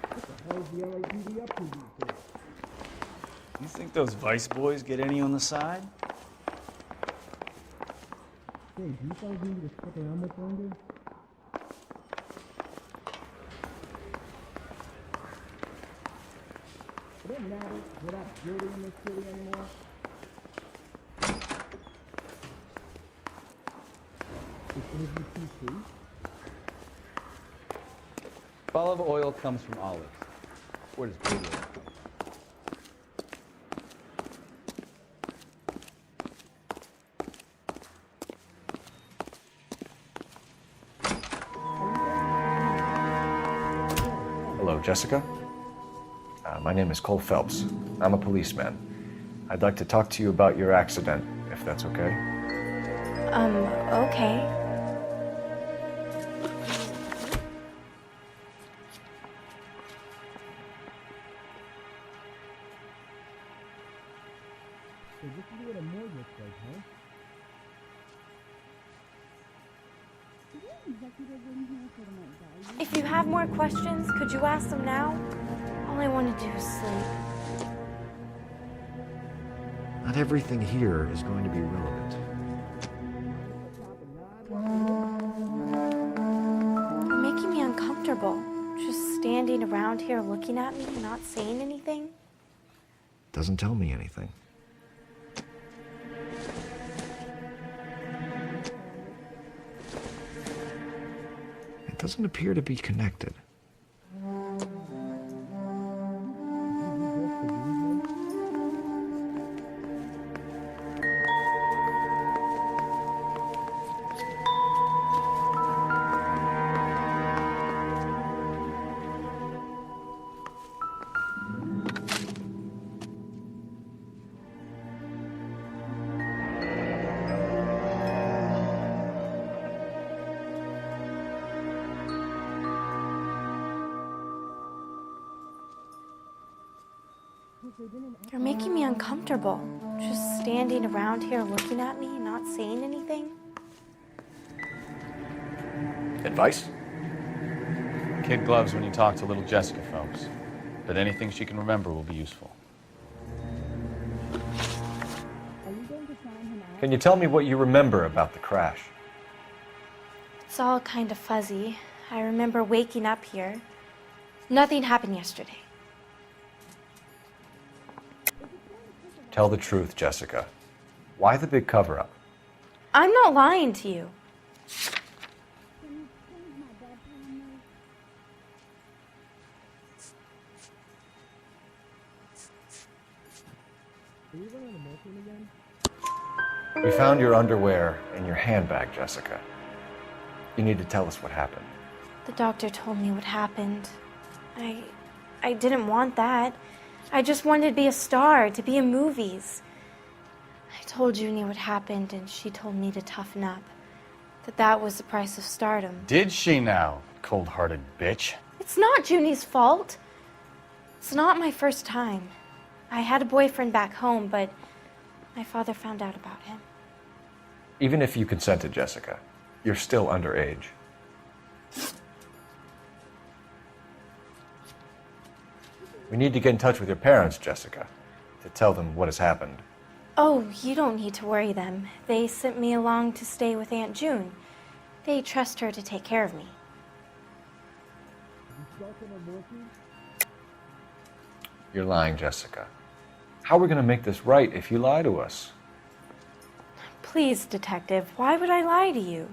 What the hell is the LAPD up to these days? You think those Vice boys get any on the side? Hey, do you guys need me to stick around much longer? It doesn't matter. We're not dirty in this city anymore. Olive oil comes from olives. Where does baby oil come? Hello, Jessica. My name is Cole Phelps. I'm a policeman. I'd like to talk to you about your accident, if that's okay. Okay. So this is what a mortgage does, huh? If you have more questions, could you ask them now? All I want to do is sleep. Not everything here is going to be relevant. You're making me uncomfortable. Just standing around here looking at me, not saying anything. Doesn't tell me anything. It doesn't appear to be connected. You're making me uncomfortable. Just standing around here looking at me, not saying anything. Advice? Kid gloves when you talk to little Jessica, folks. But anything she can remember will be useful. Can you tell me what you remember about the crash? It's all kind of fuzzy. I remember waking up here. Nothing happened yesterday. Tell the truth, Jessica. Why the big cover-up? I'm not lying to you. We found your underwear in your handbag, Jessica. You need to tell us what happened. The doctor told me what happened. I didn't want that. I just wanted to be a star, to be in movies. I told Junie what happened, and she told me to toughen up. That was the price of stardom. Did she now, cold-hearted bitch? It's not Junie's fault. It's not my first time. I had a boyfriend back home, but my father found out about him. Even if you consented, Jessica, you're still underage. We need to get in touch with your parents, Jessica, to tell them what has happened. Oh, you don't need to worry them. They sent me along to stay with Aunt June. They trust her to take care of me. You're lying, Jessica. How are we going to make this right if you lie to us? Please, detective, why would I lie to you?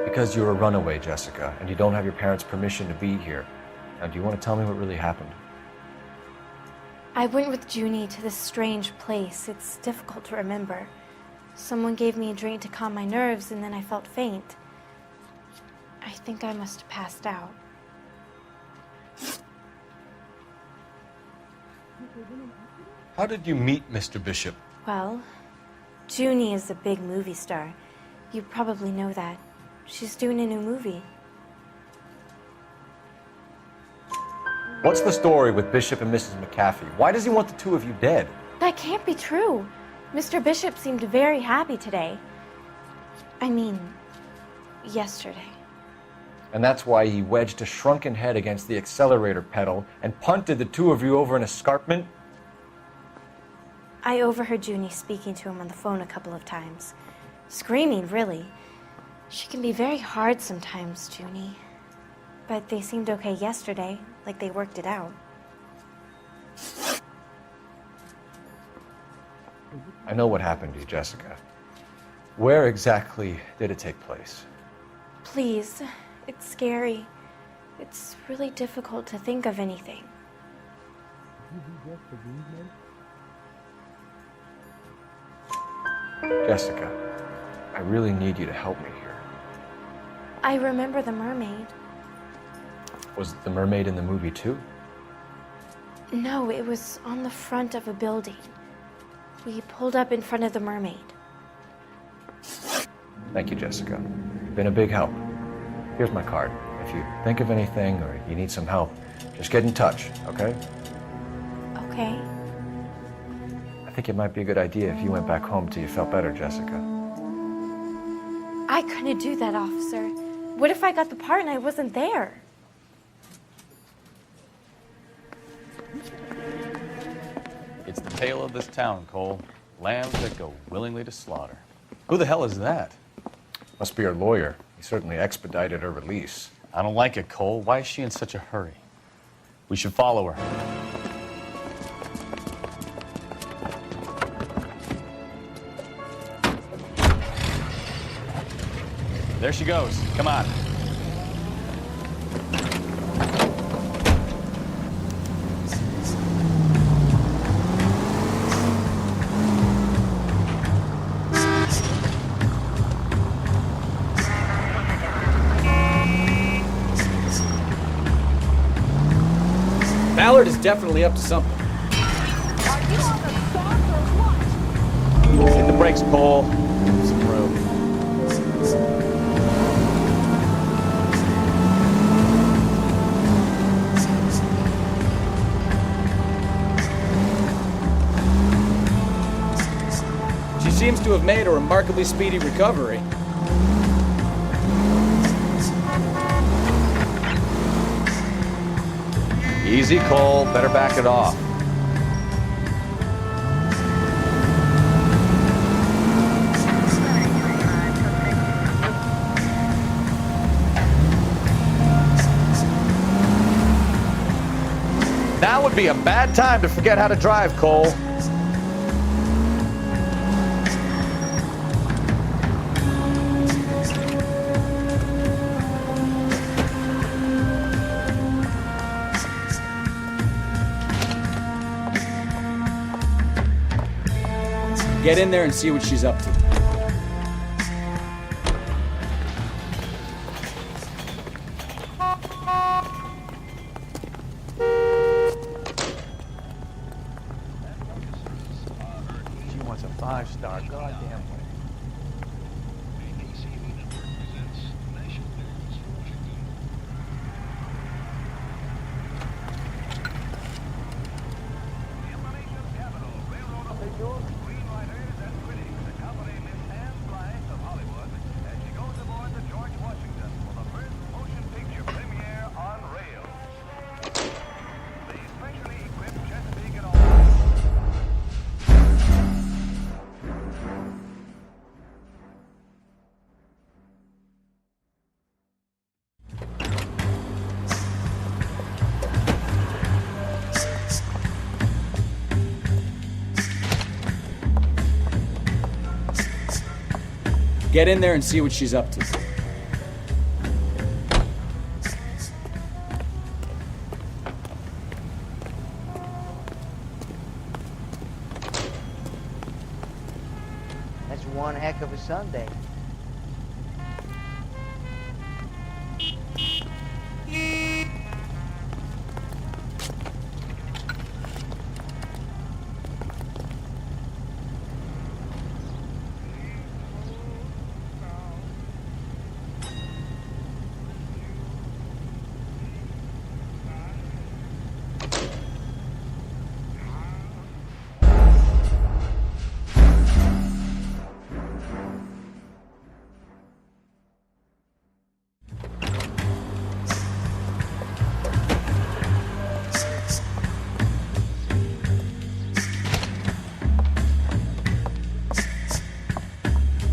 Because you're a runaway, Jessica, and you don't have your parents' permission to be here. Now, do you want to tell me what really happened? I went with Junie to this strange place. It's difficult to remember. Someone gave me a drink to calm my nerves, and then I felt faint. I think I must have passed out. How did you meet Mr. Bishop? Well, Junie is a big movie star. You probably know that. She's doing a new movie. What's the story with Bishop and Mrs. McAfee? Why does he want the two of you dead? That can't be true. Mr. Bishop seemed very happy today. I mean, yesterday. And that's why he wedged a shrunken head against the accelerator pedal and punted the two of you over an escarpment? I overheard Junie speaking to him on the phone a couple of times. Screaming, really. She can be very hard sometimes, Junie. But they seemed okay yesterday, like they worked it out. I know what happened to you, Jessica. Where exactly did it take place? Please, it's scary. It's really difficult to think of anything. Jessica, I really need you to help me here. I remember the mermaid. Was the mermaid in the movie too? No, it was on the front of a building. We pulled up in front of the mermaid. Thank you, Jessica. You've been a big help. Here's my card. If you think of anything or you need some help, just get in touch, okay? Okay. I think it might be a good idea if you went back home till you felt better, Jessica. I couldn't do that, officer. What if I got the part and I wasn't there? It's the tale of this town, Cole. Lambs that go willingly to slaughter. Who the hell is that? Must be her lawyer. He certainly expedited her release. I don't like it, Cole. Why is she in such a hurry? We should follow her. There she goes. Come on. Ballard is definitely up to something. Hit the brakes, Cole. Some room. She seems to have made a remarkably speedy recovery. Easy, Cole. Better back it off. Now would be a bad time to forget how to drive, Cole. Get in there and see what she's up to. She wants a 5-star goddamn way. Get in there and see what she's up to. That's one heck of a Sunday.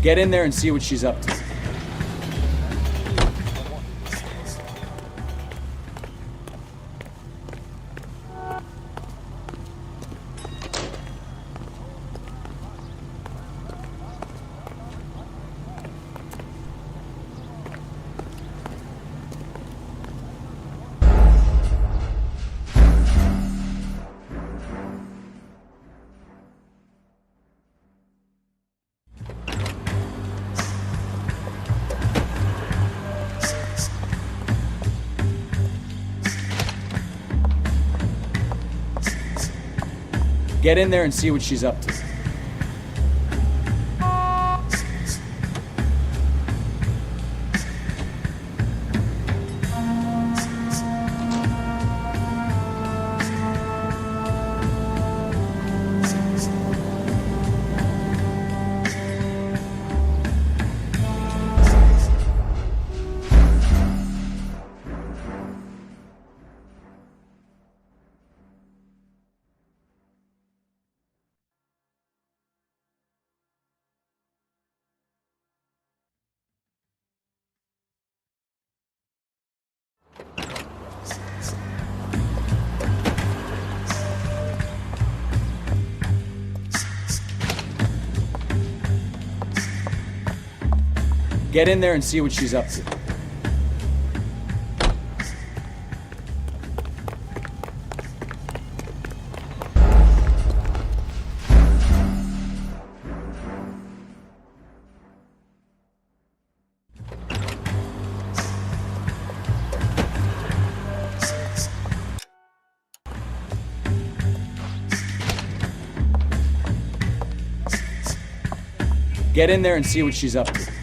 Get in there and see what she's up to. Get in there and see what she's up to. Get in there and see what she's up to. Get in there and see what she's up to.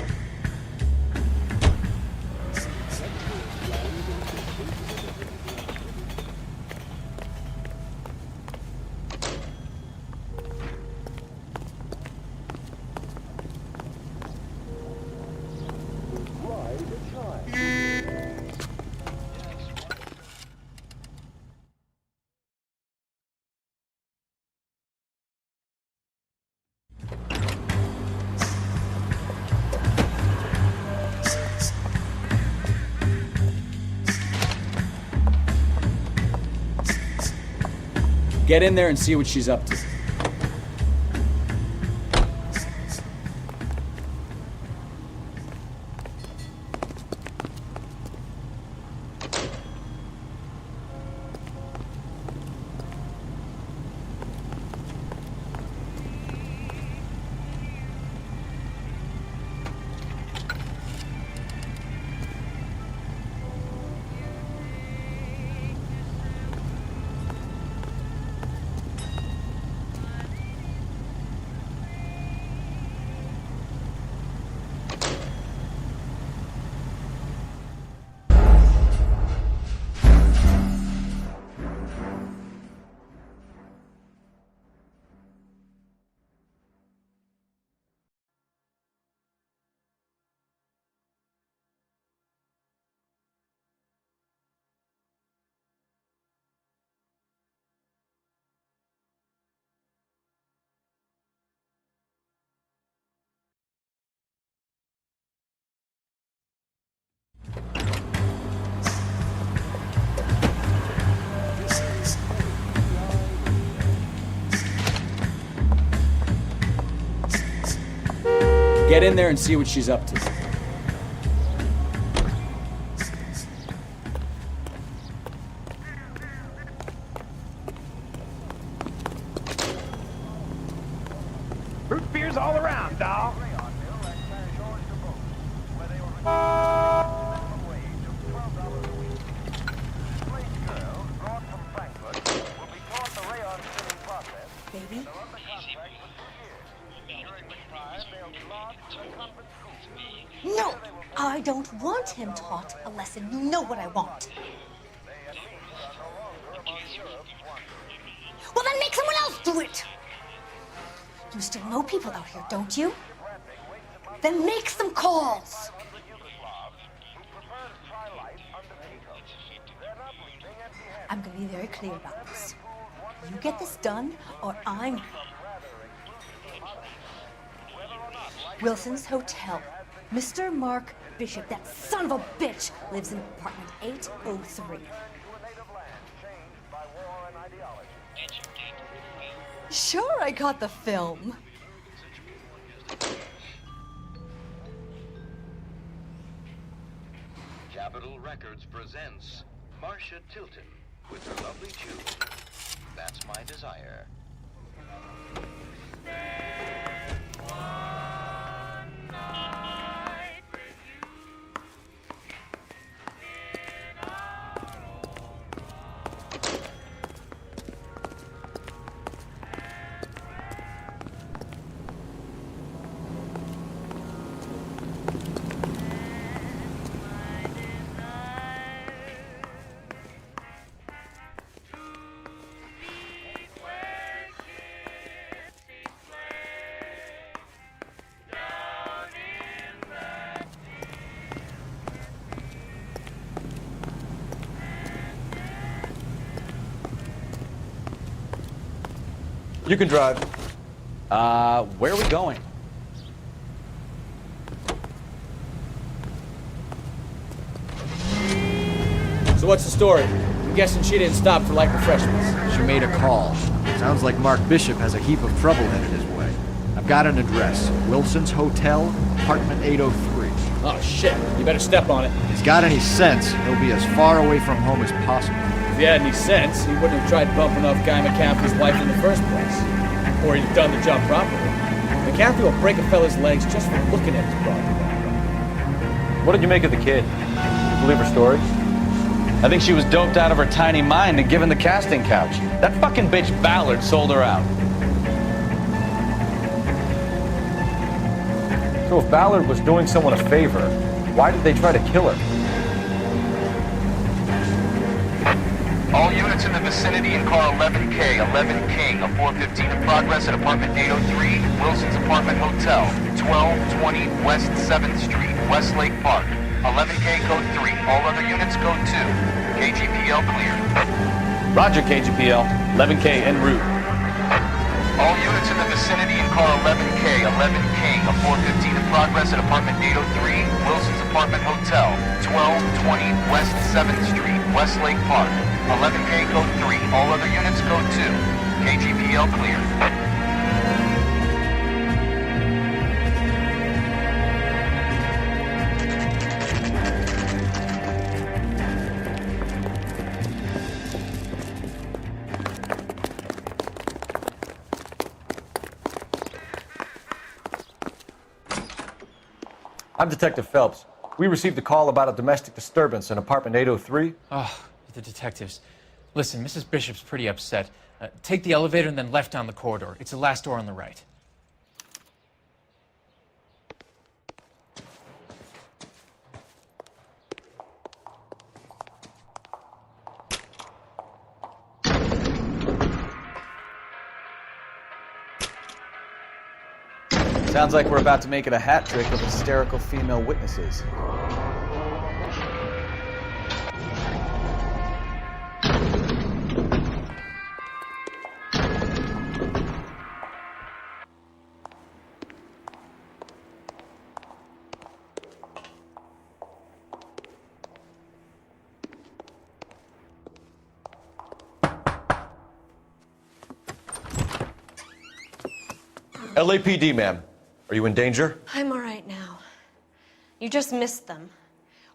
Get in there and see what she's up to. Get in there and see what she's up to. Root beers all around, dawg. Baby? No! I don't want him taught a lesson. You know what I want. Well, then make someone else do it! You still know people out here, don't you? Then make some calls! I'm gonna be very clear about this. You get this done, or I'm... Wilson's Hotel. Mr. Mark Bishop, that son of a bitch, lives in apartment 803. Sure, I got the film. Capitol Records presents Marcia Tilton with her lovely tune, That's My Desire. You can drive. Where are we going? So what's the story? I'm guessing she didn't stop for light refreshments. She made a call. Sounds like Mark Bishop has a heap of trouble headed his way. I've got an address. Wilson's Hotel, apartment 803. Oh, shit. You better step on it. If he's got any sense, he'll be as far away from home as possible. If he had any sense, he wouldn't have tried bumping off Guy McCaffrey's wife in the first place. Or he'd have done the job properly. McCaffrey will break a fella's legs just for looking at his body. What did you make of the kid? Believe her story? I think she was doped out of her tiny mind and given the casting couch. That fucking bitch Ballard sold her out. So if Ballard was doing someone a favor, why did they try to kill her? All units in the vicinity in car 11K, 11 King, a 415 in progress at apartment 803, Wilson's Apartment Hotel, 1220 West 7th Street, Westlake Park. 11K code 3, all other units code 2. KGPL clear. Roger, KGPL. 11K en route. All units in the vicinity in car 11K, 11 King, a 415 in progress at apartment 803, Wilson's Apartment Hotel, 1220 West 7th Street, Westlake Park. 11K code 3, all other units code 2. KGPL clear. I'm Detective Phelps. We received a call about a domestic disturbance in apartment 803. Oh, the detectives. Listen, Mrs. Bishop's pretty upset. Take the elevator and then left down the corridor. It's the last door on the right. Sounds like we're about to make it a hat trick of hysterical female witnesses. LAPD, ma'am. Are you in danger? I'm all right now. You just missed them.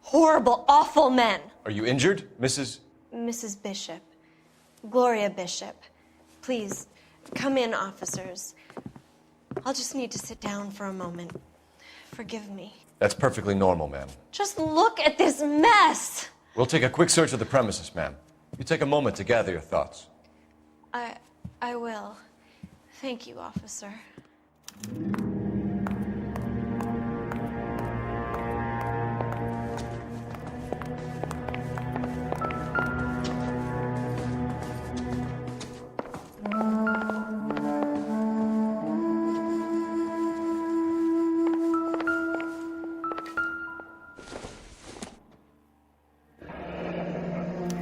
Horrible, awful men. Are you injured, Mrs.? Mrs. Bishop. Gloria Bishop. Please, come in, officers. I'll just need to sit down for a moment. Forgive me. That's perfectly normal, ma'am. Just look at this mess! We'll take a quick search of the premises, ma'am. You take a moment to gather your thoughts. I will. Thank you, officer.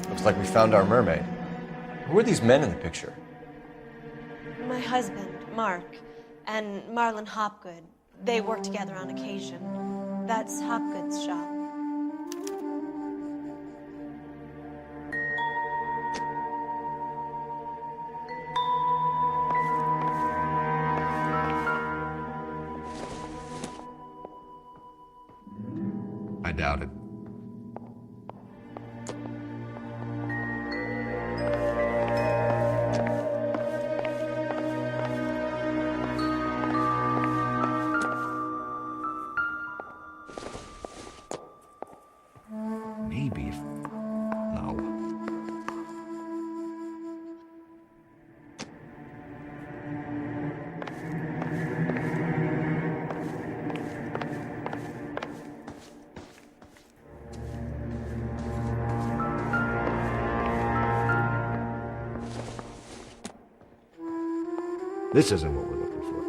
Looks like we found our mermaid. Who are these men in the picture? My husband, Mark, and Marlon Hopgood. They work together on occasion. That's Hopgood's shop. I doubt it. Maybe. No. This isn't what we're looking for.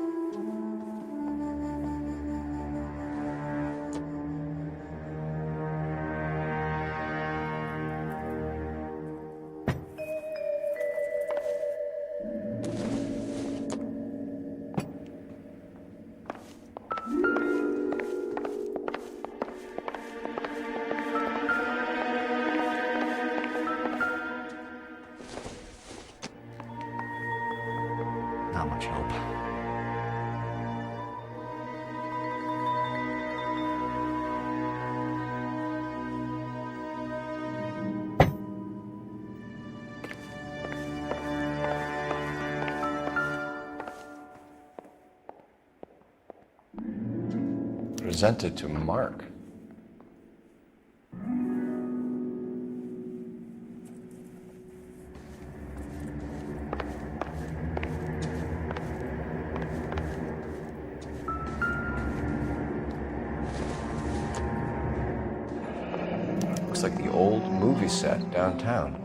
Not much help. present it to Mark. Looks like the old movie set downtown.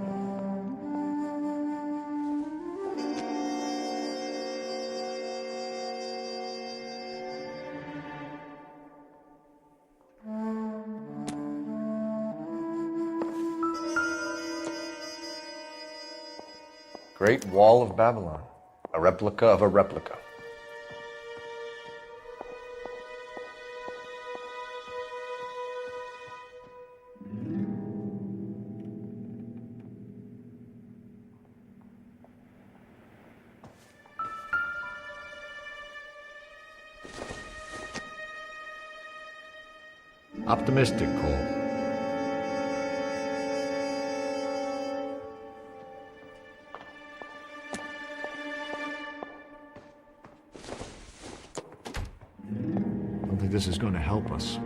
Great Wall of Babylon, a replica of a replica. Optimistic, Cole. I don't think this is going to help us.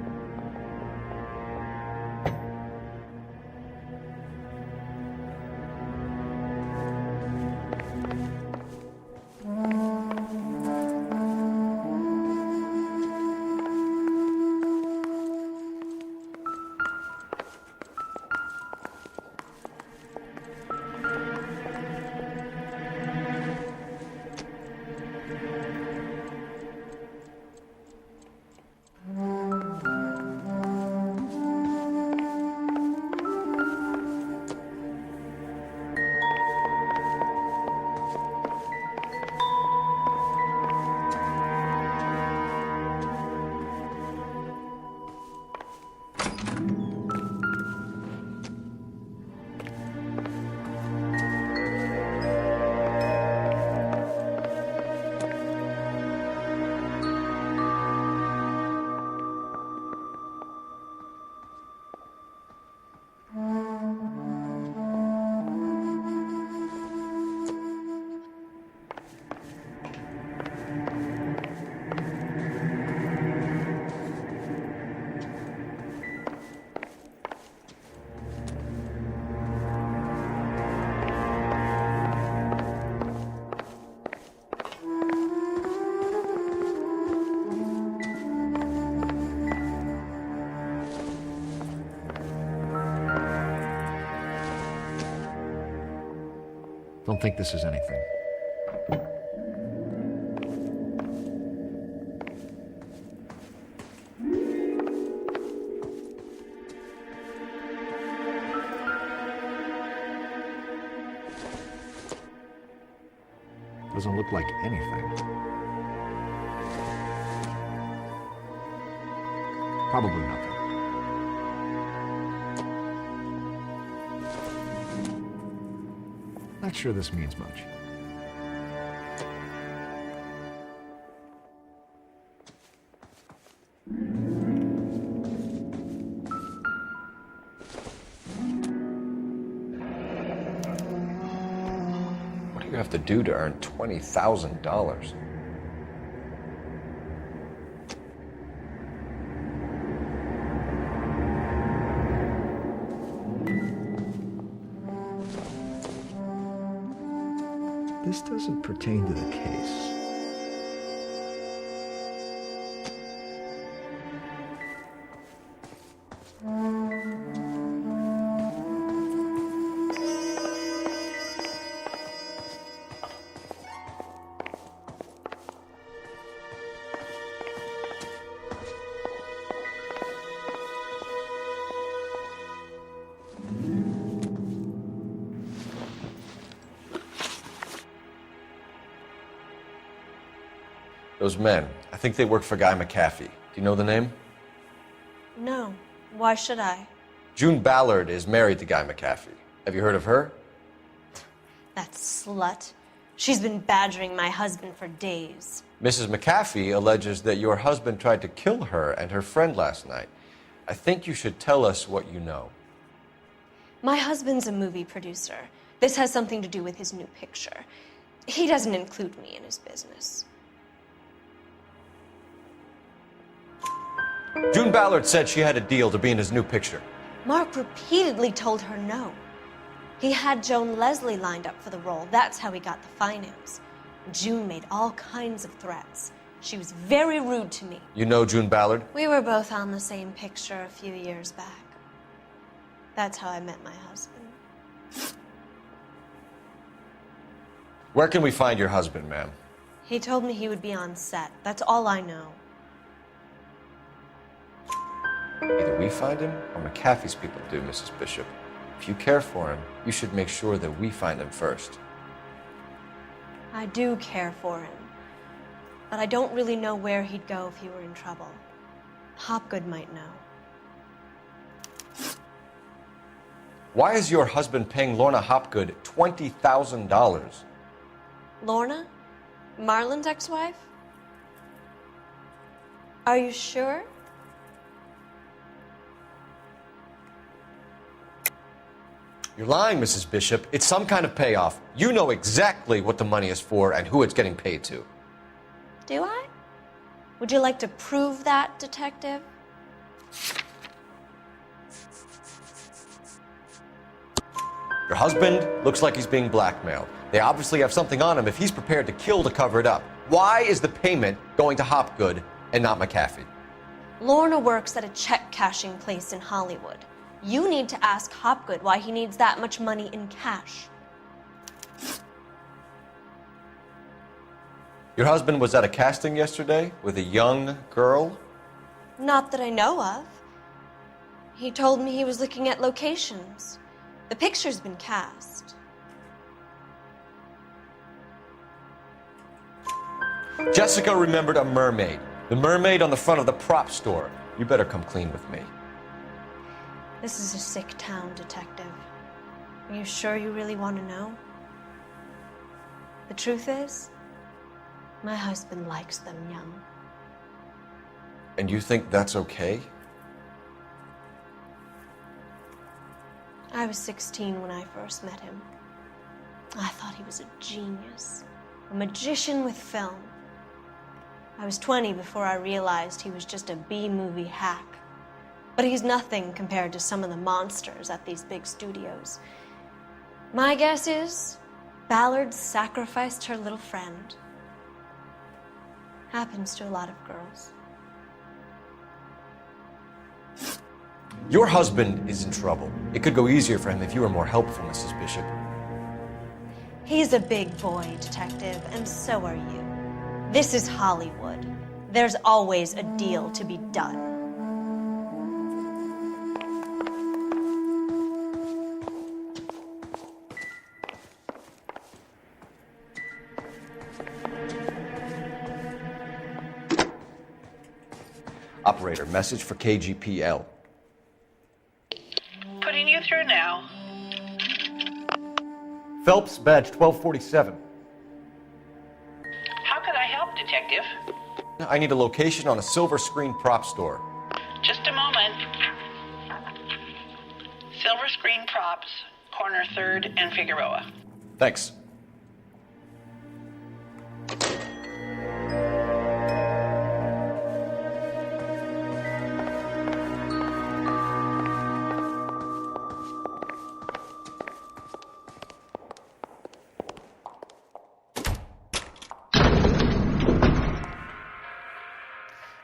Don't think this is anything. Doesn't look like anything. Probably nothing. Not sure this means much. What do you have to do to earn $20,000? This doesn't pertain to the case. Those men, I think they work for Guy McAfee. Do you know the name? No. Why should I? June Ballard is married to Guy McAfee. Have you heard of her? That slut. She's been badgering my husband for days. Mrs. McAfee alleges that your husband tried to kill her and her friend last night. I think you should tell us what you know. My husband's a movie producer. This has something to do with his new picture. He doesn't include me in his business. June Ballard said she had a deal to be in his new picture. Mark repeatedly told her no. He had Joan Leslie lined up for the role. That's how he got the finance. June made all kinds of threats. She was very rude to me. You know June Ballard? We were both on the same picture a few years back. That's how I met my husband. Where can we find your husband, ma'am? He told me he would be on set. That's all I know. Either we find him or McAfee's people do, Mrs. Bishop. If you care for him, you should make sure that we find him first. I do care for him, but I don't really know where he'd go if he were in trouble. Hopgood might know. Why is your husband paying Lorna Hopgood $20,000? Lorna? Marlon's ex-wife? Are you sure? You're lying, Mrs. Bishop. It's some kind of payoff. You know exactly what the money is for and who it's getting paid to. Do I? Would you like to prove that, detective? Your husband looks like he's being blackmailed. They obviously have something on him if he's prepared to kill to cover it up. Why is the payment going to Hopgood and not McAfee? Lorna works at a check-cashing place in Hollywood. You need to ask Hopgood why he needs that much money in cash. Your husband was at a casting yesterday with a young girl? Not that I know of. He told me he was looking at locations. The picture's been cast. Jessica remembered a mermaid. The mermaid on the front of the prop store. You better come clean with me. This is a sick town, detective. Are you sure you really want to know? The truth is, my husband likes them young. And you think that's okay? I was 16 when I first met him. I thought he was a genius, a magician with film. I was 20 before I realized he was just a B-movie hack. But he's nothing compared to some of the monsters at these big studios. My guess is Ballard sacrificed her little friend. Happens to a lot of girls. Your husband is in trouble. It could go easier for him if you were more helpful, Mrs. Bishop. He's a big boy, detective, and so are you. This is Hollywood. There's always a deal to be done. Operator, message for KGPL. Putting you through now. Phelps, badge 1247. How could I help, Detective? I need a location on a silver screen prop store. Just a moment. Silver Screen Props, corner 3rd and Figueroa. Thanks.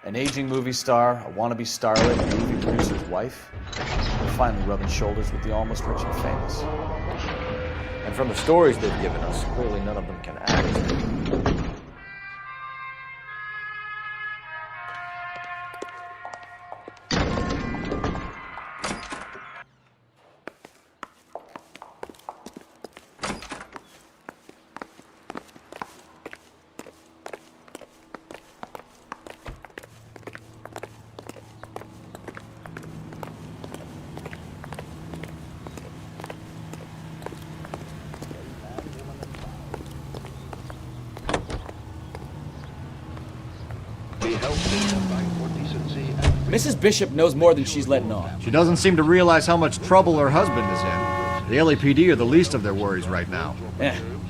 An aging movie star, a wannabe starlet, a movie producer's wife, finally rubbing shoulders with the almost rich and famous. And from the stories they've given us, clearly none of them can act. Mrs. Bishop knows more than she's letting on. She doesn't seem to realize how much trouble her husband is in. The LAPD are the least of their worries right now.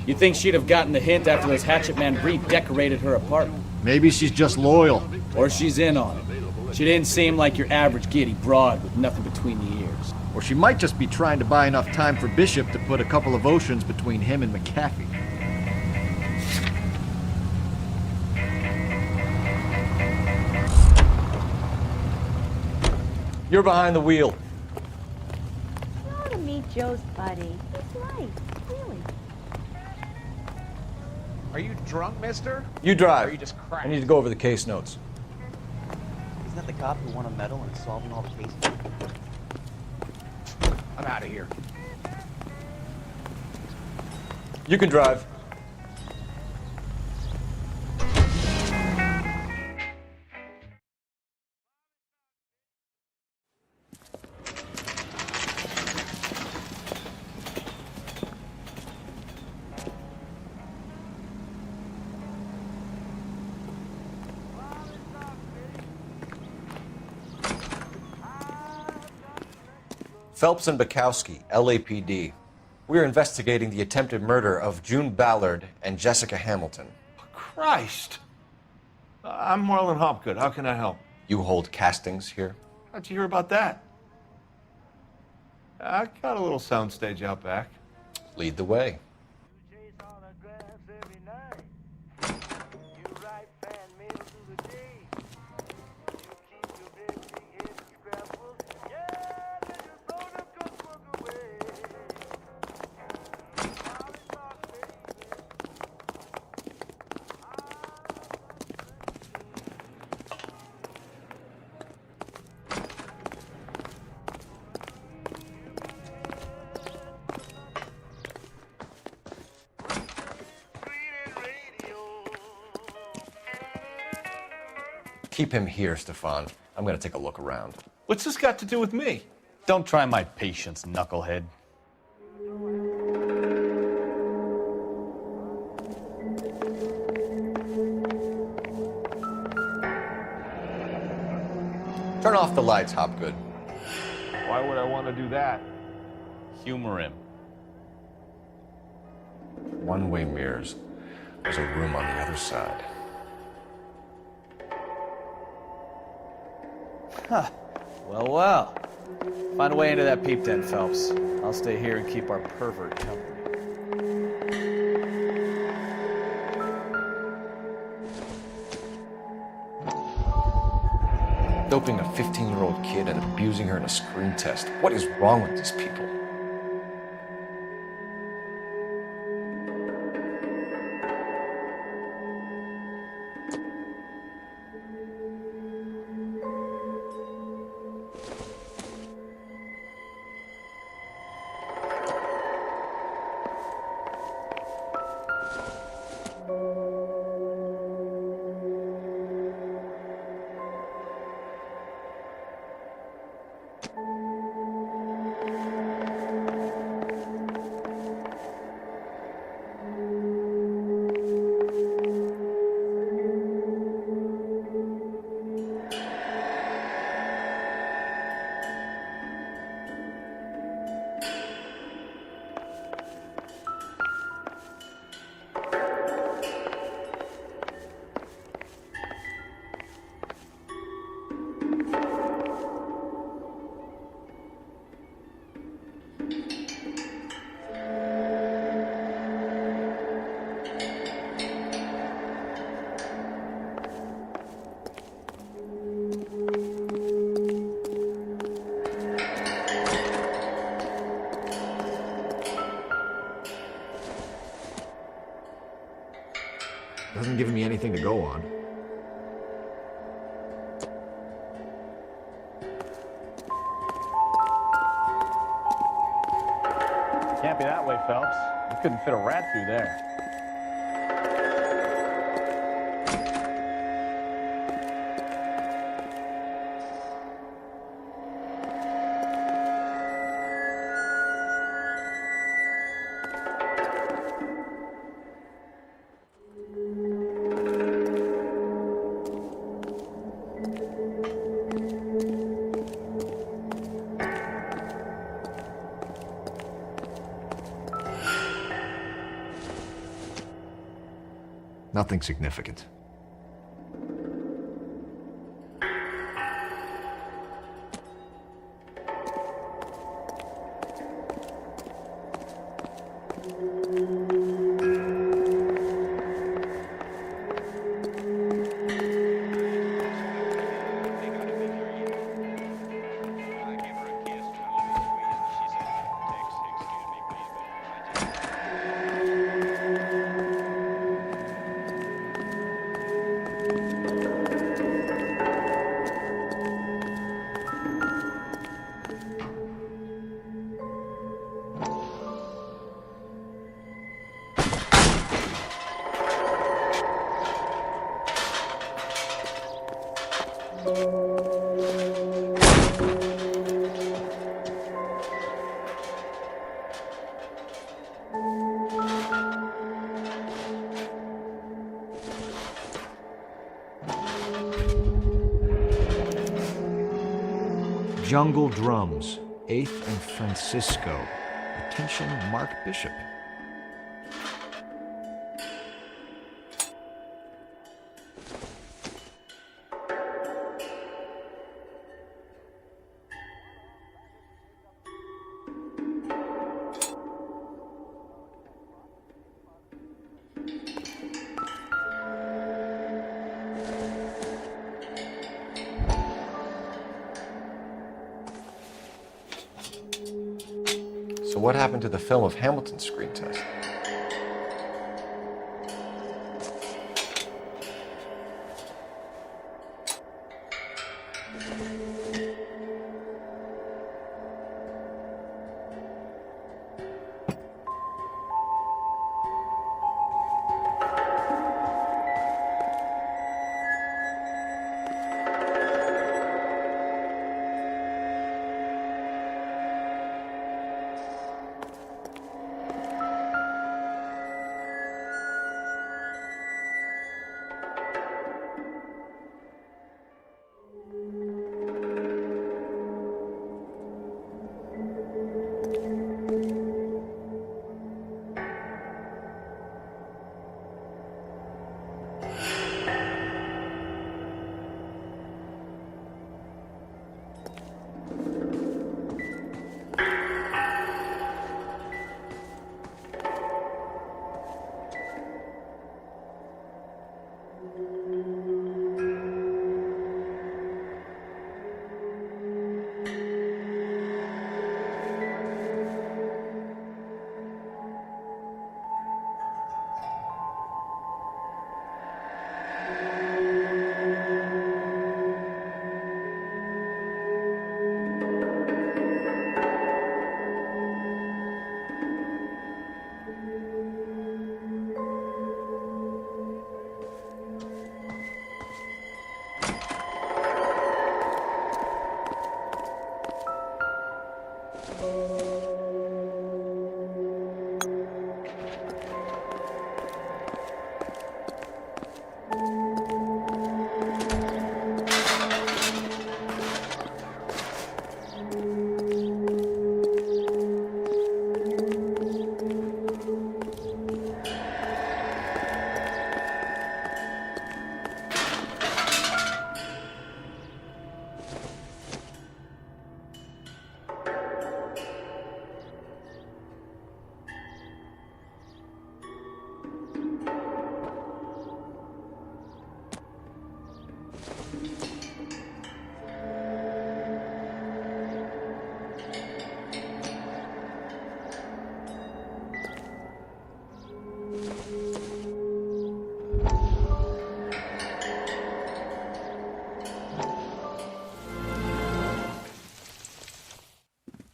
You'd think she'd have gotten the hint after those hatchet men redecorated her apartment. Maybe she's just loyal. Or she's in on it. She didn't seem like your average giddy broad with nothing between the ears. Or she might just be trying to buy enough time for Bishop to put a couple of oceans between him and McAfee. You're behind the wheel. You ought to meet Joe's buddy. He's nice, really. Are you drunk, mister? You drive. Or are you just cracked? I need to go over the case notes. Isn't that the cop who won a medal and is solving all the cases? I'm out of here. You can drive. Phelps and Bukowski, LAPD. We're investigating the attempted murder of June Ballard and Jessica Hamilton. Christ. I'm Marlon Hopgood. How can I help? You hold castings here? How'd you hear about that? I got a little soundstage out back. Lead the way. Keep him here, Stefan. I'm gonna take a look around. What's this got to do with me? Don't try my patience, knucklehead. Turn off the lights, Hopgood. Why would I want to do that? Humor him. One-way mirrors. There's a room on the other side. Huh. Well, well. Find a way into that peep tent, Phelps. I'll stay here and keep our pervert company. Doping a 15-year-old kid and abusing her in a screen test. What is wrong with these people? Doesn't give me anything to go on. Can't be that way, Phelps. You couldn't fit a rat through there. Nothing significant. Jungle Drums, 8th and Francisco. Attention, Mark Bishop. So what happened to the film of Hamilton's screen test?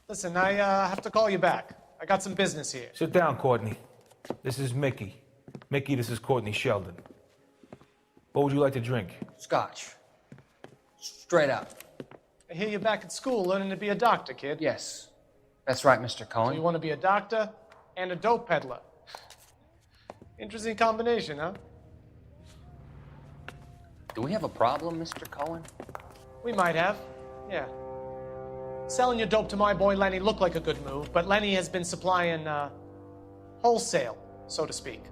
Listen, I have to call you back. I got some business here. Sit down, Courtney. This is Mickey. Mickey, this is Courtney Sheldon. What would you like to drink? Scotch. Straight up. I hear you're back at school learning to be a doctor, kid. Yes. That's right, Mr. Cohen. So you want to be a doctor and a dope peddler. Interesting combination, huh? Do we have a problem, Mr. Cohen? We might have, yeah. Selling your dope to my boy Lenny looked like a good move, but Lenny has been supplying, wholesale, so to speak.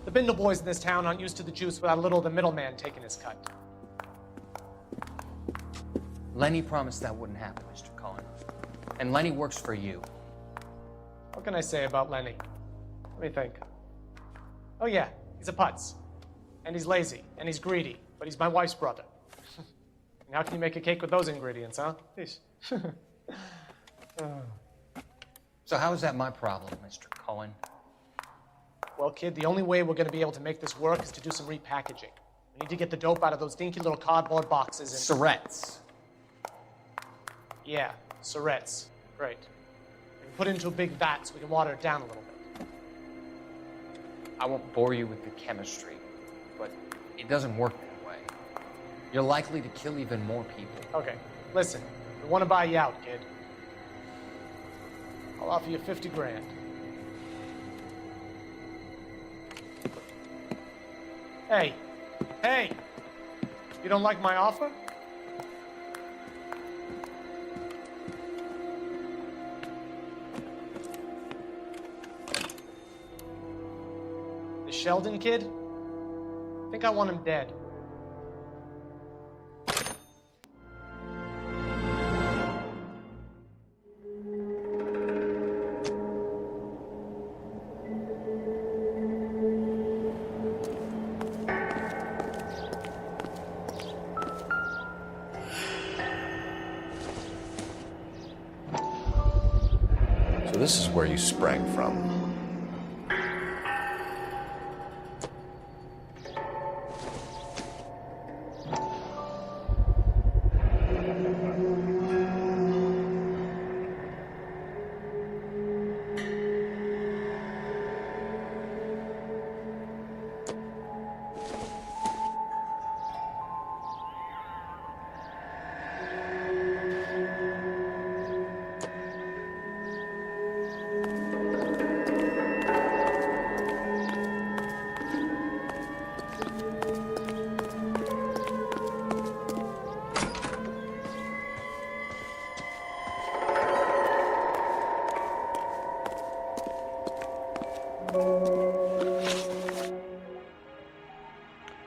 The Bindle boys in this town aren't used to the juice without a little of the middleman taking his cut. Lenny promised that wouldn't happen, Mr. Cohen. And Lenny works for you. What can I say about Lenny? Let me think. Oh yeah, he's a putz. And he's lazy, and he's greedy, but he's my wife's brother. And how can you make a cake with those ingredients, huh? So how is that my problem, Mr. Cohen? Well, kid, the only way we're going to be able to make this work is to do some repackaging. We need to get the dope out of those dinky little cardboard boxes and... Syrettes. Yeah, syrettes. Great. And put it into a big vat so we can water it down a little bit. I won't bore you with the chemistry, but it doesn't work that way. You're likely to kill even more people. Okay, listen. I want to buy you out, kid. I'll offer you 50 grand. Hey, hey! You don't like my offer? The Sheldon kid? I think I want him dead. So this is where you sprang from.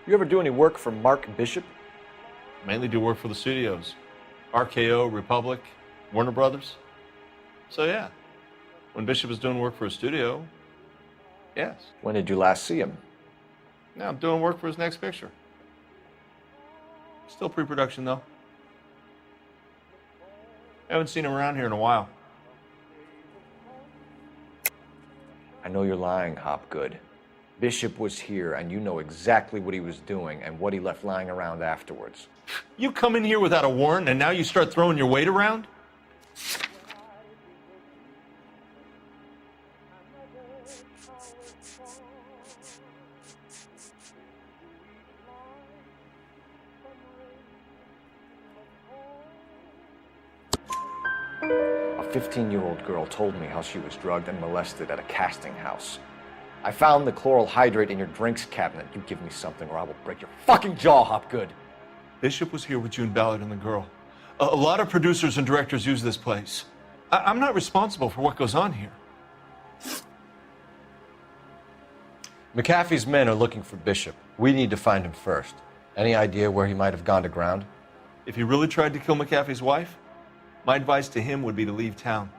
You ever do any work for Mark Bishop? Mainly do work for the studios. RKO, Republic, Warner Brothers. So yeah, when Bishop is doing work for a studio, yes. When did you last see him? Now I'm doing work for his next picture. Still pre-production though. Haven't seen him around here in a while. I know you're lying, Hopgood. Bishop was here, and you know exactly what he was doing and what he left lying around afterwards. You come in here without a warrant, and now you start throwing your weight around? A 15-year-old girl told me how she was drugged and molested at a casting house. I found the chloral hydrate in your drinks cabinet. You give me something or I will break your fucking jaw, Hopgood. Bishop was here with June Ballard and the girl. A lot of producers and directors use this place. I'm not responsible for what goes on here. McAfee's men are looking for Bishop. We need to find him first. Any idea where he might have gone to ground? If he really tried to kill McAfee's wife, my advice to him would be to leave town.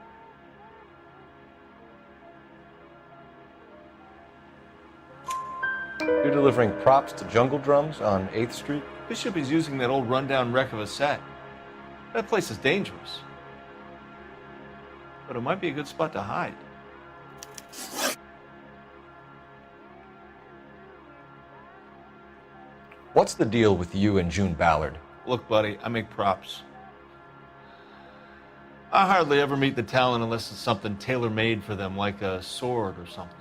You're delivering props to Jungle Drums on 8th Street? Bishop is using that old rundown wreck of a set. That place is dangerous. But it might be a good spot to hide. What's the deal with you and June Ballard? Look, buddy, I make props. I hardly ever meet the talent unless it's something tailor-made for them, like a sword or something.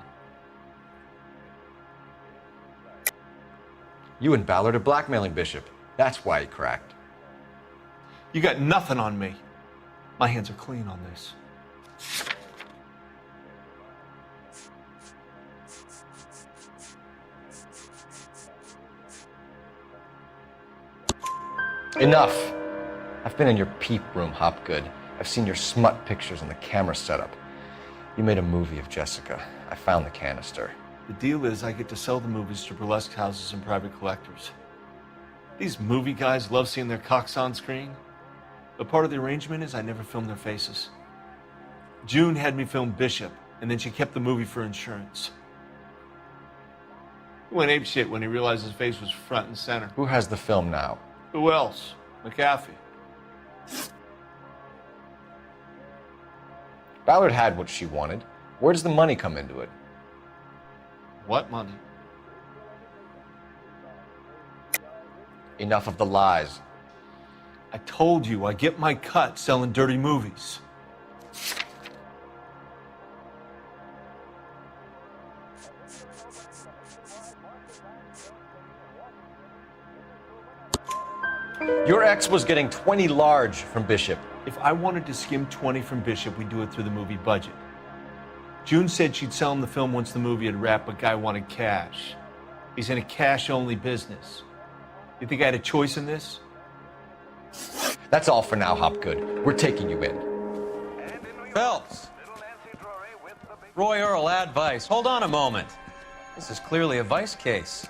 You and Ballard are blackmailing Bishop. That's why he cracked. You got nothing on me. My hands are clean on this. Enough! I've been in your peep room, Hopgood. I've seen your smut pictures and the camera setup. You made a movie of Jessica. I found the canister. The deal is I get to sell the movies to burlesque houses and private collectors. These movie guys love seeing their cocks on screen. But part of the arrangement is I never film their faces. June had me film Bishop, and then she kept the movie for insurance. He went apeshit when he realized his face was front and center. Who has the film now? Who else? McAfee. Ballard had what she wanted. Where does the money come into it? What money? Enough of the lies. I told you I get my cut selling dirty movies. Your ex was getting 20 large from Bishop. If I wanted to skim 20 from Bishop, we'd do it through the movie budget. June said she'd sell him the film once the movie had wrapped, but Guy wanted cash. He's in a cash-only business. You think I had a choice in this? That's all for now, Hopgood. We're taking you in. Phelps. Roy Earl, ad vice. Hold on a moment. This is clearly a vice case.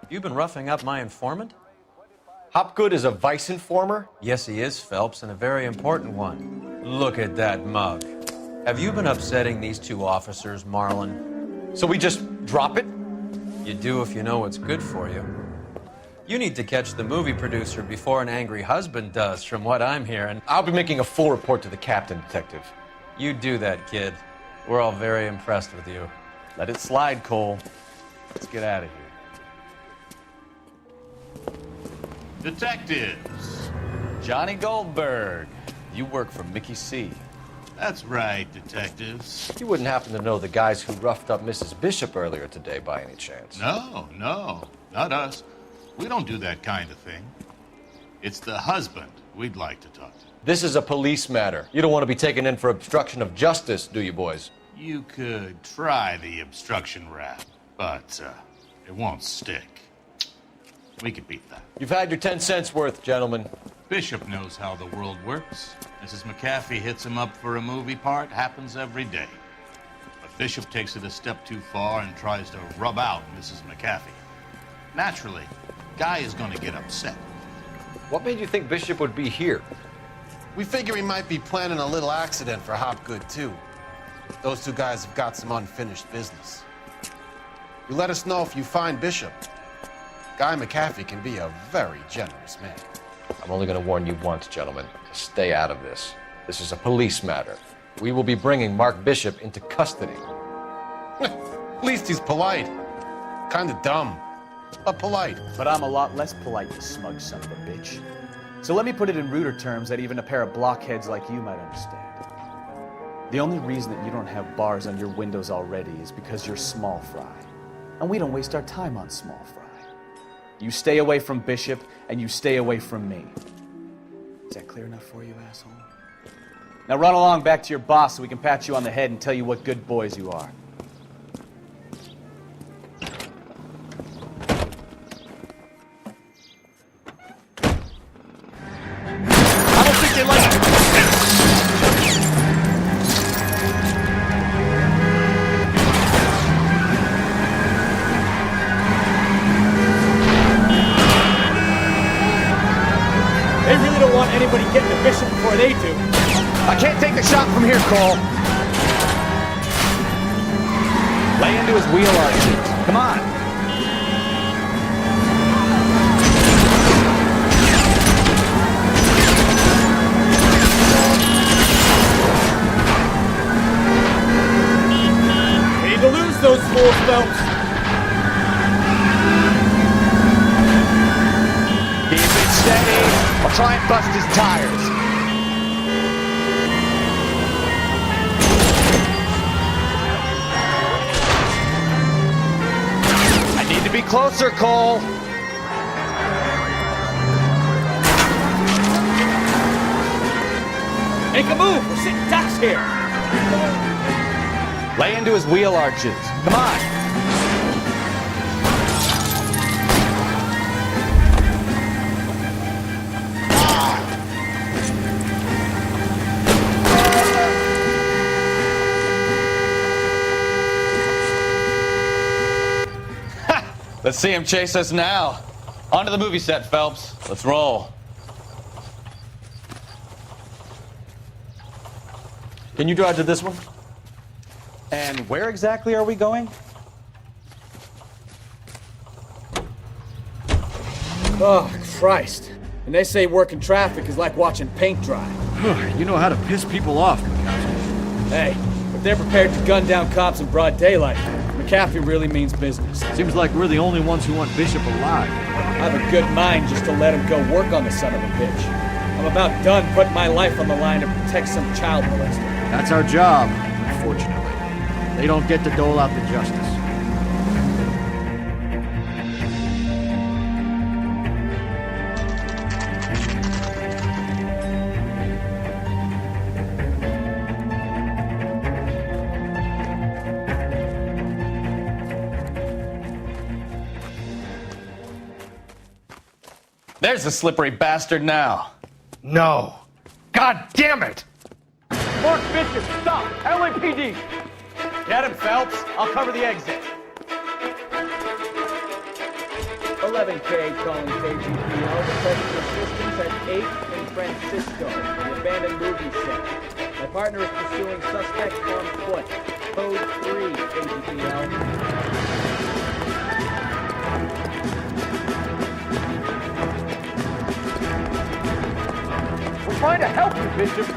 You've been roughing up my informant? Hopgood is a vice informer? Yes, he is, Phelps, and a very important one. Look at that mug. Have you been upsetting these two officers, Marlin? So we just drop it? You do if you know what's good for you. You need to catch the movie producer before an angry husband does, from what I'm hearing. I'll be making a full report to the captain, Detective. You do that, kid. We're all very impressed with you. Let it slide, Cole. Let's get out of here. Detectives. Johnny Goldberg. You work for Mickey C. That's right, detectives. You wouldn't happen to know the guys who roughed up Mrs. Bishop earlier today by any chance? No, not us. We don't do that kind of thing. It's the husband we'd like to talk to. This is a police matter. You don't want to be taken in for obstruction of justice, do you, boys? You could try the obstruction rap, but it won't stick. We could beat that. You've had your 10 cents worth, gentlemen. Bishop knows how the world works. Mrs. McAfee hits him up for a movie part, happens every day. But Bishop takes it a step too far and tries to rub out Mrs. McAfee. Naturally, Guy is going to get upset. What made you think Bishop would be here? We figure he might be planning a little accident for Hopgood, too. Those two guys have got some unfinished business. You let us know if you find Bishop. Guy McAfee can be a very generous man. I'm only going to warn you once, gentlemen, to stay out of this. This is a police matter. We will be bringing Mark Bishop into custody. At least he's polite. Kind of dumb, but polite. But I'm a lot less polite, you smug son of a bitch. So let me put it in ruder terms that even a pair of blockheads like you might understand. The only reason that you don't have bars on your windows already is because you're small fry. And we don't waste our time on small fry. You stay away from Bishop, and you stay away from me. Is that clear enough for you, asshole? Now run along back to your boss so we can pat you on the head and tell you what good boys you are. I don't think they like it. They really don't want anybody getting to Bishop before they do. I can't take the shot from here, Cole. Lay into his wheel arches. Come on. We need to lose those fools, Phelps. Keep it steady. I'll try and bust his tires. I need to be closer, Cole. Make a move. We're sitting ducks here. Lay into his wheel arches. Come on. Let's see him chase us now. On to the movie set, Phelps. Let's roll. Can you drive to this one? And where exactly are we going? Oh, Christ. And they say working traffic is like watching paint dry. You know how to piss people off, McAfee. Hey, if they're prepared to gun down cops in broad daylight, McAfee really means business. Seems like we're the only ones who want Bishop alive. I have a good mind just to let him go work on the son of a bitch. I'm about done putting my life on the line to protect some child molester. That's our job, unfortunately. They don't get to dole out the justice. There's the slippery bastard now. No. God damn it! Mark Bishop, stop! LAPD! Get him, Phelps. I'll cover the exit. 11K calling KGPL. Requesting assistance at 8th and Francisco, an abandoned movie set. My partner is pursuing suspect on foot. Code 3, KGPL. We're trying to help you, Bishop.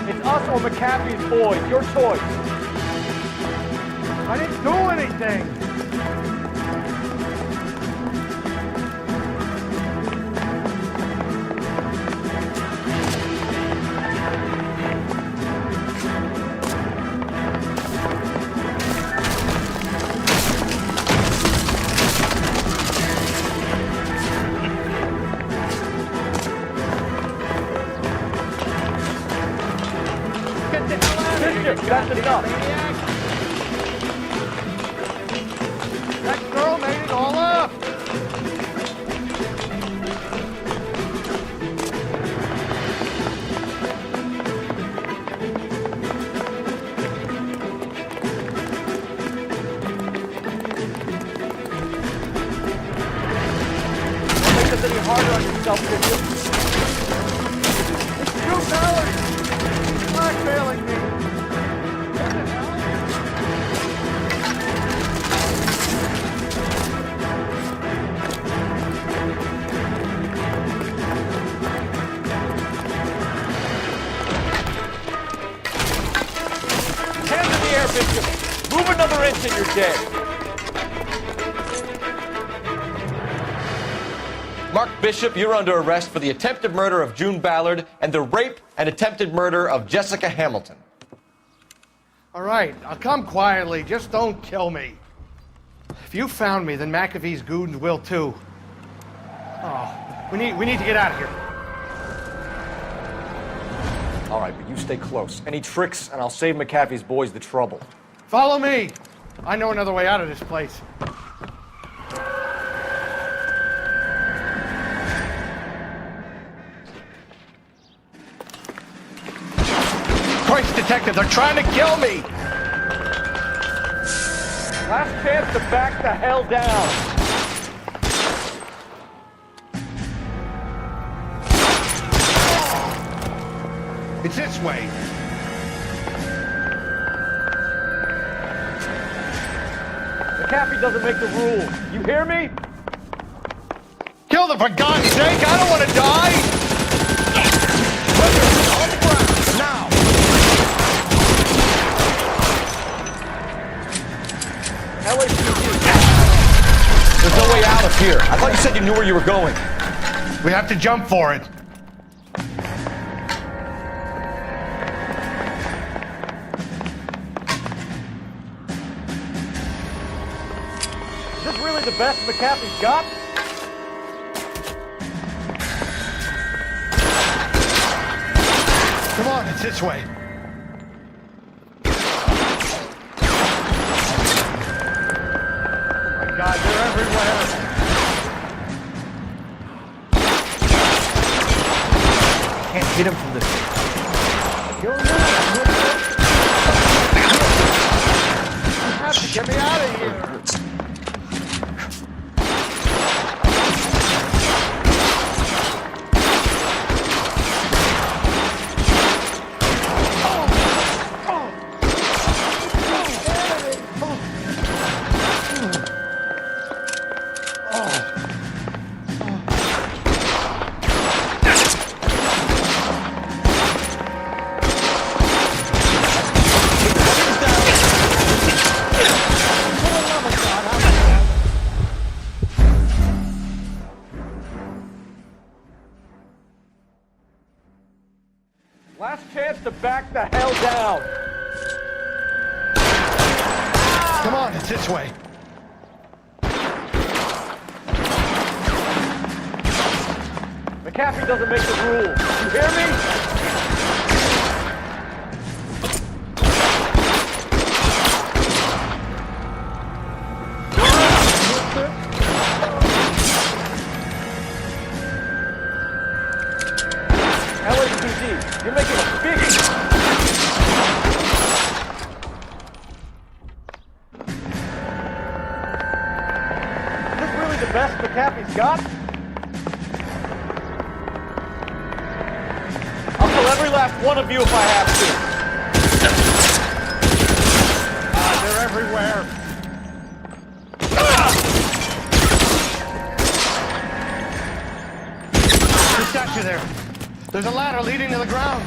It's us or McAfee's boys. Your choice. I didn't do anything! That's enough. That girl made it all up! Don't make this any harder on yourself, Bishop. It's $2! Blackmailing me! Bishop. Move another inch and you're dead. Mark Bishop, you're under arrest for the attempted murder of June Ballard and the rape and attempted murder of Jessica Hamilton. All right, I'll come quietly. Just don't kill me. If you found me, then McAfee's goons will too. Oh, we need to get out of here. All right, but you stay close. Any tricks, and I'll save McAfee's boys the trouble. Follow me. I know another way out of this place. Christ, detective, they're trying to kill me! Last chance to back the hell down. It's this way. McAfee doesn't make the rules. You hear me? Kill them for God's sake! I don't want to die! On the ground, now! LAPD. There's no way out of here. I thought you said you knew where you were going. We have to jump for it. Is this really the best McAfee's got? Come on, it's this way. Oh my God, they're everywhere. Can't hit him from this. You have to get me out of here. Last chance to back the hell down. Come on, it's this way. McAfee doesn't make the rules. You hear me? LAPD, you're making a big... Is this really the best McAfee's got? I'll kill every last one of you if I have to. They're everywhere. Who's got you there? There's a ladder leading to the ground.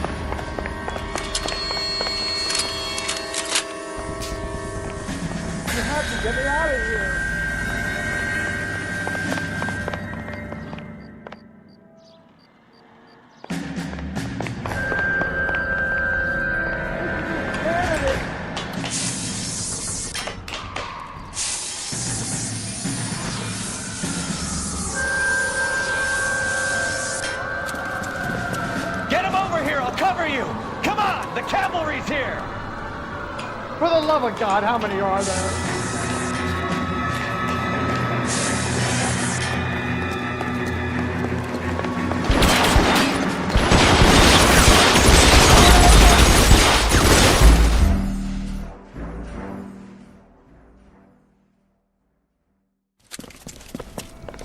You have to get me out of here. Get him over here, I'll cover you! Come on, the cavalry's here! For the love of God, how many are there?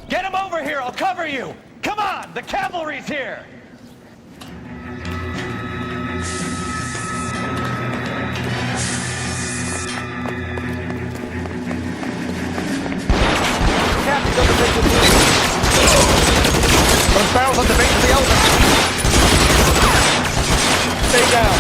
Get him over here, I'll cover you! Come on, the cavalry's here! Those barrels at the base of the elevator. Stay down.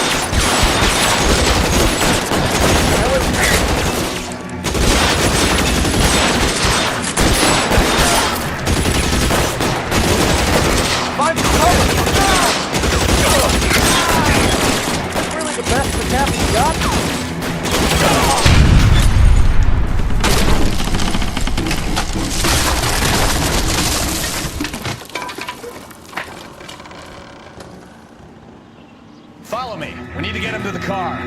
Find some cover. That's really the best the captain's got. Follow me. We need to get him to the car.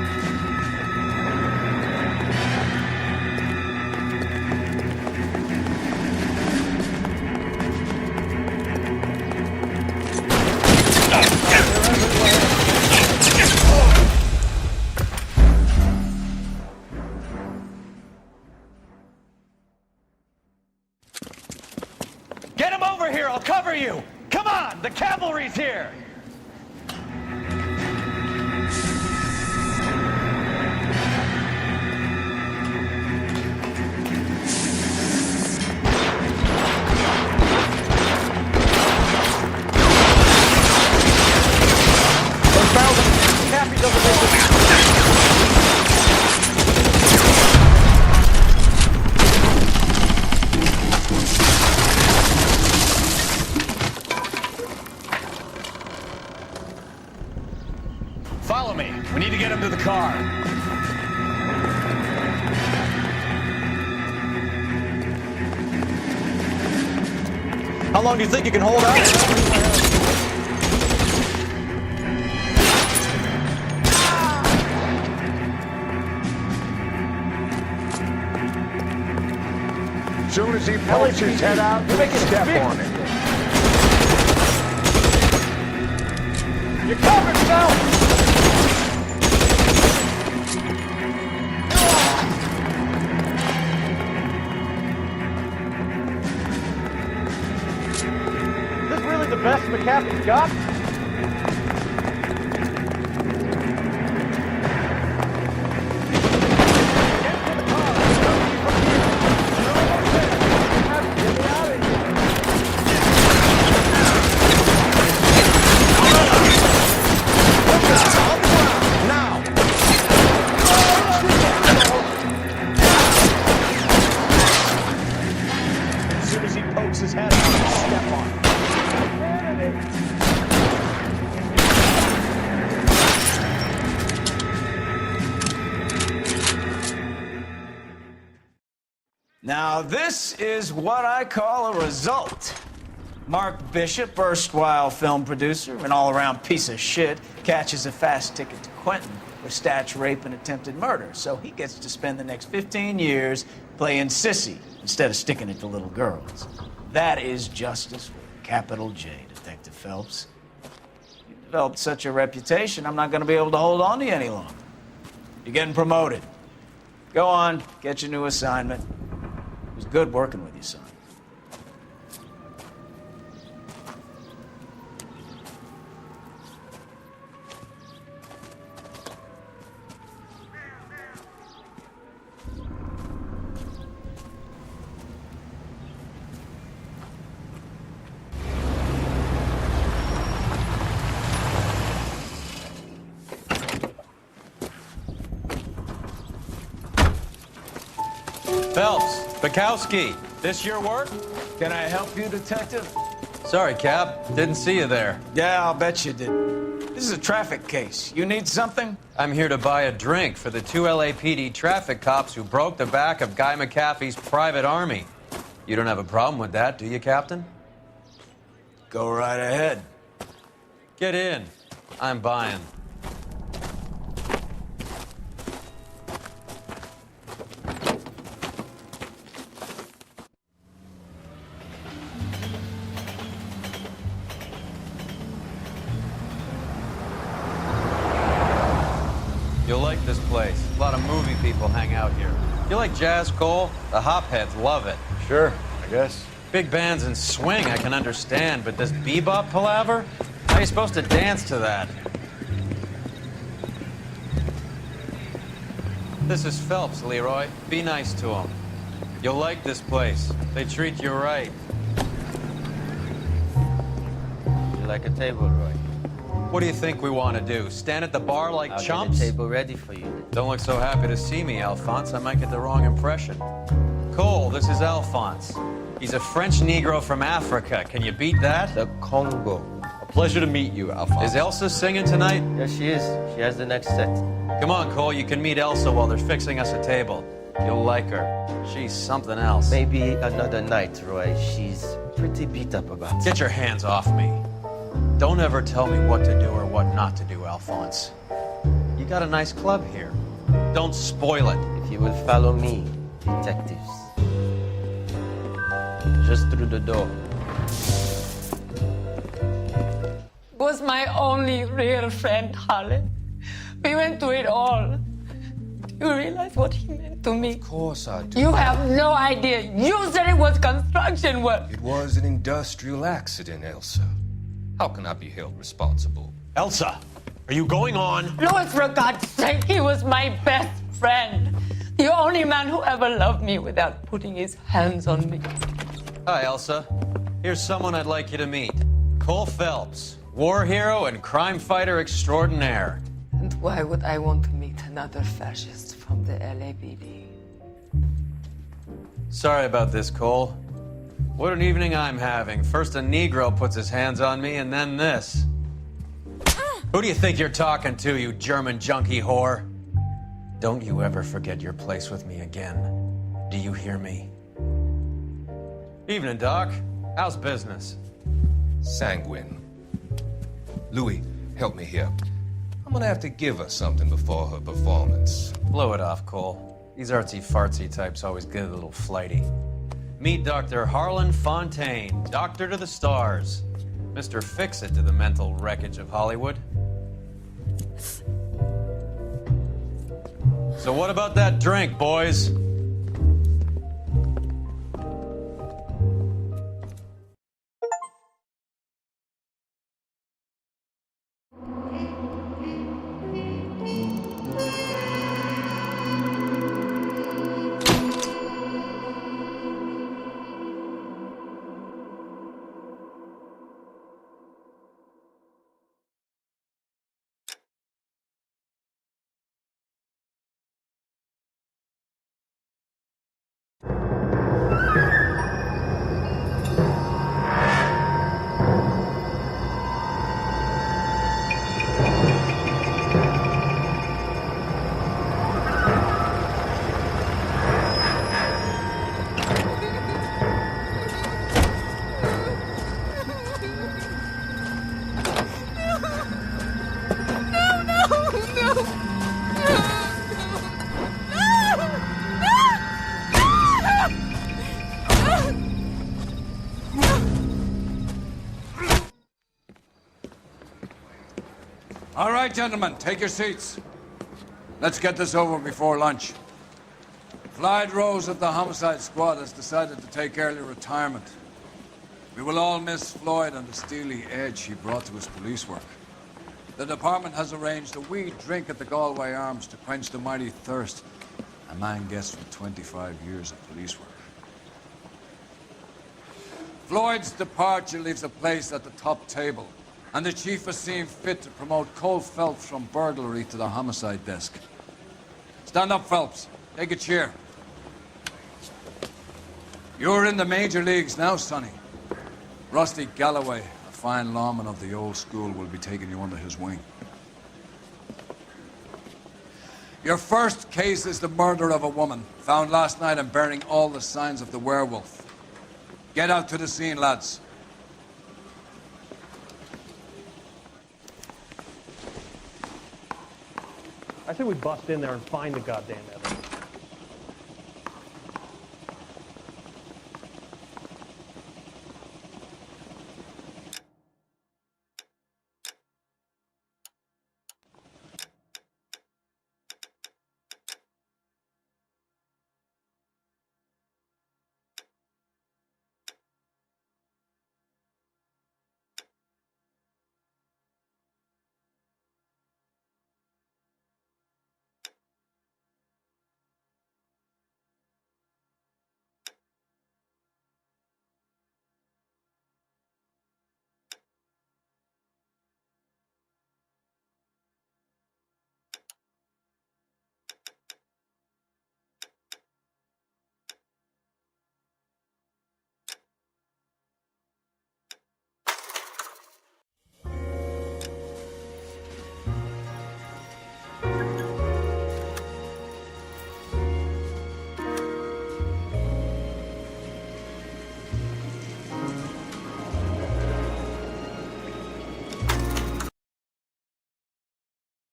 Get him over here. I'll cover you. Come on. The cavalry's here. Follow me. We need to get him to the car. How long do you think you can hold out? Soon as he pokes his head out, step on it. You're covered, Phil! Is this really the best McAfee's got? His head out, step on it. Now this is what I call a result. Mark Bishop, erstwhile film producer, an all-around piece of shit, catches a fast ticket to Quentin for statch rape and attempted murder. So he gets to spend the next 15 years playing sissy instead of sticking it to little girls. That is justice with a capital J, Detective Phelps. You've developed such a reputation, I'm not going to be able to hold on to you any longer. You're getting promoted. Go on, get your new assignment. It was good working with you, son. Phelps, Bukowski, this your work? Can I help you, Detective? Sorry, Cap. Didn't see you there. Yeah, I'll bet you did. This is a traffic case. You need something? I'm here to buy a drink for the 2 LAPD traffic cops who broke the back of Guy McAfee's private army. You don't have a problem with that, do you, Captain? Go right ahead. Get in. I'm buying. You'll like this place. A lot of movie people hang out here. You like jazz, Cole? The hopheads love it. Sure, I guess. Big bands and swing I can understand, but this bebop palaver? How are you supposed to dance to that? This is Phelps, Leroy. Be nice to him. You'll like this place. They treat you right. You like a table, Roy? What do you think we want to do? Stand at the bar like I'll chumps? get a table ready for you. Don't look so happy to see me, Alphonse. I might get the wrong impression. Cole, this is Alphonse. He's a French Negro from Africa. Can you beat that? The Congo. A pleasure to meet you, Alphonse. Is Elsa singing tonight? Yes, she is. She has the next set. Come on, Cole. You can meet Elsa while they're fixing us a table. You'll like her. She's something else. Maybe another night, Roy. She's pretty beat up about it. Get your hands off me. Don't ever tell me what to do or what not to do, Alphonse. You got a nice club here. Don't spoil it. If you will follow me, detectives. Just through the door. Was my only real friend, Harlan. We went through it all. Do you realize what he meant to me? Of course I do. You have no idea. You said it was construction work. It was an industrial accident, Elsa. How can I be held responsible? Elsa, are you going on? Louis, for God's sake, he was my best friend. The only man who ever loved me without putting his hands on me. Hi, Elsa. Here's someone I'd like you to meet. Cole Phelps, war hero and crime fighter extraordinaire. And why would I want to meet another fascist from the LAPD? Sorry about this, Cole. What an evening I'm having. First a Negro puts his hands on me, and then this. Who do you think you're talking to, you German junkie whore? Don't you ever forget your place with me again. Do you hear me? Evening, Doc. How's business? Sanguine. Louis, help me here. I'm gonna have to give her something before her performance. Blow it off, Cole. These artsy-fartsy types always get a little flighty. Meet Dr. Harlan Fontaine, doctor to the stars. Mr. Fix-It to the mental wreckage of Hollywood. So what about that drink, boys? All right, gentlemen, take your seats. Let's get this over before lunch. Clyde Rose of the Homicide Squad has decided to take early retirement. We will all miss Floyd and the steely edge he brought to his police work. The department has arranged a wee drink at the Galway Arms to quench the mighty thirst a man gets from 25 years of police work. Floyd's departure leaves a place at the top table, and the chief has seen fit to promote Cole Phelps from burglary to the homicide desk. Stand up, Phelps. Take a chair. You're in the major leagues now, Sonny. Rusty Galloway, a fine lawman of the old school, will be taking you under his wing. Your first case is the murder of a woman, found last night and bearing all the signs of the werewolf. Get out to the scene, lads. I say we bust in there and find the goddamn evidence.